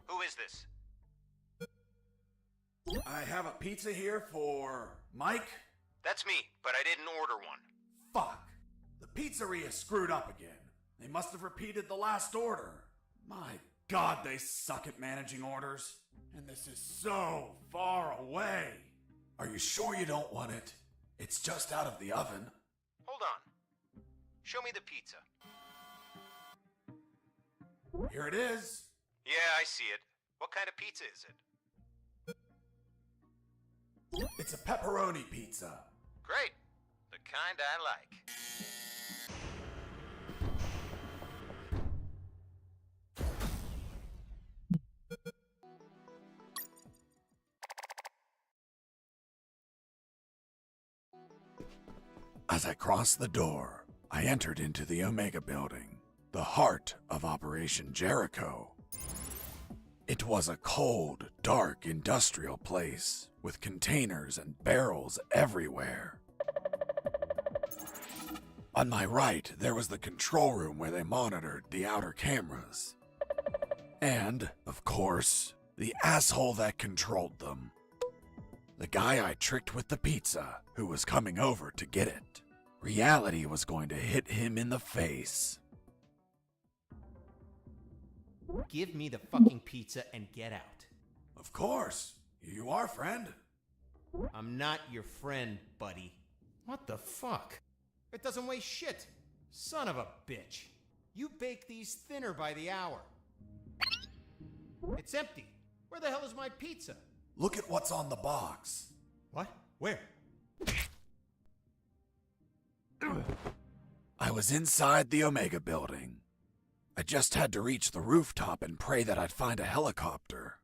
Who is this? I have a pizza here for Mike. That's me, but I didn't order one. Fuck. The pizzeria screwed up again. They must have repeated the last order. My God, they suck at managing orders. And this is so far away. Are you sure you don't want it? It's just out of the oven. Hold on. Show me the pizza. Here it is. Yeah, I see it. What kind of pizza is it? It's a pepperoni pizza. Great. The kind I like. As I crossed the door, I entered into the Omega building, the heart of Operation Jericho. It was a cold, dark industrial place with containers and barrels everywhere. On my right, there was the control room where they monitored the outer cameras. And, of course, the asshole that controlled them. The guy I tricked with the pizza, who was coming over to get it. Reality was going to hit him in the face. Give me the fucking pizza and get out. Of course. You are, friend. I'm not your friend, buddy. What the fuck? It doesn't weigh shit. Son of a bitch. You bake these thinner by the hour. It's empty. Where the hell is my pizza? Look at what's on the box. What? Where? I was inside the Omega building. I just had to reach the rooftop and pray that I'd find a helicopter.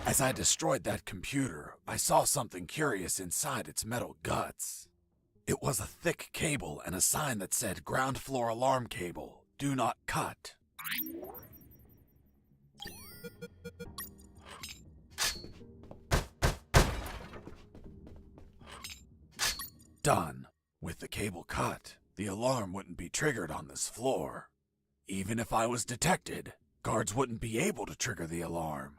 As I destroyed that computer, I saw something curious inside its metal guts. It was a thick cable and a sign that said ground floor alarm cable, do not cut. Done. With the cable cut, the alarm wouldn't be triggered on this floor. Even if I was detected, guards wouldn't be able to trigger the alarm.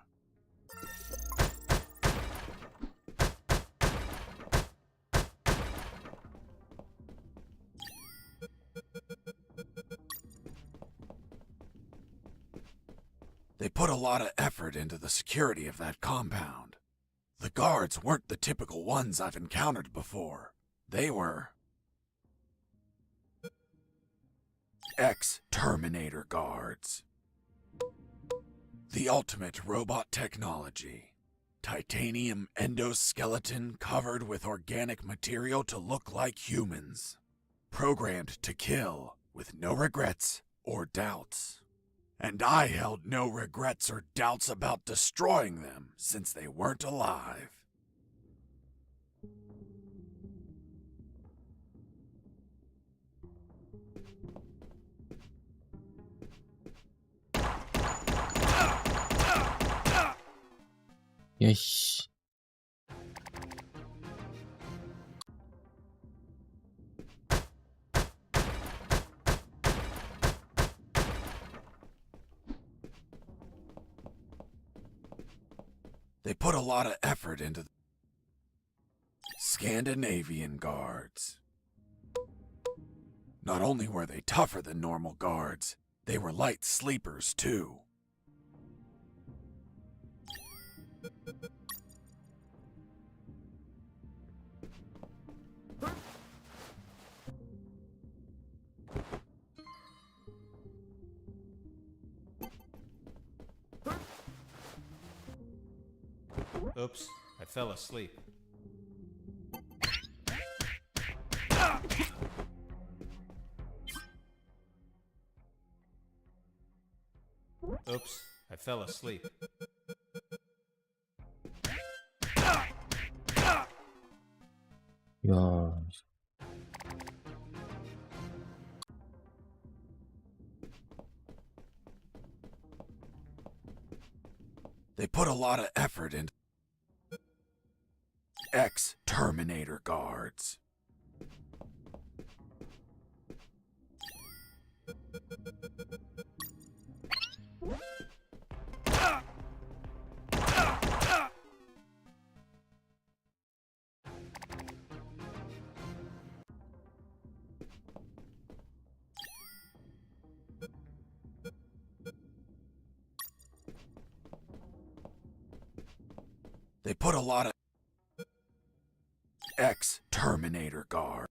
They put a lot of effort into the security of that compound. The guards weren't the typical ones I've encountered before. They were ex-Terminator guards. The ultimate robot technology. Titanium endoskeleton covered with organic material to look like humans. Programmed to kill with no regrets or doubts. And I held no regrets or doubts about destroying them since they weren't alive. 야씨. They put a lot of effort into the Scandinavian guards. Not only were they tougher than normal guards, they were light sleepers too. Oops, I fell asleep. Oops, I fell asleep. 야. They put a lot of effort into ex-Terminator guards. They put a lot of Terminator guard.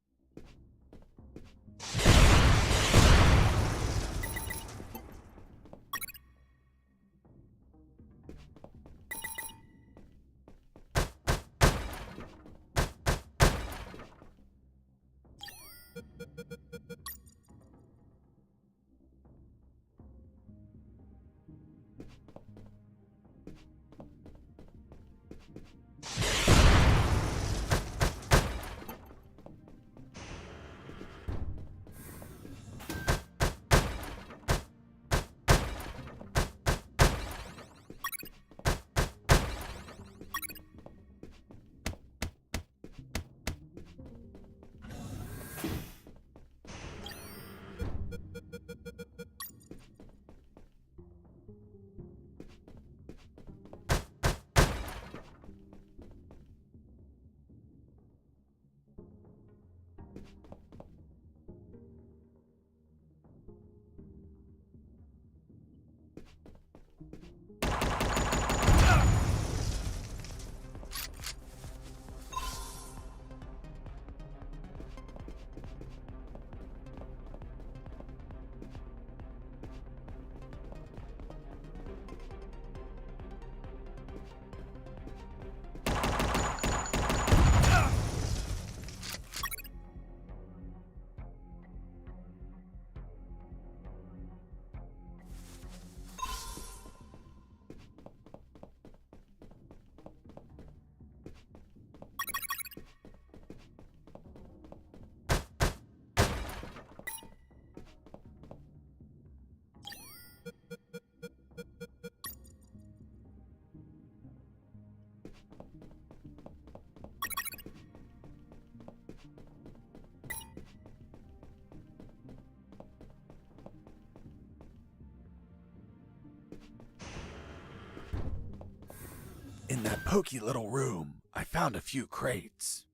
In that pokey little room, I found a few crates.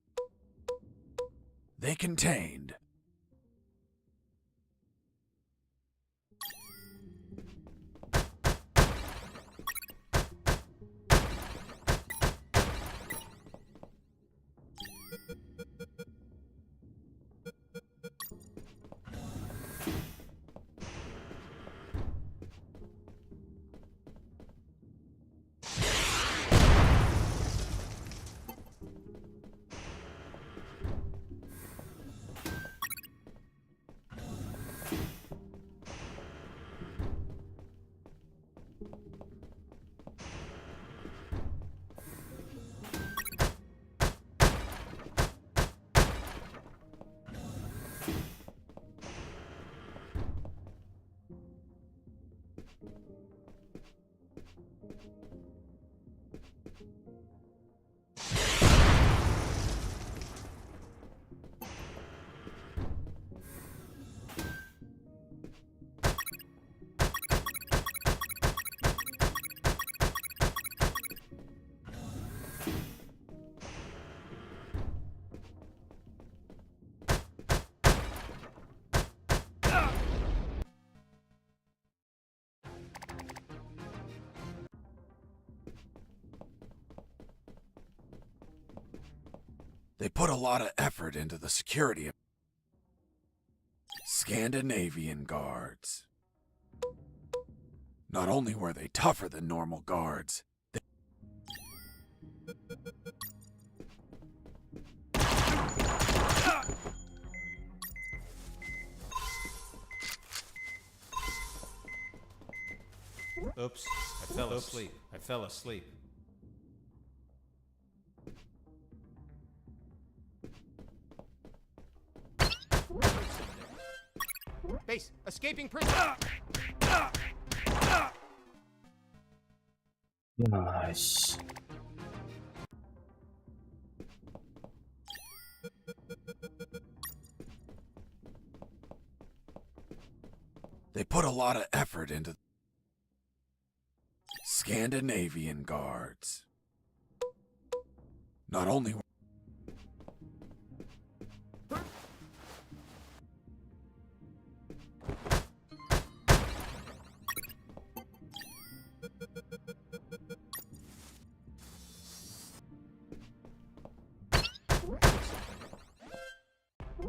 They contained They put a lot of effort into the security of Scandinavian guards. Not only were they tougher than normal guards, Oops, I fell asleep. I fell asleep. Base, escaping prisoner! 아이씨. they put a lot of effort into Scandinavian guards. Not only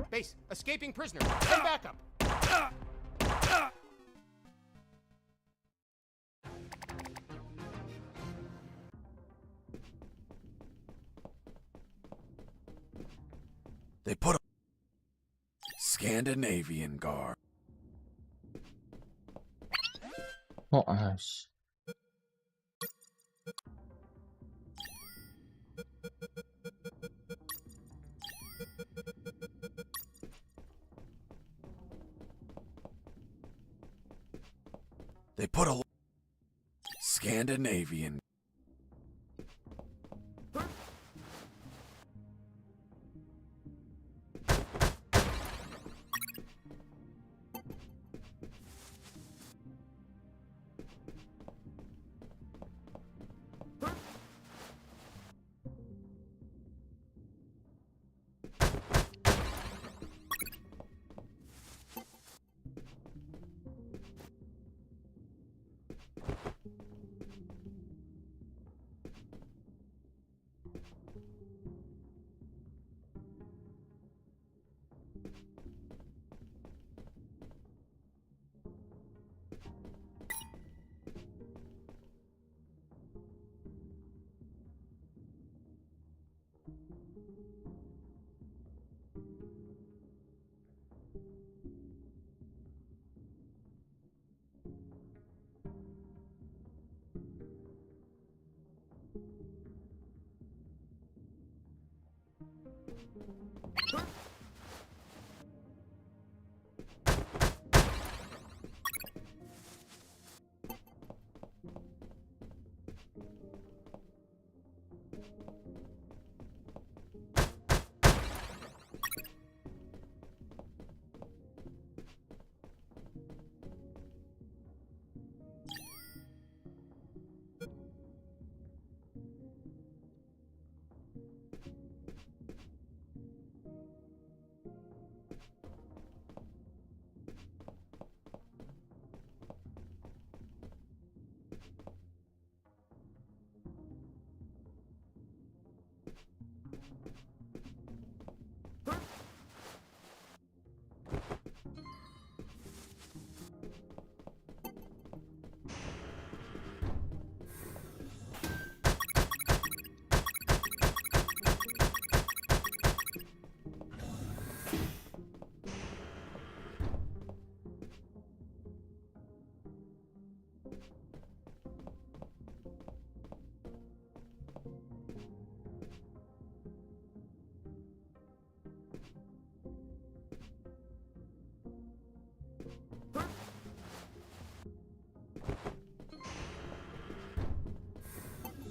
Base, escaping prisoner. Send backup. They put a Scandinavian guard. 아씨. They put a Scandinavian.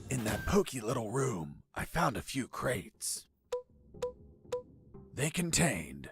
In that pokey little room, I found a few crates. They contained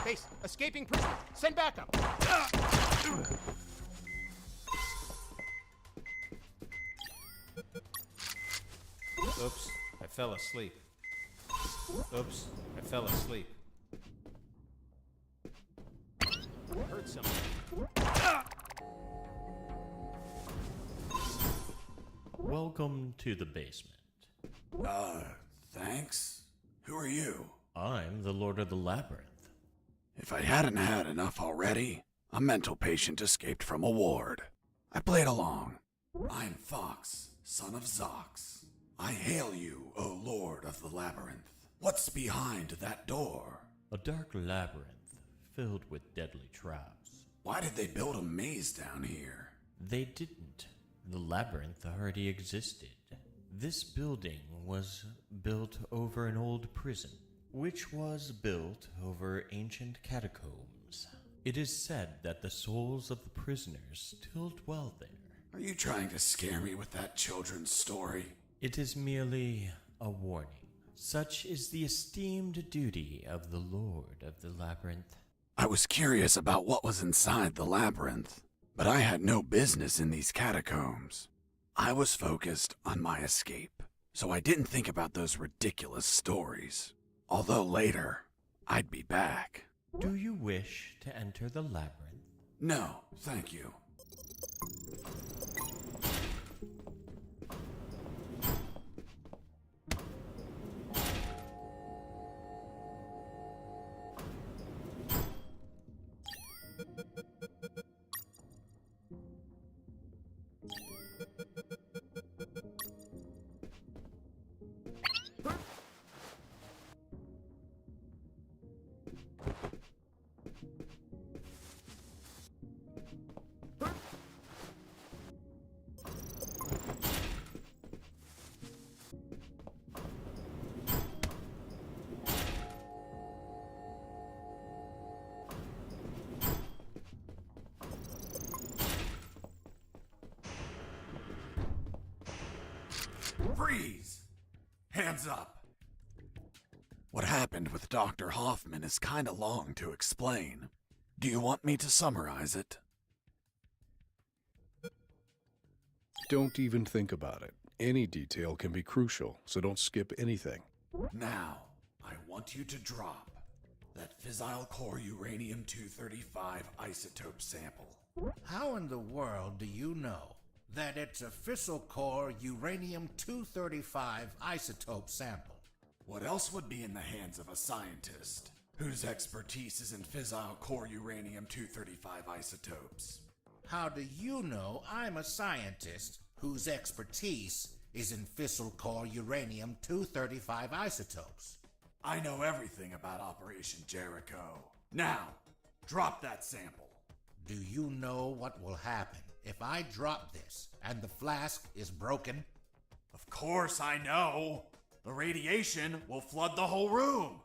Base, escaping prisoner. Send backup. Oops, I fell asleep. Oops, I fell asleep. I heard something. Welcome to the basement. Thanks. Who are you? I'm the Lord of the Labyrinth. If I hadn't had enough already, a mental patient escaped from a ward. I played along. I'm Fox, son of Zox. I hail you, O Lord of the Labyrinth. What's behind that door? A dark labyrinth filled with deadly traps. Why did they build a maze down here? They didn't. The labyrinth already existed. This building was built over an old prison, which was built over ancient catacombs. It is said that the souls of the prisoners still dwell there. Are you trying to scare me with that children's story? It is merely a warning. Such is the esteemed duty of the Lord of the Labyrinth. I was curious about what was inside the labyrinth, but I had no business in these catacombs. I was focused on my escape, so I didn't think about those ridiculous stories. Although later, I'd be back. Do you wish to enter the labyrinth? No, thank you. Freeze! Hands up! What happened with Dr. Hoffman is kinda long to explain. Do you want me to summarize it? Don't even think about it. Any detail can be crucial, so don't skip anything. Now, I want you to drop that fissile core uranium-235 isotope sample. How in the world do you know that it's a fissile core uranium-235 isotope sample? What else would be in the hands of a scientist whose expertise is in fissile core uranium-235 isotopes? How do you know I'm a scientist whose expertise is in fissile core uranium-235 isotopes? I know everything about Operation Jericho. Now, drop that sample. Do you know what will happen if I drop this and the flask is broken? Of course I know. The radiation will flood the whole room.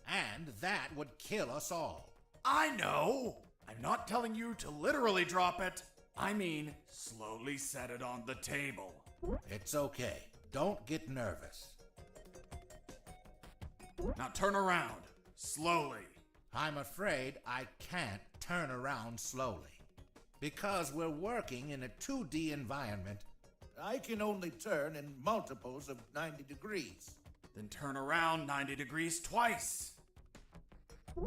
And that would kill us all. I know. I'm not telling you to literally drop it. I mean, slowly set it on the table. It's okay. Don't get nervous. Now turn around. Slowly. I'm afraid I can't turn around slowly. Because we're working in a 2D environment, I can only turn in multiples of 90 degrees. Then turn around 90 degrees twice.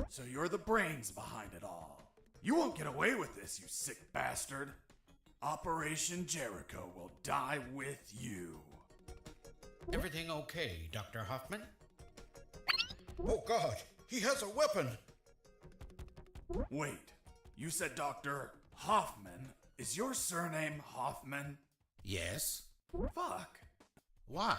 So you're the brains behind it all. You won't get away with this, you sick bastard. Operation Jericho will die with you. Everything okay, Dr. Hoffman? Oh God, he has a weapon! Wait, you said Dr. Hoffman? Is your surname Hoffman? Yes. Fuck. Why?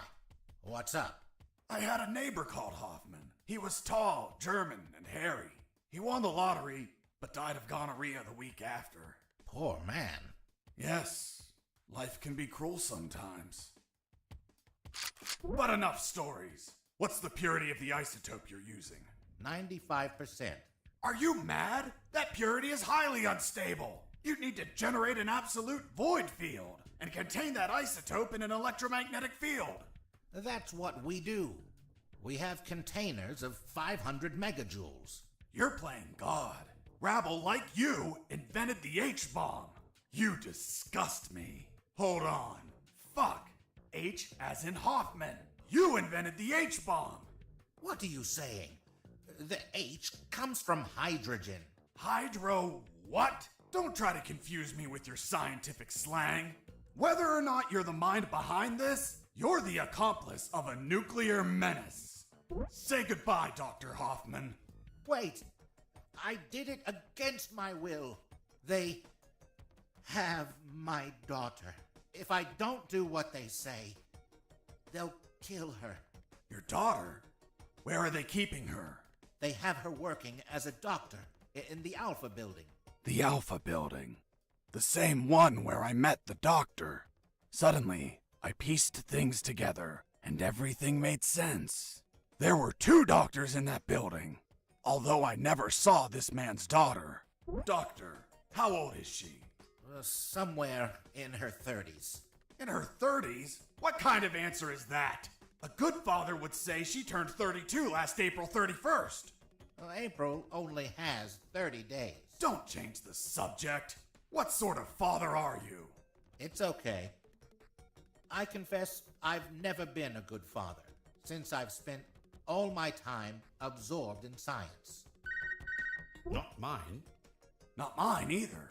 What's up? I had a neighbor called Hoffman. He was tall, German, and hairy. He won the lottery, but died of gonorrhea the week after. Poor man. Yes, life can be cruel sometimes. But enough stories. What's the purity of the isotope you're using? 95%. Are you mad? That purity is highly unstable. You'd need to generate an absolute void field and contain that isotope in an electromagnetic field. That's what we do. We have containers of 500 megajoules. You're playing God. Rabble like you invented the H-bomb. You disgust me. Hold on. Fuck. H as in Hoffman. You invented the H-bomb. What are you saying? The H comes from hydrogen. Hydro what? Don't try to confuse me with your scientific slang. Whether or not you're the mind behind this, you're the accomplice of a nuclear menace. Say goodbye, Dr. Hoffman. Wait. I did it against my will. They have my daughter. If I don't do what they say, they'll kill her. Your daughter? Where are they keeping her? They have her working as a doctor in the Alpha building. The Alpha building. The same one where I met the doctor. Suddenly, I pieced things together, and everything made sense. There were 2 doctors in that building, although I never saw this man's daughter. Doctor, how old is she? Somewhere in her 30s. In her 30s? What kind of answer is that? A good father would say she turned 32 last April 31st. April only has 30 days. Don't change the subject. What sort of father are you? It's okay. I confess I've never been a good father, since I've spent all my time absorbed in science. Not mine. Not mine either.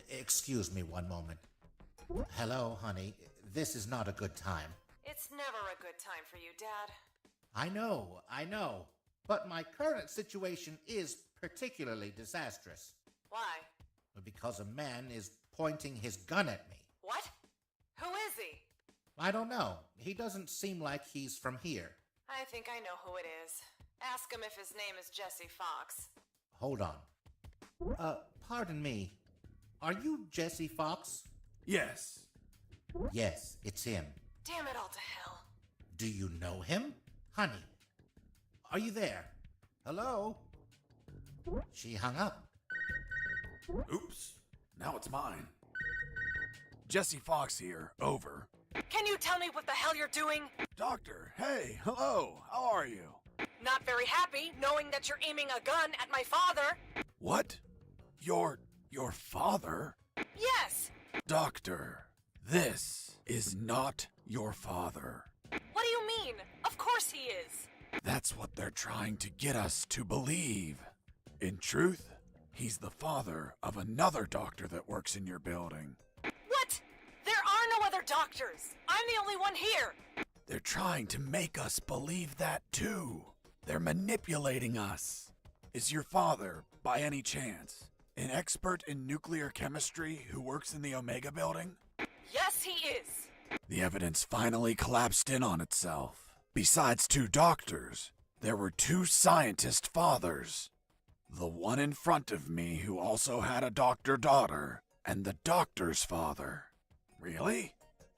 Excuse me one moment. Hello, honey. This is not a good time. It's never a good time for you, Dad. I know. But my current situation is particularly disastrous. Why? Because a man is pointing his gun at me. What? Who is he? I don't know. He doesn't seem like he's from here. I think I know who it is. Ask him if his name is Jesse Fox. Hold on. Pardon me. Are you Jesse Fox? Yes. Yes, it's him. Damn it all to hell. Do you know him? Honey, are you there? Hello? She hung up. Oops. Now it's mine. Jesse Fox here. Over. Can you tell me what the hell you're doing? Doctor, hey, hello. How are you? Not very happy knowing that you're aiming a gun at my father. What? Your father? Yes. Doctor, this is not your father. What do you mean? Of course he is. That's what they're trying to get us to believe. In truth, he's the father of another doctor that works in your building. What? There are no other doctors. I'm the only one here. They're trying to make us believe that too. They're manipulating us. Is your father, by any chance, an expert in nuclear chemistry who works in the Omega building? Yes, he is. The evidence finally collapsed in on itself. Besides 2 doctors, there were 2 scientist fathers. The one in front of me who also had a doctor daughter, and the doctor's father. Really?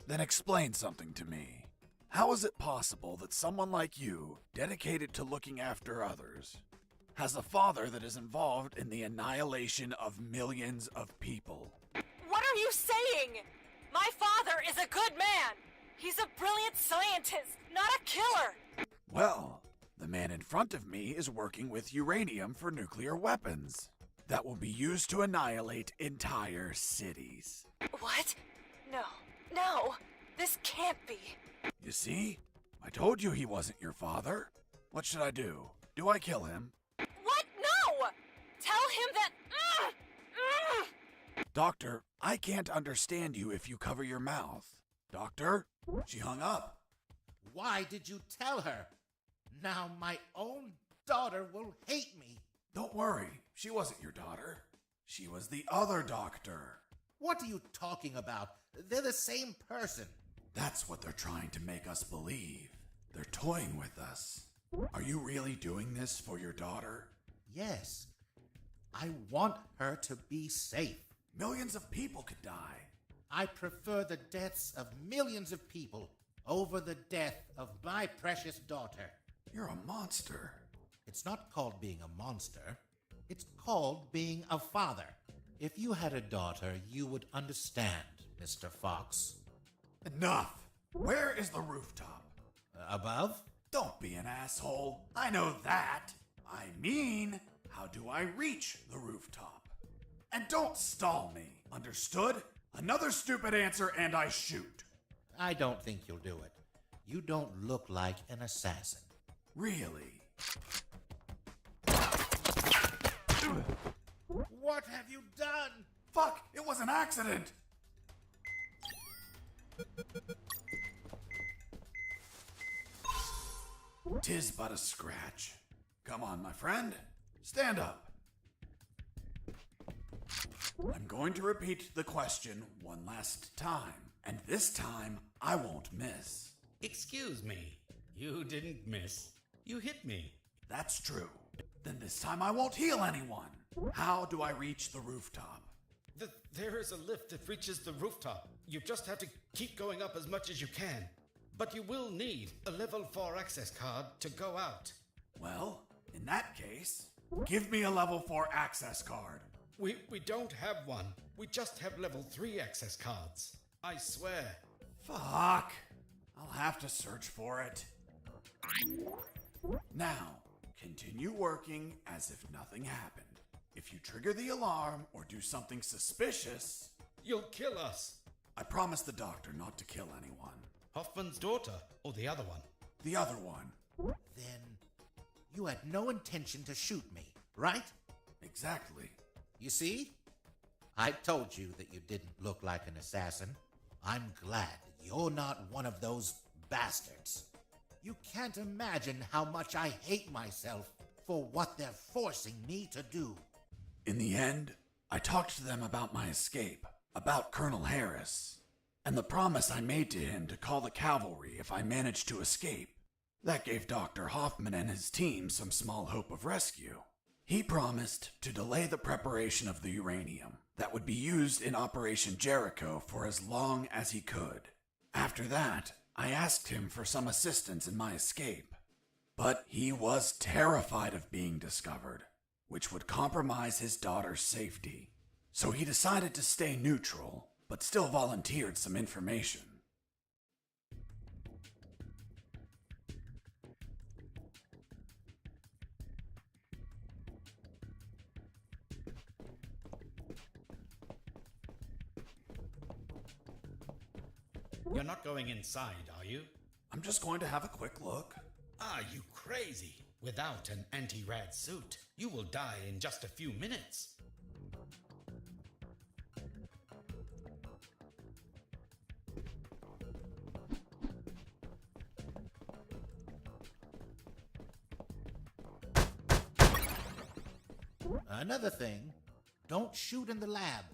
Then explain something to me. How is it possible that someone like you, dedicated to looking after others, has a father that is involved in the annihilation of millions of people? What are you saying? My father is a good man. He's a brilliant scientist, not a killer. Well, the man in front of me is working with uranium for nuclear weapons that will be used to annihilate entire cities. What? No, this can't be. You see? I told you he wasn't your father. What should I do? Do I kill him? What? No! Tell him that... Doctor, I can't understand you if you cover your mouth. Doctor? She hung up. Why did you tell her? Now my own daughter will hate me. Don't worry. She wasn't your daughter. She was the other doctor. What are you talking about? They're the same person. That's what they're trying to make us believe. They're toying with us. Are you really doing this for your daughter? Yes. I want her to be safe. Millions of people could die. I prefer the deaths of millions of people over the death of my precious daughter. You're a monster. It's not called being a monster. It's called being a father. If you had a daughter, you would understand, Mr. Fox. Enough! Where is the rooftop? Above? Don't be an asshole. I know that. I mean, how do I reach the rooftop? And don't stall me, understood? Another stupid answer and I shoot. I don't think you'll do it. You don't look like an assassin. Really? What have you done? Fuck, it was an accident! Tis but a scratch. Come on, my friend. Stand up. I'm going to repeat the question one last time, and this time I won't miss. Excuse me. You didn't miss. You hit me. That's true. Then this time I won't heal anyone. How do I reach the rooftop? There is a lift that reaches the rooftop. You just have to keep going up as much as you can. But you will need a level 4 access card to go out. Well, in that case, give me a level 4 access card. We don't have one. We just have level 3 access cards. I swear. Fuck. I'll have to search for it. Now, continue working as if nothing happened. If you trigger the alarm or do something suspicious... You'll kill us. I promised the doctor not to kill anyone. Hoffman's daughter, or the other one? The other one. Then you had no intention to shoot me, right? Exactly. You see? I told you that you didn't look like an assassin. I'm glad you're not one of those bastards. You can't imagine how much I hate myself for what they're forcing me to do. In the end, I talked to them about my escape, about Colonel Harris, and the promise I made to him to call the cavalry if I managed to escape. That gave Dr. Hoffman and his team some small hope of rescue. He promised to delay the preparation of the uranium that would be used in Operation Jericho for as long as he could. After that, I asked him for some assistance in my escape. But he was terrified of being discovered, which would compromise his daughter's safety. So he decided to stay neutral, but still volunteered some information. You're not going inside, are you? I'm just going to have a quick look. Are you crazy? Without an anti-rad suit, you will die in just a few minutes. Another thing, don't shoot in the lab.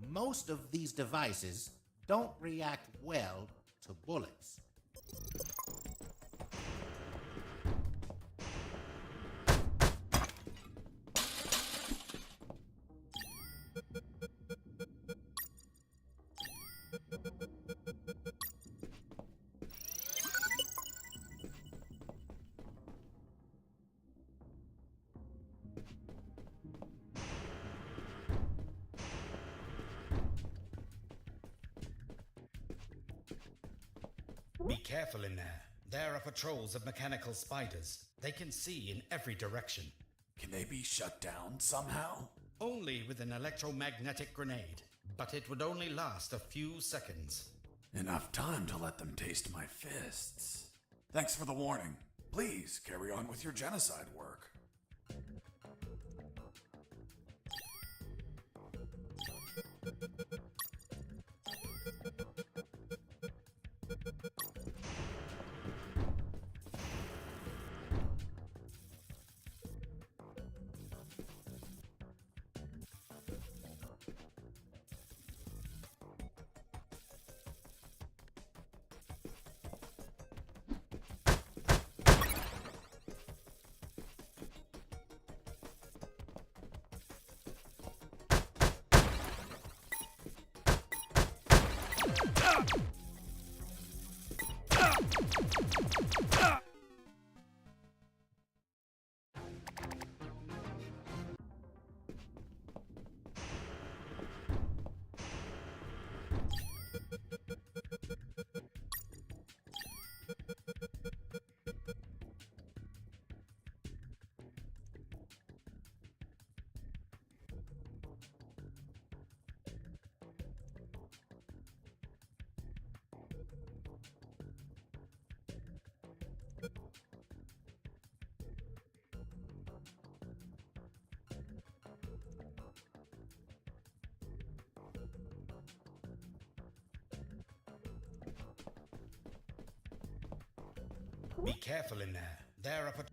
Most of these devices don't react well to bullets. Be careful in there. There are patrols of mechanical spiders. They can see in every direction. Can they be shut down somehow? Only with an electromagnetic grenade, but it would only last a few seconds. Enough time to let them taste my fists. Thanks for the warning. Please carry on with your genocide work. Be careful in there. They're up at...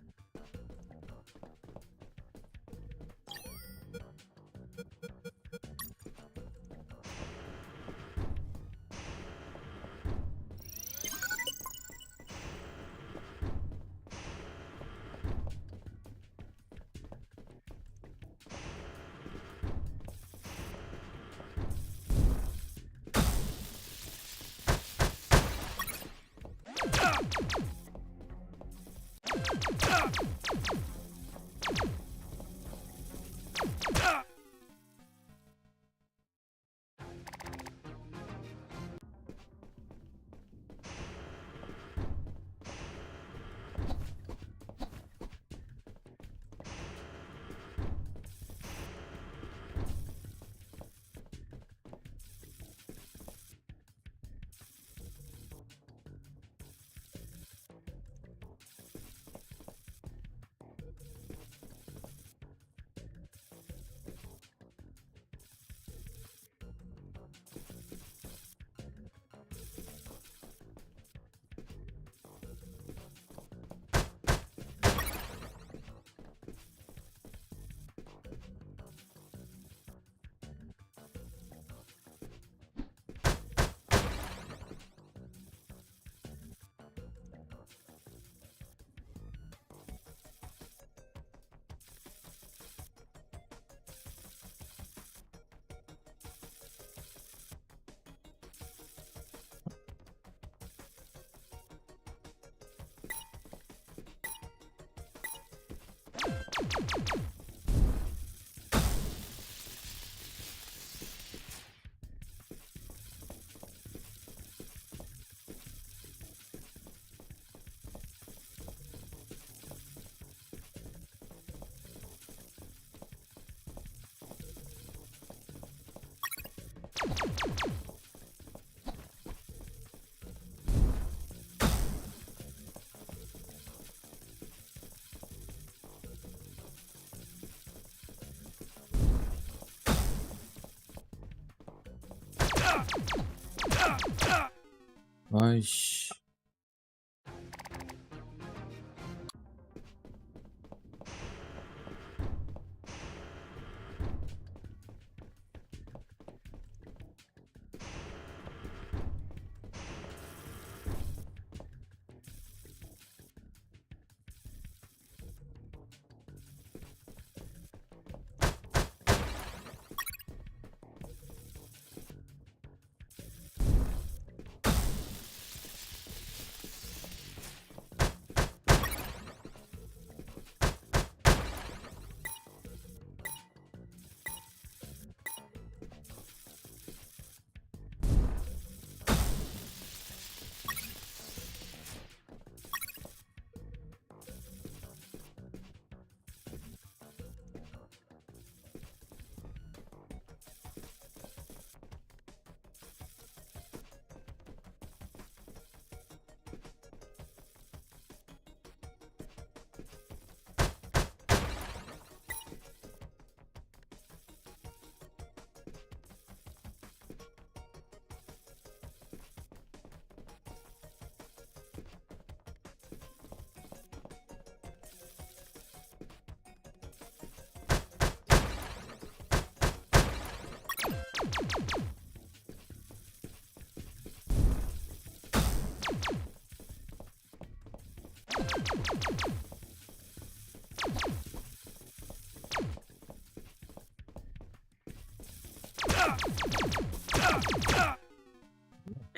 아이씨.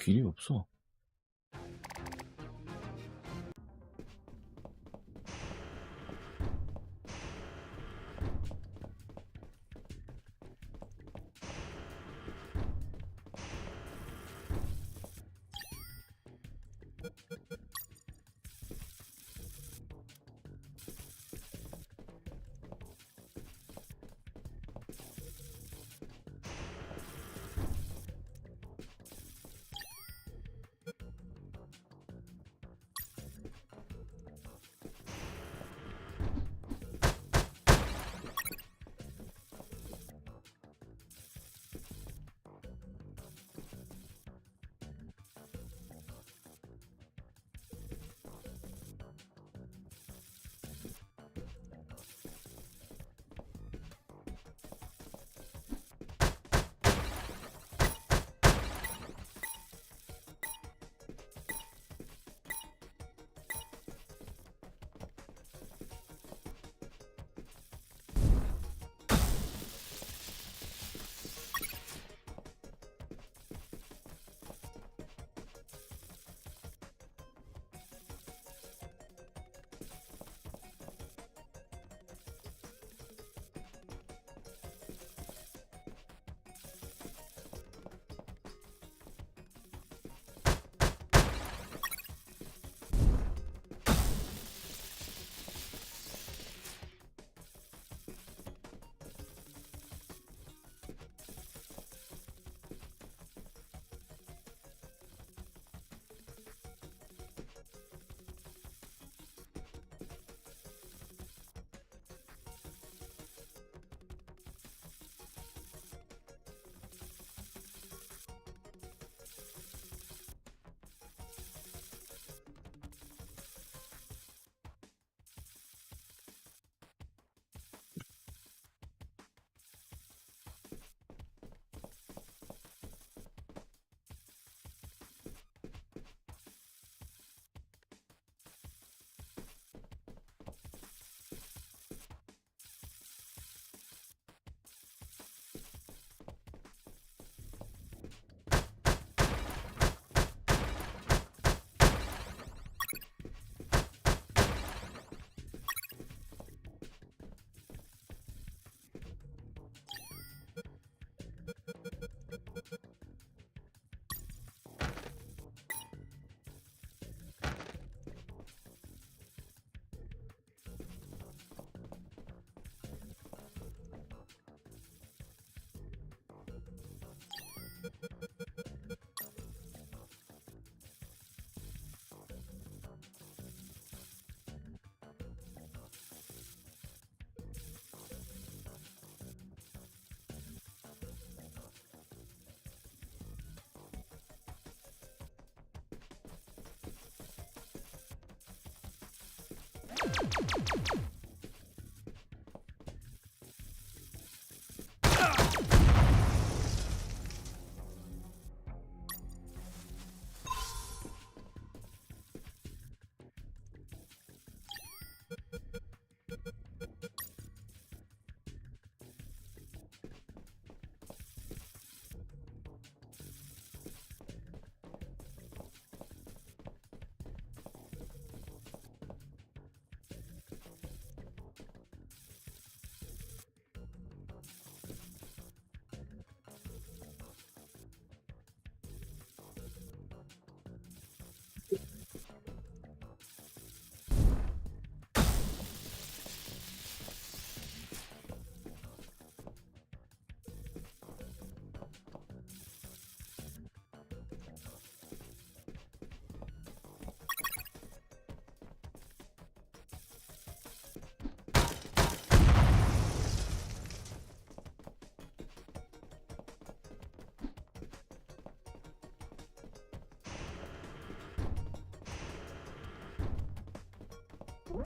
길이 없어.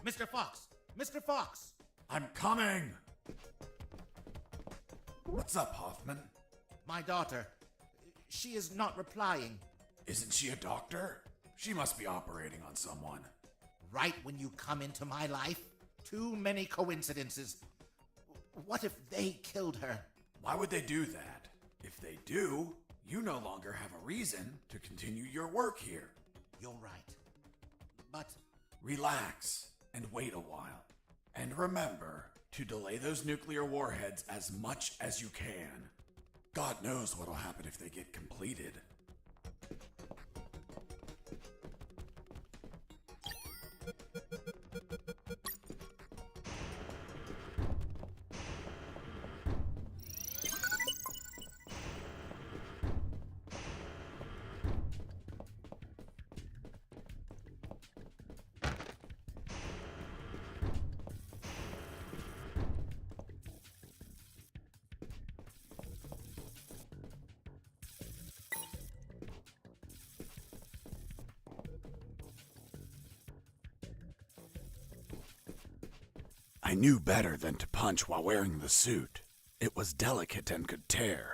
Mr. Fox! Mr. Fox! I'm coming! What's up, Hoffman? My daughter. She is not replying. Isn't she a doctor? She must be operating on someone. Right when you come into my life? Too many coincidences. What if they killed her? Why would they do that? If they do, you no longer have a reason to continue your work here. You're right. But... Relax and wait a while. And remember to delay those nuclear warheads as much as you can. God knows what'll happen if they get completed. I knew better than to punch while wearing the suit. It was delicate and could tear.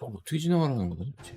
저걸 어떻게 진행하라는 거야 도대체?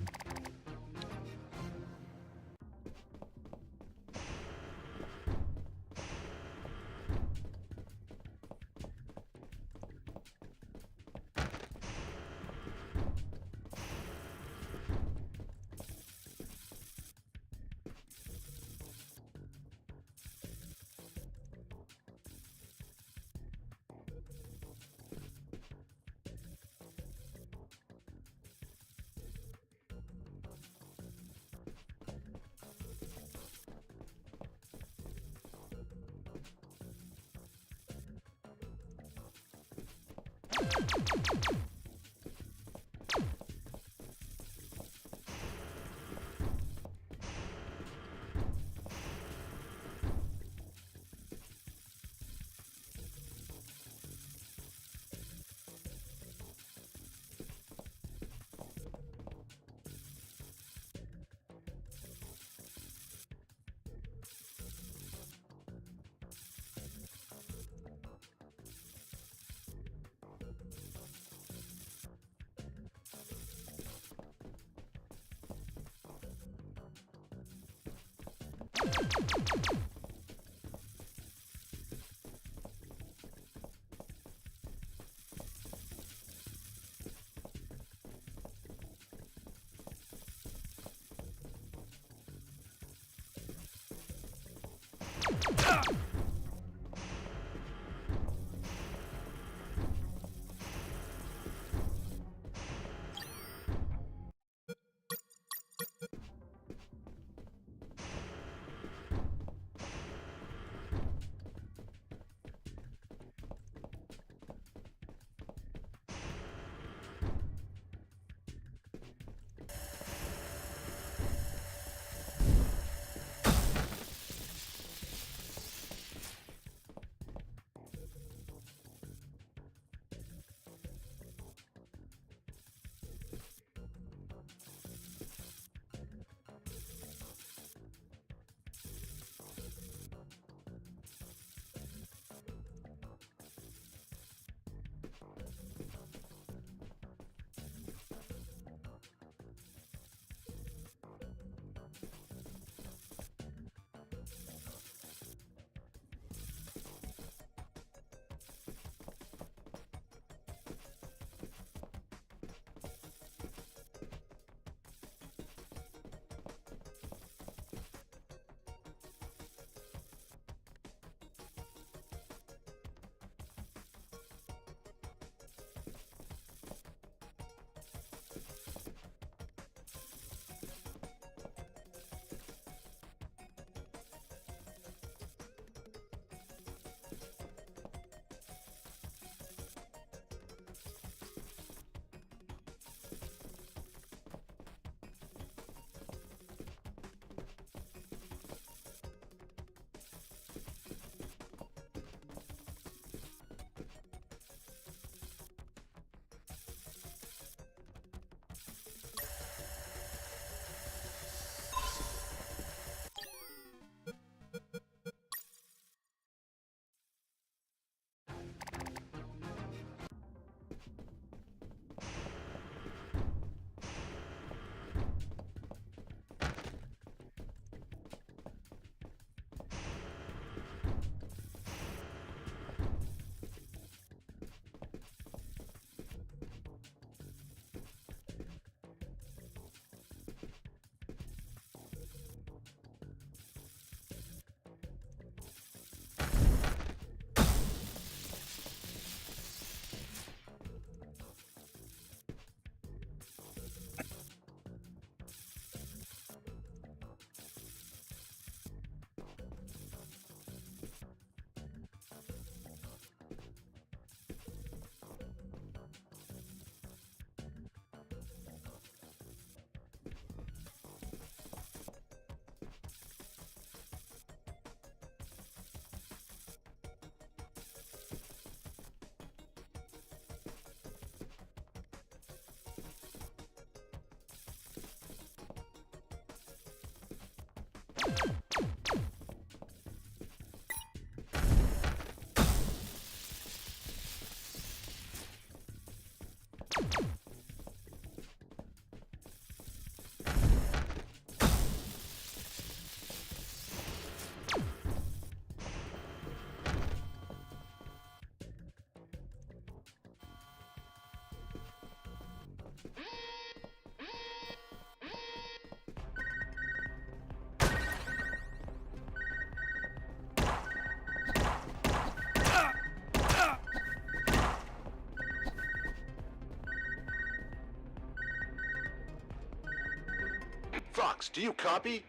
Fox, do you copy?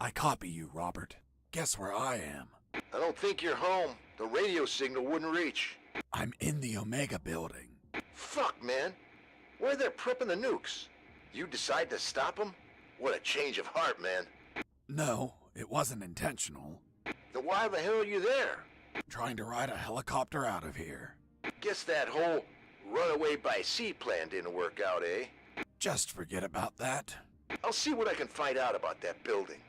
I copy you, Robert. Guess where I am? I don't think you're home. The radio signal wouldn't reach. I'm in the Omega building. Fuck, man. Where they're prepping the nukes? You decide to stop them? What a change of heart, man. No, it wasn't intentional. Then why the hell are you there? Trying to ride a helicopter out of here. Guess that whole runaway by sea plan didn't work out, eh? Just forget about that. I'll see what I can find out about that building.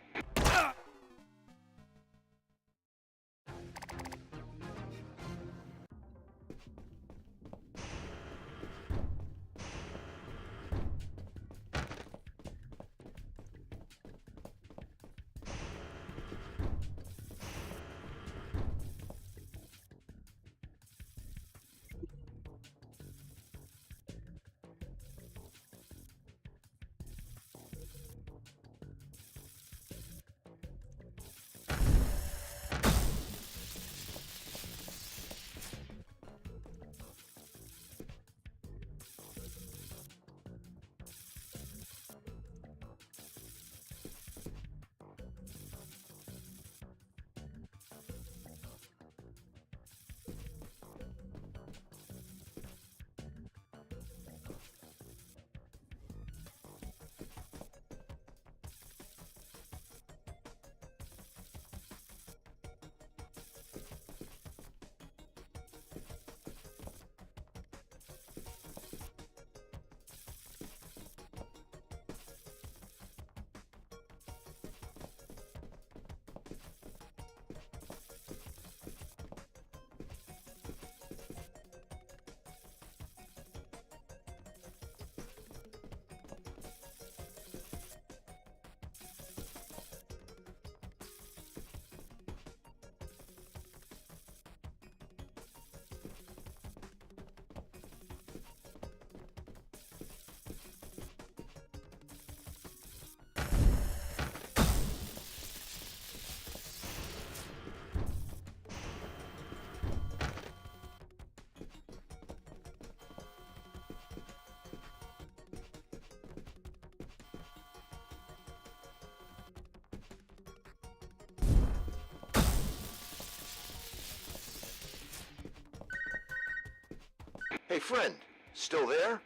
Hey, friend, still there?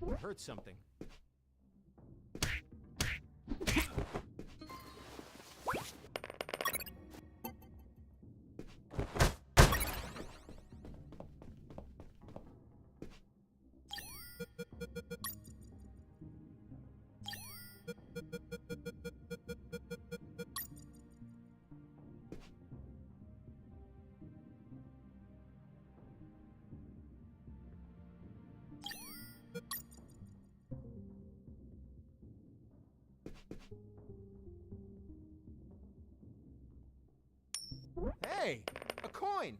I heard something. Hey, a coin.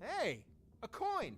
Hey, a coin.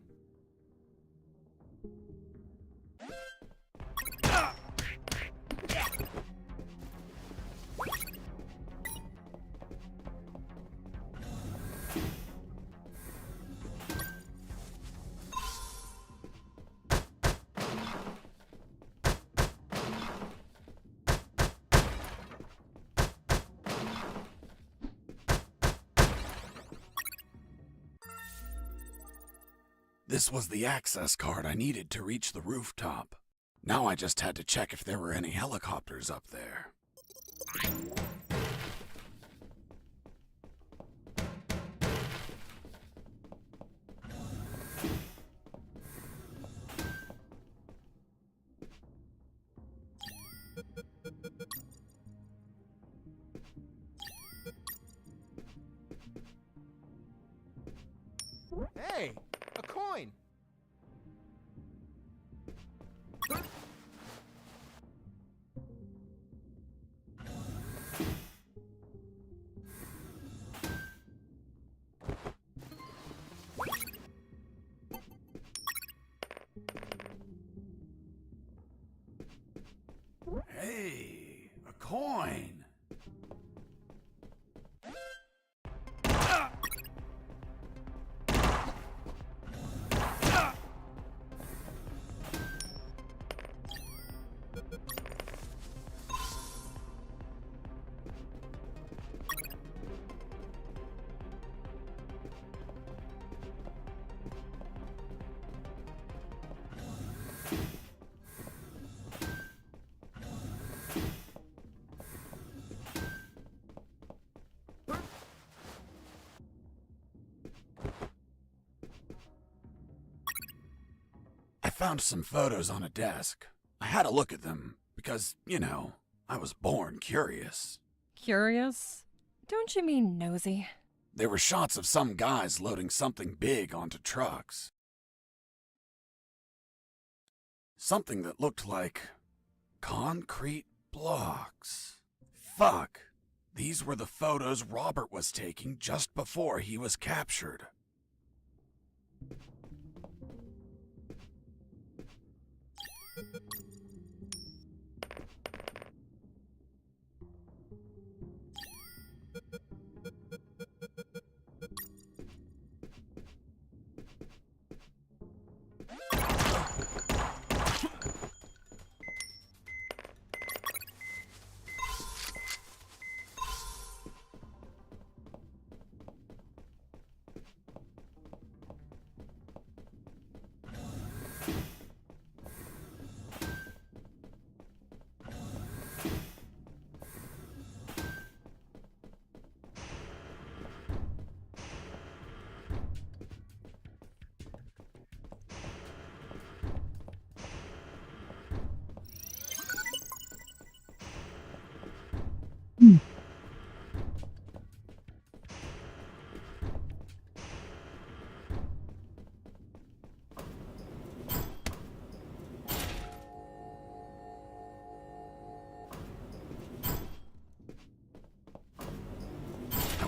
This was the access card I needed to reach the rooftop. Now I just had to check if there were any helicopters up there. Hey, a coin. Hey, a coin. I found some photos on a desk. I had a look at them because, you know, I was born curious. Curious? Don't you mean nosy? There were shots of some guys loading something big onto trucks. Something that looked like concrete blocks. Fuck. These were the photos Robert was taking just before he was captured.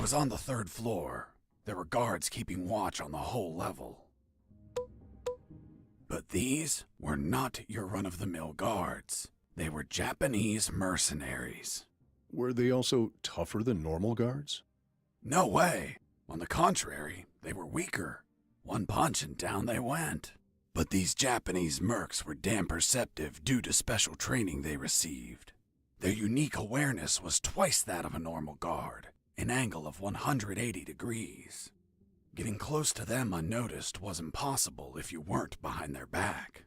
was on the 3rd floor. There were guards keeping watch on the whole level. But these were not your run-of-the-mill guards. They were Japanese mercenaries. Were they also tougher than normal guards? No way. On the contrary, they were weaker. One punch and down they went. But these Japanese mercs were damn perceptive due to special training they received. Their unique awareness was twice that of a normal guard, an angle of 180 degrees. Getting close to them unnoticed was impossible if you weren't behind their back.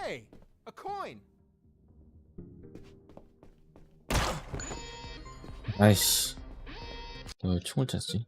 Hey, a coin. 아이씨. 왜 총을 찼지?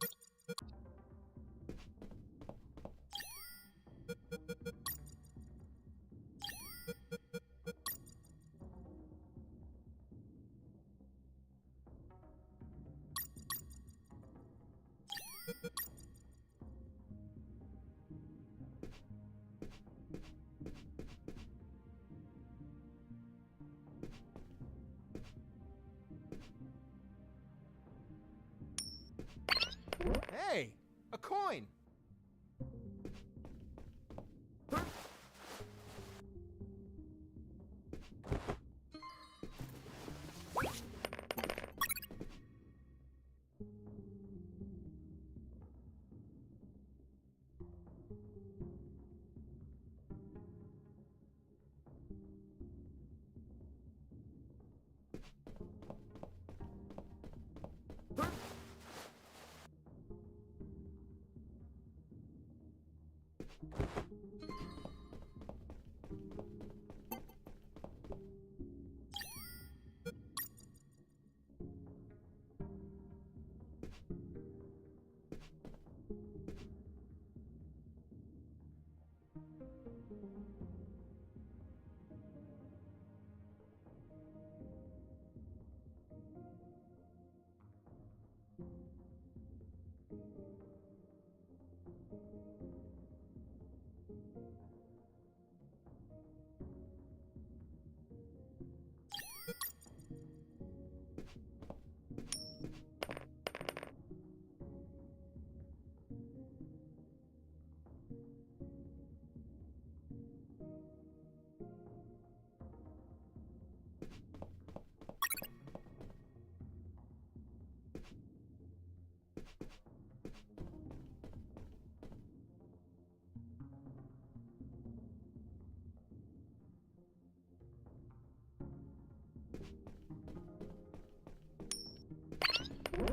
Hey, a coin.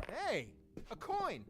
Hey, a coin.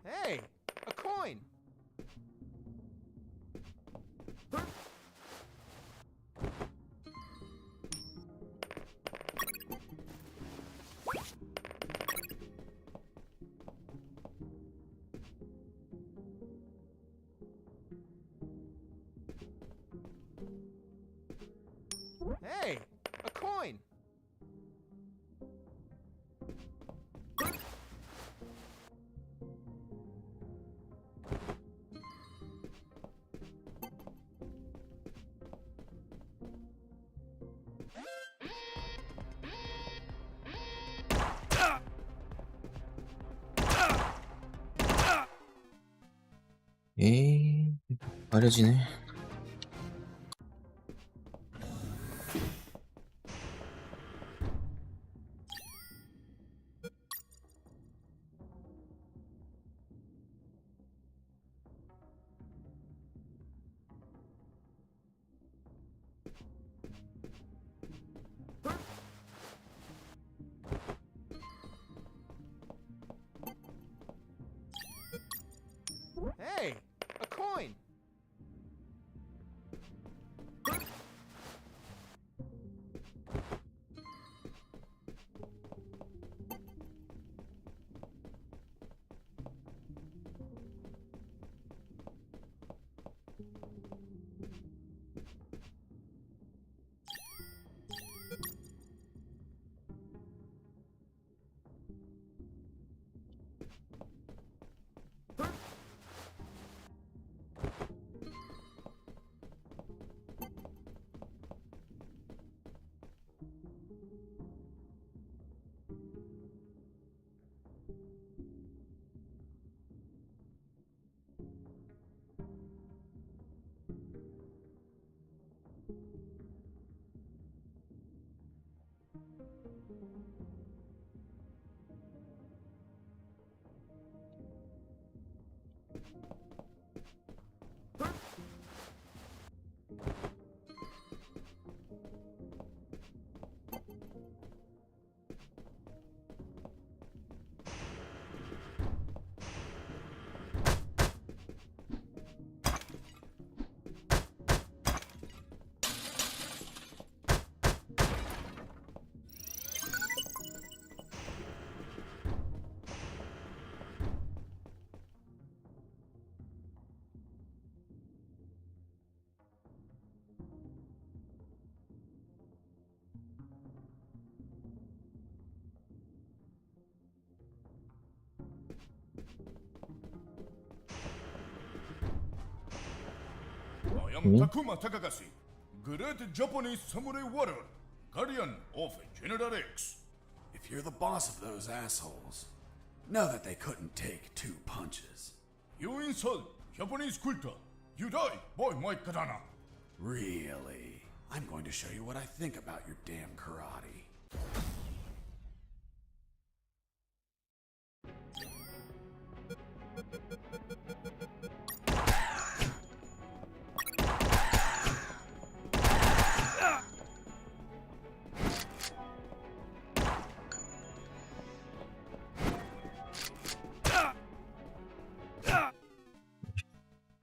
Hey, a coin. Hey, a coin. 에이, 가려지네. Hey, a coin. I am Takuma Takagashi, Great Japanese Samurai Warrior, Guardian of General X. If you're the boss of those assholes, know that they couldn't take 2 punches. You insult Japanese culture. You die by my katana. Really? I'm going to show you what I think about your damn karate.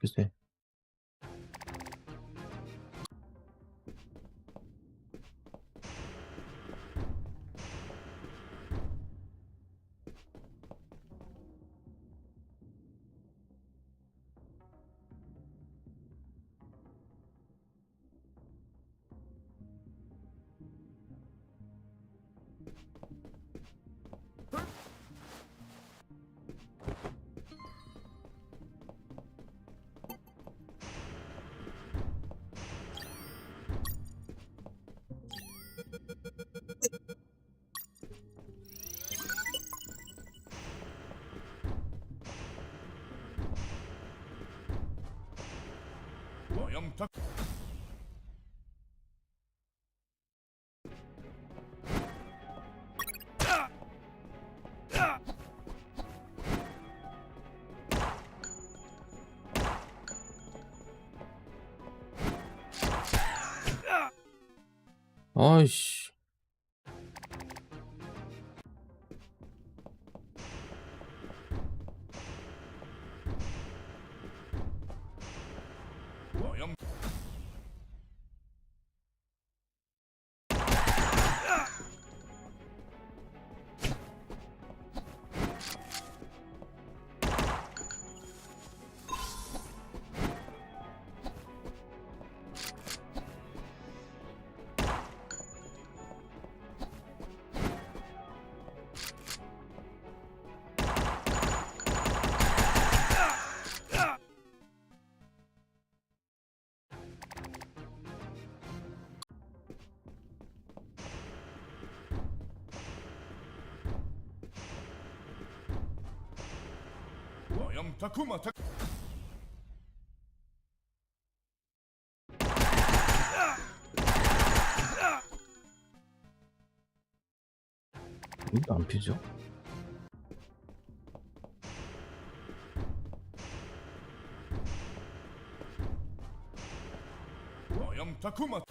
글쎄. 아이씨. 오염 오염 타쿠마 타 이거 안 피죠? 오염 타쿠마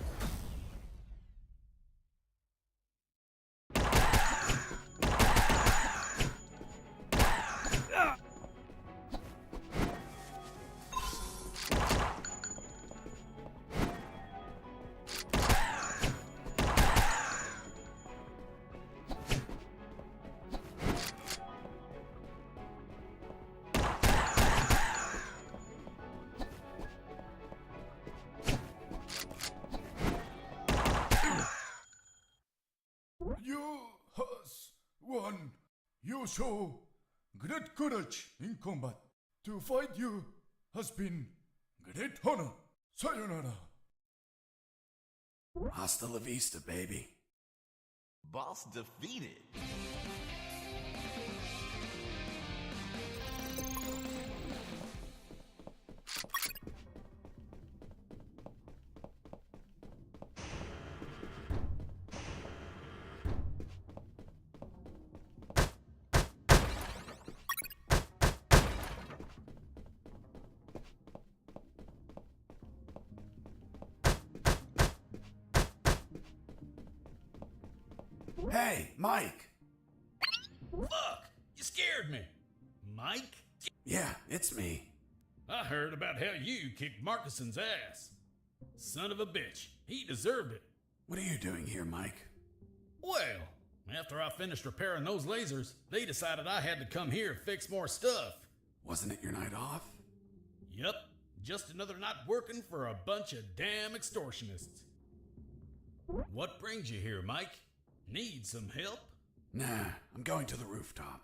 You has won. You show great courage in combat. To fight you has been great honor. Sayonara. Hasta la vista, baby. Boss defeated. Hey, Mike. Fuck! You scared me. Mike? Yeah, it's me. I heard about how you kicked Marcuson's ass. Son of a bitch. He deserved it. What are you doing here, Mike? Well, after I finished repairing those lasers, they decided I had to come here to fix more stuff. Wasn't it your night off? Yep, just another night working for a bunch of damn extortionists. What brings you here, Mike? Need some help? Nah, I'm going to the rooftop.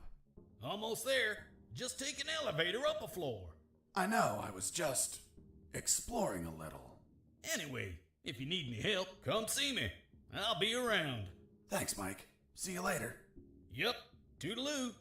Almost there. Just take an elevator up a floor. I know, I was just exploring a little. Anyway, if you need any help, come see me. I'll be around. Thanks, Mike. See you later. Yep, toodaloo.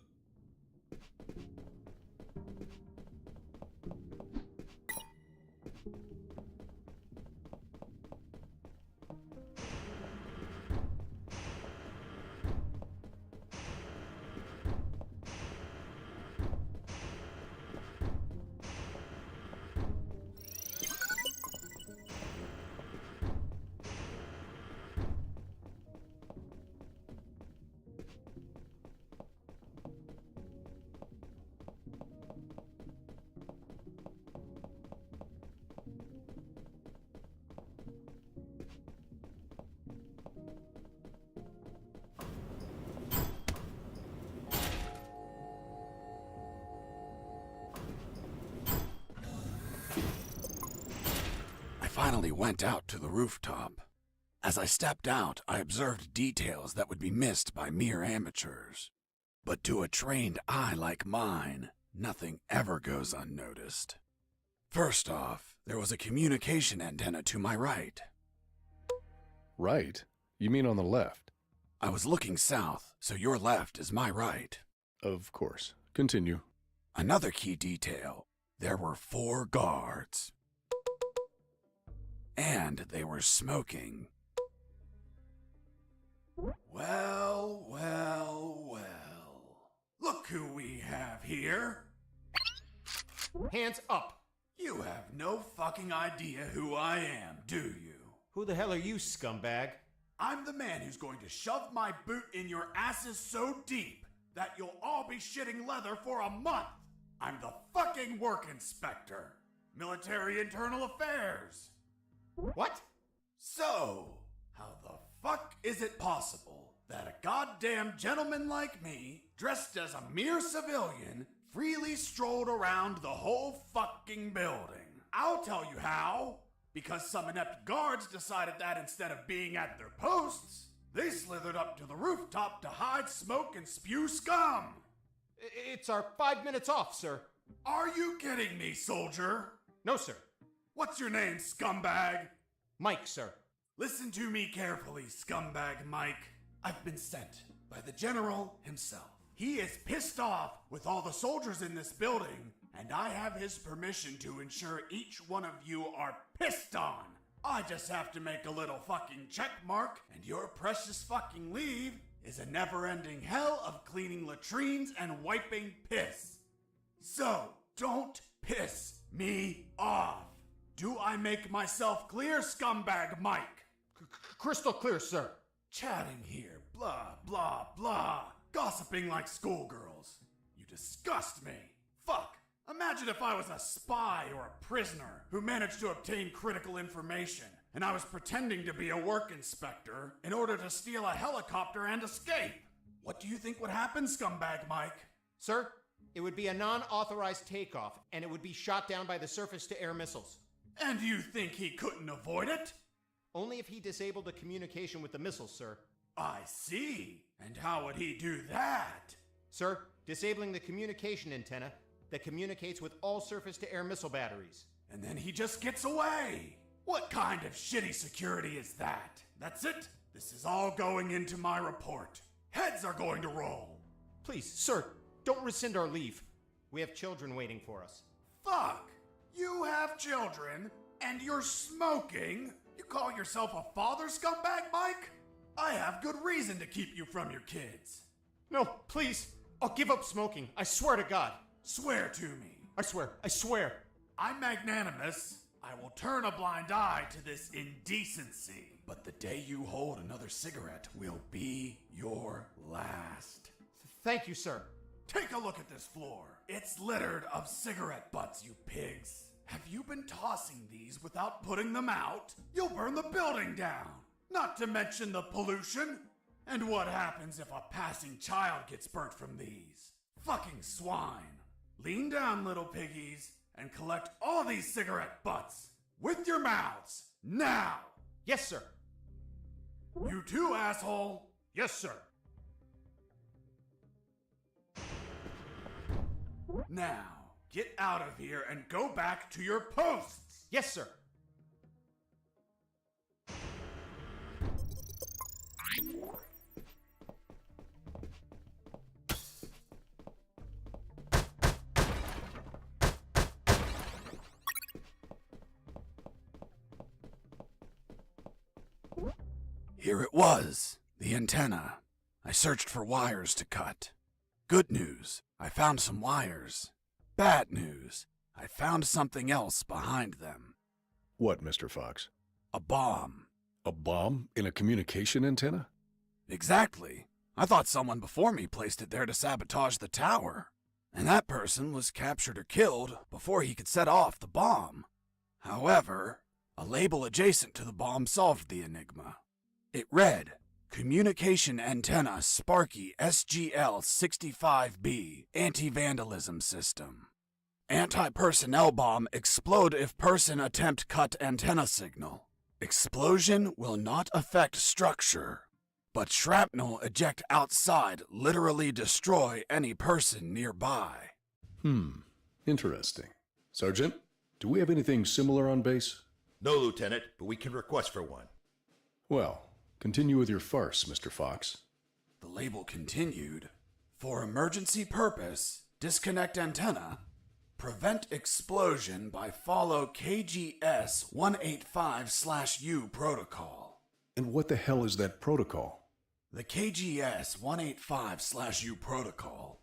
I finally went out to the rooftop. As I stepped out, I observed details that would be missed by mere amateurs. But to a trained eye like mine, nothing ever goes unnoticed. First off, there was a communication antenna to my right. Right? You mean on the left? I was looking south, so your left is my right. Of course. Continue. Another key detail. There were 4 guards. And they were smoking. Well, well, well. Look who we have here. Hands up. You have no fucking idea who I am, do you? Who the hell are you, scumbag? I'm the man who's going to shove my boot in your asses so deep that you'll all be shitting leather for a month. I'm the fucking work inspector. Military Internal Affairs. What? So, how the fuck is it possible that a goddamn gentleman like me, dressed as a mere civilian, freely strolled around the whole fucking building? I'll tell you how. Because some inept guards decided that instead of being at their posts, they slithered up to the rooftop to hide, smoke, and spew scum. It's our 5 minutes off, sir. Are you kidding me, soldier? No, sir. What's your name, scumbag? Mike, sir. Listen to me carefully, scumbag Mike. I've been sent by the general himself. He is pissed off with all the soldiers in this building, and I have his permission to ensure each one of you are pissed on. I just have to make a little fucking check mark, and your precious fucking leave is a never-ending hell of cleaning latrines and wiping piss. So, don't piss me off. Do I make myself clear, scumbag Mike? Crystal clear, sir. Chatting here, blah, blah, blah. Gossiping like schoolgirls. You disgust me. Fuck. Imagine if I was a spy or a prisoner who managed to obtain critical information, and I was pretending to be a work inspector in order to steal a helicopter and escape. What do you think would happen, scumbag Mike? Sir, it would be a non-authorized takeoff, and it would be shot down by the surface-to-air missiles. And you think he couldn't avoid it? Only if he disabled the communication with the missiles, sir. I see. And how would he do that? Sir, disabling the communication antenna that communicates with all surface-to-air missile batteries. And then he just gets away. What kind of shitty security is that? That's it? This is all going into my report. Heads are going to roll. Please, sir, don't rescind our leave. We have children waiting for us. Fuck! You have children, and you're smoking? You call yourself a father, scumbag Mike? I have good reason to keep you from your kids. No, please. I'll give up smoking. I swear to God. Swear to me. I swear. I'm magnanimous. I will turn a blind eye to this indecency. But the day you hold another cigarette will be your last. Thank you, sir. Take a look at this floor. It's littered of cigarette butts, you pigs. Have you been tossing these without putting them out? You'll burn the building down. Not to mention the pollution. And what happens if a passing child gets burnt from these? Fucking swine. Lean down, little piggies, and collect all these cigarette butts. With your mouths. Now. Yes, sir. You too, asshole. Yes, sir. Now, get out of here and go back to your posts. Yes, sir. Here it was, the antenna. I searched for wires to cut. Good news, I found some wires. Bad news, I found something else behind them. What, Mr. Fox? A bomb. A bomb in a communication antenna? Exactly. I thought someone before me placed it there to sabotage the tower. And that person was captured or killed before he could set off the bomb. However, a label adjacent to the bomb solved the enigma. It read, Communication Antenna Sparky SGL-65B Anti-Vandalism System. Anti-personnel bomb explode if person attempt cut antenna signal. Explosion will not affect structure, but shrapnel eject outside literally destroy any person nearby. Interesting. Sergeant, do we have anything similar on base? No, Lieutenant, but we can request for one. Well, continue with your farce, Mr. Fox. The label continued, For emergency purpose, disconnect antenna. Prevent explosion by follow KGS 185/U protocol. And what the hell is that protocol? The KGS 185/U protocol.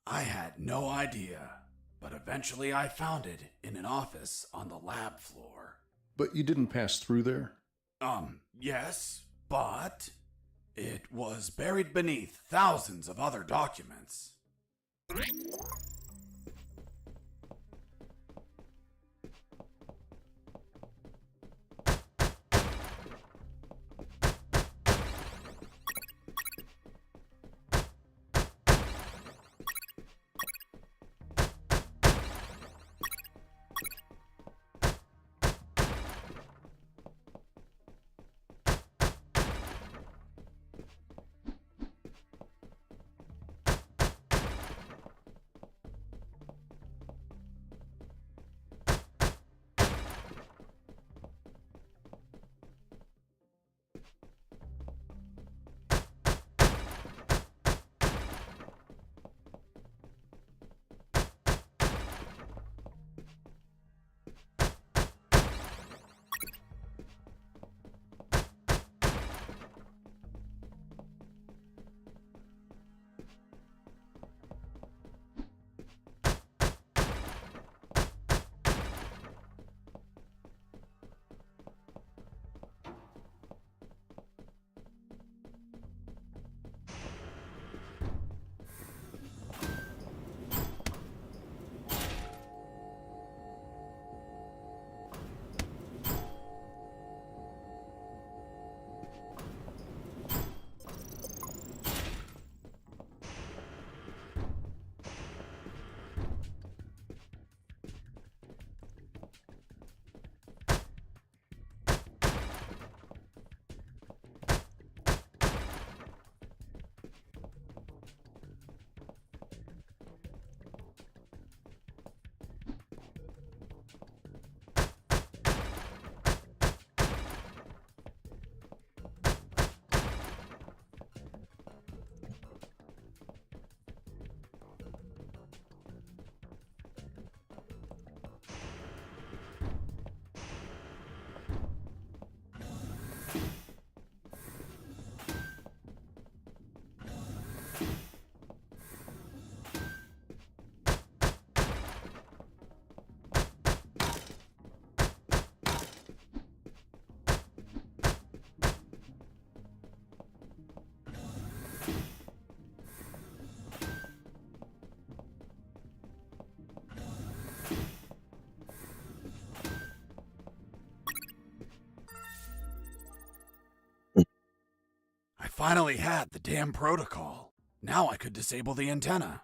I had no idea, but eventually I found it in an office on the lab floor. But you didn't pass through there? Yes. But it was buried beneath thousands of other documents. I finally had the damn protocol. Now I could disable the antenna.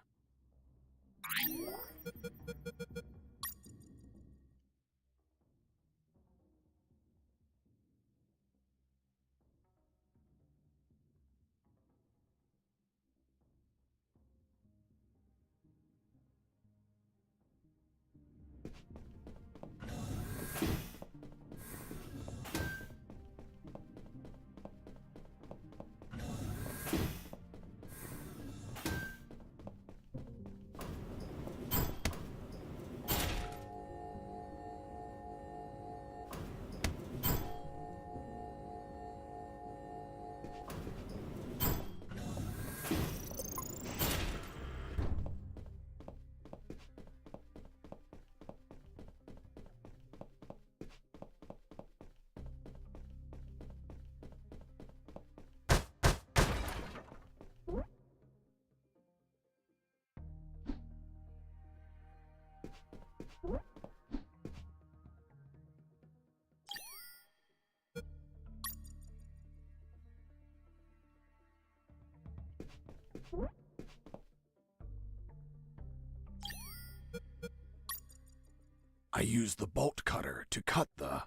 I used the bolt cutter to cut the...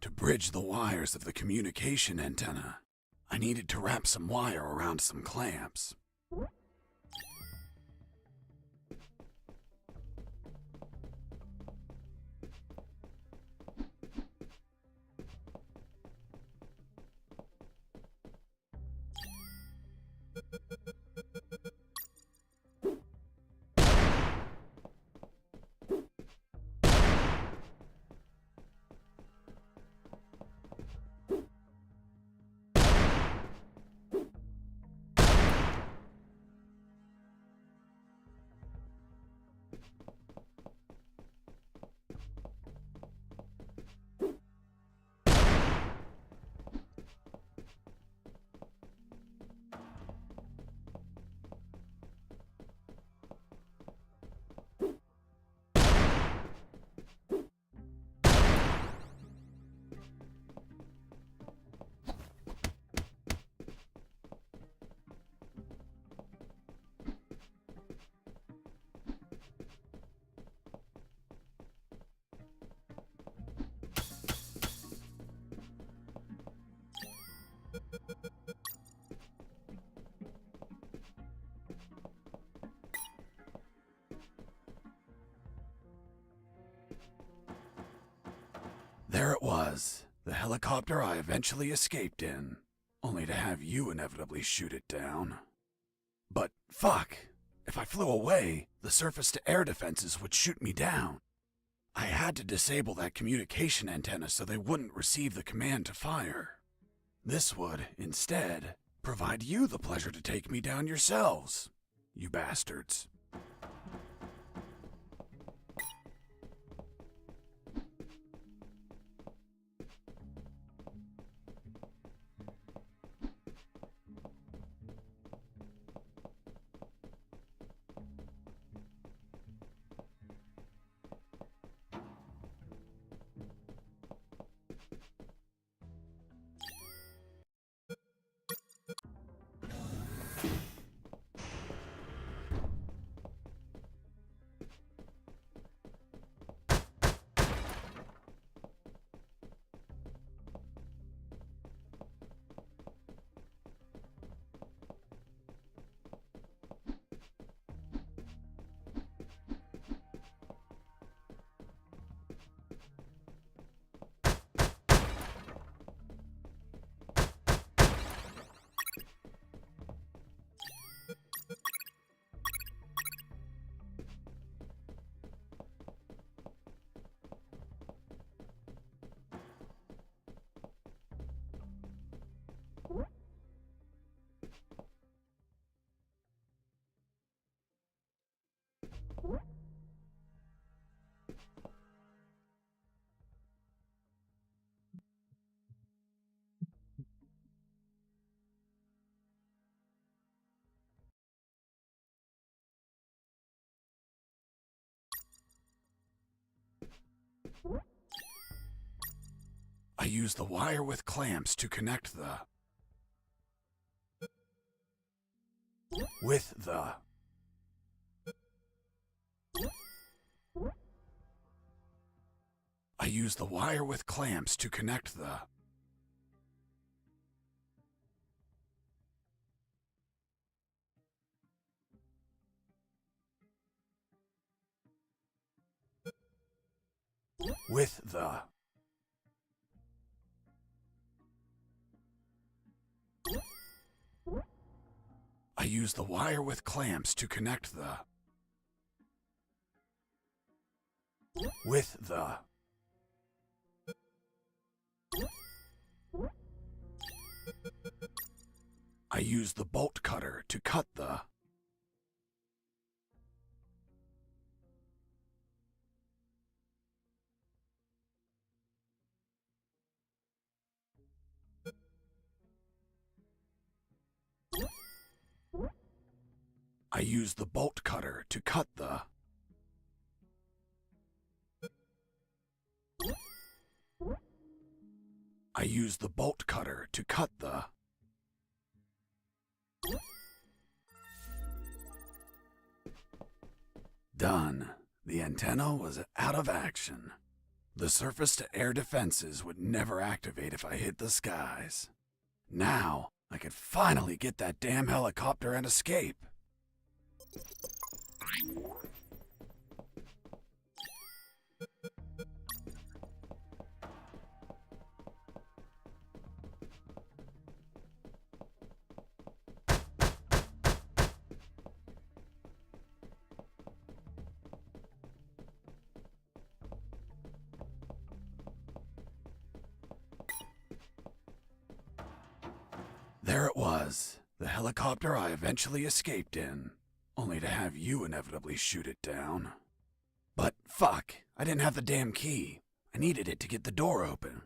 To bridge the wires of the communication antenna, I needed to wrap some wire around some clamps. There it was, the helicopter I eventually escaped in, only to have you inevitably shoot it down. But fuck, if I flew away, the surface-to-air defenses would shoot me down. I had to disable that communication antenna so they wouldn't receive the command to fire. This would, instead, provide you the pleasure to take me down yourselves, you bastards. I used the wire with clamps to connect the... with the... I used the wire with clamps to connect the... with the... I used the wire with clamps to connect the... with the... I used the bolt cutter to cut the... I used the bolt cutter to cut the... I used the bolt cutter to cut the... Done. The antenna was out of action. The surface-to-air defenses would never activate if I hit the skies. Now, I could finally get that damn helicopter and escape. There it was, the helicopter I eventually escaped in, only to have you inevitably shoot it down. But fuck, I didn't have the damn key. I needed it to get the door open.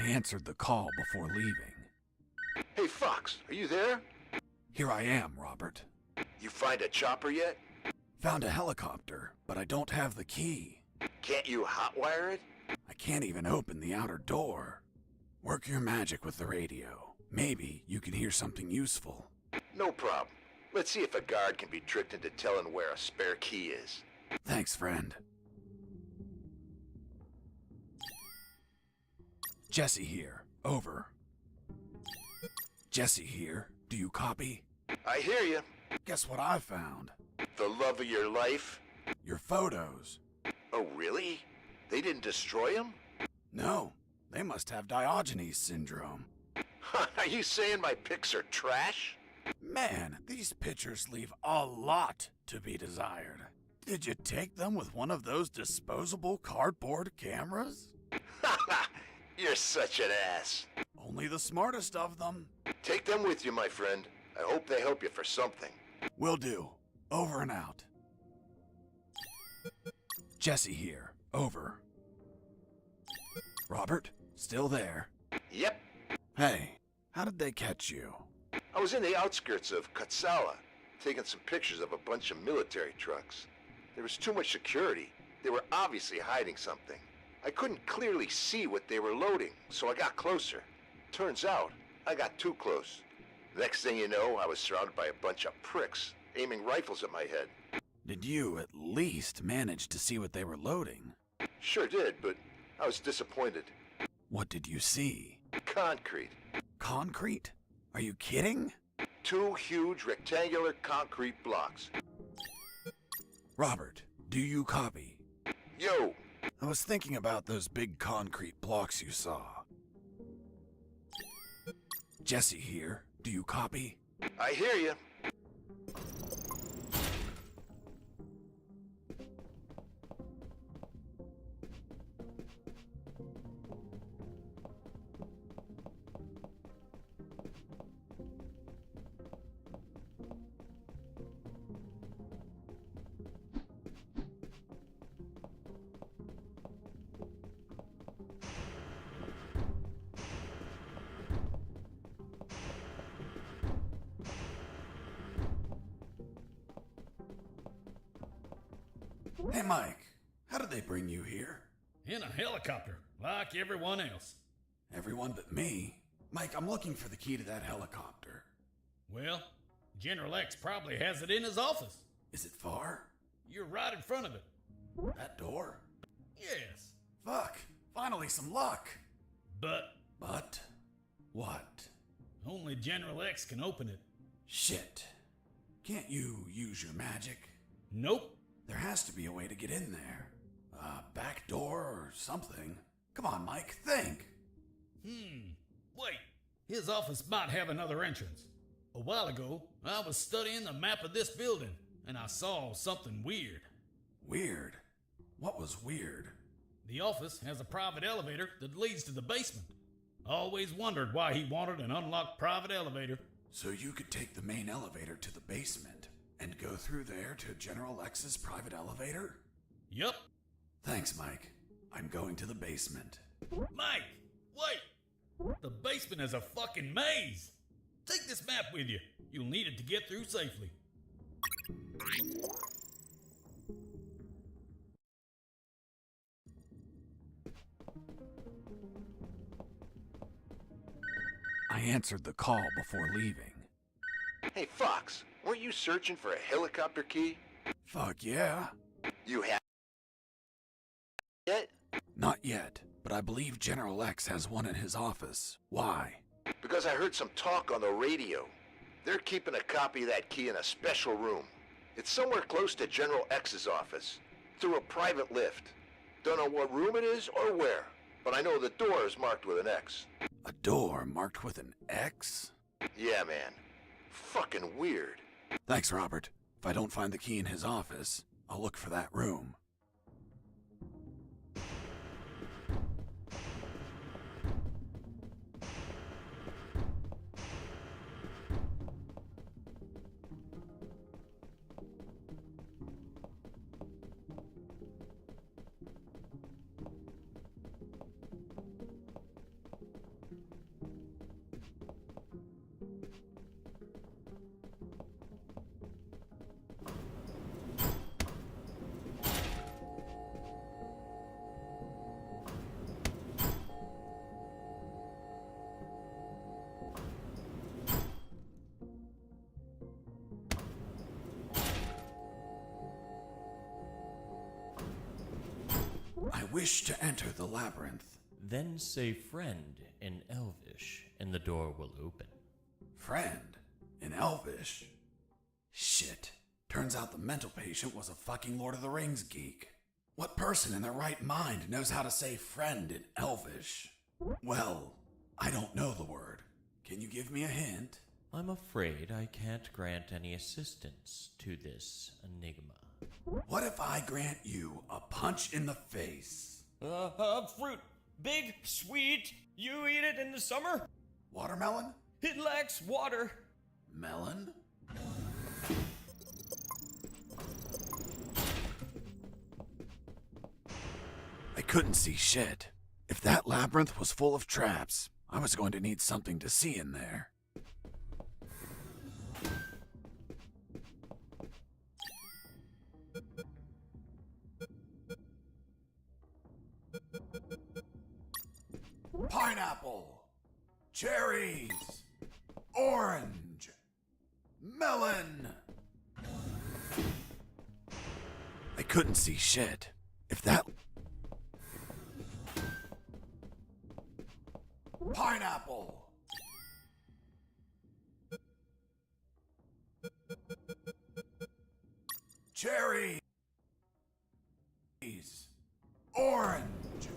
I answered the call before leaving. Hey, Fox, are you there? Here I am, Robert. You find a chopper yet? Found a helicopter, but I don't have the key. Can't you hotwire it? I can't even open the outer door. Work your magic with the radio. Maybe you can hear something useful. No problem. Let's see if a guard can be tricked into telling where a spare key is. Thanks, friend. Jesse here. Over. Jesse here. Do you copy? I hear you. Guess what I found? The love of your life? Your photos. Oh, really? They didn't destroy them? No. They must have Diogenes syndrome. Are you saying my pics are trash? Man, these pictures leave a lot to be desired. Did you take them with one of those disposable cardboard cameras? You're such an ass. Only the smartest of them. Take them with you, my friend. I hope they help you for something. Will do. Over and out. Jesse here. Over. Robert, still there? Yep. Hey, how did they catch you? I was in the outskirts of Katsala, taking some pictures of a bunch of military trucks. There was too much security. They were obviously hiding something. I couldn't clearly see what they were loading, so I got closer. Turns out, I got too close. Next thing you know, I was surrounded by a bunch of pricks, aiming rifles at my head. Did you at least manage to see what they were loading? Sure did, but I was disappointed. What did you see? Concrete. Concrete? Are you kidding? 2 huge rectangular concrete blocks. Robert, do you copy? Yo! I was thinking about those big concrete blocks you saw. Jesse here. Do you copy? I hear you. Hey, Mike. How did they bring you here? In a helicopter, like everyone else. Everyone but me. Mike, I'm looking for the key to that helicopter. Well, General X probably has it in his office. Is it far? You're right in front of it. That door? Yes. Fuck. Finally some luck. But what? Only General X can open it. Shit. Can't you use your magic? Nope. There has to be a way to get in there. A back door or something. Come on, Mike, think. Wait. His office might have another entrance. A while ago, I was studying the map of this building, and I saw something weird. Weird? What was weird? The office has a private elevator that leads to the basement. Always wondered why he wanted an unlocked private elevator. So you could take the main elevator to the basement and go through there to General X's private elevator? Yup. Thanks, Mike. I'm going to the basement. Mike, wait! The basement is a fucking maze! Take this map with you. You'll need it to get through safely. I answered the call before leaving. Hey, Fox, weren't you searching for a helicopter key? Fuck yeah. You have yet? Not yet, but I believe General X has one in his office. Why? Because I heard some talk on the radio. They're keeping a copy of that key in a special room. It's somewhere close to General X's office, through a private lift. Don't know what room it is or where, but I know the door is marked with an X. A door marked with an X? Yeah, man. Fucking weird. Thanks, Robert. If I don't find the key in his office, I'll look for that room. wish to enter the labyrinth. Then say friend in Elvish, and the door will open. Friend? In Elvish? Shit. Turns out the mental patient was a fucking Lord of the Rings geek. What person in their right mind knows how to say friend in Elvish? Well, I don't know the word. Can you give me a hint? I'm afraid I can't grant any assistance to this enigma. What if I grant you a punch in the face? Fruit. Big, sweet. You eat it in the summer? Watermelon? It lacks water. Melon? I couldn't see shit. If that labyrinth was full of traps, I was going to need something to see in there. Pineapple, cherries, orange, melon. I couldn't see shit. If that... Pineapple. Cherries. Orange.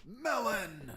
Melon.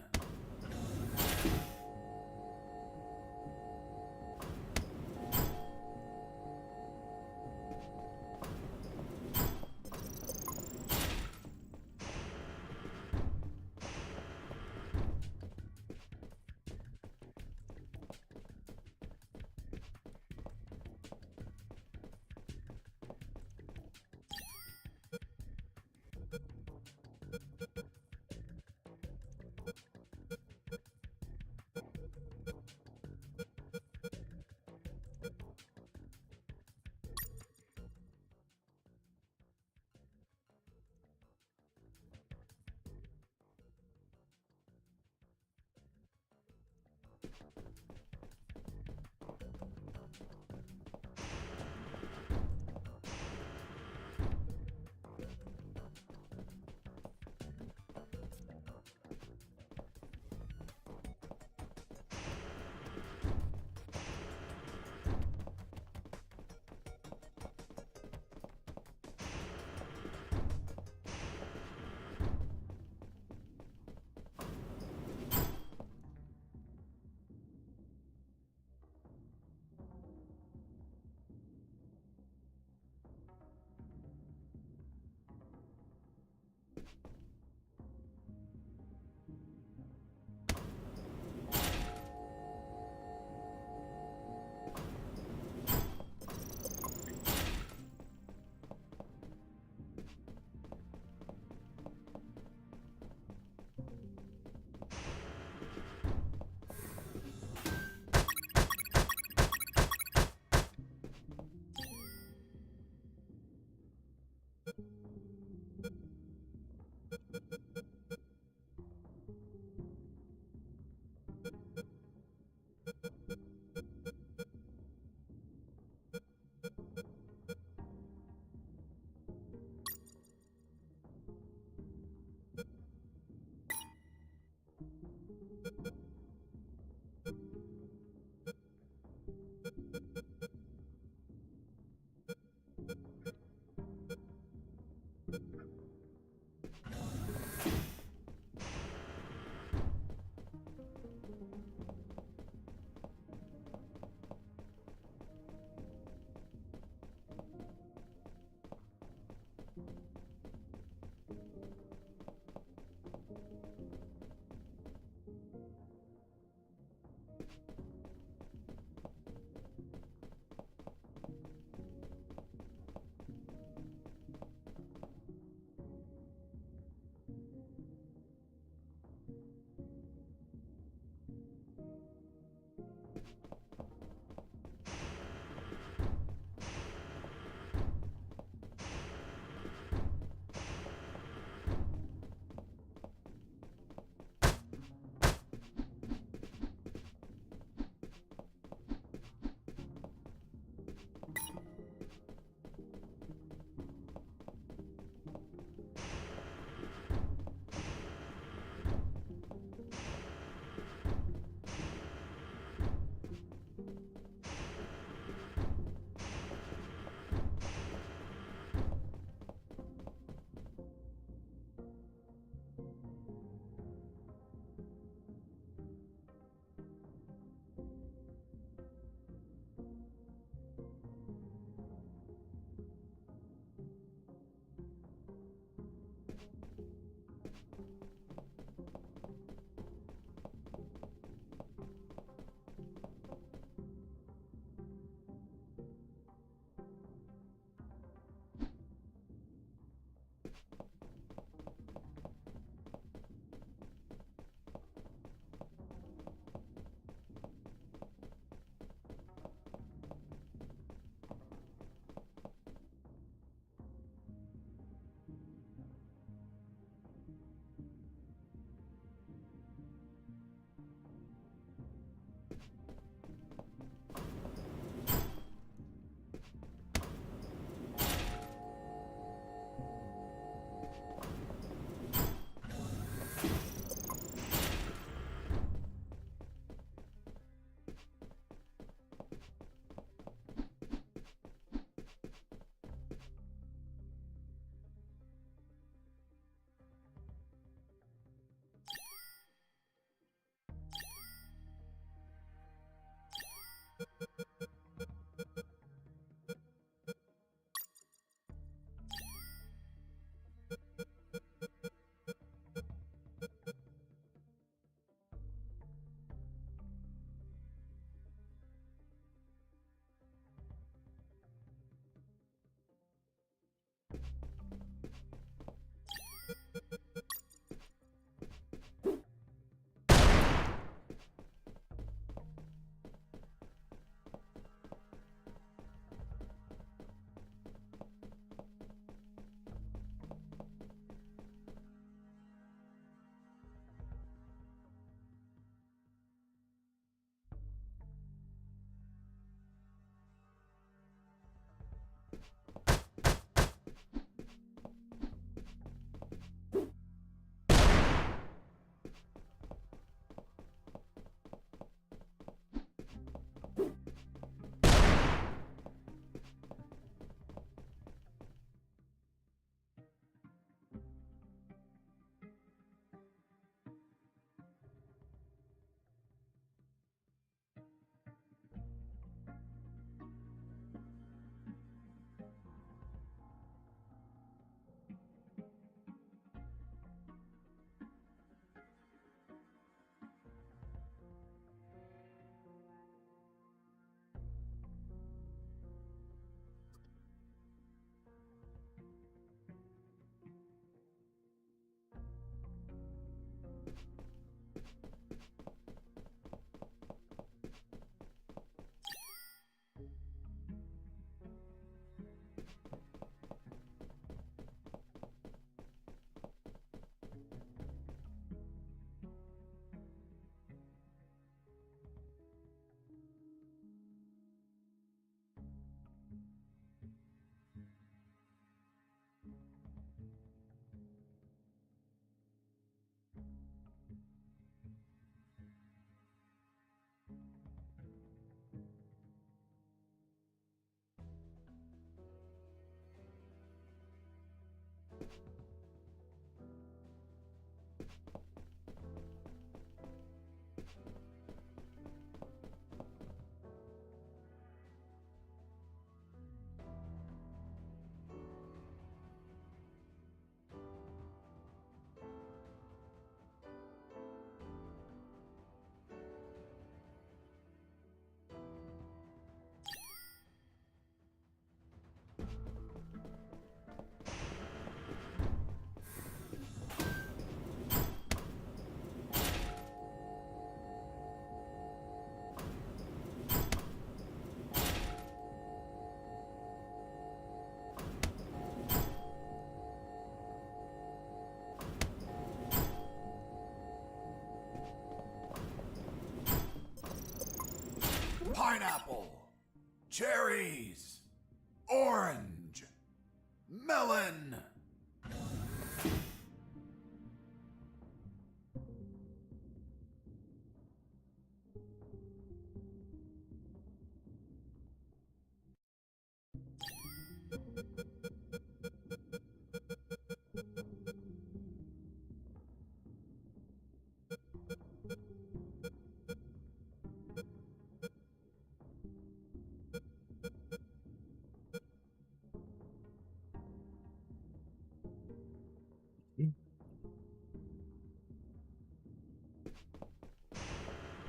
Run!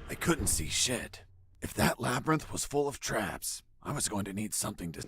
I couldn't see shit. If that labyrinth was full of traps, I was going to need something to